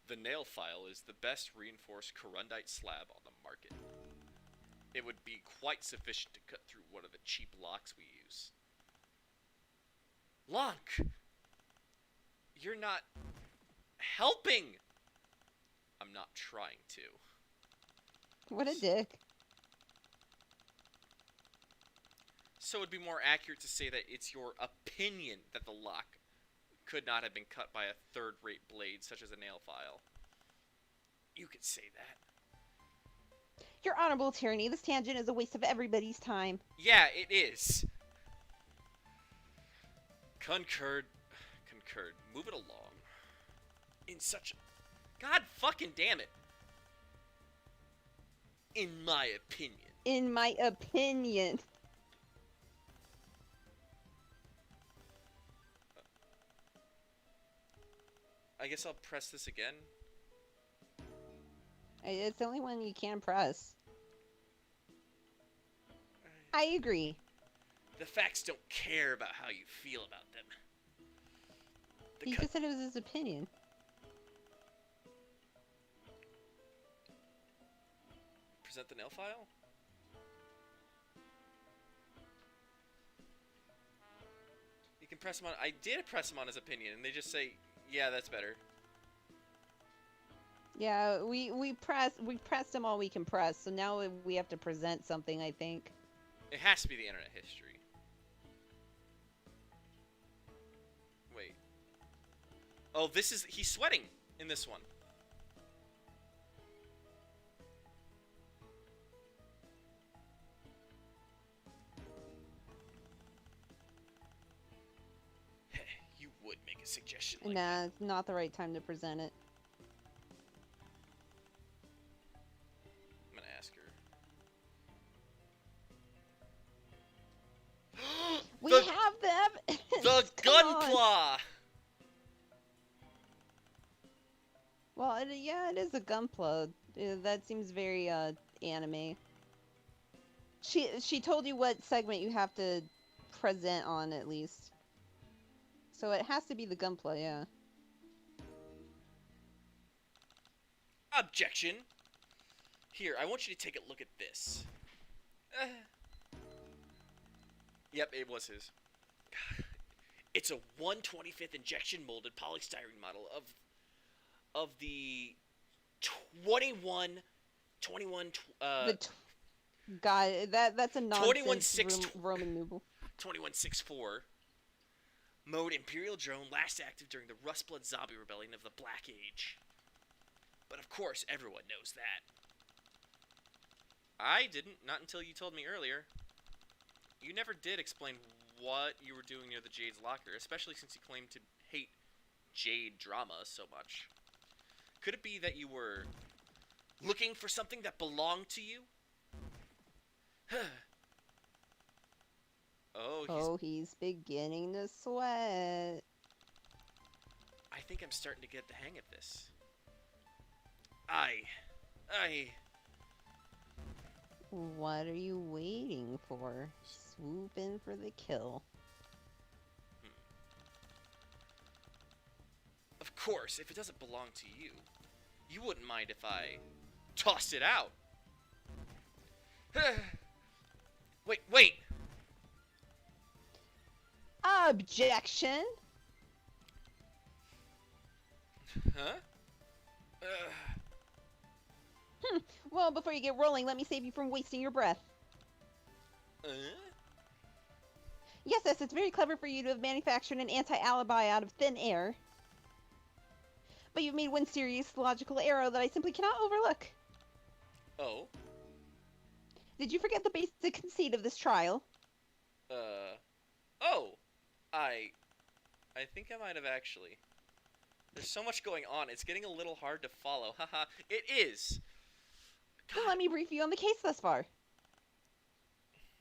The nail file is the best reinforced corundite slab on the market. It would be quite sufficient to cut through one of the cheap locks we use. Lonk! You're not helping! I'm not trying to. What a dick. So it'd be more accurate to say that it's your opinion that the lock could not have been cut by a third-rate blade, such as a nail file. You could say that. Your Honorable Tyranny, this tangent is a waste of everybody's time. Yeah, it is. Concurred. Concurred. Move it along. In such a... God fucking damn it. In my opinion. In my opinion. I guess I'll press this again. It's the only one you can press. I agree. The facts don't care about how you feel about them. The He just said it was his opinion. Present the nail file? You can press him on... I did press him on his opinion, and they just say, yeah, that's better. Yeah, we pressed him all we can press, so now we have to present something, I think. It has to be the internet history. Wait. Oh, this is... He's sweating in this one. You would make a suggestion like that. Nah, it's not the right time to present it. I'm gonna ask her. We The- have the evidence! The Come on. Gunpla! Well, yeah, it is a gunpla. That seems very, anime. She told you what segment you have to present on, at least. So it has to be the gunpla, yeah. Objection! Here, I want you to take a look at this. Yep, it was his. It's a 1/25th injection molded polystyrene model of the 21 God, that's a nonsense 21-6 Roman numeral. 2164 mode Imperial drone last active during the Rustblood zombie rebellion of the Black Age. But of course, everyone knows that. I didn't, not until you told me earlier. You never did explain what you were doing near the Jade's locker, especially since you claimed to hate Jade drama so much. Could it be that you were looking for something that belonged to you? He's beginning to sweat. I think I'm starting to get the hang of this. What are you waiting for? Swoop in for the kill. Of course, if it doesn't belong to you, you wouldn't mind if I tossed it out. Wait! Objection! Huh? Well, before you get rolling, let me save you from wasting your breath. Yes, it's very clever for you to have manufactured an anti-alibi out of thin air. But you've made one serious logical error that I simply cannot overlook. Oh? Did you forget the basic conceit of this trial? Oh! I think I might have actually. There's so much going on, it's getting a little hard to follow. Haha, it is! Then let me brief you on the case thus far.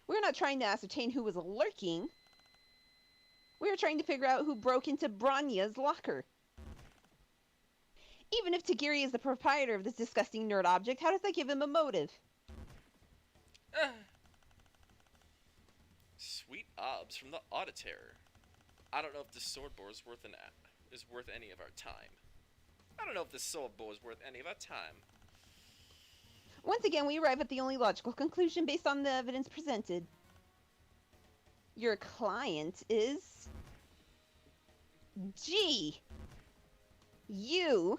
We're not trying to ascertain who was lurking. We're trying to figure out who broke into Branya's locker. Even if Tagiri is the proprietor of this disgusting nerd object, how does that give him a motive? Sweet obs from the Auditor. I don't know if this sword bow is worth any of our time. Once again, we arrive at the only logical conclusion based on the evidence presented. Your client is... G. U.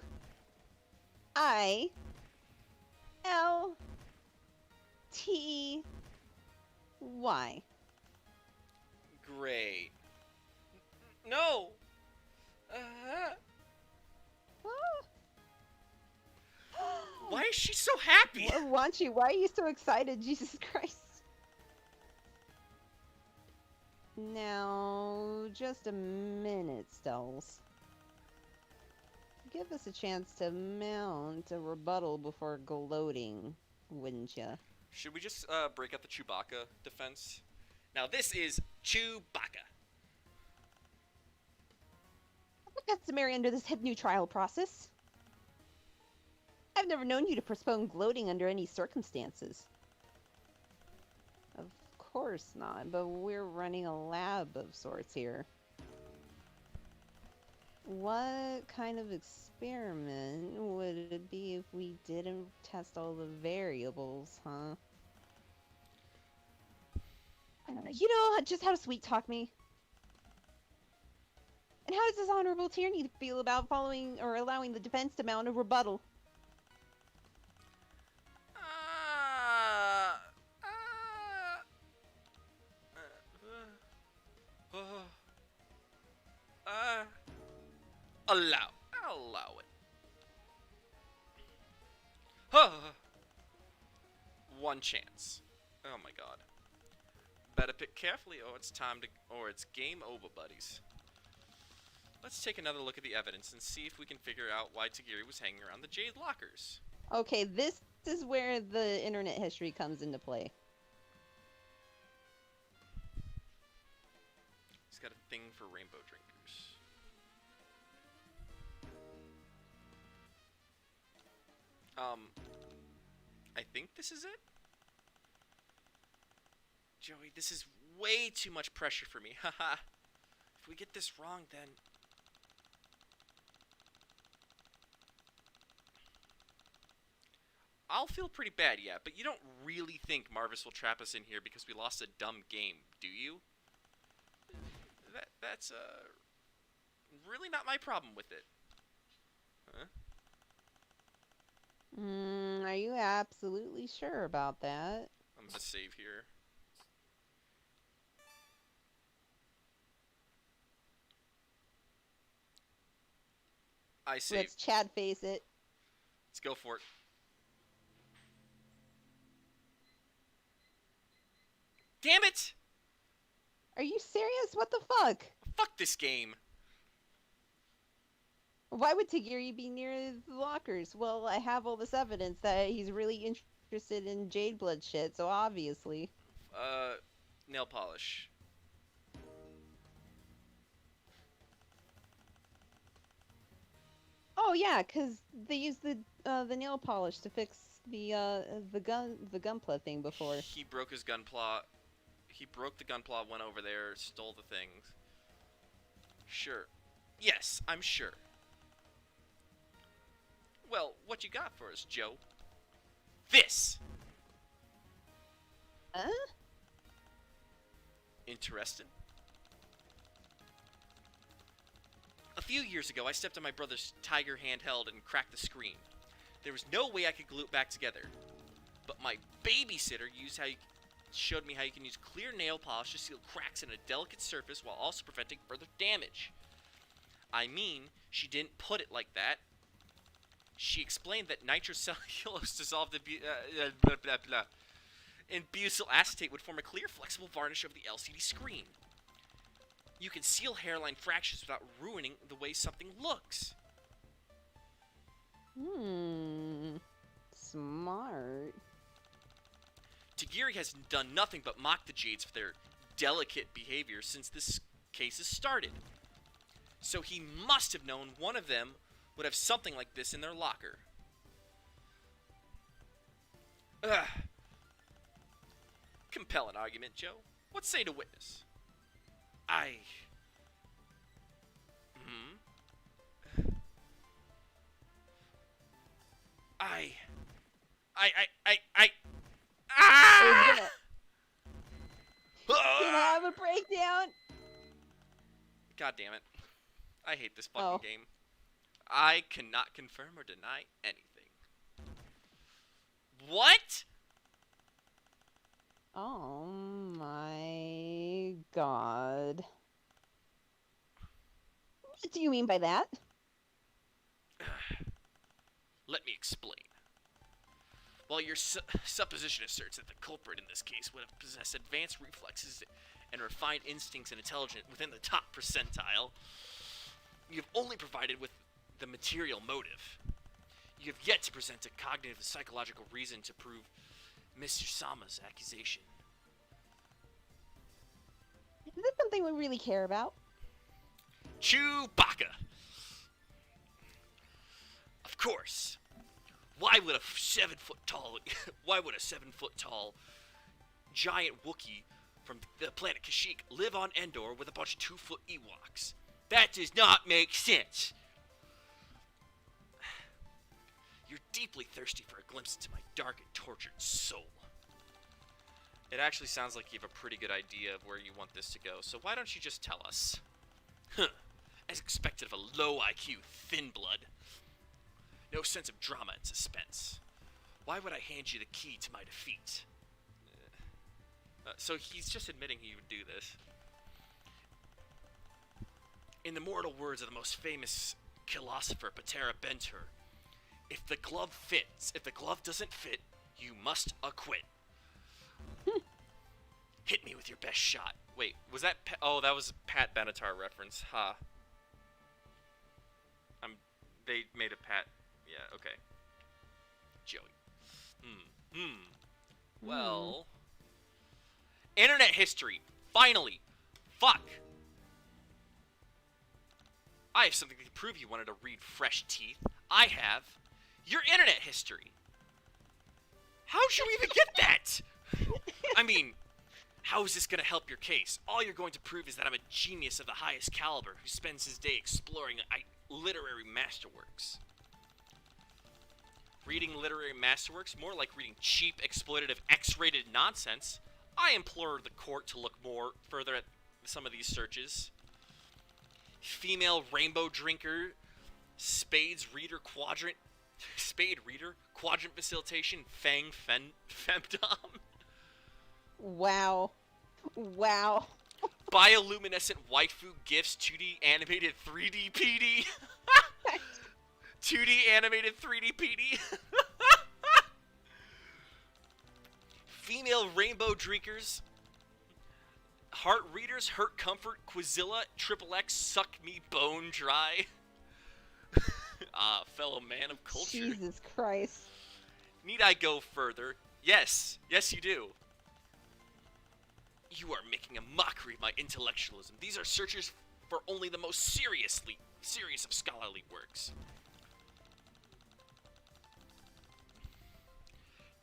I. L. T. Y. Great. No! Why is she so happy? Wanchi, why are you so excited? Jesus Christ. Now, just a minute, Stells. Give us a chance to mount a rebuttal before gloating, wouldn't ya? Should we just break out the Chewbacca defense? Now this is Chewbacca. What customary under this hip new trial process? I've never known you to postpone gloating under any circumstances. Of course not, but we're running a lab of sorts here. What kind of experiment would it be if we didn't test all the variables, huh? You know just how to sweet talk me. And how does this honorable tyranny feel about following or allowing the defense to mount a rebuttal? I'll allow it. Huh. One chance. Oh my god. Better pick carefully or it's game over, buddies. Let's take another look at the evidence and see if we can figure out why Tagiri was hanging around the Jade Lockers. Okay, this is where the internet history comes into play. He's got a thing for rainbow drinkers. I think this is it? Joey, this is way too much pressure for me, haha. If we get this wrong, then... I'll feel pretty bad, yeah, but you don't really think Marvis will trap us in here because we lost a dumb game, do you? That's really not my problem with it. Huh? Are you absolutely sure about that? I'm gonna save here. I save. Let's Chad face it. Let's go for it. Damn it! Are you serious? What the fuck? Fuck this game. Why would Tagiri be near the lockers? Well, I have all this evidence that he's really interested in Jade Blood shit, so obviously. Nail polish. Oh yeah, cause they used the nail polish to fix the gunpla thing before. He broke his gunpla. He broke the gunpla, went over there, stole the things. Sure. Yes, I'm sure. Well, what you got for us, Joe? This! Huh? Interested? A few years ago, I stepped on my brother's Tiger handheld and cracked the screen. There was no way I could glue it back together. But my babysitter showed me how you can use clear nail polish to seal cracks in a delicate surface while also preventing further damage. I mean, she didn't put it like that. She explained that nitrocellulose dissolved in butyl acetate would form a clear, flexible varnish over the LCD screen. You can seal hairline fractures without ruining the way something looks. Smart. Tagiri has done nothing but mock the Jades for their delicate behavior since this case has started. So he must have known one of them would have something like this in their locker. Ugh. Compel an argument, Joe. What say to witness? I... We're Ah! gonna have a breakdown. God damn it. I hate this fucking game. I cannot confirm or deny anything. What? Oh my god. What do you mean by that? Let me explain. While your supposition asserts that the culprit in this case would have possessed advanced reflexes and refined instincts and intelligence within the top percentile, you have only provided with the material motive. You have yet to present a cognitive and psychological reason to prove Mr. Sama's accusation. Is this something we really care about? Chewbacca! Of course. Why would a 7 foot tall giant Wookiee from the planet Kashyyyk live on Endor with a bunch of 2-foot Ewoks? That does not make sense. You're deeply thirsty for a glimpse into my dark and tortured soul. It actually sounds like you have a pretty good idea of where you want this to go, so why don't you just tell us? Huh. As expected of a low IQ, thin blood. No sense of drama and suspense. Why would I hand you the key to my defeat? So he's just admitting he would do this. In the mortal words of the most famous philosopher, Patera Bentur, if the glove doesn't fit, you must acquit. Hit me with your best shot. Wait, was that oh, that was a Pat Benatar reference. Huh. They made a Pat. Yeah, okay. Joey. Well. Internet history. Finally. Fuck. I have something to prove you wanted to read Fresh Teeth. I have your internet history. How should we even get that? I mean, how is this going to help your case? All you're going to prove is that I'm a genius of the highest caliber who spends his day exploring literary masterworks. Reading literary masterworks, more like reading cheap, exploitative, X-rated nonsense. I implore the court to look further at some of these searches. Female rainbow drinker, spade reader, quadrant facilitation, femdom. Wow. Wow. Bioluminescent waifu gifts, 2D animated 3D PD. 2D animated 3D PD. Female rainbow drinkers. Heart readers, hurt comfort, Quizilla, XXX, suck me bone dry. Fellow man of culture. Jesus Christ. Need I go further? Yes. Yes, you do. You are making a mockery of my intellectualism. These are searches for only the most serious of scholarly works.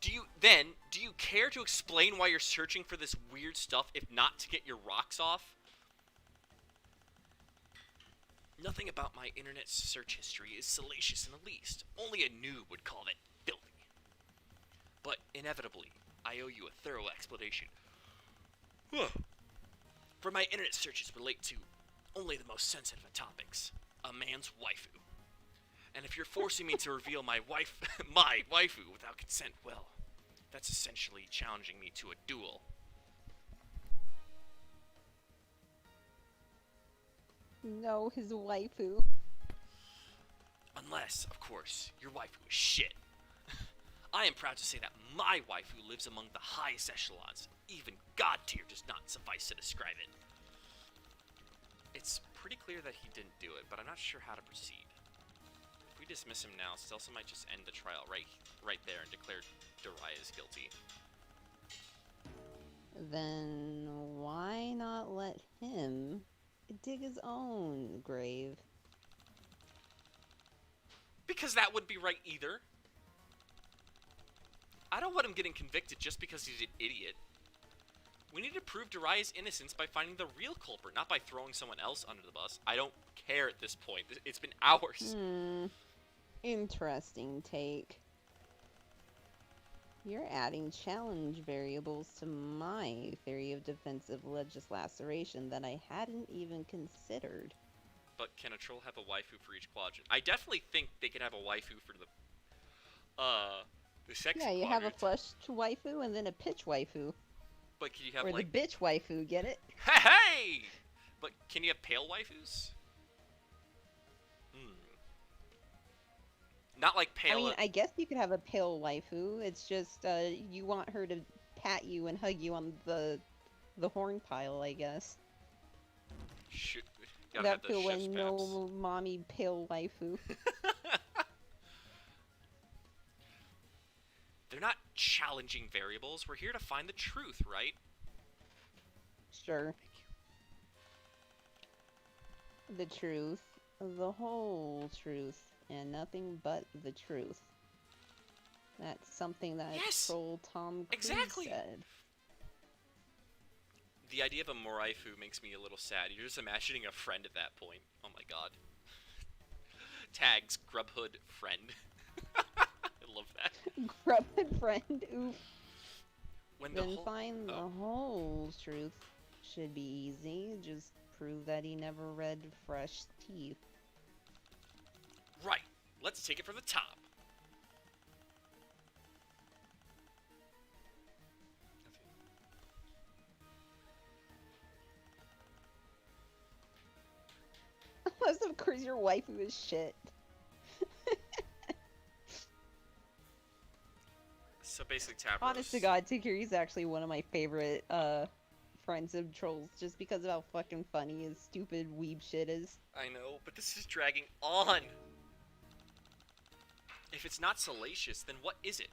Do you care to explain why you're searching for this weird stuff, if not to get your rocks off? Nothing about my internet search history is salacious in the least. Only a noob would call it filthy. But inevitably, I owe you a thorough explanation. For my internet searches relate to only the most sensitive of topics, a man's waifu. And if you're forcing me to reveal my waifu without consent, well, that's essentially challenging me to a duel. No, his waifu. Unless, of course, your waifu is shit. I am proud to say that my waifu lives among the highest echelons. Even God tier does not suffice to describe it. It's pretty clear that he didn't do it, but I'm not sure how to proceed. If we dismiss him now, Stelsa might just end the trial right there and declare Darius guilty. Then why not let him dig his own grave? Because that would be right either. I don't want him getting convicted just because he's an idiot. We need to prove Darius' innocence by finding the real culprit, not by throwing someone else under the bus. I don't care at this point. It's been hours. Interesting take. You're adding challenge variables to my theory of defensive legislation that I hadn't even considered. But can a troll have a waifu for each quadrant? I definitely think they can have a waifu for the sex Yeah, you quadrant. have a flushed waifu and then a pitch waifu. But can you have Or like the bitch waifu, get it? hey? But can you have pale waifus? Not like I pale. mean, I guess you could have a pale waifu. It's just you want her to pat you and hug you on the horn pile, I guess. Shoot, gotta have That the feel chef's when paps. no mommy pale waifu. They're not challenging variables. We're here to find the truth, right? Sure. The truth, the whole truth, and nothing but the truth. That's something that Yes! troll Tom Cruise Exactly! said. The idea of a moraifu makes me a little sad. You're just imagining a friend at that point. Oh my god. Tags, Grubhood, friend. I love that. Grubhub friend, oof. When Then the whole... find the whole truth. Should be easy. Just prove that he never read Fresh Teeth. Right. Let's take it from the top. Unless, of course, your waifu is shit. So basically, Tabros. Honest to God, Takiri's actually one of my favorite friends of trolls, just because of how fucking funny his stupid weeb shit is. I know, but this is dragging on. If it's not salacious, then what is it?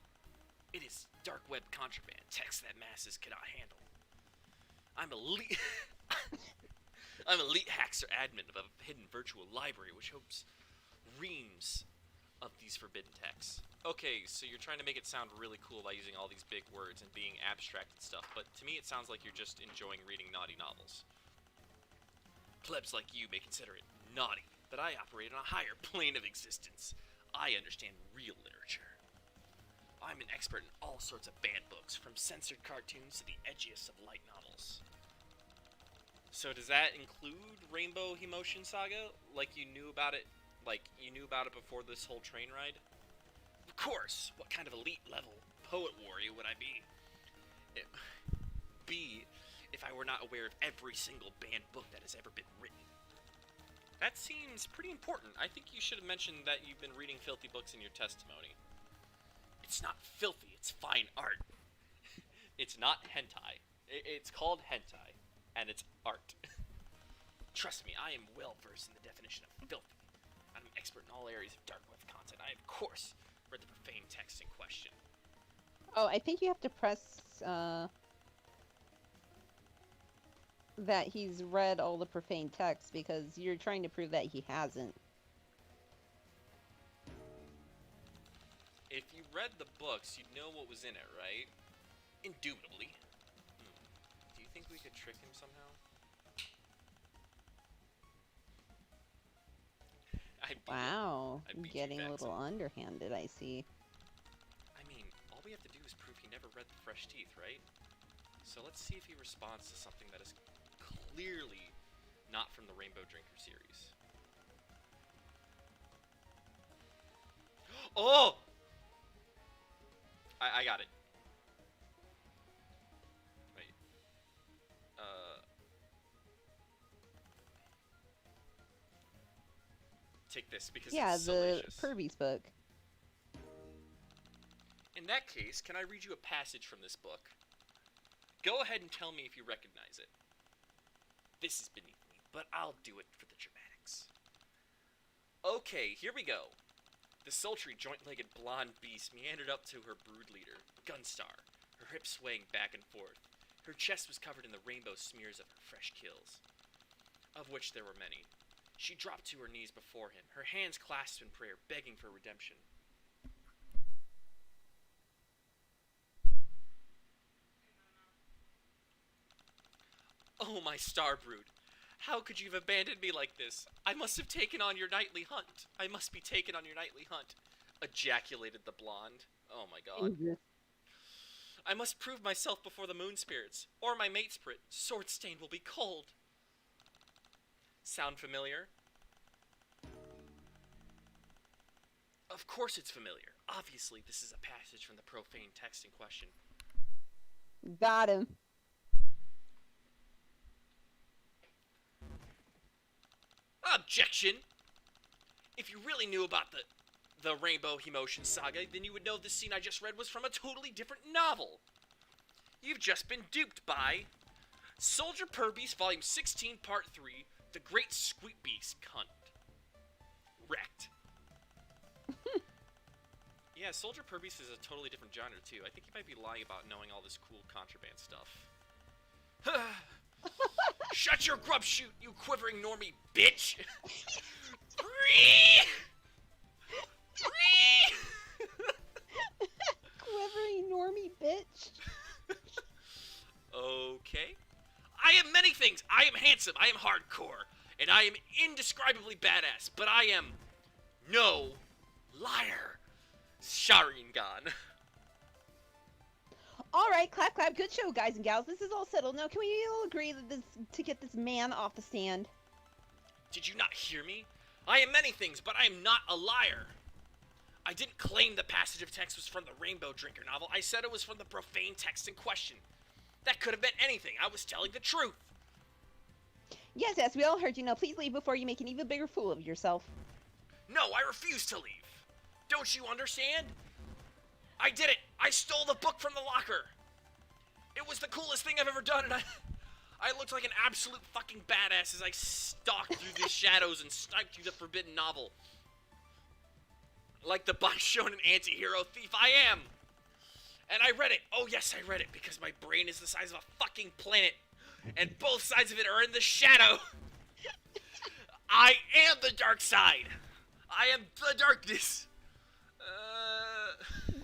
It is dark web contraband, text that masses cannot handle. I'm elite. I'm elite hacker admin of a hidden virtual library which hopes reams of these forbidden texts. Okay, so you're trying to make it sound really cool by using all these big words and being abstract and stuff, but to me it sounds like you're just enjoying reading naughty novels. Plebs like you may consider it naughty, but I operate on a higher plane of existence. I understand real literature. I'm an expert in all sorts of banned books, from censored cartoons to the edgiest of light novels. So does that include Rainbow Himotion Saga? Like you knew about it before this whole train ride? Of course! What kind of elite level poet warrior would I be? If I were not aware of every single banned book that has ever been written. That seems pretty important. I think you should have mentioned that you've been reading filthy books in your testimony. It's not filthy, it's fine art. It's not hentai. It's called hentai, and it's art. Trust me, I am well versed in the definition of filthy. I'm an expert in all areas of dark web content. I, of course, read the profane text in question. Oh, I think you have to press that he's read all the profane texts, because you're trying to prove that he hasn't. If you read the books, you'd know what was in it, right? Indubitably. Do you think we could trick him somehow? Wow, I'd beat you getting a back little some. underhanded, I see. I mean, all we have to do is prove he never read the Fresh Teeth, right? So let's see if he responds to something that is clearly not from the Rainbow Drinker series. Oh! I got it. Wait. Take this because Yeah, it's the salacious. Purvy's book. In that case, can I read you a passage from this book? Go ahead and tell me if you recognize it. This is beneath me, but I'll do it for the dramatics. Okay, here we go. The sultry, joint-legged blonde beast meandered up to her brood leader, Gunstar, her hips swaying back and forth. Her chest was covered in the rainbow smears of her fresh kills, of which there were many. She dropped to her knees before him, her hands clasped in prayer, begging for redemption. Oh, my star brood. How could you have abandoned me like this? I must have taken on your nightly hunt. I must be taken on your nightly hunt. Ejaculated the blonde. Oh my god. I must prove myself before the moon spirits, or my mate spirit, sword stain, will be cold. Sound familiar? Of course it's familiar. Obviously, this is a passage from the profane text in question. Got him. Objection! If you really knew about the Rainbow Emotion Saga, then you would know this scene I just read was from a totally different novel. You've just been duped by Soldier Purbeast Volume 16, Part 3, The Great Squeak Beast Cunt. Wrecked. Yeah, Soldier Purbeast is a totally different genre, too. I think you might be lying about knowing all this cool contraband stuff. Shut your grub chute, you quivering normie bitch! Quivering normie bitch. Okay. I am many things. I am handsome, I am hardcore, and I am indescribably badass, but I am no liar. Sharingan. Alright, clap clap, good show guys and gals. This is all settled. Now can we all agree that to get this man off the stand? Did you not hear me? I am many things, but I am not a liar. I didn't claim the passage of text was from the Rainbow Drinker novel. I said it was from the profane text in question. That could have meant anything. I was telling the truth. Yes, yes, we all heard you. Now please leave before you make an even bigger fool of yourself. No, I refuse to leave. Don't you understand? I did it. I stole the book from the locker. It was the coolest thing I've ever done, and I looked like an absolute fucking badass as I stalked through the shadows and sniped through the forbidden novel. Like the Shonen anti-hero thief I am. And I read it. Oh yes, I read it because my brain is the size of a fucking planet. And both sides of it are in the shadow. I am the dark side. I am the darkness.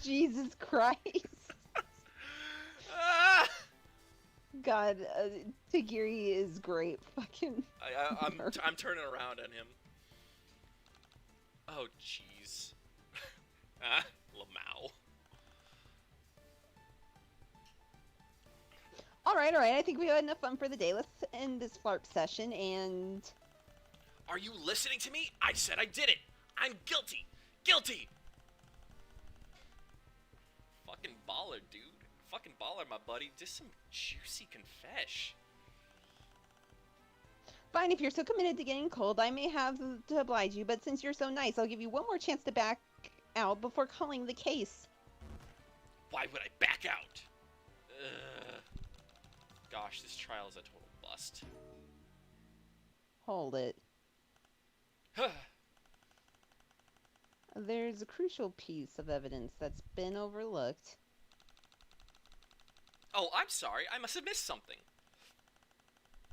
Jesus Christ. God, Tagiri is great. Fucking. I'm turning around on him. Oh jeez. Lamau. Alright, I think we had enough fun for the day. Let's end this flarp session and... Are you listening to me? I said I did it. I'm guilty. Guilty. Fucking baller, dude. Fucking baller, my buddy. Just some juicy confesh. Fine, if you're so committed to getting cold, I may have to oblige you, but since you're so nice, I'll give you one more chance to back out before calling the case. Why would I back out? Gosh, this trial is a total bust. Hold it. There's a crucial piece of evidence that's been overlooked. Oh, I'm sorry. I must have missed something.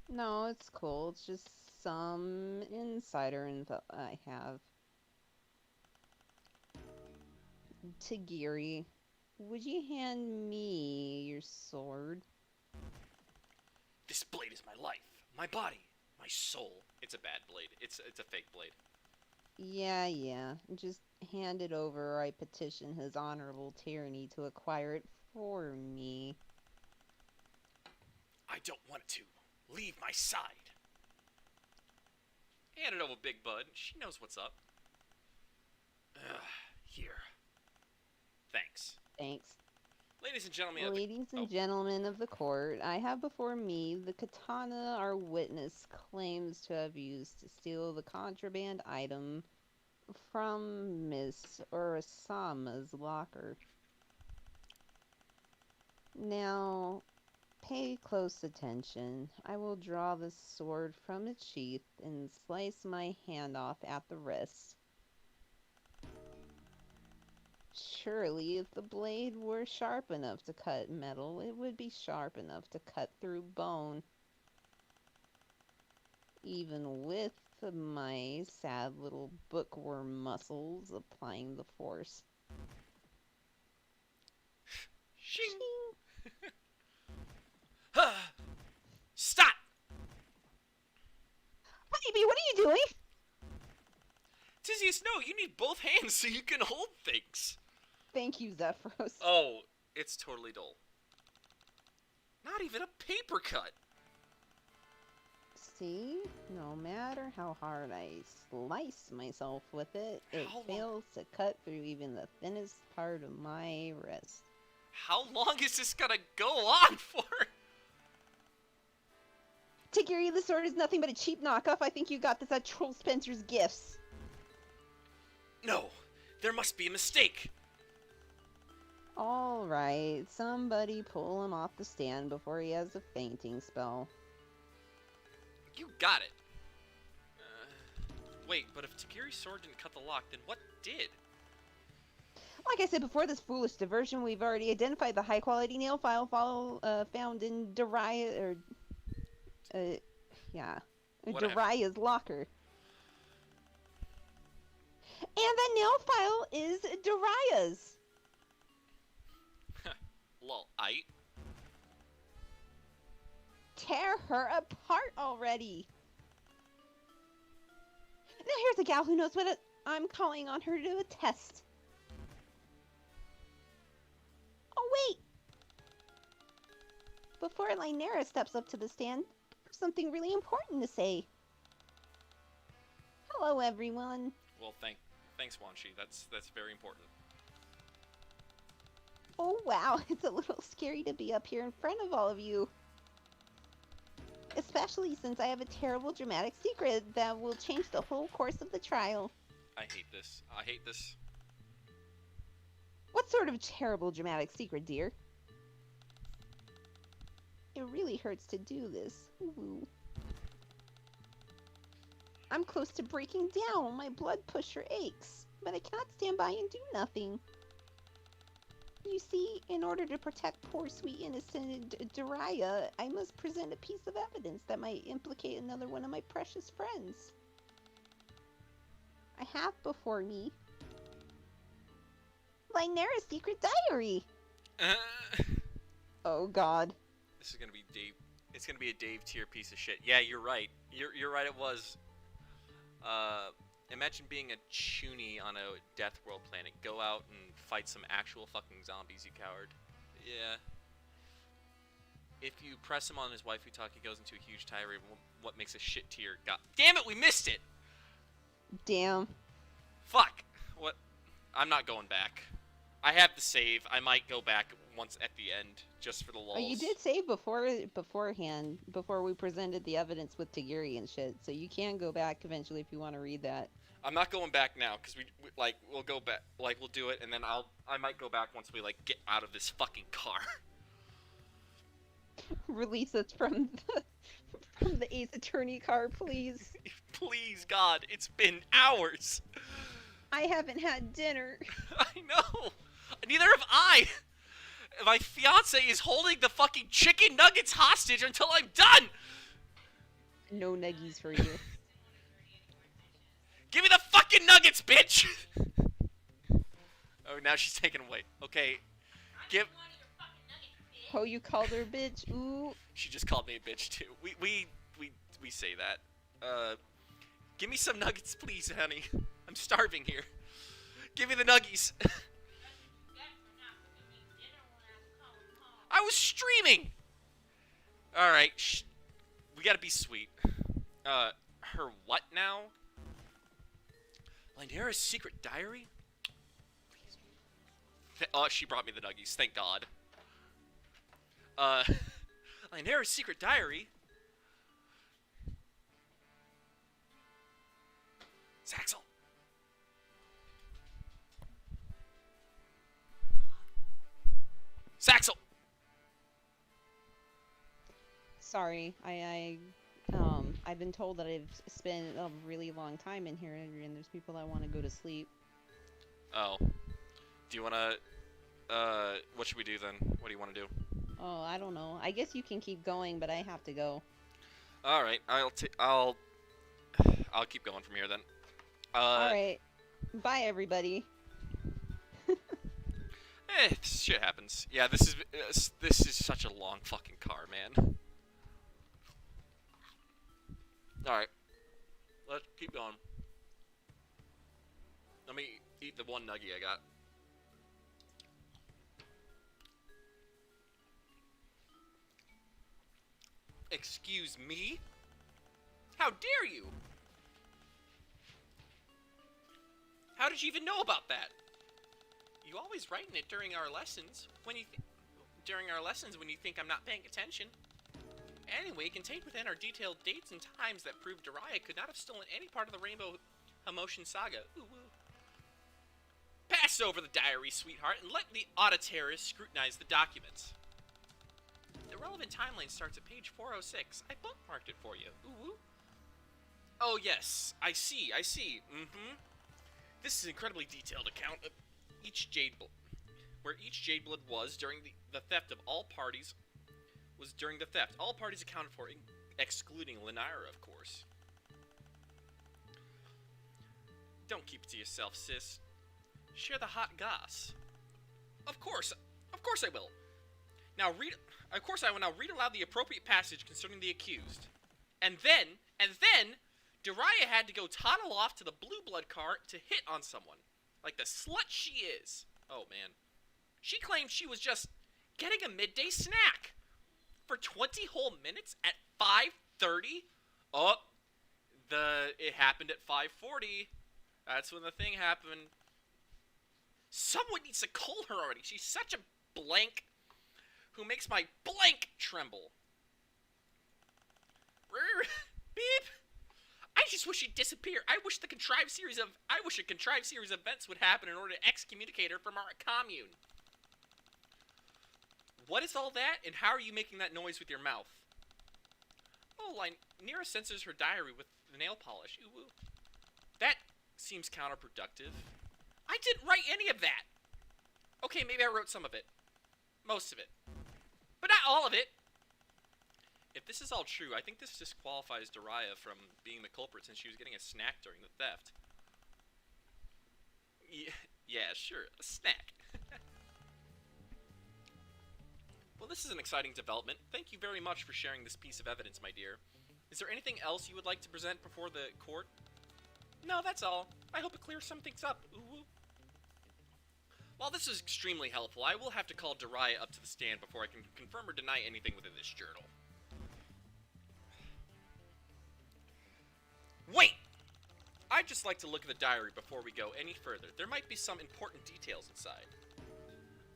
No, it's cool. It's just some insider info I have. Tagiri, would you hand me your sword? This blade is my life, my body, my soul. It's a bad blade. It's a fake blade. Yeah. Just hand it over or I petition his honorable tyranny to acquire it for me. I don't want it to. Leave my side. Hand it over, Big Bud. She knows what's up. Here. Thanks. Thanks. Ladies and gentlemen, Ladies and gentlemen of the court, I have before me the katana our witness claims to have used to steal the contraband item from Miss Urasama's locker. Now, pay close attention. I will draw the sword from its sheath and slice my hand off at the wrist. Surely, if the blade were sharp enough to cut metal, it would be sharp enough to cut through bone. Even with my sad little bookworm muscles applying the force. Shing. Stop! Baby, what are you doing? Tizius, no, you need both hands so you can hold things. Thank you, Zephyros. Oh, it's totally dull. Not even a paper cut. See? No matter how hard I slice myself with it, it How long- fails to cut through even the thinnest part of my wrist. How long is this gonna go on for? Tigiri, the sword is nothing but a cheap knockoff. I think you got this at Troll Spencer's Gifts. No, There must be a mistake. All right, somebody pull him off the stand before he has a fainting spell. You got it. Wait, but if Tagiri's sword didn't cut the lock, then what did? Like I said before, this foolish diversion, we've already identified the high-quality nail file found in Whatever. Daria's locker. And the nail file is Daria's. Lol, aight. Tear her apart already. Now here's a gal who knows what I'm calling on her to attest. Oh wait! Before Lynera steps up to the stand, I have something really important to say. Hello, everyone. Well, thanks, Wanshi. That's very important. Oh wow, it's a little scary to be up here in front of all of you. Especially since I have a terrible dramatic secret that will change the whole course of the trial. I hate this. I hate this. What sort of terrible dramatic secret, dear? It really hurts to do this. Ooh. I'm close to breaking down. My blood pusher aches, but I cannot stand by and do nothing. You see, in order to protect poor, sweet, innocent Daria, I must present a piece of evidence that might implicate another one of my precious friends. I have before me Lynera's secret diary! Oh god. This is gonna be Dave. It's gonna be a Dave tier piece of shit. Yeah, you're right. You're right. It was. Imagine being a chuny on a Death World planet. Go out and fight some actual fucking zombies, you coward. Yeah. If you press him on his waifu talk, he goes into a huge tirade. What makes a shit tier? God damn it, we missed it! Damn. Fuck. What? I'm not going back. I have the save. I might go back once at the end, just for the lulz. Oh, you did save beforehand, before we presented the evidence with Tagiri and shit, so you can go back eventually if you want to read that. I'm not going back now, because we'll go back, we'll do it, and then I might go back once we, get out of this fucking car. Release us from the Ace Attorney car, please. Please, God, it's been hours. I haven't had dinner. I know. Neither have I. My fiance is holding the fucking chicken nuggets hostage until I'm done. No nuggies for you. Give me the fucking nuggets, bitch. Oh, now she's taken away. Okay. Give. Oh, you called her bitch? Ooh. She just called me a bitch too. We say that. Give me some nuggets, please, honey. I'm starving here. Give me the nuggies. I was streaming. All right, we gotta be sweet. Her what now? Lynera's secret diary? Oh, she brought me the nuggies. Thank God. Lynera's secret diary? Saxel. Saxel! Sorry, I've been told that I've spent a really long time in here, and there's people that want to go to sleep. Oh. Do you wanna, what should we do then? What do you wanna do? Oh, I don't know. I guess you can keep going, but I have to go. Alright, I'll keep going from here then. Alright. Bye, everybody. Shit happens. Yeah, this is such a long fucking car, man. Alright. Let's keep going. Let me eat the one nugget I got. Excuse me? How dare you? How did you even know about that? You always write in it during our lessons when you think I'm not paying attention. Anyway, contained within are detailed dates and times that prove Daria could not have stolen any part of the Rainbow Emotion Saga. Ooh, woo. Pass over the diary, sweetheart, and let the auditores scrutinize the documents. The relevant timeline starts at page 406. I bookmarked it for you. Ooh. Oh, yes. I see. Mm-hmm. This is an incredibly detailed account of each jade blood, where each jade blood was during the theft of all parties. Was during the theft. All parties accounted for, excluding Lenira, of course. Don't keep it to yourself, sis. Share the hot goss. Of course I will. Now of course I will now read aloud the appropriate passage concerning the accused. And then, Dariah had to go toddle off to the blue blood cart to hit on someone. Like the slut she is. Oh, man. She claimed she was just getting a midday snack. For 20 whole minutes at 5:30? Oh, it happened at 5:40. That's when the thing happened. Someone needs to call her already. She's such a blank who makes my blank tremble. Beep. I just wish she'd disappear. I wish a contrived series of events would happen in order to excommunicate her from our commune. What is all that, and how are you making that noise with your mouth? Oh, Nira censors her diary with the nail polish. Ooh. That seems counterproductive. I didn't write any of that. Okay, maybe I wrote some of it. Most of it. But not all of it. If this is all true, I think this disqualifies Dariah from being the culprit since she was getting a snack during the theft. Yeah, sure, a snack. Well, this is an exciting development. Thank you very much for sharing this piece of evidence, my dear. Is there anything else you would like to present before the court? No, that's all. I hope it clears some things up. Ooh. While this is extremely helpful, I will have to call Dariah up to the stand before I can confirm or deny anything within this journal. Wait! I'd just like to look at the diary before we go any further. There might be some important details inside.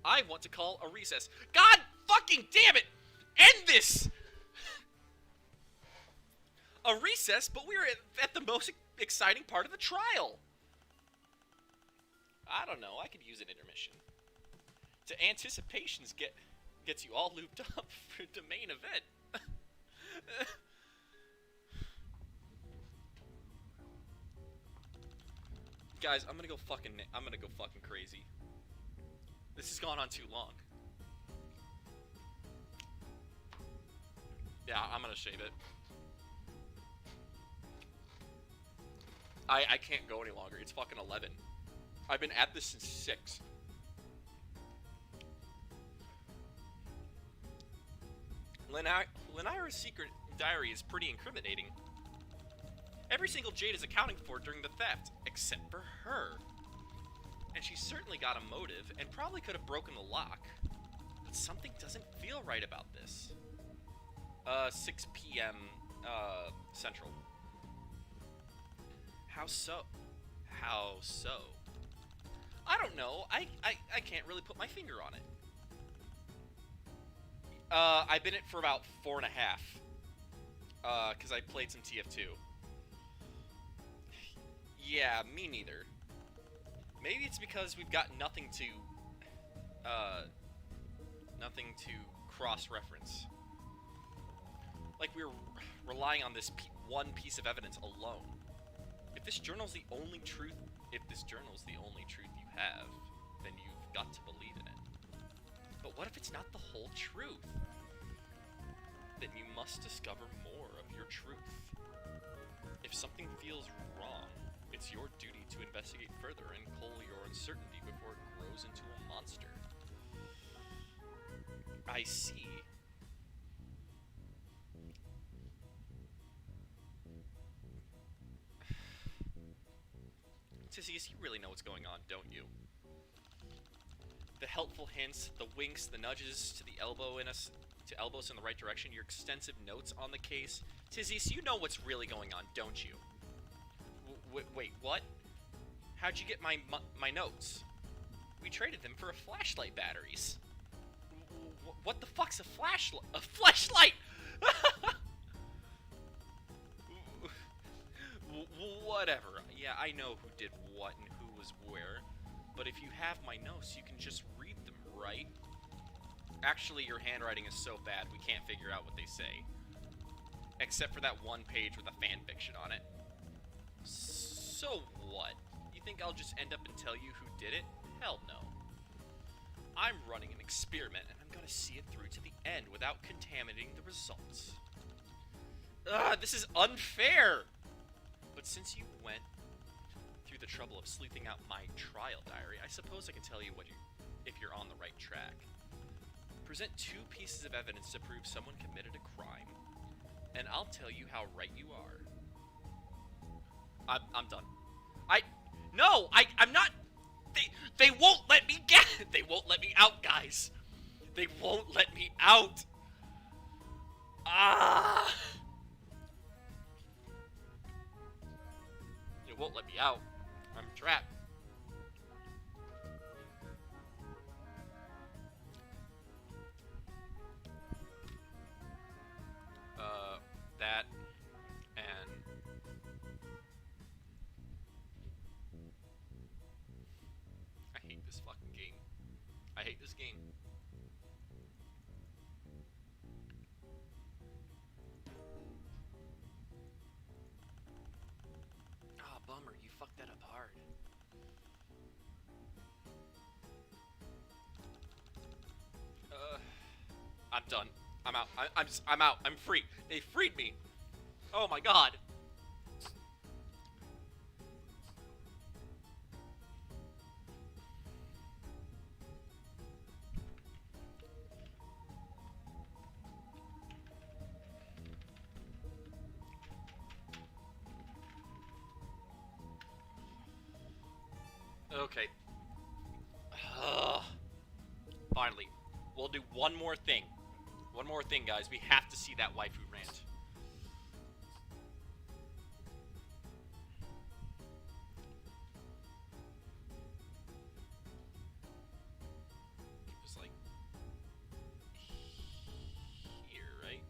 I want to call a recess. God fucking damn it! End this! A recess, but we're at the most exciting part of the trial. I don't know, I could use an intermission. To anticipations gets you all looped up for the main event. Guys, I'm gonna go fucking crazy. This has gone on too long. Yeah, I'm gonna shave it. I can't go any longer. It's fucking 11. I've been at this since 6. Lenira's secret diary is pretty incriminating. Every single jade is accounting for during the theft, except for her. And she certainly got a motive, and probably could have broken the lock. But something doesn't feel right about this. 6 p.m. Central. How so? How so? I don't know. I can't really put my finger on it. I've been in it for about 4.5. Because I played some TF2. Yeah, me neither. Maybe it's because we've got nothing to cross-reference. Like we're relying on this one piece of evidence alone. If this journal's the only truth you have, then you've got to believe in it. But what if it's not the whole truth? Then you must discover more of your truth. If something feels wrong, it's your duty to investigate further and cull your uncertainty before it grows into a monster. I see. Tizius, you really know what's going on, don't you? The helpful hints, the winks, the nudges to elbow us in the right direction, your extensive notes on the case. Tizius, you know what's really going on, don't you? Wait, what? How'd you get my notes? We traded them for flashlight batteries. What the fuck's a flashlight? A flashlight! Whatever. Yeah, I know who did what and who was where. But if you have my notes, you can just read them, right? Actually, your handwriting is so bad, we can't figure out what they say. Except for that one page with a fanfiction on it. So what? You think I'll just end up and tell you who did it? Hell no. I'm running an experiment, and I'm gonna see it through to the end without contaminating the results. Ugh, this is unfair! But since you went through the trouble of sleeping out my trial diary, I suppose I can tell you if you're on the right track. Present 2 pieces of evidence to prove someone committed a crime, and I'll tell you how right you are. I'm done. I'm not. They won't let me they won't let me out, guys. They won't let me out. Ah. They won't let me out. I'm trapped. That and I hate this fucking game. I hate this game. Ah, bummer. You fucked that up hard. I'm done. I'm out. I'm out. I'm free. They freed me. Oh my god. Okay. Finally. We'll do one more thing. One more thing, guys. We have to see that waifu rant. It was like here, right?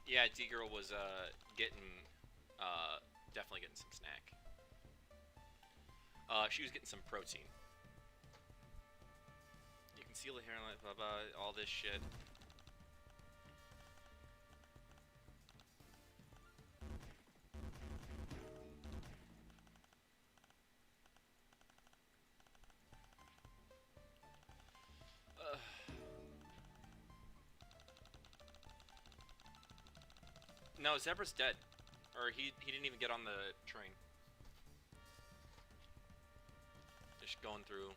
Yeah, D-Girl was, definitely getting some snack. She was getting some protein. You can seal the hairline, blah, blah, all this shit. No, Zebra's dead. Or he didn't even get on the train. Just going through.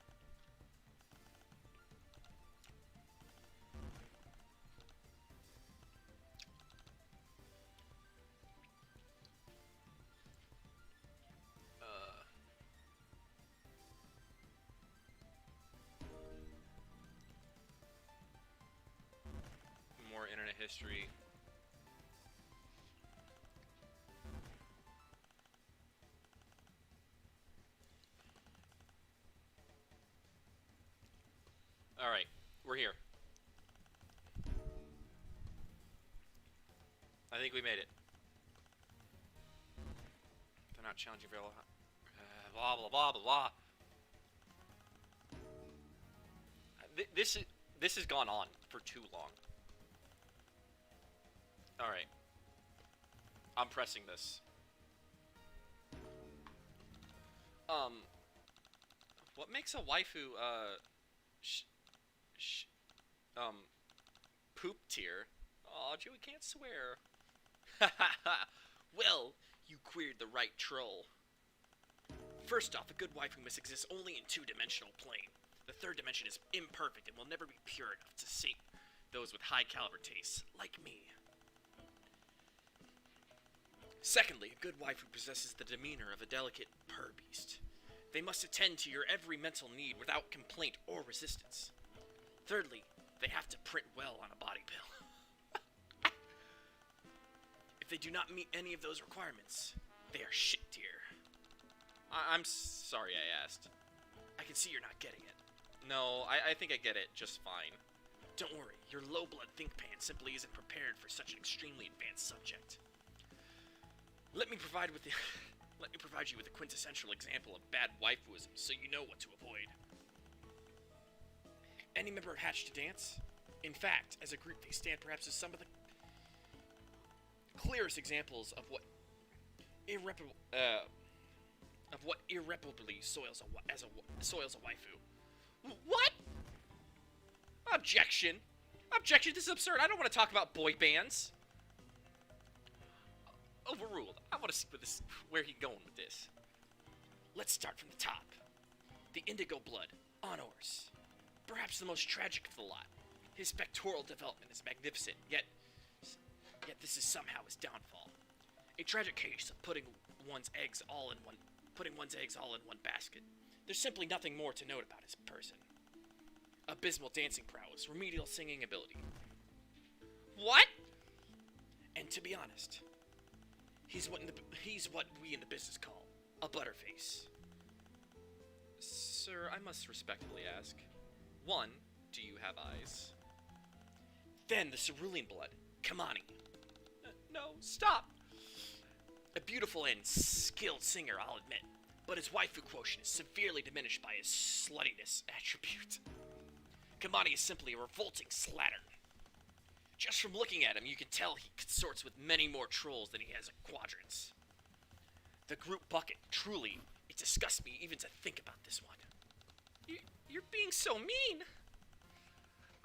More internet history. Alright, we're here. I think we made it. They're not challenging very blah blah blah blah blah. This has gone on for too long. Alright. I'm pressing this. What makes a waifu, poop tier? Aw, Joey can't swear. Ha ha ha! Well, you queered the right troll. First off, a good waifu must exist only in 2-dimensional plane. The 3rd dimension is imperfect and will never be pure enough to sate those with high caliber tastes, like me. Secondly, a good wife who possesses the demeanor of a delicate pur-beast. They must attend to your every mental need without complaint or resistance. Thirdly, they have to print well on a body pill. If they do not meet any of those requirements, they are shit tier. I'm sorry I asked. I can see you're not getting it. No, I think I get it just fine. Don't worry, your low-blood think pan simply isn't prepared for such an extremely advanced subject. Let me provide you with a quintessential example of bad waifuism so you know what to avoid. Any member of Hatch to Dance? In fact, as a group, they stand perhaps as some of the clearest examples of what irreparably soils a waifu. What? Objection! Objection! This is absurd. I don't want to talk about boy bands. Overruled. I want to see where he's going with this. Let's start from the top. The indigo blood, Honors. Perhaps the most tragic of the lot. His pectoral development is magnificent, yet this is somehow his downfall. A tragic case of putting one's eggs all in one basket. There's simply nothing more to note about his person. Abysmal dancing prowess, remedial singing ability. What? And to be honest, he's what we in the business call a butterface. Sir, I must respectfully ask. 1, do you have eyes? Then the cerulean blood, Kamani. No, stop! A beautiful and skilled singer, I'll admit, but his waifu quotient is severely diminished by his sluttiness attribute. Kamani is simply a revolting slattern. Just from looking at him, you can tell he consorts with many more trolls than he has quadrants. The group bucket, truly, it disgusts me even to think about this one. You're being so mean.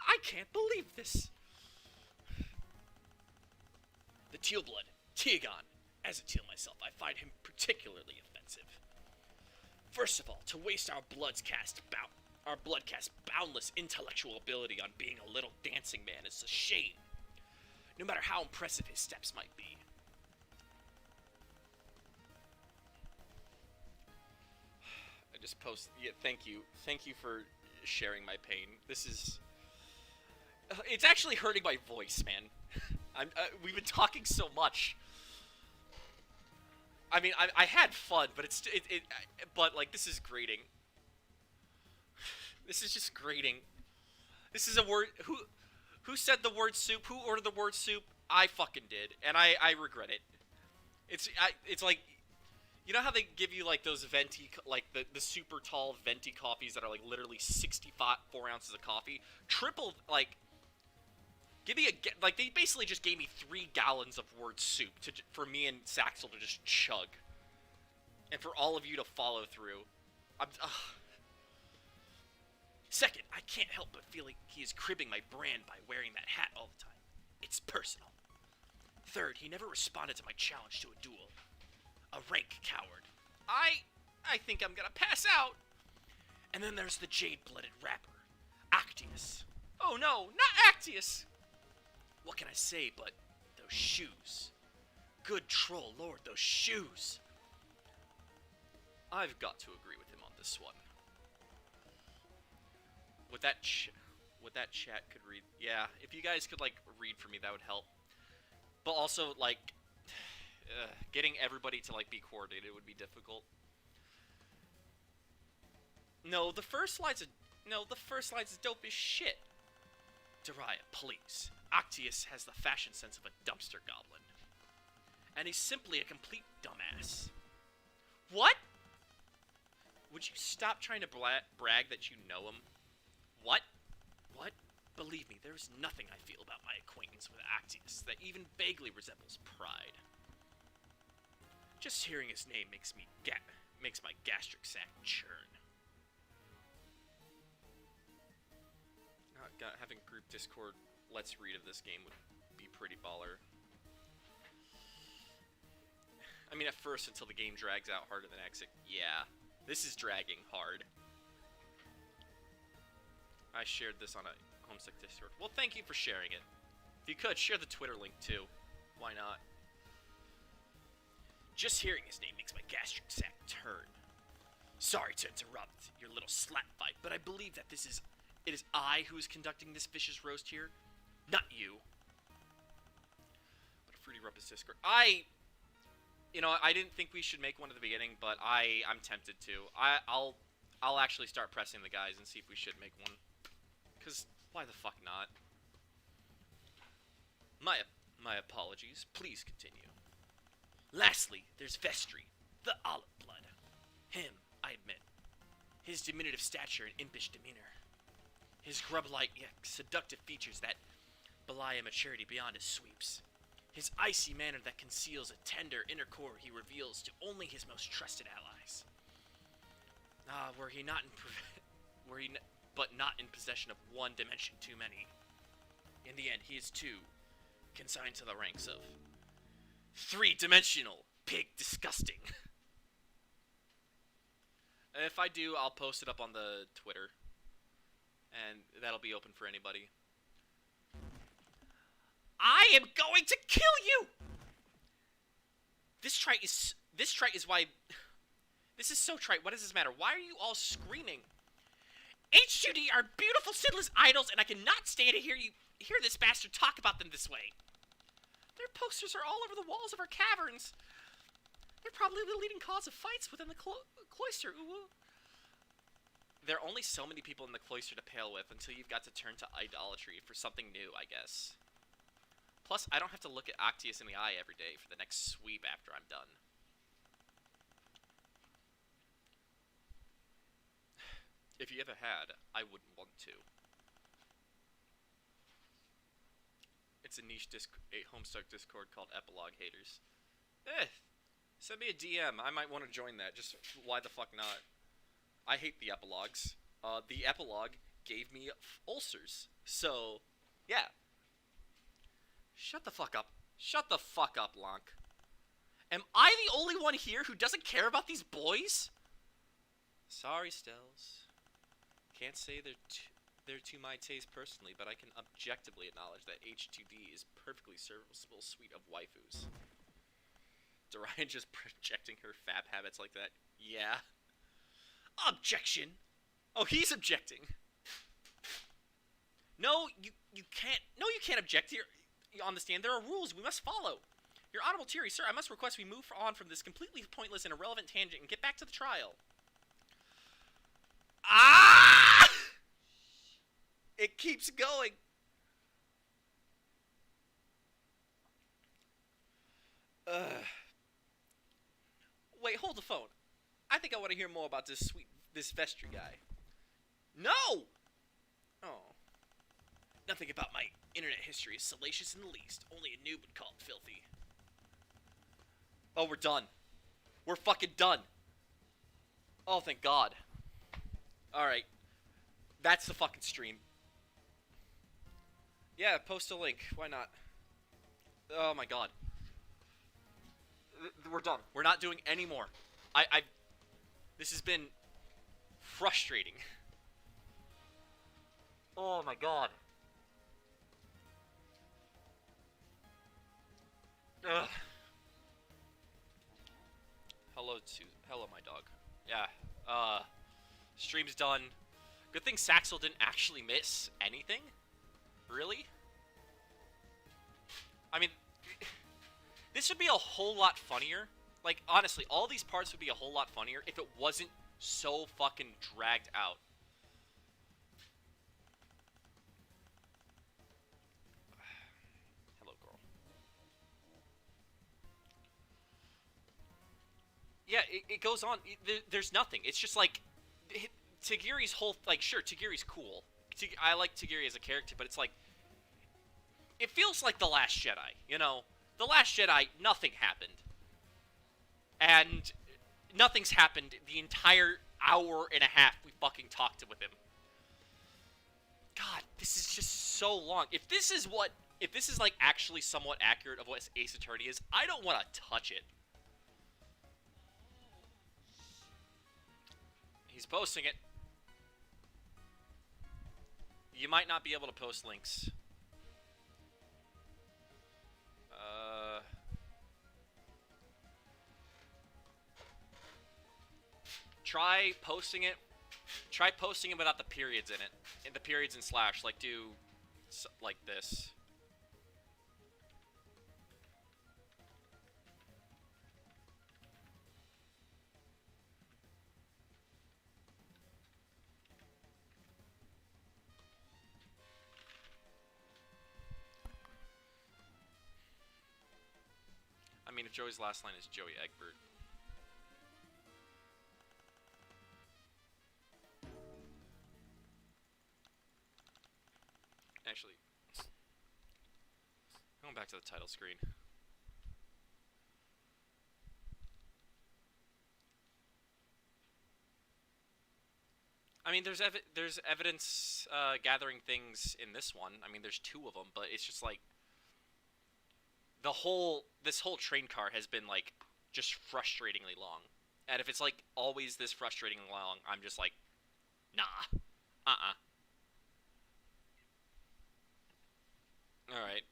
I can't believe this. The teal blood, Tiagon. As a teal myself, I find him particularly offensive. First of all, to waste our bloodcast boundless intellectual ability on being a little dancing man is a shame, no matter how impressive his steps might be. I just posted. Yeah, thank you for sharing my pain. This is. It's actually hurting my voice, man. We've been talking so much. I mean, I had fun, but but like this is grating. This is just grating. This is a word. Who said the word soup? Who ordered the word soup? I fucking did, and I regret it. It's like, you know how they give you like those venti, like the super tall venti coffees that are like literally 64 ounces of coffee, triple like. Give me like they basically just gave me 3 gallons of word soup for me and Saxel to just chug, and for all of you to follow through. Second, I can't help but feel like he is cribbing my brand by wearing that hat all the time. It's personal. Third, he never responded to my challenge to a duel. A rank coward. I think I'm gonna pass out. And then there's the jade-blooded rapper, Actius. Oh no, not Actius! What can I say but those shoes? Good troll lord, those shoes! I've got to agree with him on this one. Would that chat could read? Yeah, if you guys could like read for me, that would help. But also like getting everybody to like be coordinated would be difficult. No, the first slide's dope as shit. Dariah, please. Actius has the fashion sense of a dumpster goblin. And he's simply a complete dumbass. What? Would you stop trying to brag that you know him? What? What? Believe me, there is nothing I feel about my acquaintance with Actius that even vaguely resembles pride. Just hearing his name makes my gastric sac churn. Having group Discord Let's Read of this game would be pretty baller. I mean, at first, until the game drags out harder than exit. Yeah, this is dragging hard. I shared this on a Homesick Discord. Well, thank you for sharing it. If you could, share the Twitter link, too. Why not? Just hearing his name makes my gastric sac turn. Sorry to interrupt your little slap fight, but I believe that it is I who is conducting this vicious roast here, not you. But a fruity rub is Discord. I didn't think we should make one at the beginning, but I'm tempted to. I'll actually start pressing the guys and see if we should make one. Cause why the fuck not? My apologies. Please continue. Lastly, there's Vestry, the olive blood. Him, I admit. His diminutive stature and impish demeanor. His grub-like yet seductive features that belie a maturity beyond his sweeps. His icy manner that conceals a tender inner core he reveals to only his most trusted allies. But not in possession of one dimension too many. In the end, he is too consigned to the ranks of three-dimensional pig disgusting. If I do, I'll post it up on the Twitter, and that'll be open for anybody. I am going to kill you! This trite is why... This is so trite. What does this matter? Why are you all screaming? H2D are beautiful, sinless idols, and I cannot stand to hear this bastard talk about them this way. Their posters are all over the walls of our caverns. They're probably the leading cause of fights within the cloister. Ooh. There are only so many people in the cloister to pale with until you've got to turn to idolatry for something new, I guess. Plus, I don't have to look at Octius in the eye every day for the next sweep after I'm done. If you ever had, I wouldn't want to. It's a niche Homestuck Discord called Epilogue Haters. Send me a DM. I might want to join that. Just why the fuck not? I hate the epilogues. The epilogue gave me ulcers. So, yeah. Shut the fuck up. Shut the fuck up, Lonk. Am I the only one here who doesn't care about these boys? Sorry, Stells. Can't say they're to my taste personally, but I can objectively acknowledge that H2D is perfectly serviceable suite of waifus. Dorian just projecting her fab habits like that. Yeah. Objection! Oh, he's objecting. No, you can't. No, you can't object here on the stand. There are rules we must follow. Your Honorable Tiri, sir, I must request we move on from this completely pointless and irrelevant tangent and get back to the trial. Ah! It keeps going. Wait, hold the phone. I think I want to hear more about this Vestry guy. No! Oh. Nothing about my internet history is salacious in the least. Only a noob would call it filthy. Oh, we're done. We're fucking done. Oh, thank God. Alright. That's the fucking stream. Yeah, post a link. Why not? Oh my God. We're done. We're not doing any more. This has been frustrating. Oh my God. Ugh. Hello, my dog. Yeah. Stream's done. Good thing Saxel didn't actually miss anything. Really? I mean, this would be a whole lot funnier. Like, honestly, all these parts would be a whole lot funnier if it wasn't so fucking dragged out. Hello, girl. Yeah, it goes on. There's nothing. It's just like, Tagiri's whole, like, sure, Tagiri's cool. I like Tagiri as a character, but it's like, it feels like The Last Jedi, you know? The Last Jedi, nothing happened. And nothing's happened the entire hour and a half we fucking talked with him. God, this is just so long. If this is like actually somewhat accurate of what Ace Attorney is, I don't want to touch it. He's posting it. You might not be able to post links. try posting it. Try posting it without the periods in it. In the periods and slash. Like, do... like this. I mean, if Joey's last line is Joey Egbert. Actually, going back to the title screen. I mean, there's evidence gathering things in this one. I mean, there's 2 of them, but it's just like this whole train car has been like just frustratingly long. And if it's like always this frustratingly long, I'm just like, nah, All right,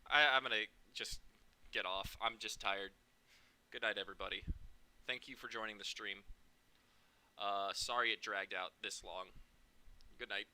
I'm gonna just get off. I'm just tired. Good night, everybody. Thank you for joining the stream. Sorry it dragged out this long. Good night.